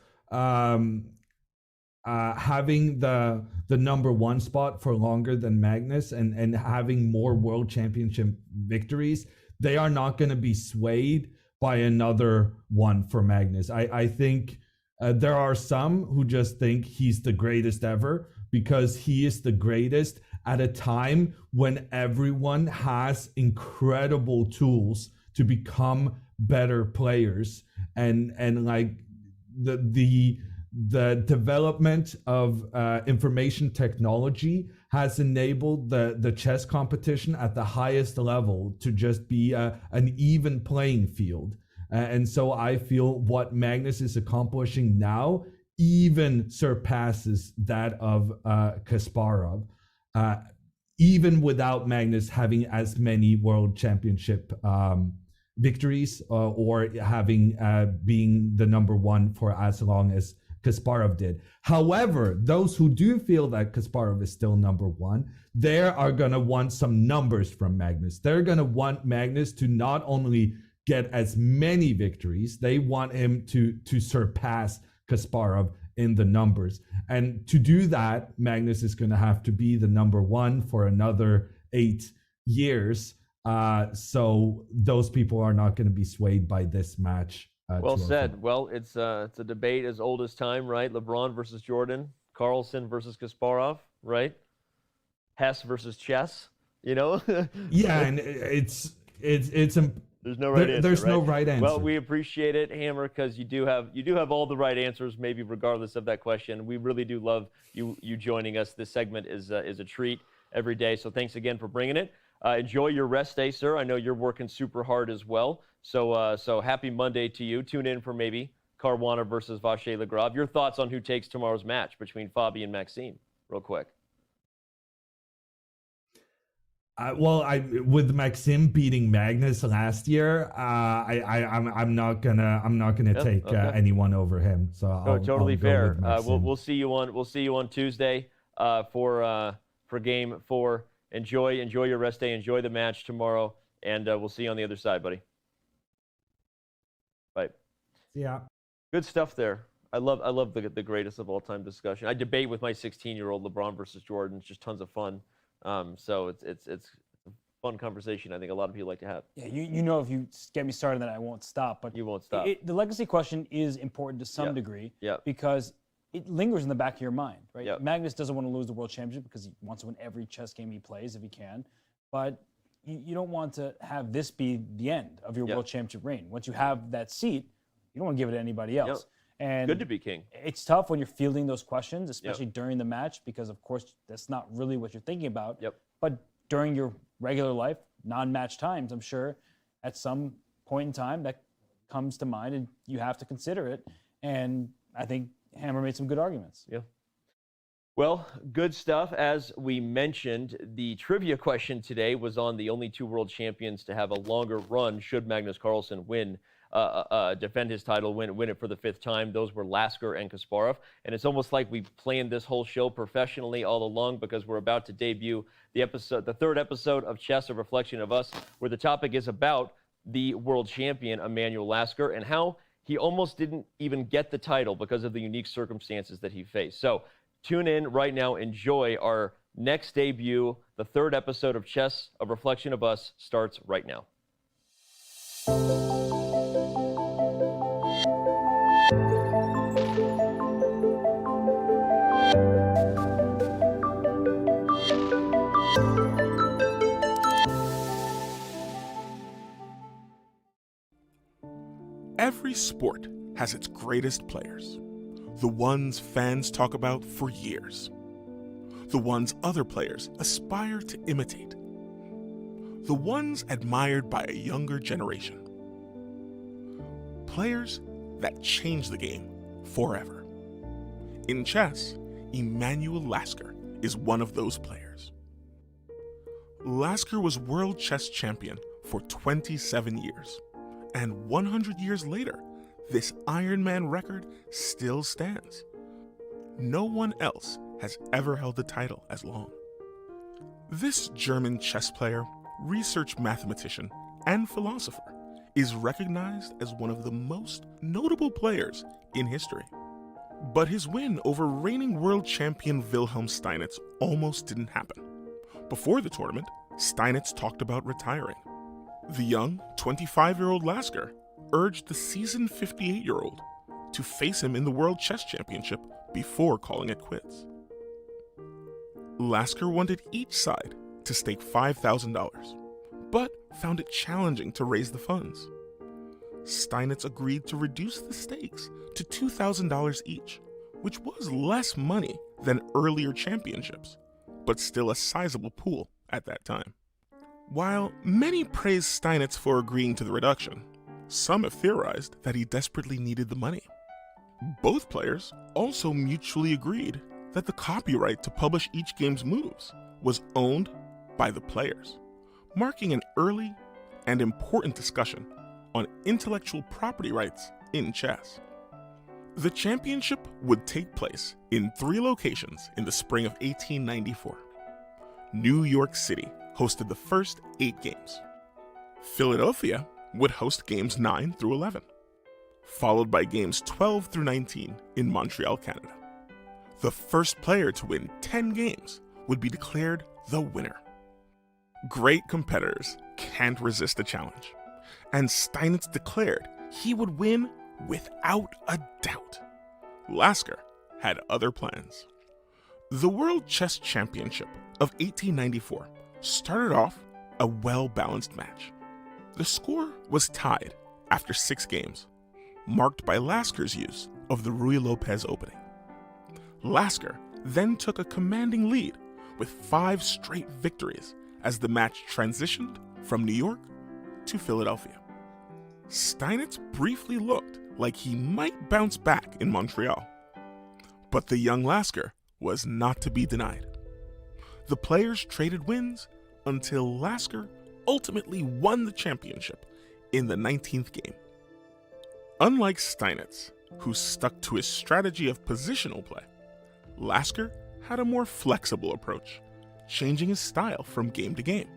having the number 1 spot for longer than Magnus and having more world championship victories, they are not going to be swayed by another one for Magnus. I think there are some who just think he's the greatest ever because he is the greatest at a time when everyone has incredible tools to become better players, and like the development of information technology has enabled the chess competition at the highest level to just be an even playing field. And so I feel what Magnus is accomplishing now even surpasses that of Kasparov, even without Magnus having as many world championship victories or having being the number 1 for as long as Kasparov did. However, those who do feel that Kasparov is still number 1, they are going to want some numbers from Magnus. They're going to want Magnus to not only get as many victories, they want him to surpass Kasparov in the numbers. And to do that, Magnus is going to have to be the number 1 for another 8 years. So those people are not going to be swayed by this match. Well said. Well, it's a debate as old as time, right? LeBron versus Jordan, Carlsen versus Kasparov, right? Hess versus chess, you know? Yeah, and it's There's no right answer. There's right? no right answer. Well, we appreciate it, Hammer, because you do have all the right answers, maybe regardless of that question. We really do love you joining us. This segment is a treat every day. So thanks again for bringing it. Enjoy your rest day, sir. I know you're working super hard as well. So happy Monday to you. Tune in for maybe Caruana versus Vache Legrave. Your thoughts on who takes tomorrow's match between Fabi and Maxime, real quick. With Maxime beating Magnus last year, I'm not gonna take anyone over him. So totally I'll fair. go with We'll see you on Tuesday for Game 4. Enjoy your rest day. Enjoy the match tomorrow, and we'll see you on the other side, buddy. Bye. Yeah. Good stuff there. I love the greatest of all time discussion. I debate with my 16-year-old LeBron versus Jordan. It's just tons of fun. So it's a fun conversation. I think a lot of people like to have. Yeah, you know, if you get me started, then I won't stop. But you won't stop. The legacy question is important to some degree because it lingers in the back of your mind, right? Yep. Magnus doesn't want to lose the world championship because he wants to win every chess game he plays if he can. But you don't want to have this be the end of your world championship reign. Once you have that seat, you don't want to give it to anybody else. And good to be king. It's tough when you're fielding those questions, especially during the match, because of course that's not really what you're thinking about. But during your regular life, non-match times, I'm sure at some point in time that comes to mind and you have to consider it. And I think Hammer made some good arguments. Yeah. Well, good stuff. As we mentioned, the trivia question today was on the only two world champions to have a longer run should Magnus Carlsen win. Defend his title, win it for the 5th time. Those were Lasker and Kasparov. And it's almost like we've planned this whole show professionally all along because we're about to debut the 3rd episode of Chess, a Reflection of Us, where the topic is about the world champion, Emanuel Lasker, and how he almost didn't even get the title because of the unique circumstances that he faced. So tune in right now. Enjoy our next debut. The 3rd episode of Chess, a Reflection of Us starts right now. Every sport has its greatest players, the ones fans talk about for years, the ones other players aspire to imitate, the ones admired by a younger generation, players that change the game forever. In chess, Emanuel Lasker is one of those players. Lasker was world chess champion for 27 years. And 100 years later, this Ironman record still stands. No one else has ever held the title as long. This German chess player, research mathematician, and philosopher is recognized as one of the most notable players in history. But his win over reigning world champion Wilhelm Steinitz almost didn't happen. Before the tournament, Steinitz talked about retiring. The young, 25-year-old Lasker urged the seasoned 58-year-old to face him in the World Chess Championship before calling it quits. Lasker wanted each side to stake $5,000, but found it challenging to raise the funds. Steinitz agreed to reduce the stakes to $2,000 each, which was less money than earlier championships, but still a sizable pool at that time. While many praised Steinitz for agreeing to the reduction, some have theorized that he desperately needed the money. Both players also mutually agreed that the copyright to publish each game's moves was owned by the players, marking an early and important discussion on intellectual property rights in chess. The championship would take place in 3 locations in the spring of 1894. New York City hosted the first 8 games. Philadelphia would host games 9 through 11, followed by games 12 through 19 in Montreal, Canada. The first player to win 10 games would be declared the winner. Great competitors can't resist a challenge, and Steinitz declared he would win without a doubt. Lasker had other plans. The World Chess Championship of 1894 started off a well-balanced match. The score was tied after 6 games, marked by Lasker's use of the Rui Lopez opening. Lasker then took a commanding lead with 5 straight victories as the match transitioned from New York to Philadelphia. Steinitz briefly looked like he might bounce back in Montreal, but the young Lasker was not to be denied. The players traded wins until Lasker ultimately won the championship in the 19th game. Unlike Steinitz, who stuck to his strategy of positional play, Lasker had a more flexible approach, changing his style from game to game.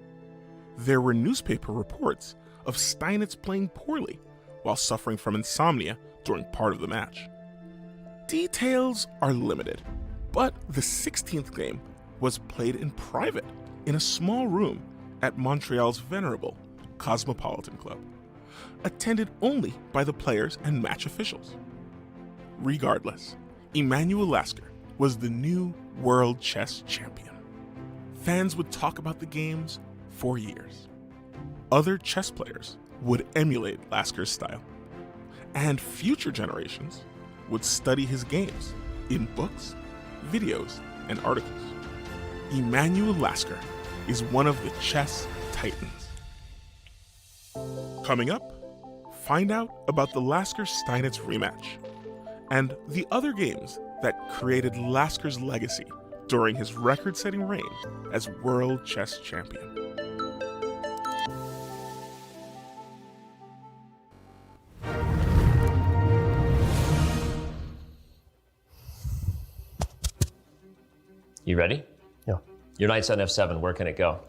There were newspaper reports of Steinitz playing poorly while suffering from insomnia during part of the match. Details are limited, but the 16th game was played in private in a small room at Montreal's venerable Cosmopolitan Club, attended only by the players and match officials. Regardless, Emanuel Lasker was the new world chess champion. Fans would talk about the games for years. Other chess players would emulate Lasker's style, and future generations would study his games in books, videos, and articles. Emanuel Lasker is one of the chess titans. Coming up, find out about the Lasker-Steinitz rematch and the other games that created Lasker's legacy during his record-setting reign as world chess champion. You ready? Yeah. Your knight's on f7. Where can it go?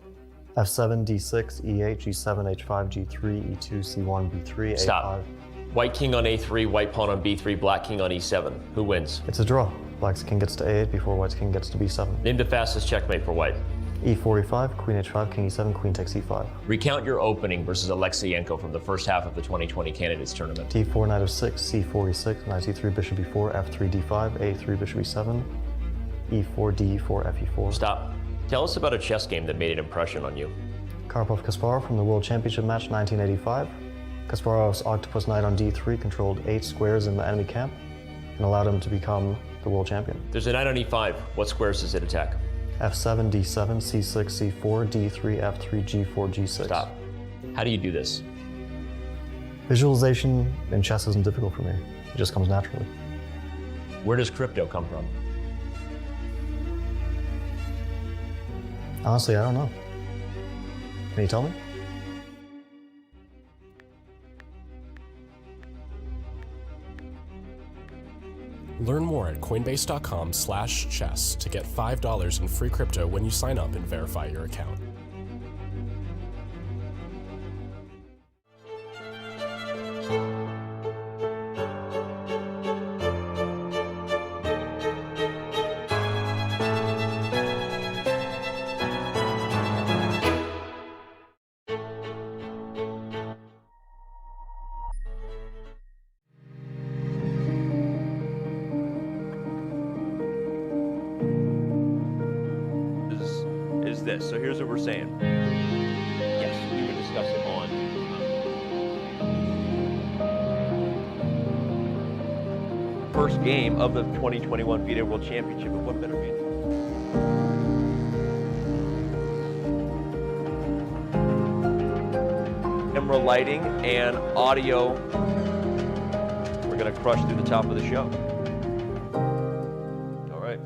F7, D6, E8, G7, H5, G3, E2, C1, B3, A5. Stop. White king on A3, white pawn on B3, black king on E7. Who wins? It's a draw. Black's king gets to A8 before white's king gets to B7. Name the fastest checkmate for white. E45, Queen H5, King E7, Queen takes E5. Recount your opening versus Alexeyenko from the first half of the 2020 Candidates Tournament. D4, Knight of 6, C4, E6, Knight C3, Bishop E4, F3, D5, A3, Bishop E7, E4, D4, FE4. Stop. Tell us about a chess game that made an impression on you. Karpov-Kasparov from the World Championship match 1985. Kasparov's octopus knight on D3 controlled 8 squares in the enemy camp and allowed him to become the world champion. There's a knight on E5. What squares does it attack? F7, D7, C6, C4, D3, F3, G4, G6. Stop. How do you do this? Visualization in chess isn't difficult for me. It just comes naturally. Where does crypto come from? Honestly, I don't know. Can you tell me? Learn more at coinbase.com/chess to get $5 in free crypto when you sign up and verify your account. This. So here's what we're saying. Yes, we would discuss it on first game of the 2021 FIDE World Championship. But what better mean? Camera lighting and audio. We're gonna crush through the top of the show. All right.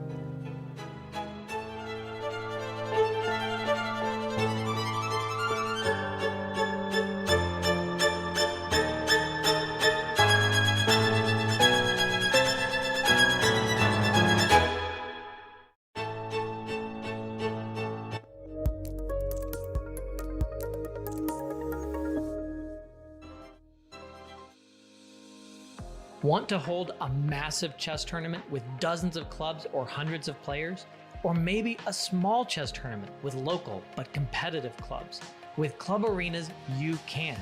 Want to hold a massive chess tournament with dozens of clubs or hundreds of players? Or maybe a small chess tournament with local but competitive clubs? With Club Arenas, you can.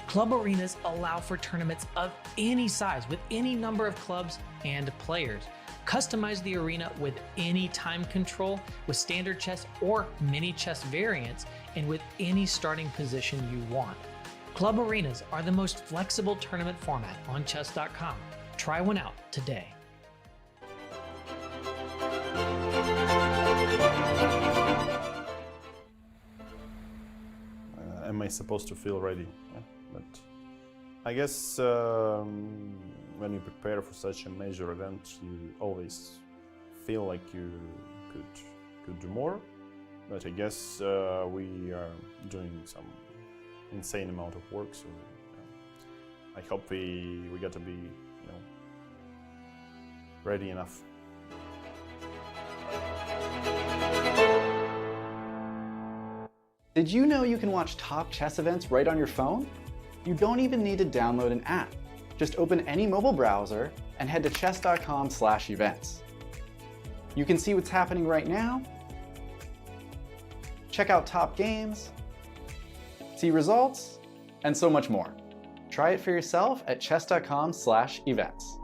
Club Arenas allow for tournaments of any size with any number of clubs and players. Customize the arena with any time control, with standard chess or mini chess variants, and with any starting position you want. Club arenas are the most flexible tournament format on chess.com. Try one out today. Am I supposed to feel ready? Yeah, but I guess when you prepare for such a major event, you always feel like you could do more. But I guess we are doing some insane amount of work, so I hope we got to be, ready enough. Did you know you can watch top chess events right on your phone? You don't even need to download an app. Just open any mobile browser and head to chess.com/events. You can see what's happening right now, check out top games, see results, and so much more. Try it for yourself at chess.com/events.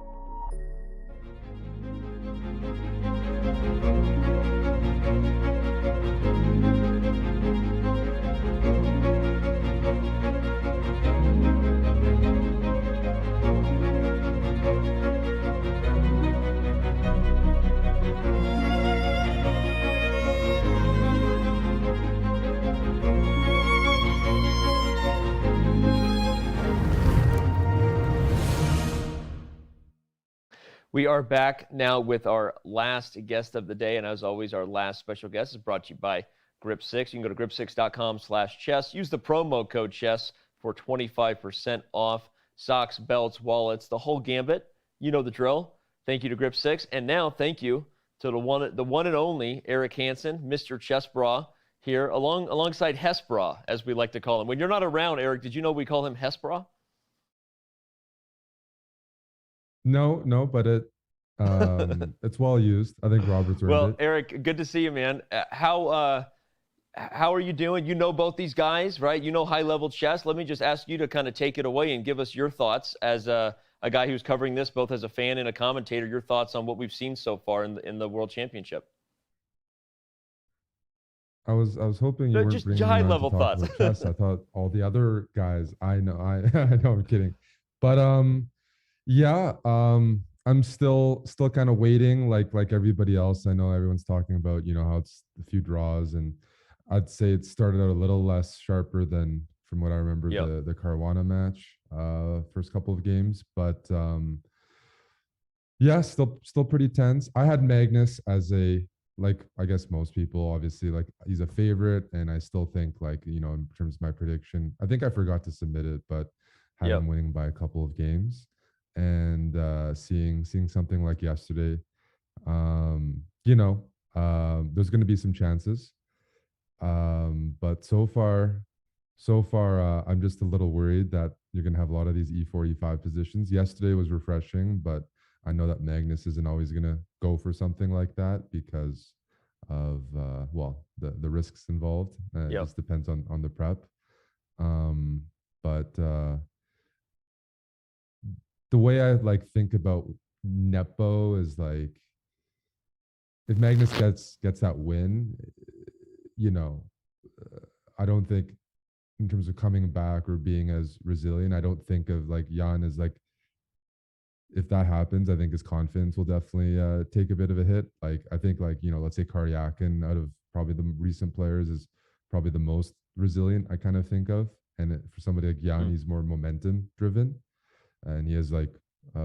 We are back now with our last guest of the day, and as always, our last special guest is brought to you by Grip6. You can go to grip6.com/chess. Use the promo code CHESS for 25% off socks, belts, wallets, the whole gambit. You know the drill. Thank you to Grip6, and now thank you to the one and only Eric Hansen, Mr. Chess Bra, here alongside Hess Bra, as we like to call him. When you're not around, Eric, did you know we call him Hess Bra? No, but it's well used. I think Robert's earned Well, it. Eric, good to see you, man. How are you doing? You know both these guys, right? You know high-level chess. Let me just ask you to kind of take it away and give us your thoughts as a guy who's covering this both as a fan and a commentator. Your thoughts on what we've seen so far in the World Championship. I was hoping you weren't just bringing me on high-level to talk thoughts. about chess. I thought all the other guys I know. I know I'm kidding, but yeah, I'm still kind of waiting, like everybody else. I know everyone's talking about how it's a few draws, and I'd say it started out a little less sharper than from what I remember the Caruana match, first couple of games, but yeah, still pretty tense. I had Magnus as I guess most people, obviously, he's a favorite, and I still think in terms of my prediction, I think I forgot to submit it, but had him winning by a couple of games. And seeing something like yesterday, there's going to be some chances, but so far, I'm just a little worried that you're going to have a lot of these E4, E5 positions. Yesterday was refreshing, but I know that Magnus isn't always going to go for something like that because of the risks involved. It just depends on the prep, but the way I think about Nepo is if Magnus gets that win, I don't think in terms of coming back or being as resilient, I don't think of Jan as if that happens, I think his confidence will definitely take a bit of a hit. I think let's say Karyakin out of probably the recent players is probably the most resilient I kind of think of, and for somebody like Jan, he's more momentum driven. And he has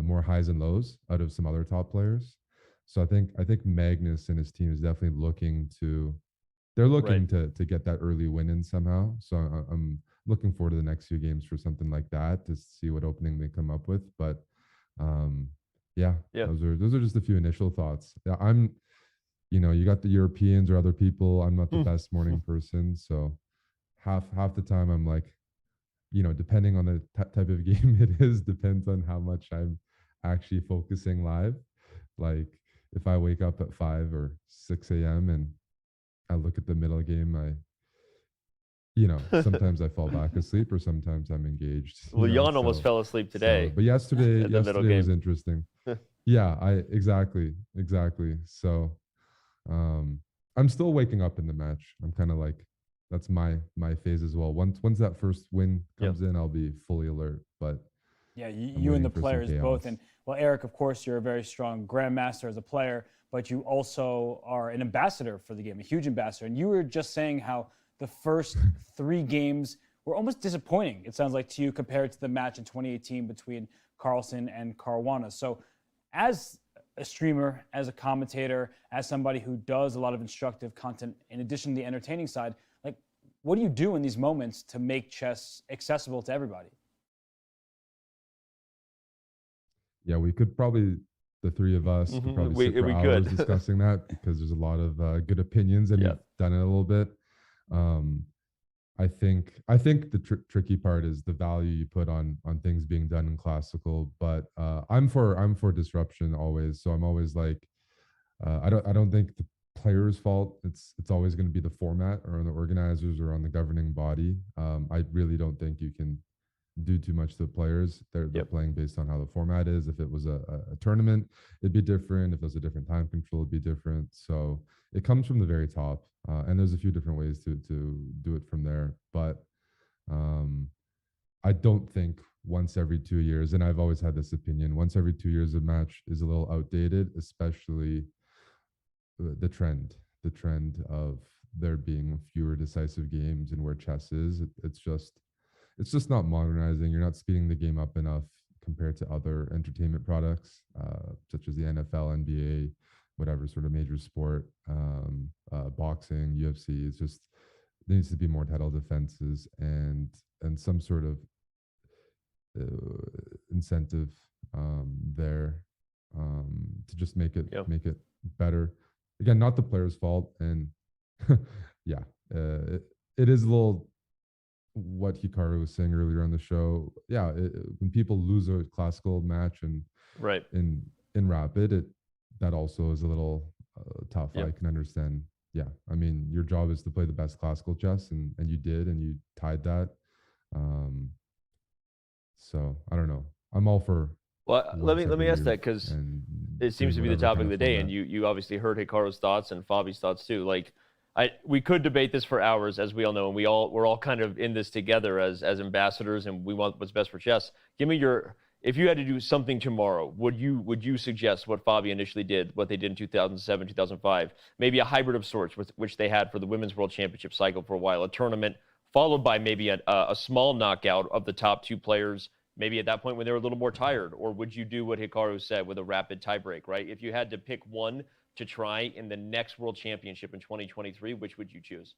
more highs and lows out of some other top players. So I think Magnus and his team is definitely looking to get that early win in somehow. So I'm looking forward to the next few games for something like that to see what opening they come up with. But those are just a few initial thoughts. Yeah, you got the Europeans or other people. I'm not the best morning person, so half the time I'm depending on the type of game it is, depends on how much I'm actually focusing live. If I wake up at 5 or 6 a.m. and I look at the middle game, sometimes I fall back asleep or sometimes I'm engaged. Well, Jan almost fell asleep today. But yesterday was interesting. Yeah, exactly. So I'm still waking up in the match. I'm kind of like, that's my phase as well. Once that first win comes in, I'll be fully alert. But Yeah, I'm you and waiting the for some players both. chaos. And well, Eric, of course, you're a very strong grandmaster as a player, but you also are an ambassador for the game, a huge ambassador. And you were just saying how the first 3 games were almost disappointing, it sounds like, to you compared to the match in 2018 between Carlsen and Caruana. So as a streamer, as a commentator, as somebody who does a lot of instructive content in addition to the entertaining side, like, what do you do in these moments to make chess accessible to everybody? Yeah, we could probably, the three of us could probably sit for we hours could. discussing that, because there's a lot of good opinions, and you've done it a little bit. I think the tricky part is the value you put on things being done in classical. But I'm for disruption always. So I'm always like, I don't think the player's fault. It's always going to be the format, or on the organizers, or on the governing body. I really don't think you can do too much to the players. They're playing based on how the format is. If it was a tournament, it'd be different. If it was a different time control, it'd be different. So it comes from the very top, and there's a few different ways to do it from there. But I don't think once every 2 years, and I've always had this opinion, once every 2 years a match is a little outdated, especially the trend of there being fewer decisive games and where chess is. It's just not modernizing. You're not speeding the game up enough compared to other entertainment products, such as the NFL, NBA, whatever sort of major sport, boxing, UFC. It's just, there needs to be more title defenses and some sort of incentive there to just make it better. Again, not the player's fault, and yeah, it is a little what Hikaru was saying earlier on the show. Yeah, when people lose a classical match and in rapid, that also is a little tough. I can understand. Yeah, I mean, your job is to play the best classical chess, and you did, and you tied that. So I don't know. I'm all for. Well, let me ask that, because it seems to be the topic of the day, and format. you obviously heard Hikaru's thoughts and Fabi's thoughts too. Like, we could debate this for hours, as we all know, and we're all kind of in this together as ambassadors, and we want what's best for chess. Give me if you had to do something tomorrow, would you suggest what Fabi initially did, what they did in 2007, 2005, maybe a hybrid of sorts, which they had for the Women's World Championship cycle for a while, a tournament followed by maybe a small knockout of the top 2 players, maybe at that point when they were a little more tired? Or would you do what Hikaru said with a rapid tiebreak, right? If you had to pick one to try in the next World Championship in 2023, which would you choose?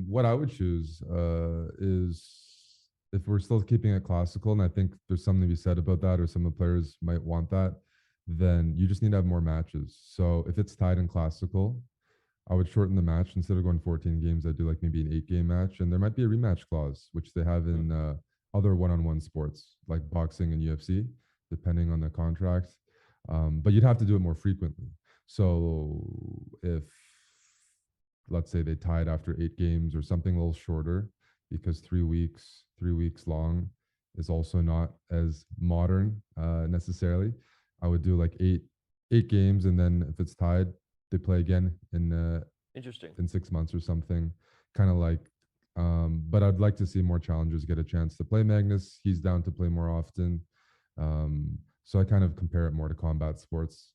What I would choose is, if we're still keeping it classical, and I think there's something to be said about that, or some of the players might want that, then you just need to have more matches. So if it's tied in classical, I would shorten the match. Instead of going 14 games, I'd do like maybe an 8-game match, and there might be a rematch clause, which they have in other one-on-one sports like boxing and UFC, depending on the contract. But you'd have to do it more frequently. So if, let's say, they tied after 8 games or something a little shorter, because 3 weeks long is also not as modern necessarily. I would do like eight games, and then if it's tied, they play again in Interesting. in 6 months or something, kind of like. But I'd like to see more challengers get a chance to play Magnus. He's down to play more often. So I kind of compare it more to combat sports,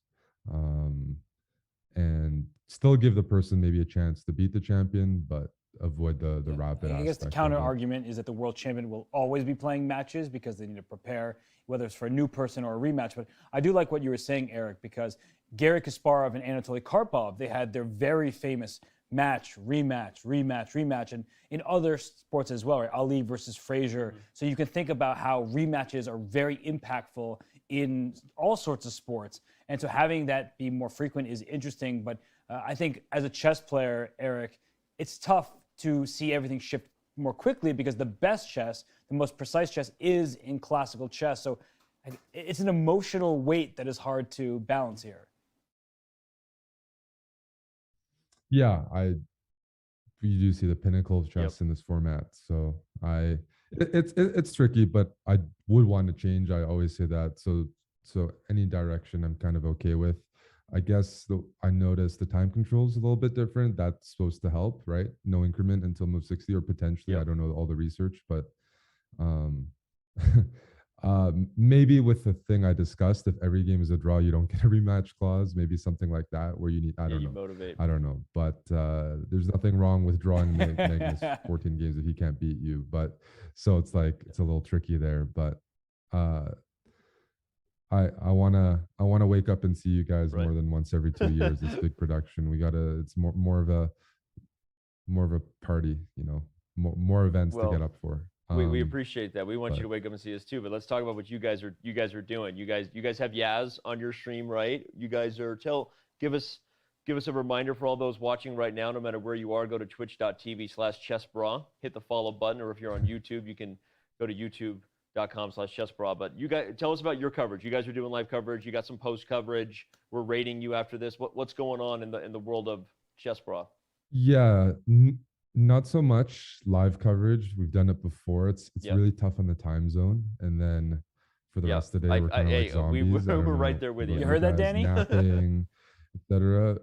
and still give the person maybe a chance to beat the champion, but avoid the rapid I guess the aspect counter of it. argument is that the world champion will always be playing matches because they need to prepare, whether it's for a new person or a rematch. But I do like what you were saying, Eric, because Garry Kasparov and Anatoly Karpov, they had their very famous match, rematch, and in other sports as well, right? Ali versus Frazier. So you can think about how rematches are very impactful in all sorts of sports. And so having that be more frequent is interesting. But I think as a chess player, Eric, it's tough to see everything shift more quickly because the best chess, the most precise chess, is in classical chess. So it's an emotional weight that is hard to balance here. Yeah, you do see the pinnacle of chess in this format. So It's tricky, but I would want to change. I always say that. So any direction I'm kind of okay with. I guess I noticed the time controls a little bit different. That's supposed to help, right? No increment until move 60 or potentially. I don't know all the research, but um, maybe with the thing I discussed, if every game is a draw, you don't get a rematch clause. Maybe something like that, where you need. I don't know. Motivate. I don't know, but there's nothing wrong with drawing Magnus 14 games if he can't beat you. But so it's like it's a little tricky there, but. I wanna wake up and see you guys more than once every 2 years. It's big production. It's more of a party, you know, more events to get up for. We appreciate that. We want you to wake up and see us too. But let's talk about what you guys are doing. You guys have Yaz on your stream, right? You guys are give us a reminder for all those watching right now. No matter where you are, go to twitch.tv/chessbra. Hit the follow button, or if you're on YouTube, you can go to youtube.com/chessbra. But you guys, tell us about your coverage. You guys are doing live coverage. You got some post coverage. We're rating you after this. What's going on in the world of chessbra? Yeah, not so much live coverage. We've done it before. It's really tough on the time zone, and then for the rest of the day, we're kind of like zombies. We're right there with you. You heard that, Danny? Napping, etc.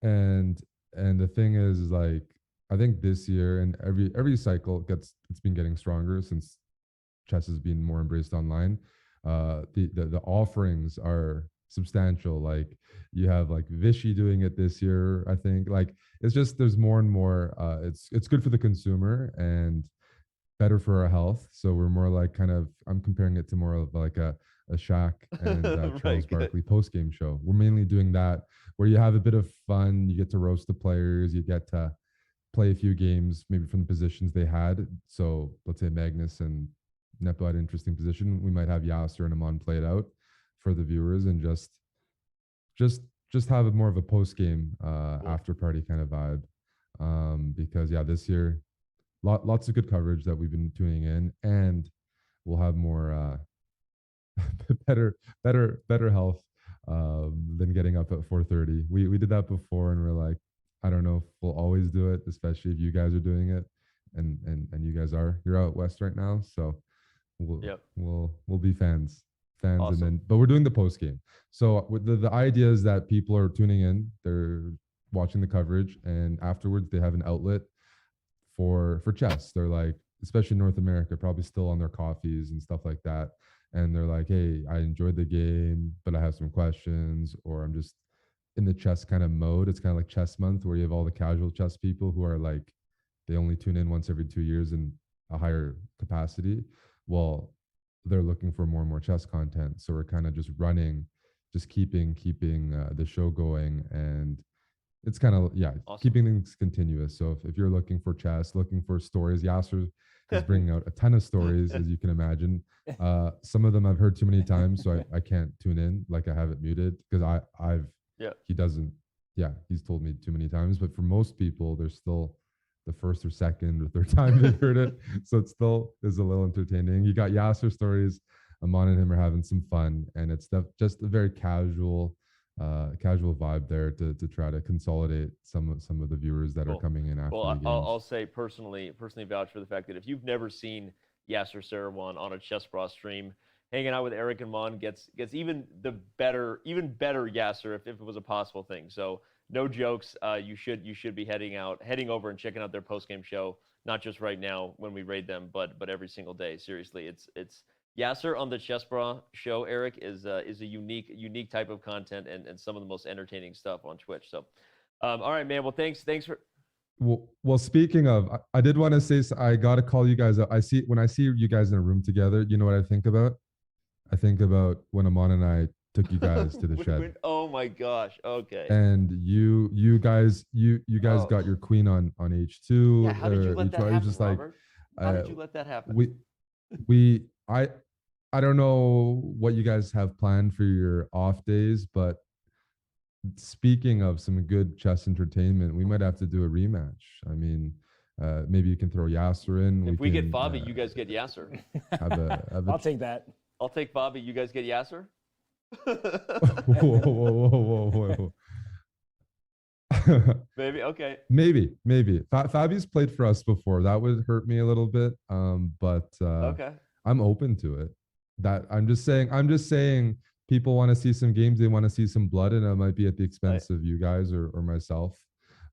And the thing is, like, I think this year and every cycle it's been getting stronger since chess has been more embraced online. The offerings are substantial. Like you have like Vichy doing it this year. I think like it's just there's more and more. It's good for the consumer and better for our health. So we're more like I'm comparing it to more of like a Shaq and Charles Barkley post game show. We're mainly doing that where you have a bit of fun. You get to roast the players. You get to play a few games maybe from the positions they had. So let's say Magnus and Nepo had an interesting position. We might have Yasser and Amon play it out for the viewers and just have a more of a post game after party kind of vibe. Because this year, lots of good coverage that we've been tuning in, and we'll have more better health than getting up at 4:30. We did that before, and we're like, I don't know if we'll always do it, especially if you guys are doing it, and you guys you're out west right now, so. We'll be fans, awesome. And then but we're doing the post game. So with the idea is that people are tuning in, they're watching the coverage, and afterwards they have an outlet for chess. They're like, especially in North America, probably still on their coffees and stuff like that, and they're like, hey, I enjoyed the game, but I have some questions, or I'm just in the chess kind of mode. It's kind of like chess month where you have all the casual chess people who are like, they only tune in once every 2 years in a higher capacity. Well, they're looking for more and more chess content. So we're kind of just keeping the show going, and it's kind of awesome. Keeping things continuous. So if you're looking for chess, looking for stories, Yasser is bringing out a ton of stories, as you can imagine. Some of them I've heard too many times, so I can't tune in. Like I have it muted because he doesn't. Yeah, he's told me too many times. But for most people, there's still the first or second or third time they've heard it. So it still is a little entertaining. You got Yasser stories. Amon and him are having some fun, and it's just a very casual vibe there to try to consolidate some of the viewers that are coming in after the games. I'll say personally vouch for the fact that if you've never seen Yasser Seirawan on a chessbra stream, hanging out with Eric and Mon gets even better Yasser if it was a possible thing. So no jokes. You should be heading over and checking out their post game show. Not just right now when we raid them, but every single day. Seriously, it's Yasser on the Chessbra show. Eric is a unique type of content and some of the most entertaining stuff on Twitch. So, all right, man. Well, thanks for. Well, speaking of, I did want to say I got to call you guys up. When I see you guys in a room together, you know what I think about? I think about when Amon and I took you guys to the shed. Oh my gosh. Okay. And you guys got your queen on H2. Yeah, how did you let that happen, just Robert? How did you let that happen? I don't know what you guys have planned for your off days, but speaking of some good chess entertainment, we might have to do a rematch. I mean, maybe you can throw Yasser in. If we get Bobby, you guys get Yasser. I'll take that. I'll take Bobby. You guys get Yasser. whoa. Maybe. Okay. Maybe. Fabi's played for us before. That would hurt me a little bit. But Okay. I'm open to it. That I'm just saying people want to see some games, they want to see some blood, and it might be at the expense of you guys or myself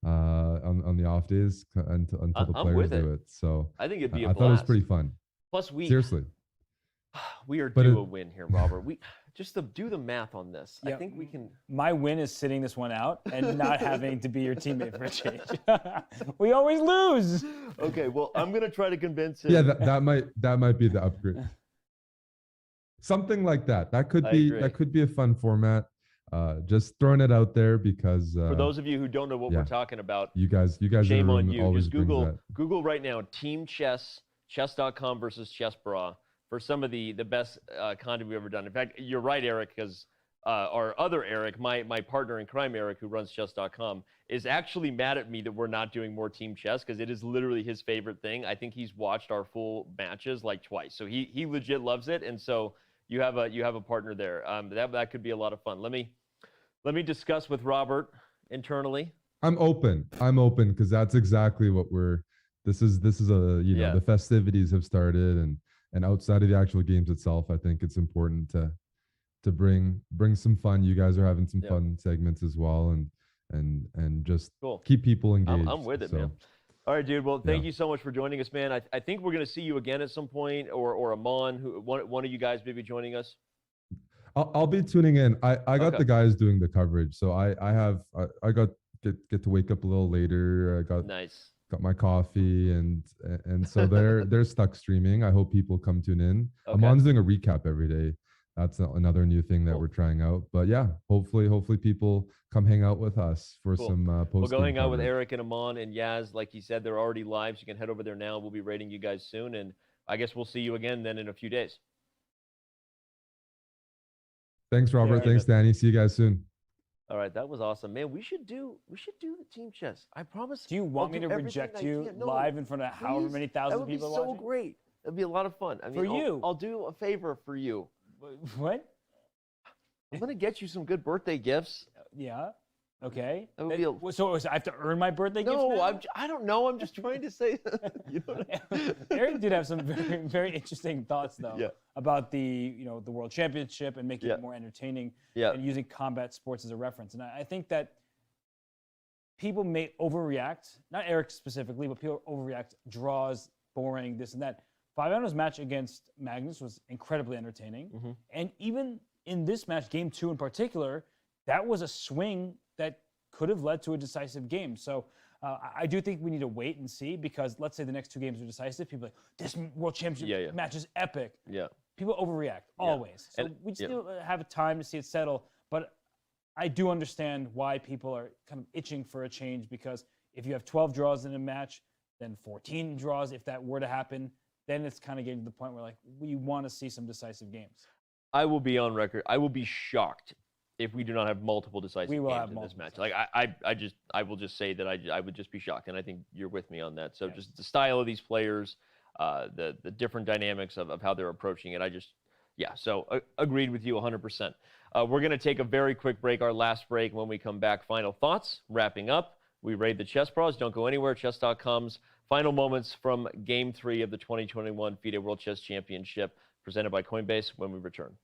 on the off days until the I'm players with do it. So I think it'd be a I thought it was blast. pretty fun. Plus, seriously. We are But due it- a win here, Robert. We just to do the math on this. I Yeah, think we can. My win is sitting this one out and not having to be your teammate for a change. We always lose. Okay, well, I'm gonna try to convince him. Yeah, that might be the upgrade. Something like that. That could I be agree. a fun format. Just throwing it out there because For those of you who don't know what yeah. we're talking about, you guys in the shame on room you. always Just brings Google that. right now Team Chess, chess.com versus Chess Bra for some of the best content we've ever done. In fact, you're right, Eric, because our other Eric, my partner in crime, Eric, who runs chess.com, is actually mad at me that we're not doing more Team Chess because it is literally his favorite thing. I think he's watched our full matches like twice, so he legit loves it. And so you have a partner there. That could be a lot of fun. Let me discuss with Robert internally. I'm open because that's exactly what this is a Yeah. the festivities have started and outside of the actual games itself, I think it's important to bring some fun. You guys are having some Yeah. fun segments as well and just Cool. keep people engaged. I'm with it, So, man. All right, dude. Well, thank you so much for joining us, man. I think we're going to see you again at some point, or Amon, one of you guys maybe joining us. I'll be tuning in. I got Okay. the guys doing the coverage, so I get to wake up a little later. I got Nice. got my coffee and so they're stuck streaming. I hope people come tune in. Okay. Amon's doing a recap every day. That's another new thing that we're trying out. But yeah, hopefully people come hang out with us for Cool. some post. We'll go hang out with Eric and Amon and Yaz. Like you said, they're already live, so you can head over there now. We'll be rating you guys soon, and I guess we'll see you again then in a few days. Thanks, Robert. Yeah, Thanks, Danny. See you guys soon. All right, that was awesome, man. We should do the Team Chess. I promise. Do you want me to reject you live in front of however many thousand people That would be so watching? great. That'd be a lot of fun. I mean, For you. I'll do a favor for you. What? I'm gonna get you some good birthday gifts. Yeah. Okay. That would be a- So I have to earn my birthday gift No, now? I don't know. I'm just trying to say. You know Eric did have some very, very interesting thoughts, though, Yeah. about the World Championship and making Yeah. it more entertaining, Yeah. and using combat sports as a reference. And I think that people may overreact. Not Eric specifically, but people overreact. Draws, boring, this and that. Fabiano's match against Magnus was incredibly entertaining, Mm-hmm. and even in this match, Game 2 in particular, that was a swing that could have led to a decisive game. So I do think we need to wait and see, because let's say the next two games are decisive. People are like, this World Championship match is epic. Yeah. People overreact, always. So And- we yeah. still have time to see it settle. But I do understand why people are kind of itching for a change, because if you have 12 draws in a match, then 14 draws, if that were to happen, then it's kind of getting to the point where, like, we want to see some decisive games. I will be on record. I will be shocked if we do not have multiple decisive We will games have in this multiple match. Like I will just say that I would just be shocked, and I think you're with me on that. So just the style of these players, the different dynamics of how they're approaching it. So agreed with you 100%. We're going to take a very quick break, our last break. When we come back, final thoughts, wrapping up. We raid the Chess Bros. Don't go anywhere. Chess.com's final moments from Game 3 of the 2021 FIDE World Chess Championship, presented by Coinbase, when we return.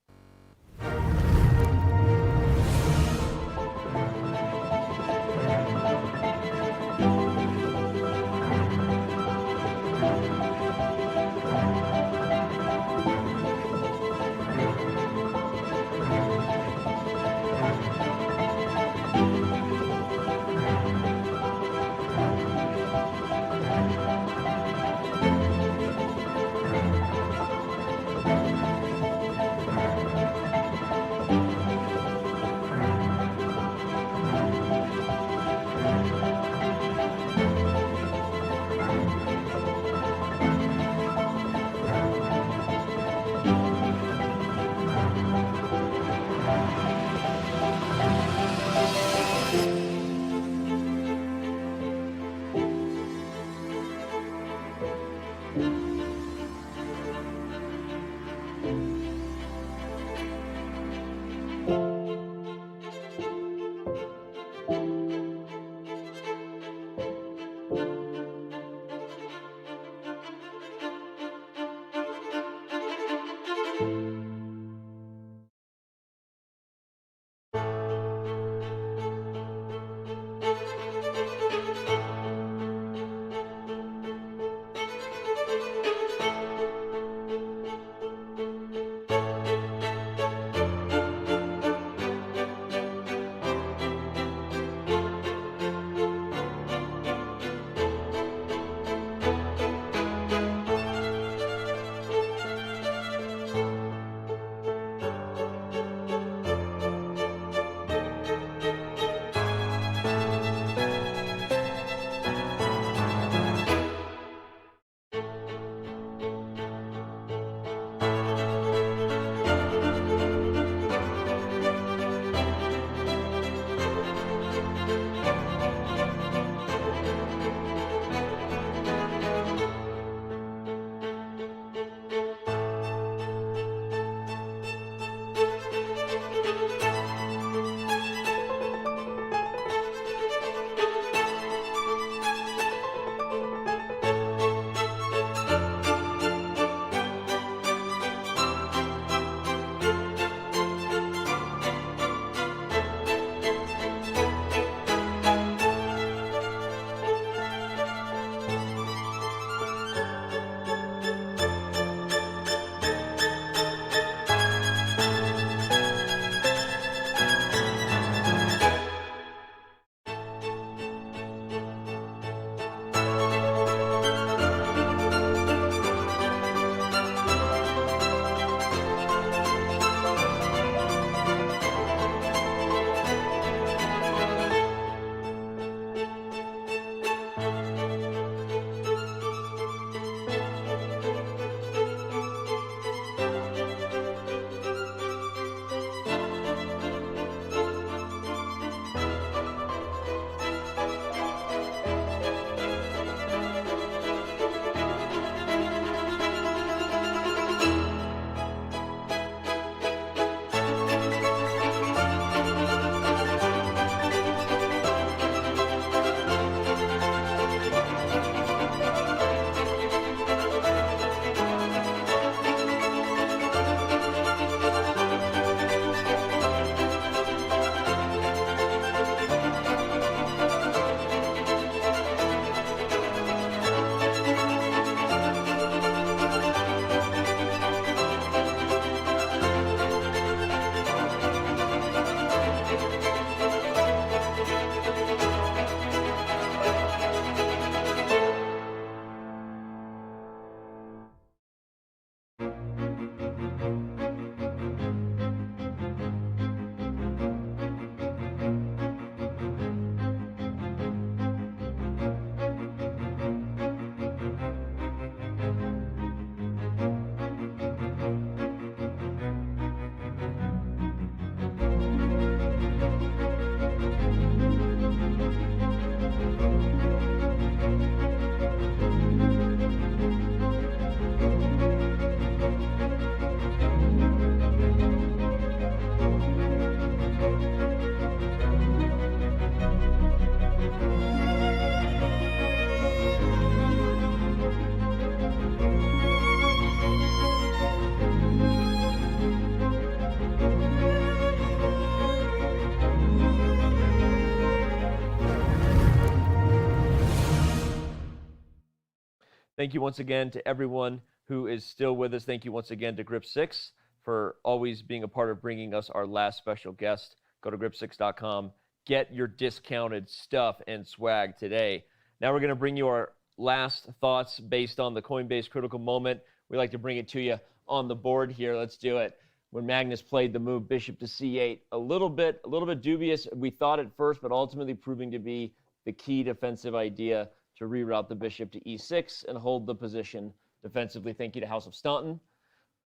Thank you once again to everyone who is still with us. Thank you once again to Grip 6 for always being a part of bringing us our last special guest. Go to grip6.com. Get your discounted stuff and swag today. Now we're going to bring you our last thoughts based on the Coinbase critical moment. We like to bring it to you on the board here. Let's do it. When Magnus played the move bishop to c8, a little bit dubious, we thought at first, but ultimately proving to be the key defensive idea to reroute the bishop to e6 and hold the position defensively. Thank you to House of Staunton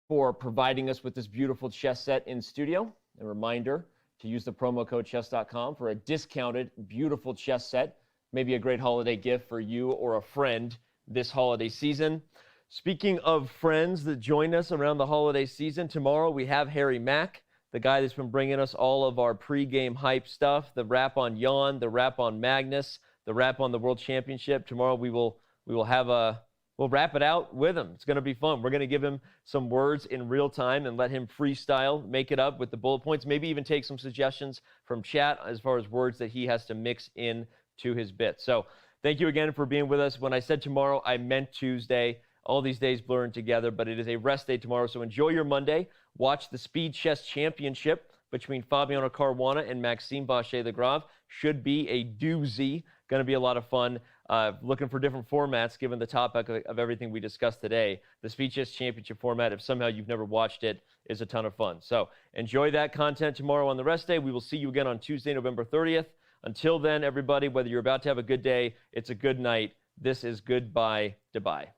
for providing us with this beautiful chess set in studio. A reminder to use the promo code chess.com for a discounted, beautiful chess set. Maybe a great holiday gift for you or a friend this holiday season. Speaking of friends that join us around the holiday season, tomorrow we have Harry Mack, the guy that's been bringing us all of our pregame hype stuff, the wrap on Jan, the wrap on Magnus, the wrap on the World Championship. Tomorrow we'll wrap it out with him. It's going to be fun. We're going to give him some words in real time and let him freestyle, make it up with the bullet points, maybe even take some suggestions from chat as far as words that he has to mix in to his bit. So thank you again for being with us. When I said tomorrow, I meant Tuesday. All these days blurring together, but it is a rest day tomorrow, so enjoy your Monday. Watch the Speed Chess Championship between Fabiano Caruana and Maxime Vacher-Lagrave. Should be a doozy. Going to be a lot of fun. Looking for different formats, given the topic of everything we discussed today. The Speed Chess Championship format, if somehow you've never watched it, is a ton of fun. So enjoy that content tomorrow on the rest day. We will see you again on Tuesday, November 30th. Until then, everybody, whether you're about to have a good day, it's a good night. This is Goodbye Dubai.